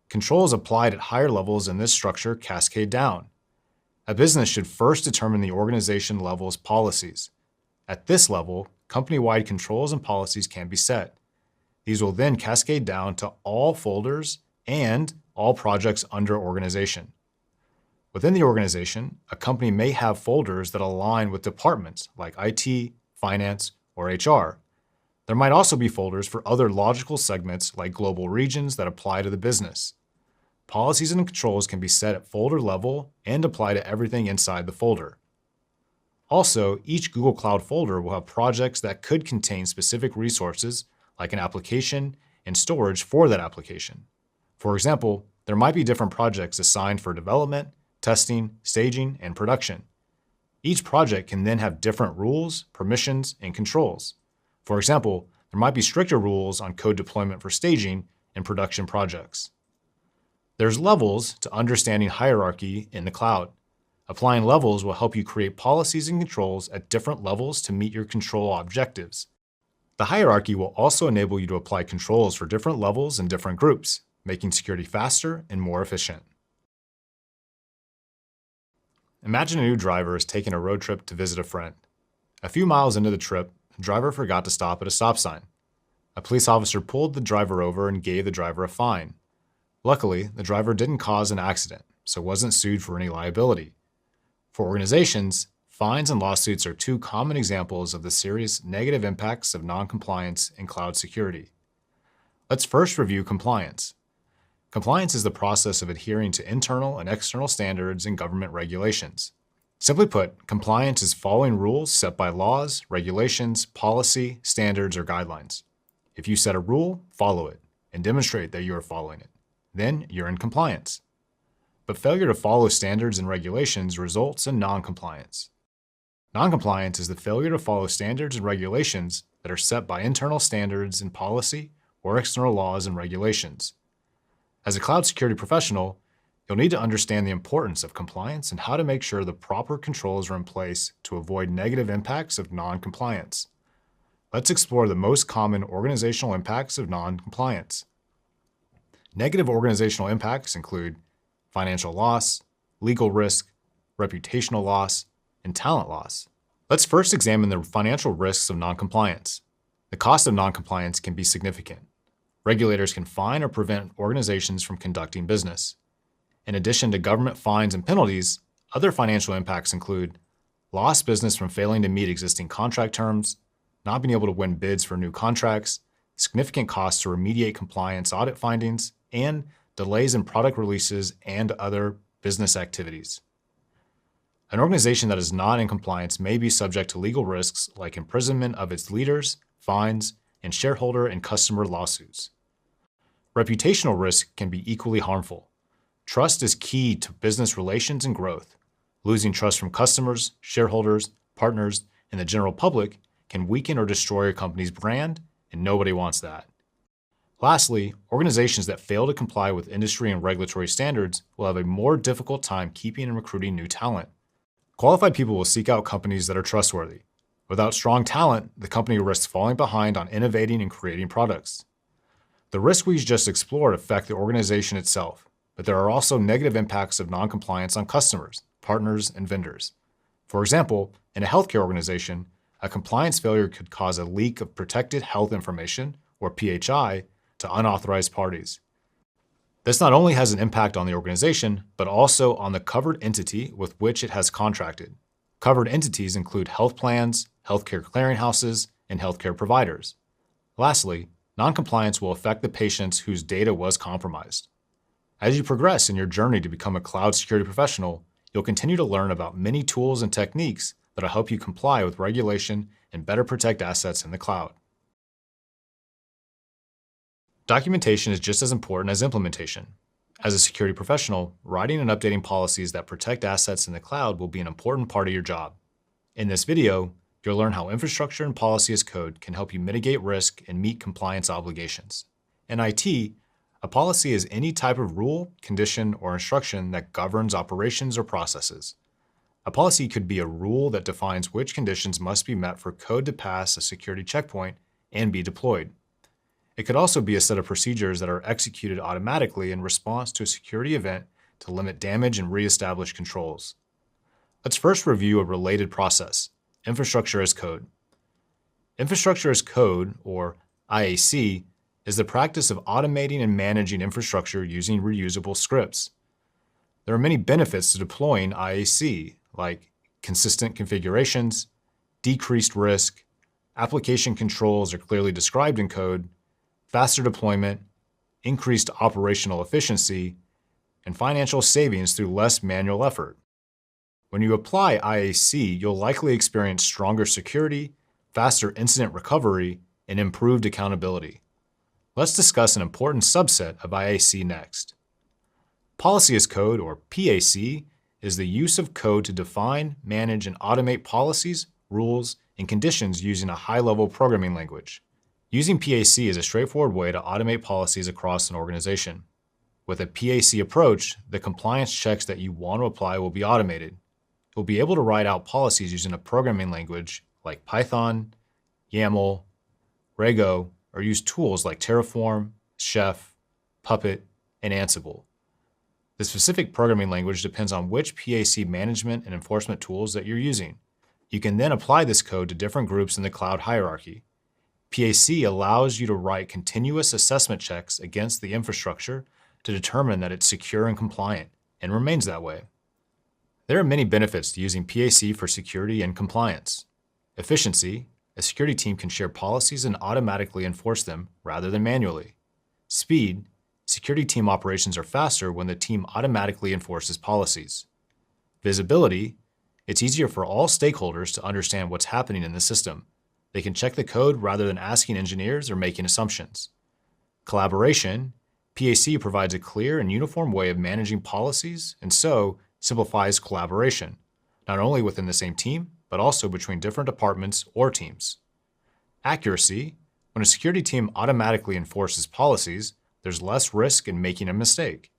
Controls applied at higher levels in this structure cascade down. A business should first determine the organization level's policies. At this level, company-wide controls and policies can be set. These will then cascade down to all folders and all projects under organization. Within the organization, a company may have folders that align with departments like IT, finance, or HR. There might also be folders for other logical segments like global regions that apply to the business. Policies and controls can be set at folder level and apply to everything inside the folder. Also, each Google Cloud folder will have projects that could contain specific resources like an application and storage for that application. For example, there might be different projects assigned for development, testing, staging, and production. Each project can then have different rules, permissions, and controls. For example, there might be stricter rules on code deployment for staging and production projects. There's levels to understanding hierarchy in the cloud. Applying levels will help you create policies and controls at different levels to meet your control objectives. The hierarchy will also enable you to apply controls for different levels and different groups, making security faster and more efficient. Imagine a new driver is taking a road trip to visit a friend. A few miles into the trip, the driver forgot to stop at a stop sign. A police officer pulled the driver over and gave the driver a fine. Luckily, the driver didn't cause an accident, so wasn't sued for any liability. For organizations, fines and lawsuits are two common examples of the serious negative impacts of non-compliance in cloud security. Let's first review compliance. Compliance is the process of adhering to internal and external standards and government regulations. Simply put, compliance is following rules set by laws, regulations, policy, standards, or guidelines. If you set a rule, follow it, and demonstrate that you are following it. Then you're in compliance. But failure to follow standards and regulations results in non-compliance. Non-compliance is the failure to follow standards and regulations that are set by internal standards and policy or external laws and regulations. As a cloud security professional, you'll need to understand the importance of compliance and how to make sure the proper controls are in place to avoid negative impacts of non-compliance. Let's explore the most common organizational impacts of non-compliance. Negative organizational impacts include financial loss, legal risk, reputational loss, and talent loss. Let's first examine the financial risks of non-compliance. The cost of non-compliance can be significant. Regulators can fine or prevent organizations from conducting business. In addition to government fines and penalties, other financial impacts include lost business from failing to meet existing contract terms, not being able to win bids for new contracts, significant costs to remediate compliance audit findings, and delays in product releases and other business activities. An organization that is not in compliance may be subject to legal risks like imprisonment of its leaders, fines, and shareholder and customer lawsuits. Reputational risk can be equally harmful. Trust is key to business relations and growth. Losing trust from customers, shareholders, partners, and the general public can weaken or destroy a company's brand, and nobody wants that. Lastly, organizations that fail to comply with industry and regulatory standards will have a more difficult time keeping and recruiting new talent. Qualified people will seek out companies that are trustworthy. Without strong talent, the company risks falling behind on innovating and creating products. The risks we just explored affect the organization itself, but there are also negative impacts of non-compliance on customers, partners, and vendors. For example, in a healthcare organization, a compliance failure could cause a leak of protected health information, or PHI, to unauthorized parties. This not only has an impact on the organization, but also on the covered entity with which it has contracted. Covered entities include health plans, healthcare clearinghouses, and healthcare providers. Lastly, Noncompliance will affect the patients whose data was compromised. As you progress in your journey to become a cloud security professional, you'll continue to learn about many tools and techniques that'll help you comply with regulation and better protect assets in the cloud. Documentation is just as important as implementation. As a security professional, writing and updating policies that protect assets in the cloud will be an important part of your job. In this video, you'll learn how infrastructure and policy as code can help you mitigate risk and meet compliance obligations. In IT, a policy is any type of rule, condition, or instruction that governs operations or processes. A policy could be a rule that defines which conditions must be met for code to pass a security checkpoint and be deployed. It could also be a set of procedures that are executed automatically in response to a security event to limit damage and reestablish controls. Let's first review a related process, infrastructure as code. Infrastructure as code, or IAC, is the practice of automating and managing infrastructure using reusable scripts. There are many benefits to deploying IAC, like consistent configurations, decreased risk, application controls are clearly described in code, faster deployment, increased operational efficiency, and financial savings through less manual effort. When you apply IAC, you'll likely experience stronger security, faster incident recovery, and improved accountability. Let's discuss an important subset of IAC next. Policy as code, or PAC, is the use of code to define, manage, and automate policies, rules, and conditions using a high-level programming language. Using PAC is a straightforward way to automate policies across an organization. With a PAC approach, the compliance checks that you want to apply will be automated. You'll be able to write out policies using a programming language like Python, YAML, Rego, or use tools like Terraform, Chef, Puppet, and Ansible. The specific programming language depends on which PAC management and enforcement tools that you're using. You can then apply this code to different groups in the cloud hierarchy. PAC allows you to write continuous assessment checks against the infrastructure to determine that it's secure and compliant, and remains that way. There are many benefits to using PAC for security and compliance. Efficiency: a security team can share policies and automatically enforce them rather than manually. Speed: security team operations are faster when the team automatically enforces policies. Visibility: it's easier for all stakeholders to understand what's happening in the system. They can check the code rather than asking engineers or making assumptions. Collaboration: PAC provides a clear and uniform way of managing policies and so simplifies collaboration, not only within the same team, but also between different departments or teams. Accuracy: when a security team automatically enforces policies, there's less risk in making a mistake.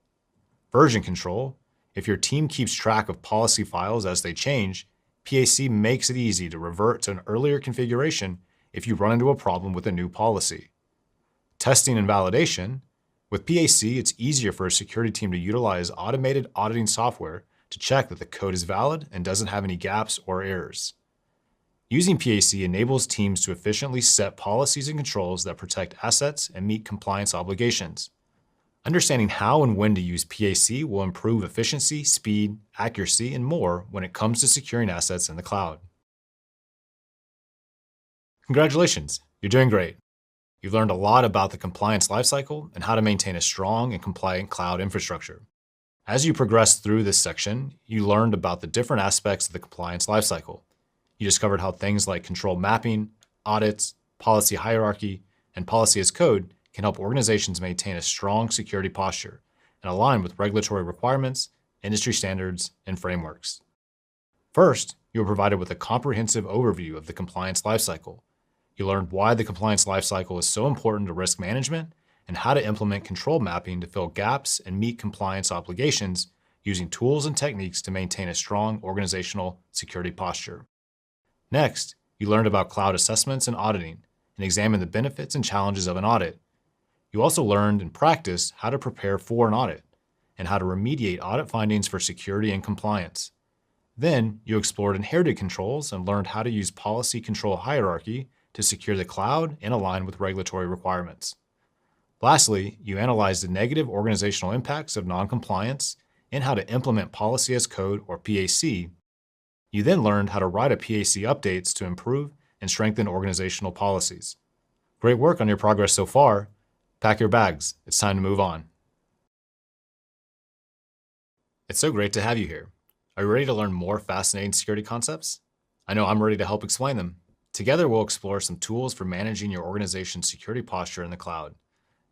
Version control: if your team keeps track of policy files as they change, PAC makes it easy to revert to an earlier configuration if you run into a problem with a new policy. Testing and validation: with PAC, it's easier for a security team to utilize automated auditing software to check that the code is valid and doesn't have any gaps or errors. Using PAC enables teams to efficiently set policies and controls that protect assets and meet compliance obligations. Understanding how and when to use PAC will improve efficiency, speed, accuracy, and more when it comes to securing assets in the cloud. Congratulations, you're doing great. You've learned a lot about the compliance lifecycle and how to maintain a strong and compliant cloud infrastructure. As you progressed through this section, you learned about the different aspects of the compliance lifecycle. You discovered how things like control mapping, audits, policy hierarchy, and policy as code can help organizations maintain a strong security posture and align with regulatory requirements, industry standards, and frameworks. First, you were provided with a comprehensive overview of the compliance lifecycle. You learned why the compliance lifecycle is so important to risk management and how to implement control mapping to fill gaps and meet compliance obligations using tools and techniques to maintain a strong organizational security posture. Next, you learned about cloud assessments and auditing and examined the benefits and challenges of an audit. You also learned and practiced how to prepare for an audit and how to remediate audit findings for security and compliance. Then, you explored inherited controls and learned how to use policy control hierarchy to secure the cloud and align with regulatory requirements. Lastly, you analyzed the negative organizational impacts of noncompliance and how to implement policy as code, or PAC. You then learned how to write a PAC updates to improve and strengthen organizational policies. Great work on your progress so far. Pack your bags. It's time to move on. It's so great to have you here. Are you ready to learn more fascinating security concepts? I know I'm ready to help explain them. Together, we'll explore some tools for managing your organization's security posture in the cloud.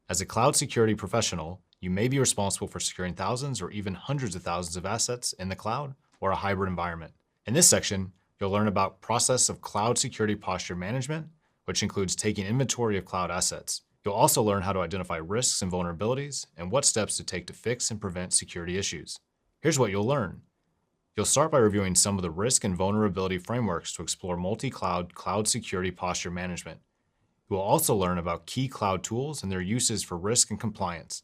As a cloud security professional, you may be responsible for securing thousands or even hundreds of thousands of assets in the cloud or a hybrid environment. In this section, you'll learn about the process of cloud security posture management, which includes taking inventory of cloud assets. You'll also learn how to identify risks and vulnerabilities and what steps to take to fix and prevent security issues. Here's what you'll learn. You'll start by reviewing some of the risk and vulnerability frameworks to explore multi-cloud cloud security posture management. You will also learn about key cloud tools and their uses for risk and compliance,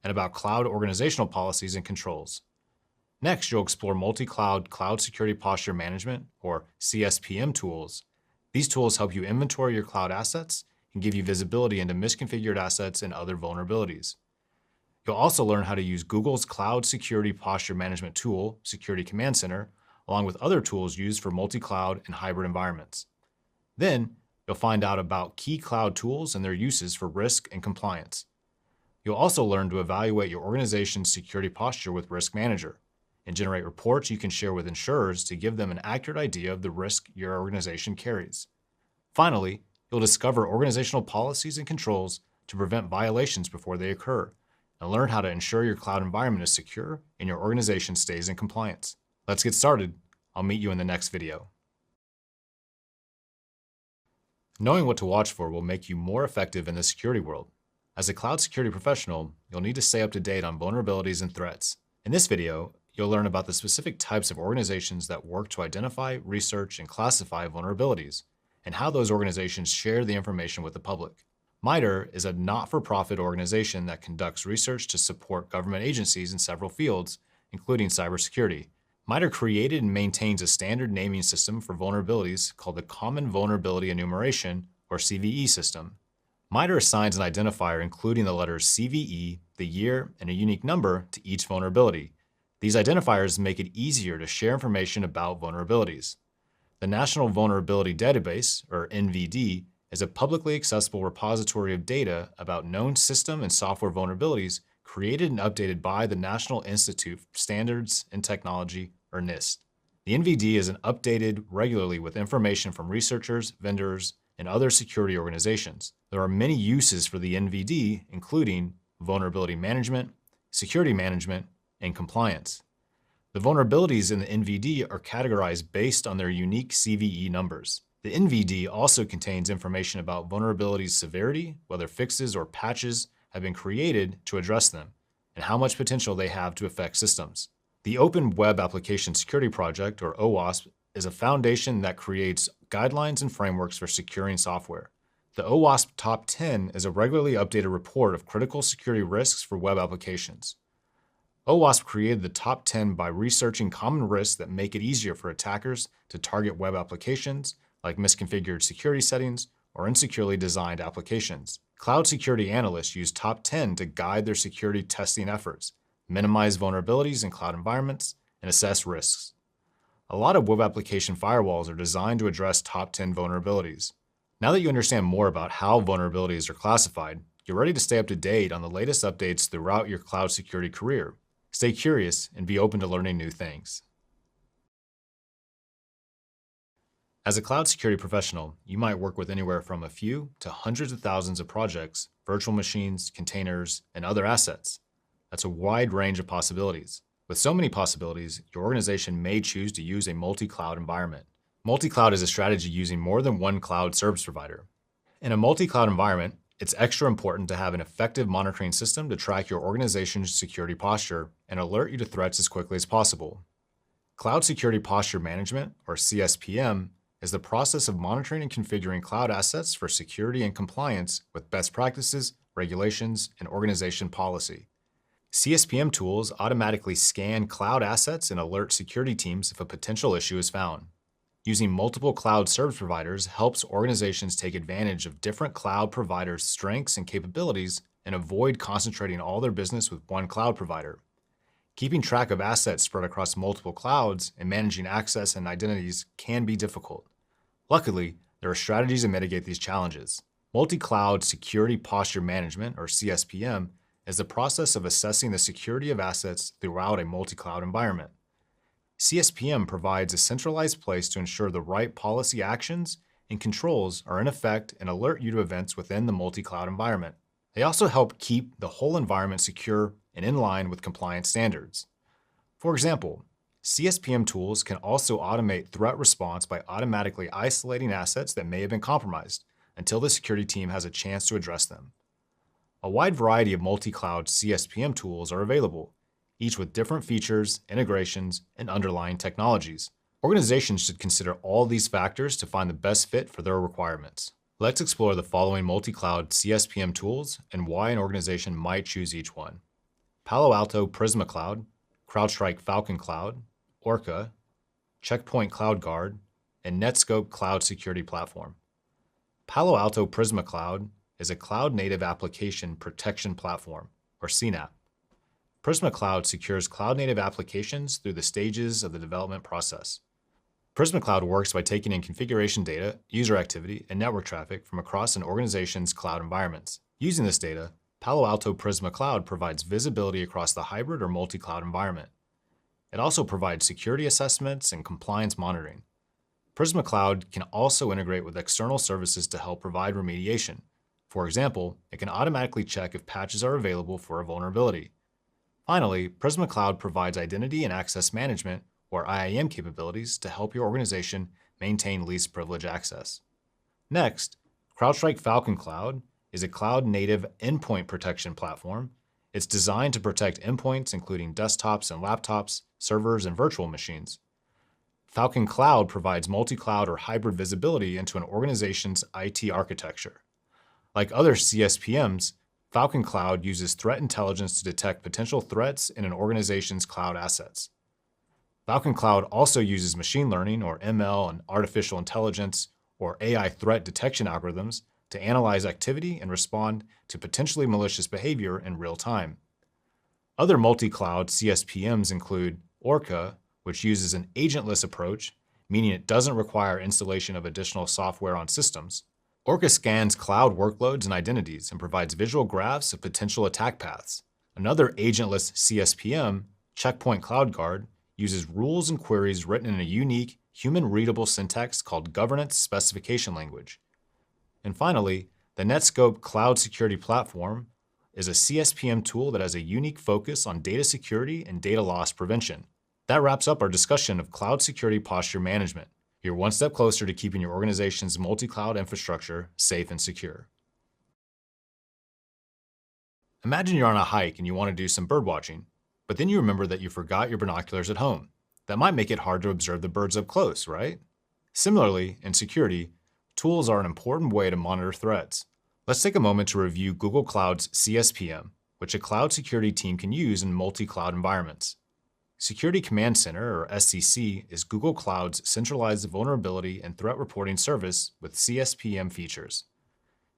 and about cloud organizational policies and controls. Next, you'll explore multi-cloud cloud security posture management, or CSPM tools. These tools help you inventory your cloud assets and give you visibility into misconfigured assets and other vulnerabilities. You'll also learn how to use Google's Cloud Security Posture Management tool, Security Command Center, along with other tools used for multi-cloud and hybrid environments. Then, you'll find out about key cloud tools and their uses for risk and compliance. You'll also learn to evaluate your organization's security posture with Risk Manager and generate reports you can share with insurers to give them an accurate idea of the risk your organization carries. Finally, you'll discover organizational policies and controls to prevent violations before they occur, and learn how to ensure your cloud environment is secure and your organization stays in compliance. Let's get started. I'll meet you in the next video. Knowing what to watch for will make you more effective in the security world. As a cloud security professional, you'll need to stay up to date on vulnerabilities and threats. In this video, you'll learn about the specific types of organizations that work to identify, research, and classify vulnerabilities, and how those organizations share the information with the public. MITRE is a not-for-profit organization that conducts research to support government agencies in several fields, including cybersecurity. MITRE created and maintains a standard naming system for vulnerabilities called the Common Vulnerability Enumeration, or CVE system. MITRE assigns an identifier including the letters CVE, the year, and a unique number to each vulnerability. These identifiers make it easier to share information about vulnerabilities. The National Vulnerability Database, or NVD, is a publicly accessible repository of data about known system and software vulnerabilities created and updated by the National Institute for Standards and Technology, or NIST. The NVD is updated regularly with information from researchers, vendors, and other security organizations. There are many uses for the NVD, including vulnerability management, security management, and compliance. The vulnerabilities in the NVD are categorized based on their unique CVE numbers. The NVD also contains information about vulnerabilities' severity, whether fixes or patches have been created to address them, and how much potential they have to affect systems. The Open Web Application Security Project, or OWASP, is a foundation that creates guidelines and frameworks for securing software. The OWASP Top 10 is a regularly updated report of critical security risks for web applications. OWASP created the Top 10 by researching common risks that make it easier for attackers to target web applications, like misconfigured security settings or insecurely designed applications. Cloud security analysts use Top 10 to guide their security testing efforts, minimize vulnerabilities in cloud environments, and assess risks. A lot of web application firewalls are designed to address Top 10 vulnerabilities. Now that you understand more about how vulnerabilities are classified, you're ready to stay up to date on the latest updates throughout your cloud security career. Stay curious and be open to learning new things. As a cloud security professional, you might work with anywhere from a few to hundreds of thousands of projects, virtual machines, containers, and other assets. That's a wide range of possibilities. With so many possibilities, your organization may choose to use a multi-cloud environment. Multi-cloud is a strategy using more than one cloud service provider. In a multi-cloud environment, it's extra important to have an effective monitoring system to track your organization's security posture and alert you to threats as quickly as possible. Cloud Security Posture Management, or CSPM, is the process of monitoring and configuring cloud assets for security and compliance with best practices, regulations, and organization policy. CSPM tools automatically scan cloud assets and alert security teams if a potential issue is found. Using multiple cloud service providers helps organizations take advantage of different cloud providers' strengths and capabilities and avoid concentrating all their business with one cloud provider. Keeping track of assets spread across multiple clouds and managing access and identities can be difficult. Luckily, there are strategies to mitigate these challenges. Multi-cloud security posture management, or CSPM, is the process of assessing the security of assets throughout a multi-cloud environment. CSPM provides a centralized place to ensure the right policy actions and controls are in effect and alert you to events within the multi-cloud environment. They also help keep the whole environment secure and in line with compliance standards. For example, CSPM tools can also automate threat response by automatically isolating assets that may have been compromised until the security team has a chance to address them. A wide variety of multi-cloud CSPM tools are available, each with different features, integrations, and underlying technologies. Organizations should consider all these factors to find the best fit for their requirements. Let's explore the following multi-cloud CSPM tools and why an organization might choose each one. Palo Alto Prisma Cloud, CrowdStrike Falcon Cloud, Orca, Checkpoint Cloud Guard, and Netskope Cloud Security Platform. Palo Alto Prisma Cloud is a cloud-native application protection platform, or CNAPP. Prisma Cloud secures cloud-native applications through the stages of the development process. Prisma Cloud works by taking in configuration data, user activity, and network traffic from across an organization's cloud environments. Using this data, Palo Alto Prisma Cloud provides visibility across the hybrid or multi-cloud environment. It also provides security assessments and compliance monitoring. Prisma Cloud can also integrate with external services to help provide remediation. For example, it can automatically check if patches are available for a vulnerability. Finally, Prisma Cloud provides identity and access management, or IAM capabilities, to help your organization maintain least privilege access. Next, CrowdStrike Falcon Cloud is a cloud-native endpoint protection platform. It's designed to protect endpoints including desktops and laptops, servers, and virtual machines. Falcon Cloud provides multi-cloud or hybrid visibility into an organization's IT architecture. Like other CSPMs, Falcon Cloud uses threat intelligence to detect potential threats in an organization's cloud assets. Falcon Cloud also uses machine learning, or ML, and artificial intelligence, or AI threat detection algorithms to analyze activity and respond to potentially malicious behavior in real time. Other multi-cloud CSPMs include Orca, which uses an agentless approach, meaning it doesn't require installation of additional software on systems. Orca scans cloud workloads and identities and provides visual graphs of potential attack paths. Another agentless CSPM, Checkpoint Cloud Guard, uses rules and queries written in a unique, human-readable syntax called governance specification language. And finally, the Netskope Cloud Security Platform is a CSPM tool that has a unique focus on data security and data loss prevention. That wraps up our discussion of cloud security posture management. You're one step closer to keeping your organization's multi-cloud infrastructure safe and secure. Imagine you're on a hike and you want to do some bird watching, but then you remember that you forgot your binoculars at home. That might make it hard to observe the birds up close, right? Similarly, in security, tools are an important way to monitor threats. Let's take a moment to review Google Cloud's CSPM, which a cloud security team can use in multi-cloud environments. Security Command Center, or SCC, is Google Cloud's centralized vulnerability and threat reporting service with CSPM features.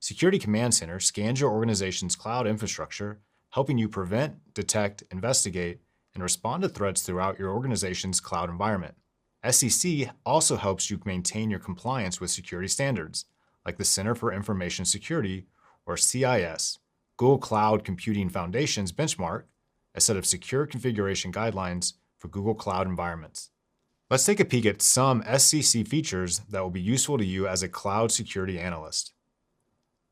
Security Command Center scans your organization's cloud infrastructure, helping you prevent, detect, investigate, and respond to threats throughout your organization's cloud environment. SCC also helps you maintain your compliance with security standards, like the Center for Information Security, or CIS, Google Cloud Computing Foundation's benchmark, a set of secure configuration guidelines for Google Cloud environments. Let's take a peek at some SCC features that will be useful to you as a cloud security analyst.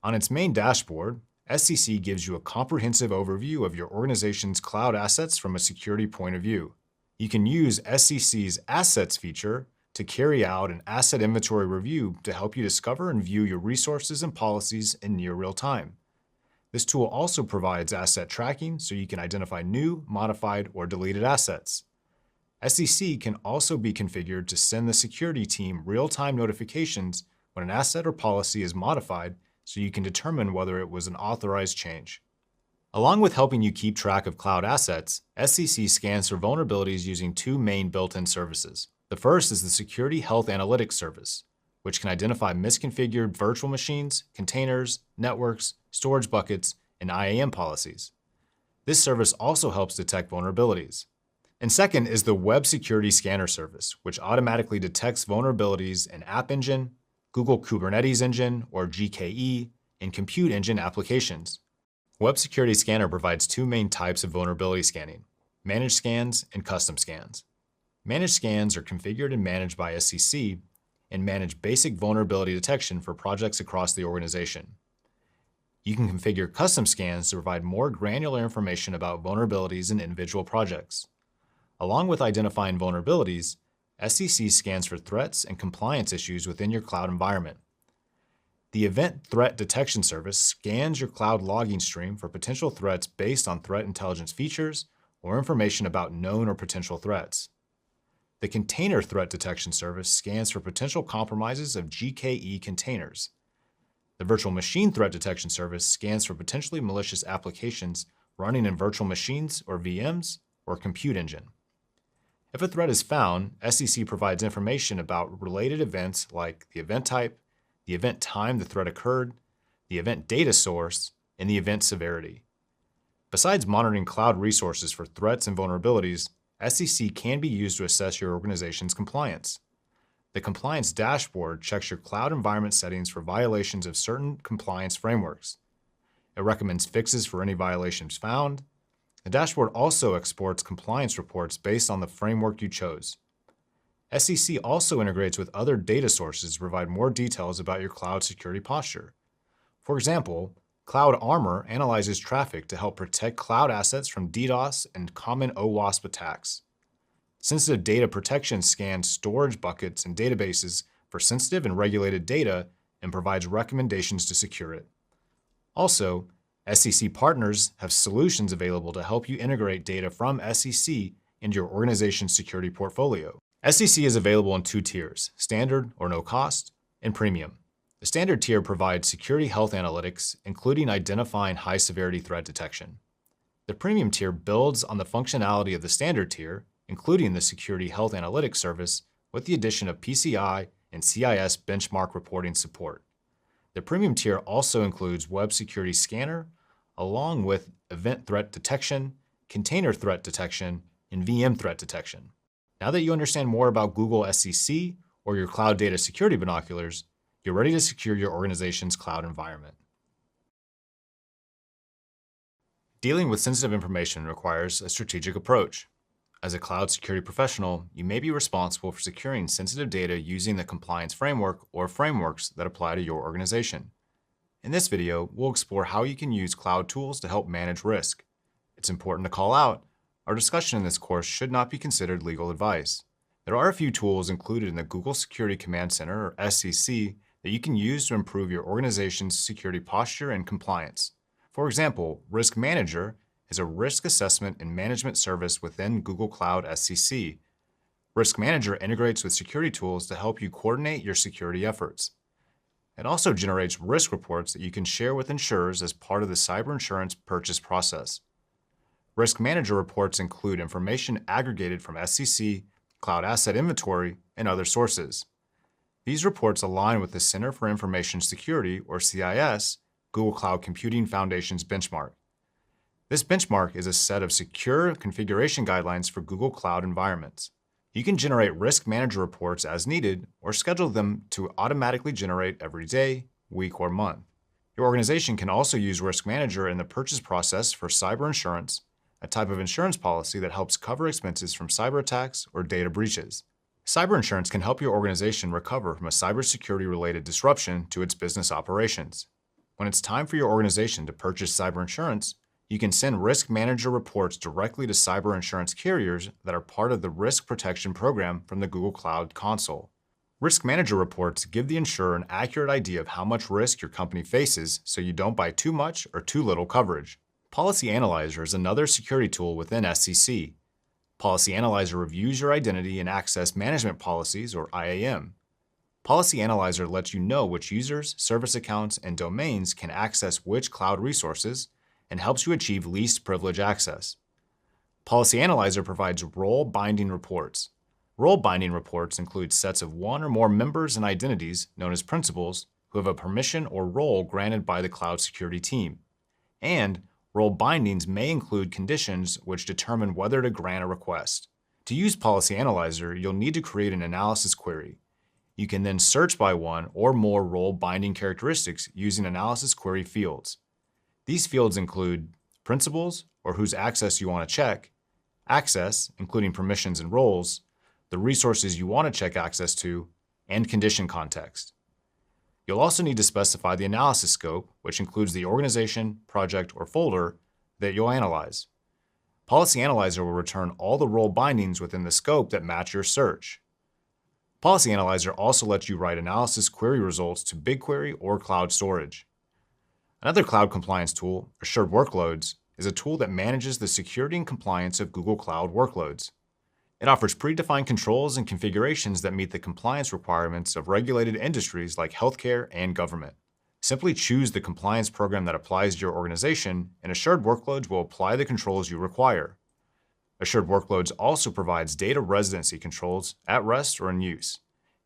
On its main dashboard, SCC gives you a comprehensive overview of your organization's cloud assets from a security point of view. You can use SCC's Assets feature to carry out an asset inventory review to help you discover and view your resources and policies in near real time. This tool also provides asset tracking so you can identify new, modified, or deleted assets. SCC can also be configured to send the security team real-time notifications when an asset or policy is modified so you can determine whether it was an authorized change. Along with helping you keep track of cloud assets, SCC scans for vulnerabilities using two main built-in services. The first is the Security Health Analytics service, which can identify misconfigured virtual machines, containers, networks, storage buckets, and IAM policies. This service also helps detect vulnerabilities. And second is the Web Security Scanner service, which automatically detects vulnerabilities in App Engine, Google Kubernetes Engine, or GKE, and compute engine applications. Web Security Scanner provides two main types of vulnerability scanning: managed scans and custom scans. Managed scans are configured and managed by SCC and manage basic vulnerability detection for projects across the organization. You can configure custom scans to provide more granular information about vulnerabilities in individual projects. Along with identifying vulnerabilities, SCC scans for threats and compliance issues within your cloud environment. The Event Threat Detection Service scans your cloud logging stream for potential threats based on threat intelligence features or information about known or potential threats. The Container Threat Detection Service scans for potential compromises of GKE containers. The Virtual Machine Threat Detection Service scans for potentially malicious applications running in virtual machines or VMs or compute engine. If a threat is found, SCC provides information about related events like the event type, the event time the threat occurred, the event data source, and the event severity. Besides monitoring cloud resources for threats and vulnerabilities, SCC can be used to assess your organization's compliance. The Compliance Dashboard checks your cloud environment settings for violations of certain compliance frameworks. It recommends fixes for any violations found. The dashboard also exports compliance reports based on the framework you chose. SCC also integrates with other data sources to provide more details about your cloud security posture. For example, Cloud Armor analyzes traffic to help protect cloud assets from DDoS and common OWASP attacks. Sensitive Data Protection scans storage buckets and databases for sensitive and regulated data and provides recommendations to secure it. Also, SCC partners have solutions available to help you integrate data from SCC into your organization's security portfolio. SCC is available in two tiers: standard or no cost, and premium. The standard tier provides security health analytics, including identifying high-severity threat detection. The premium tier builds on the functionality of the standard tier, including the Security Health Analytics service, with the addition of PCI and CIS benchmark reporting support. The premium tier also includes Web Security Scanner, along with Event Threat Detection, Container Threat Detection, and VM Threat Detection. Now that you understand more about Google SCC or your cloud data security binoculars, you're ready to secure your organization's cloud environment. Dealing with sensitive information requires a strategic approach. As a cloud security professional, you may be responsible for securing sensitive data using the compliance framework or frameworks that apply to your organization. In this video, we'll explore how you can use cloud tools to help manage risk. It's important to call out, our discussion in this course should not be considered legal advice. There are a few tools included in the Google Security Command Center, or SCC, that you can use to improve your organization's security posture and compliance. For example, Risk Manager is a risk assessment and management service within Google Cloud SCC. Risk Manager integrates with security tools to help you coordinate your security efforts. It also generates risk reports that you can share with insurers as part of the cyber insurance purchase process. Risk Manager reports include information aggregated from SCC, Cloud Asset Inventory, and other sources. These reports align with the Center for Information Security, or CIS, Google Cloud Computing Foundation's benchmark. This benchmark is a set of secure configuration guidelines for Google Cloud environments. You can generate Risk Manager reports as needed or schedule them to automatically generate every day, week, or month. Your organization can also use Risk Manager in the purchase process for cyber insurance, a type of insurance policy that helps cover expenses from cyber attacks or data breaches. Cyber insurance can help your organization recover from a cybersecurity-related disruption to its business operations. When it's time for your organization to purchase cyber insurance, you can send Risk Manager reports directly to cyber insurance carriers that are part of the Risk Protection Program from the Google Cloud Console. Risk Manager reports give the insurer an accurate idea of how much risk your company faces so you don't buy too much or too little coverage. Policy Analyzer is another security tool within SCC. Policy Analyzer reviews your identity and access management policies, or IAM. Policy Analyzer lets you know which users, service accounts, and domains can access which cloud resources, and helps you achieve least privilege access. Policy Analyzer provides role-binding reports. Role-binding reports include sets of one or more members and identities, known as principals, who have a permission or role granted by the cloud security team. And role bindings may include conditions which determine whether to grant a request. To use Policy Analyzer, you'll need to create an analysis query. You can then search by one or more role binding characteristics using analysis query fields. These fields include principals, or whose access you want to check, access, including permissions and roles, the resources you want to check access to, and condition context. You'll also need to specify the analysis scope, which includes the organization, project, or folder that you'll analyze. Policy Analyzer will return all the role bindings within the scope that match your search. Policy Analyzer also lets you write analysis query results to BigQuery or cloud storage. Another cloud compliance tool, Assured Workloads, is a tool that manages the security and compliance of Google Cloud workloads. It offers predefined controls and configurations that meet the compliance requirements of regulated industries like healthcare and government. Simply choose the compliance program that applies to your organization, and Assured Workloads will apply the controls you require. Assured Workloads also provides data residency controls at rest or in use.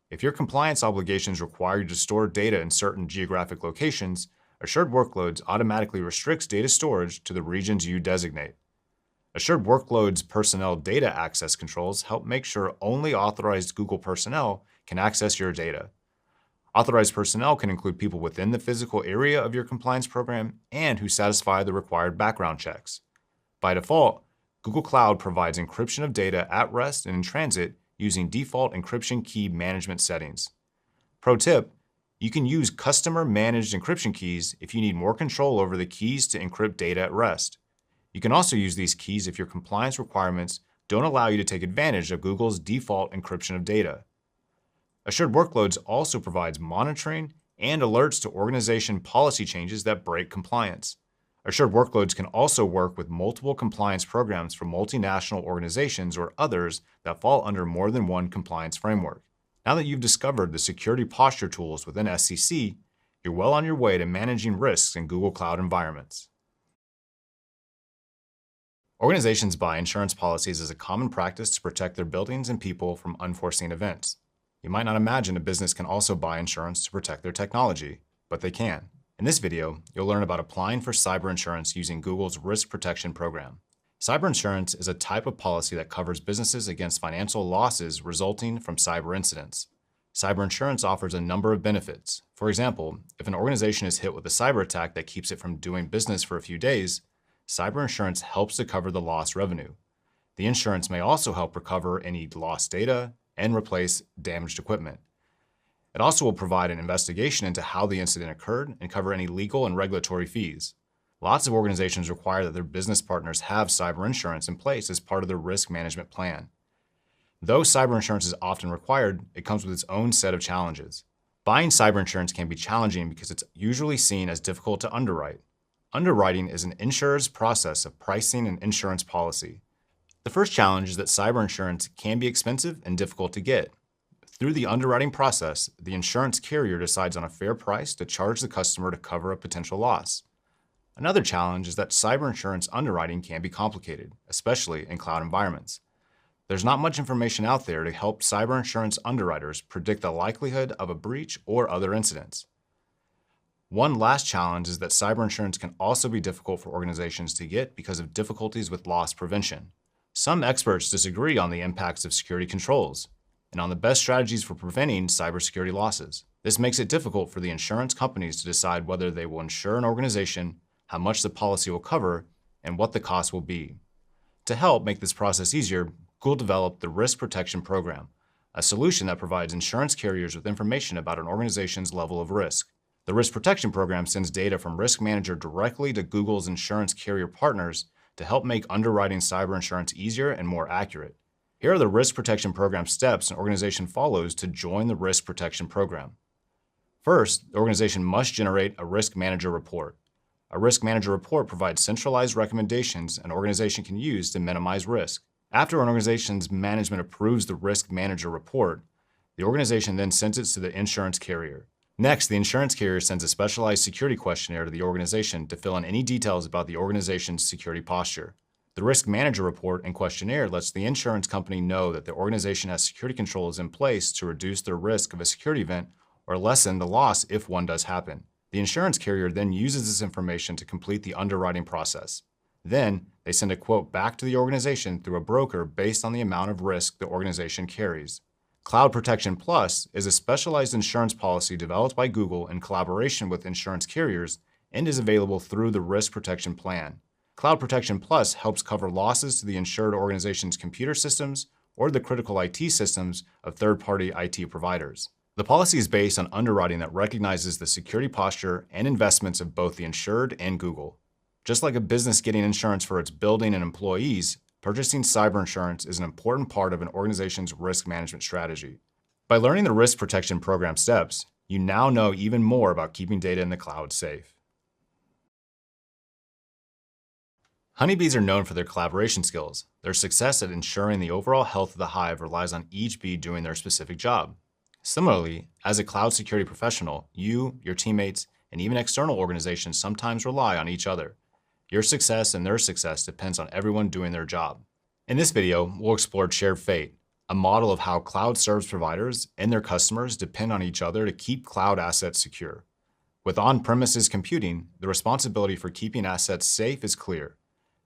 If your compliance obligations require you to store data in certain geographic locations, Assured Workloads automatically restricts data storage to the regions you designate. Assured Workloads personnel data access controls help make sure only authorized Google personnel can access your data. Authorized personnel can include people within the physical area of your compliance program and who satisfy the required background checks. By default, Google Cloud provides encryption of data at rest and in transit using default encryption key management settings. Pro tip, you can use customer-managed encryption keys if you need more control over the keys to encrypt data at rest. You can also use these keys if your compliance requirements don't allow you to take advantage of Google's default encryption of data. Assured Workloads also provides monitoring and alerts to organization policy changes that break compliance. Assured Workloads can also work with multiple compliance programs for multinational organizations or others that fall under more than one compliance framework. Now that you've discovered the security posture tools within SCC, you're well on your way to managing risks in Google Cloud environments. Organizations buy insurance policies as a common practice to protect their buildings and people from unforeseen events. You might not imagine a business can also buy insurance to protect their technology, but they can. In this video, you'll learn about applying for cyber insurance using Google's Risk Protection Program. Cyber insurance is a type of policy that covers businesses against financial losses resulting from cyber incidents. Cyber insurance offers a number of benefits. For example, if an organization is hit with a cyber attack that keeps it from doing business for a few days, cyber insurance helps to cover the lost revenue. The insurance may also help recover any lost data and replace damaged equipment. It also will provide an investigation into how the incident occurred and cover any legal and regulatory fees. Lots of organizations require that their business partners have cyber insurance in place as part of their risk management plan. Though cyber insurance is often required, it comes with its own set of challenges. Buying cyber insurance can be challenging because it's usually seen as difficult to underwrite. Underwriting is an insurer's process of pricing an insurance policy. The first challenge is that cyber insurance can be expensive and difficult to get. Through the underwriting process, the insurance carrier decides on a fair price to charge the customer to cover a potential loss. Another challenge is that cyber insurance underwriting can be complicated, especially in cloud environments. There's not much information out there to help cyber insurance underwriters predict the likelihood of a breach or other incidents. One last challenge is that cyber insurance can also be difficult for organizations to get because of difficulties with loss prevention. Some experts disagree on the impacts of security controls and on the best strategies for preventing cybersecurity losses. This makes it difficult for the insurance companies to decide whether they will insure an organization, how much the policy will cover, and what the cost will be. To help make this process easier, Google developed the Risk Protection Program, a solution that provides insurance carriers with information about an organization's level of risk. The Risk Protection Program sends data from Risk Manager directly to Google's insurance carrier partners to help make underwriting cyber insurance easier and more accurate. Here are the Risk Protection Program steps an organization follows to join the Risk Protection Program. First, the organization must generate a Risk Manager report. A Risk Manager report provides centralized recommendations an organization can use to minimize risk. After an organization's management approves the Risk Manager report, the organization then sends it to the insurance carrier. Next, the insurance carrier sends a specialized security questionnaire to the organization to fill in any details about the organization's security posture. The Risk Manager report and questionnaire lets the insurance company know that the organization has security controls in place to reduce their risk of a security event or lessen the loss if one does happen. The insurance carrier then uses this information to complete the underwriting process. Then, they send a quote back to the organization through a broker based on the amount of risk the organization carries. Cloud Protection Plus is a specialized insurance policy developed by Google in collaboration with insurance carriers and is available through the Risk Protection Plan. Cloud Protection Plus helps cover losses to the insured organization's computer systems or the critical IT systems of third-party IT providers. The policy is based on underwriting that recognizes the security posture and investments of both the insured and Google. Just like a business getting insurance for its building and employees, purchasing cyber insurance is an important part of an organization's risk management strategy. By learning the Risk Protection Program steps, you now know even more about keeping data in the cloud safe. Honeybees are known for their collaboration skills. Their success at ensuring the overall health of the hive relies on each bee doing their specific job. Similarly, as a cloud security professional, you, your teammates, and even external organizations sometimes rely on each other. Your success and their success depends on everyone doing their job. In this video, we'll explore shared fate, a model of how cloud service providers and their customers depend on each other to keep cloud assets secure. With on-premises computing, the responsibility for keeping assets safe is clear.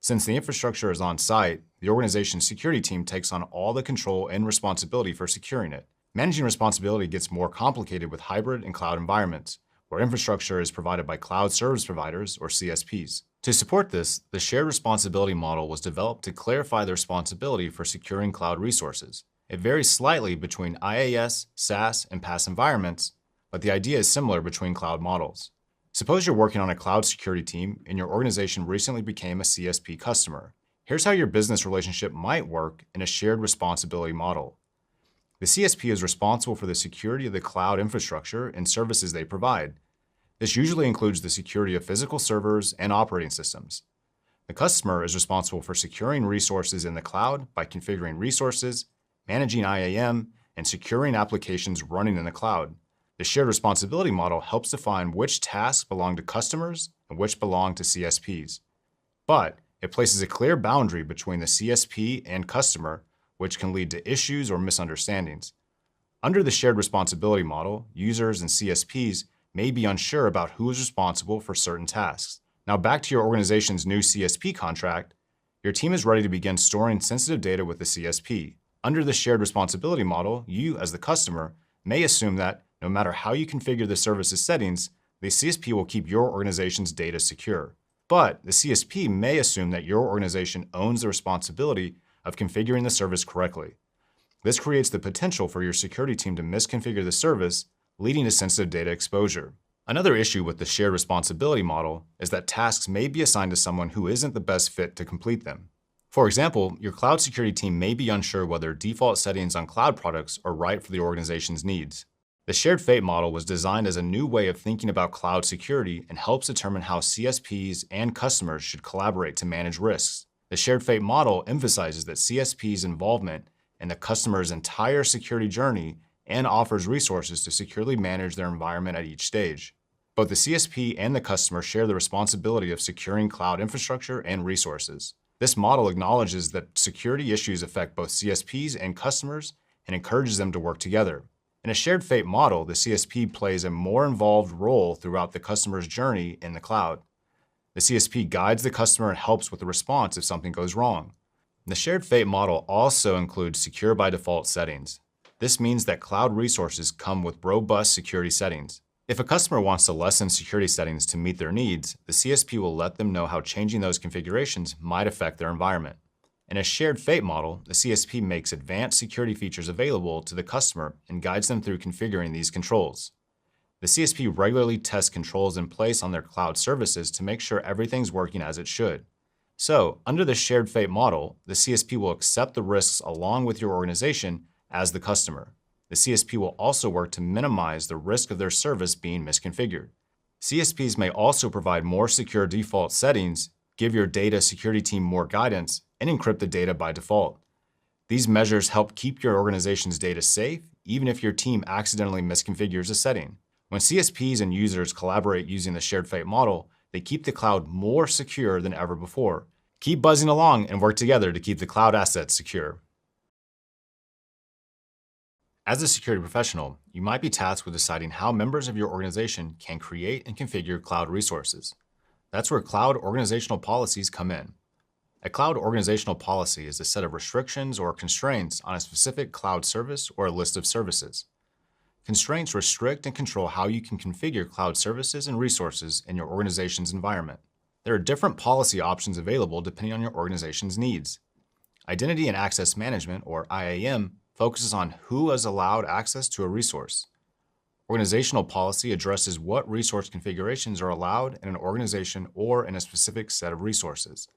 Since the infrastructure is on-site, the organization's security team takes on all the control and responsibility for securing it. Managing responsibility gets more complicated with hybrid and cloud environments, where infrastructure is provided by cloud service providers or CSPs. To support this, the shared responsibility model was developed to clarify the responsibility for securing cloud resources. It varies slightly between IaaS, SaaS, and PaaS environments, but the idea is similar between cloud models. Suppose you're working on a cloud security team and your organization recently became a CSP customer. Here's how your business relationship might work in a shared responsibility model. The CSP is responsible for the security of the cloud infrastructure and services they provide. This usually includes the security of physical servers and operating systems. The customer is responsible for securing resources in the cloud by configuring resources, managing IAM, and securing applications running in the cloud. The shared responsibility model helps define which tasks belong to customers and which belong to CSPs. But it places a clear boundary between the CSP and customer, which can lead to issues or misunderstandings. Under the shared responsibility model, users and CSPs may be unsure about who is responsible for certain tasks. Now back to your organization's new CSP contract, your team is ready to begin storing sensitive data with the CSP. Under the shared responsibility model, you, as the customer, may assume that no matter how you configure the service's settings, the CSP will keep your organization's data secure. But the CSP may assume that your organization owns the responsibility of configuring the service correctly. This creates the potential for your security team to misconfigure the service, leading to sensitive data exposure. Another issue with the shared responsibility model is that tasks may be assigned to someone who isn't the best fit to complete them. For example, your cloud security team may be unsure whether default settings on cloud products are right for the organization's needs. The shared fate model was designed as a new way of thinking about cloud security and helps determine how CSPs and customers should collaborate to manage risks. The shared fate model emphasizes that CSP's involvement in the customer's entire security journey and offers resources to securely manage their environment at each stage. Both the CSP and the customer share the responsibility of securing cloud infrastructure and resources. This model acknowledges that security issues affect both CSPs and customers and encourages them to work together. In a shared fate model, the CSP plays a more involved role throughout the customer's journey in the cloud. The CSP guides the customer and helps with the response if something goes wrong. The shared fate model also includes secure by default settings. This means that cloud resources come with robust security settings. If a customer wants to lessen security settings to meet their needs, the CSP will let them know how changing those configurations might affect their environment. In a shared fate model, the CSP makes advanced security features available to the customer and guides them through configuring these controls. The CSP regularly tests controls in place on their cloud services to make sure everything's working as it should. So, under the shared fate model, the CSP will accept the risks along with your organization as the customer. The CSP will also work to minimize the risk of their service being misconfigured. CSPs may also provide more secure default settings, give your data security team more guidance, and encrypt the data by default. These measures help keep your organization's data safe, even if your team accidentally misconfigures a setting. When CSPs and users collaborate using the shared fate model, they keep the cloud more secure than ever before. Keep buzzing along and work together to keep the cloud assets secure. As a security professional, you might be tasked with deciding how members of your organization can create and configure cloud resources. That's where cloud organizational policies come in. A cloud organizational policy is a set of restrictions or constraints on a specific cloud service or a list of services. Constraints restrict and control how you can configure cloud services and resources in your organization's environment. There are different policy options available depending on your organization's needs. Identity and Access Management, or IAM, focuses on who is allowed access to a resource. Organizational policy addresses what resource configurations are allowed in an organization or in a specific set of resources.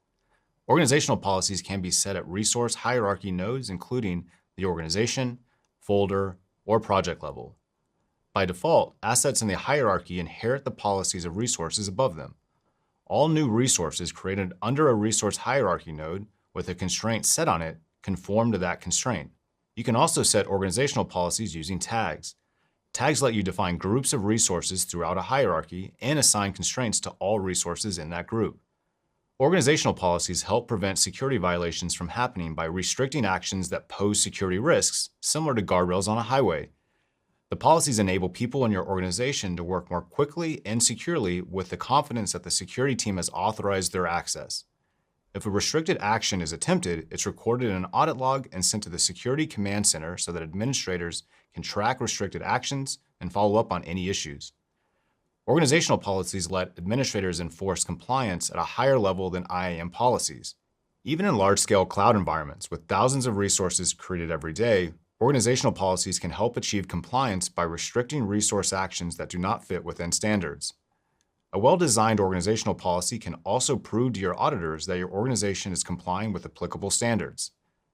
Organizational policies can be set at resource hierarchy nodes, including the organization, folder, or project level. By default, assets in the hierarchy inherit the policies of resources above them. All new resources created under a resource hierarchy node with a constraint set on it conform to that constraint. You can also set organizational policies using tags. Tags let you define groups of resources throughout a hierarchy and assign constraints to all resources in that group. Organizational policies help prevent security violations from happening by restricting actions that pose security risks, similar to guardrails on a highway. The policies enable people in your organization to work more quickly and securely with the confidence that the security team has authorized their access. If a restricted action is attempted, it's recorded in an audit log and sent to the Security Command Center so that administrators can track restricted actions and follow up on any issues. Organizational policies let administrators enforce compliance at a higher level than IAM policies. Even in large-scale cloud environments with thousands of resources created every day, organizational policies can help achieve compliance by restricting resource actions that do not fit within standards. A well-designed organizational policy can also prove to your auditors that your organization is complying with applicable standards.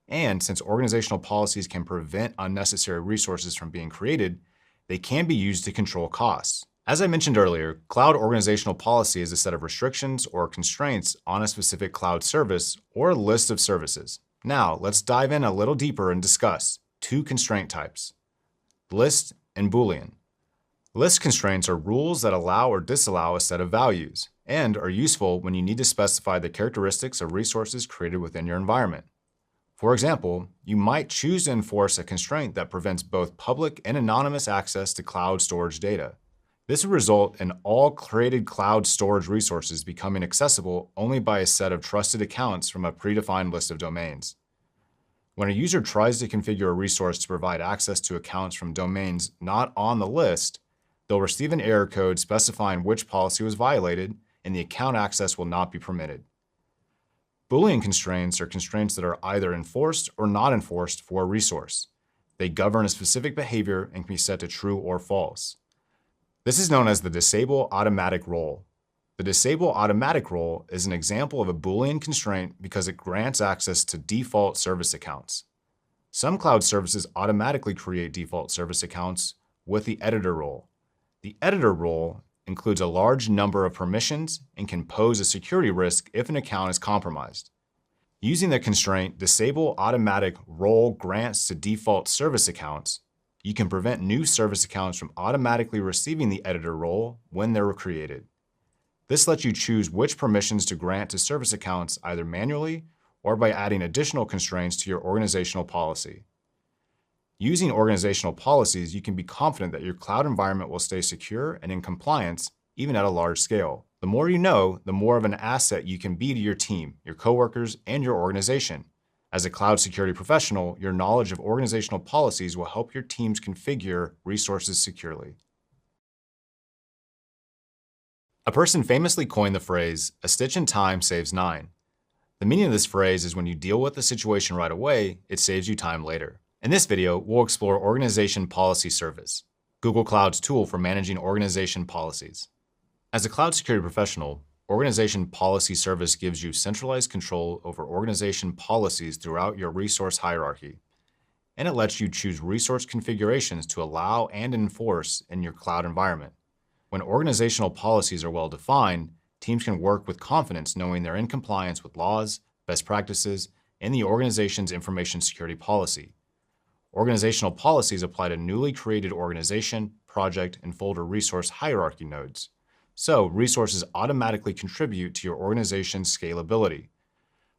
And since organizational policies can prevent unnecessary resources from being created, they can be used to control costs. As I mentioned earlier, cloud organizational policy is a set of restrictions or constraints on a specific cloud service or a list of services. Now, let's dive in a little deeper and discuss two constraint types: list and Boolean. List constraints are rules that allow or disallow a set of values and are useful when you need to specify the characteristics of resources created within your environment. For example, you might choose to enforce a constraint that prevents both public and anonymous access to cloud storage data. This would result in all created cloud storage resources becoming accessible only by a set of trusted accounts from a predefined list of domains. When a user tries to configure a resource to provide access to accounts from domains not on the list, they'll receive an error code specifying which policy was violated, and the account access will not be permitted. Boolean constraints are constraints that are either enforced or not enforced for a resource. They govern a specific behavior and can be set to true or false. This is known as the disable automatic role. The disable automatic role is an example of a Boolean constraint because it grants access to default service accounts. Some cloud services automatically create default service accounts with the editor role. The editor role includes a large number of permissions and can pose a security risk if an account is compromised. Using the constraint disable automatic role grants to default service accounts, you can prevent new service accounts from automatically receiving the editor role when they're created. This lets you choose which permissions to grant to service accounts either manually or by adding additional constraints to your organizational policy. Using organizational policies, you can be confident that your cloud environment will stay secure and in compliance, even at a large scale. The more you know, the more of an asset you can be to your team, your coworkers, and your organization. As a cloud security professional, your knowledge of organizational policies will help your teams configure resources securely. A person famously coined the phrase, "a stitch in time saves 9." The meaning of this phrase is when you deal with the situation right away, it saves you time later. In this video, we'll explore Organization Policy Service, Google Cloud's tool for managing organization policies. As a cloud security professional, Organization Policy Service gives you centralized control over organization policies throughout your resource hierarchy, and it lets you choose resource configurations to allow and enforce in your cloud environment. When organizational policies are well defined, teams can work with confidence knowing they're in compliance with laws, best practices, and the organization's information security policy. Organizational policies apply to newly created organization, project, and folder resource hierarchy nodes. So resources automatically contribute to your organization's scalability.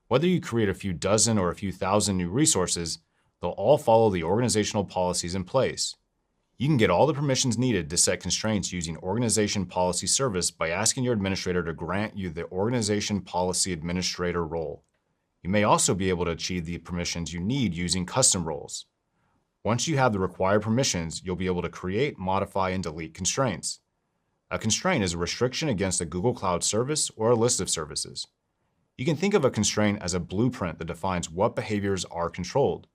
Whether you create a few dozen or a few thousand new resources, they'll all follow the organizational policies in place. You can get all the permissions needed to set constraints using Organization Policy Service by asking your administrator to grant you the Organization Policy Administrator role. You may also be able to achieve the permissions you need using custom roles. Once you have the required permissions, you'll be able to create, modify, and delete constraints. A constraint is a restriction against a Google Cloud service or a list of services. You can think of a constraint as a blueprint that defines what behaviors are controlled.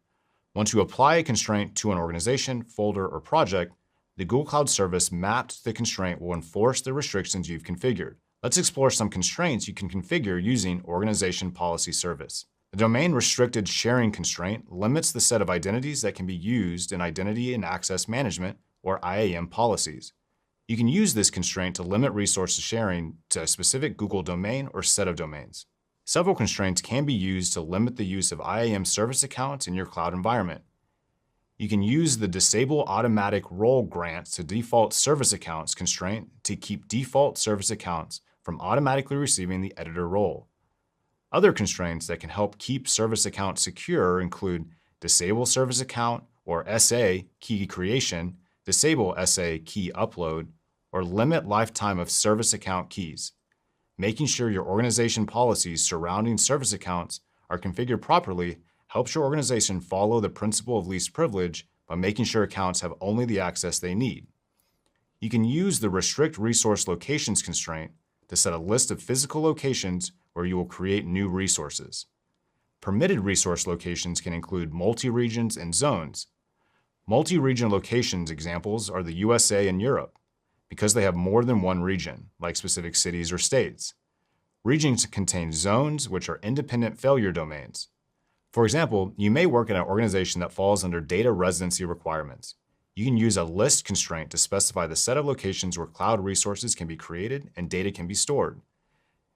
Once you apply a constraint to an organization, folder, or project, the Google Cloud service mapped to the constraint will enforce the restrictions you've configured. Let's explore some constraints you can configure using Organization Policy Service. The Domain Restricted Sharing constraint limits the set of identities that can be used in Identity and Access Management, or IAM, policies. You can use this constraint to limit resources sharing to a specific Google domain or set of domains. Several constraints can be used to limit the use of IAM service accounts in your cloud environment. You can use the Disable Automatic Role Grants to Default Service Accounts constraint to keep default service accounts from automatically receiving the editor role. Other constraints that can help keep service accounts secure include Disable Service Account or SA Key Creation, Disable SA Key Upload, or limit lifetime of service account keys. Making sure your organization policies surrounding service accounts are configured properly helps your organization follow the principle of least privilege by making sure accounts have only the access they need. You can use the Restrict Resource Locations constraint to set a list of physical locations where you will create new resources. Permitted resource locations can include multi-regions and zones. Multi-region locations examples are the USA and Europe, because they have more than one region, like specific cities or states. Regions contain zones, which are independent failure domains. For example, you may work in an organization that falls under data residency requirements. You can use a list constraint to specify the set of locations where cloud resources can be created and data can be stored.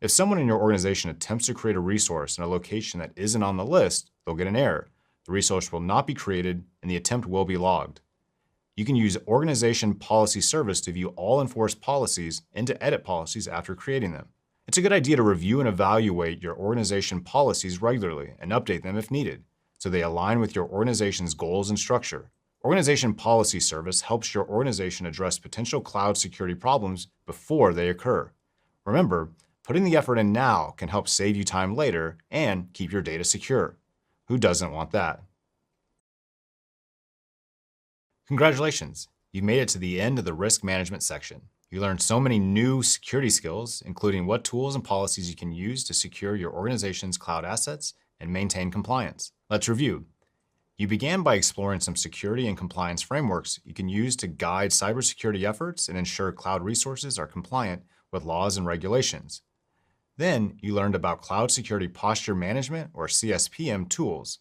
If someone in your organization attempts to create a resource in a location that isn't on the list, they'll get an error. The resource will not be created and the attempt will be logged. You can use Organization Policy Service to view all enforced policies and to edit policies after creating them. It's a good idea to review and evaluate your organization policies regularly and update them if needed, so they align with your organization's goals and structure. Organization Policy Service helps your organization address potential cloud security problems before they occur. Remember, putting the effort in now can help save you time later and keep your data secure. Who doesn't want that? Congratulations! You made it to the end of the risk management section. You learned so many new security skills, including what tools and policies you can use to secure your organization's cloud assets and maintain compliance. Let's review. You began by exploring some security and compliance frameworks you can use to guide cybersecurity efforts and ensure cloud resources are compliant with laws and regulations. Then, you learned about Cloud Security Posture Management, or CSPM, tools.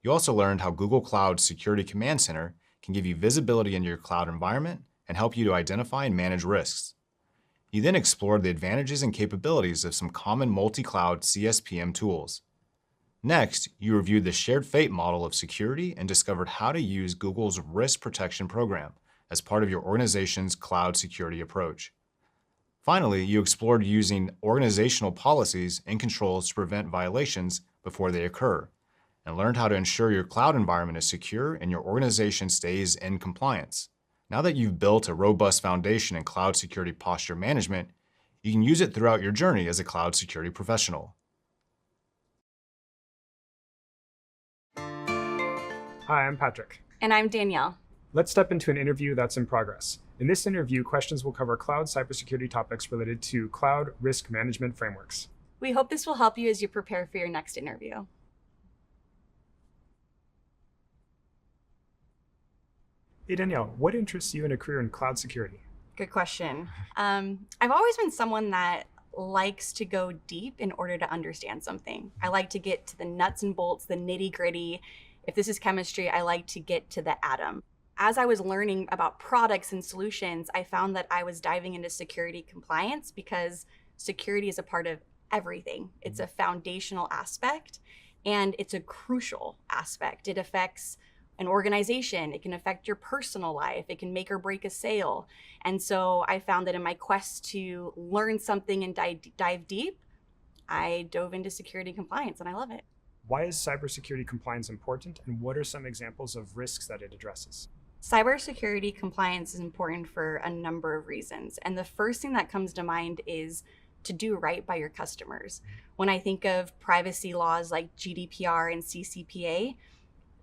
You also learned how Google Cloud Security Command Center can give you visibility into your cloud environment and help you to identify and manage risks. You then explored the advantages and capabilities of some common multi-cloud CSPM tools. Next, you reviewed the shared fate model of security and discovered how to use Google's Risk Protection Program as part of your organization's cloud security approach. Finally, you explored using organizational policies and controls to prevent violations before they occur, and learned how to ensure your cloud environment is secure and your organization stays in compliance. Now that you've built a robust foundation in cloud security posture management, you can use it throughout your journey as a cloud security professional. Hi, I'm Patrick. And I'm Danielle. Let's step into an interview that's in progress. In this interview, questions will cover cloud cybersecurity topics related to cloud risk management frameworks. We hope this will help you as you prepare for your next interview. Hey Danielle, what interests you in a career in cloud security? Good question. I've always been someone that likes to go deep in order to understand something. I like to get to the nuts and bolts, the nitty gritty. If this is chemistry, I like to get to the atom. As I was learning about products and solutions, I found that I was diving into security compliance because security is a part of everything. It's a foundational aspect and it's a crucial aspect. It affects an organization, it can affect your personal life, it can make or break a sale. And so I found that in my quest to learn something and dive deep, I dove into security compliance and I love it. Why is cybersecurity compliance important, and what are some examples of risks that it addresses? Cybersecurity compliance is important for a number of reasons. And the first thing that comes to mind is to do right by your customers. When I think of privacy laws like GDPR and CCPA,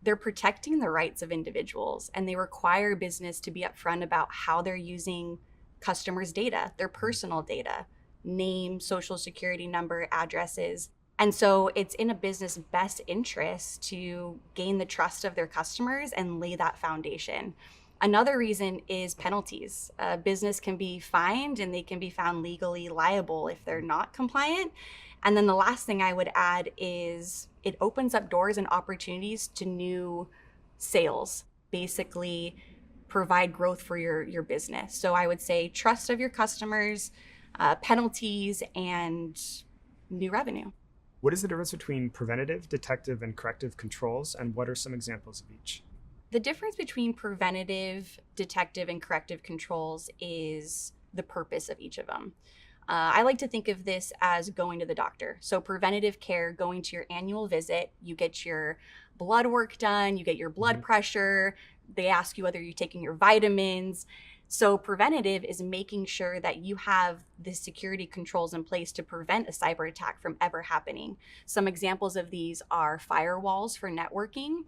they're protecting the rights of individuals, and they require business to be upfront about how they're using customers' data, their personal data, name, social security number, addresses. And so it's in a business' best interest to gain the trust of their customers and lay that foundation. Another reason is penalties. A business can be fined and they can be found legally liable if they're not compliant. And then the last thing I would add is it opens up doors and opportunities to new sales, basically provide growth for your business. So I would say trust of your customers, penalties, and new revenue. What is the difference between preventative, detective, and corrective controls, and what are some examples of each? The difference between preventative, detective, and corrective controls is the purpose of each of them. I like to think of this as going to the doctor. So preventative care, going to your annual visit, you get your blood work done, you get your blood pressure, they ask you whether you're taking your vitamins. So preventative is making sure that you have the security controls in place to prevent a cyber attack from ever happening. Some examples of these are firewalls for networking,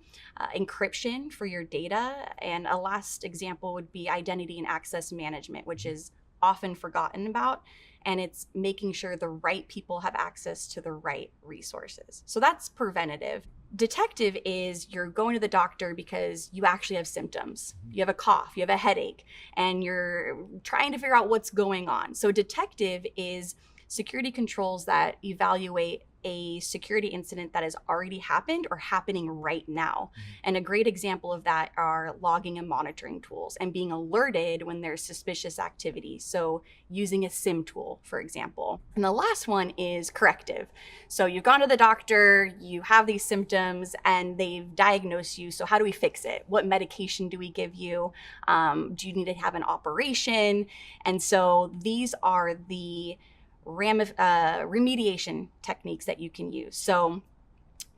encryption for your data, and a last example would be identity and access management, which is often forgotten about, and it's making sure the right people have access to the right resources. So that's preventative. Detective is you're going to the doctor because you actually have symptoms. You have a cough, you have a headache, and you're trying to figure out what's going on. So detective is security controls that evaluate a security incident that has already happened or happening right now. And a great example of that are logging and monitoring tools and being alerted when there's suspicious activity. So using a SIM tool, for example. And the last one is corrective. So you've gone to the doctor, you have these symptoms, and they've diagnosed you. So how do we fix it? What medication do we give you? Do you need to have an operation? And so these are the remediation techniques that you can use. So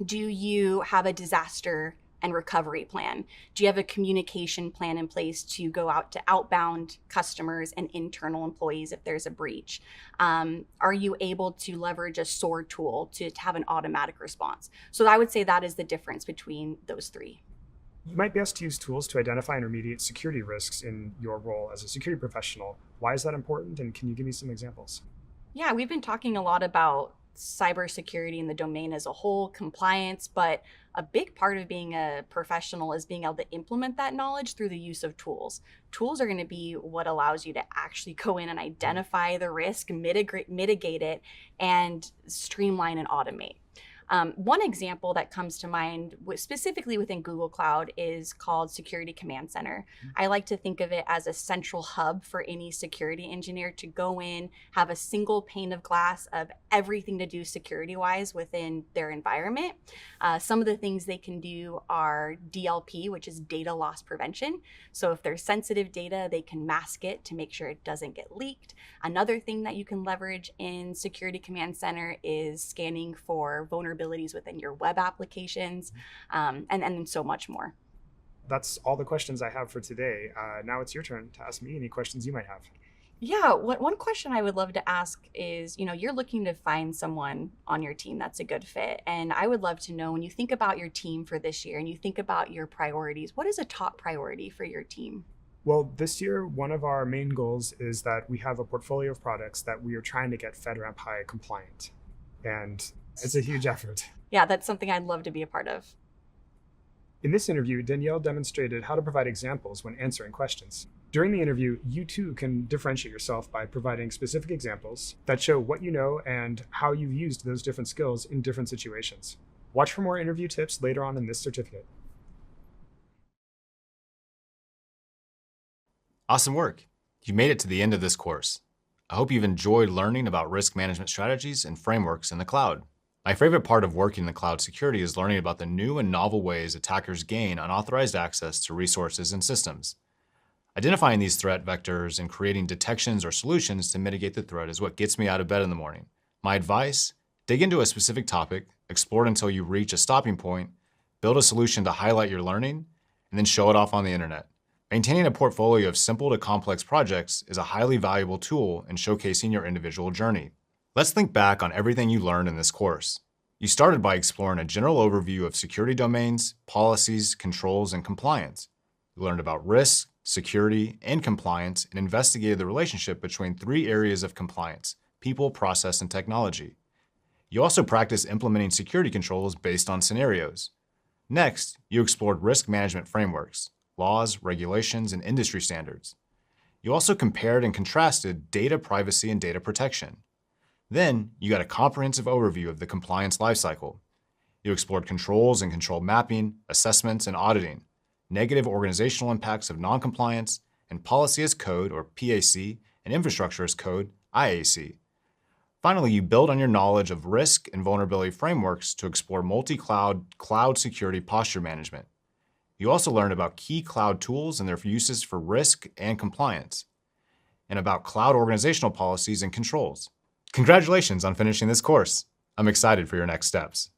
do you have a disaster and recovery plan? Do you have a communication plan in place to go out to outbound customers and internal employees if there's a breach? Are you able to leverage a SOAR tool to have an automatic response? So I would say that is the difference between those three. You might be asked to use tools to identify and remediate security risks in your role as a security professional. Why is that important, and can you give me some examples? Yeah, we've been talking a lot about cybersecurity and the domain as a whole, compliance, but a big part of being a professional is being able to implement that knowledge through the use of tools. Tools are going to be what allows you to actually go in and identify the risk, mitigate it, and streamline and automate. One example that comes to mind specifically within Google Cloud is called Security Command Center. I like to think of it as a central hub for any security engineer to go in, have a single pane of glass of everything to do security-wise within their environment. Some of the things they can do are DLP, which is data loss prevention. So if there's sensitive data, they can mask it to make sure it doesn't get leaked. Another thing that you can leverage in Security Command Center is scanning for vulnerabilities within your web applications, and so much more. That's all the questions I have for today. Now it's your turn to ask me any questions you might have. Yeah, one question I would love to ask is, you're looking to find someone on your team that's a good fit. And I would love to know, when you think about your team for this year and you think about your priorities, what is a top priority for your team? Well, this year, one of our main goals is that we have a portfolio of products that we are trying to get FedRAMP High compliant. And it's a huge effort. Yeah, that's something I'd love to be a part of. In this interview, Danielle demonstrated how to provide examples when answering questions. During the interview, you too can differentiate yourself by providing specific examples that show what you know and how you've used those different skills in different situations. Watch for more interview tips later on in this certificate. Awesome work. You made it to the end of this course. I hope you've enjoyed learning about risk management strategies and frameworks in the cloud. My favorite part of working in the cloud security is learning about the new and novel ways attackers gain unauthorized access to resources and systems. Identifying these threat vectors and creating detections or solutions to mitigate the threat is what gets me out of bed in the morning. My advice: dig into a specific topic, explore it until you reach a stopping point, build a solution to highlight your learning, and then show it off on the internet. Maintaining a portfolio of simple to complex projects is a highly valuable tool in showcasing your individual journey. Let's think back on everything you learned in this course. You started by exploring a general overview of security domains, policies, controls, and compliance. You learned about risk, security, and compliance, and investigated the relationship between three areas of compliance: people, process, and technology. You also practiced implementing security controls based on scenarios. Next, you explored risk management frameworks, laws, regulations, and industry standards. You also compared and contrasted data privacy and data protection. Then, you got a comprehensive overview of the compliance lifecycle. You explored controls and control mapping, assessments and auditing, negative organizational impacts of noncompliance, and policy as code, or PAC, and infrastructure as code, IAC. Finally, you build on your knowledge of risk and vulnerability frameworks to explore multi-cloud, cloud security posture management. You also learned about key cloud tools and their uses for risk and compliance, and about cloud organizational policies and controls. Congratulations on finishing this course. I'm excited for your next steps.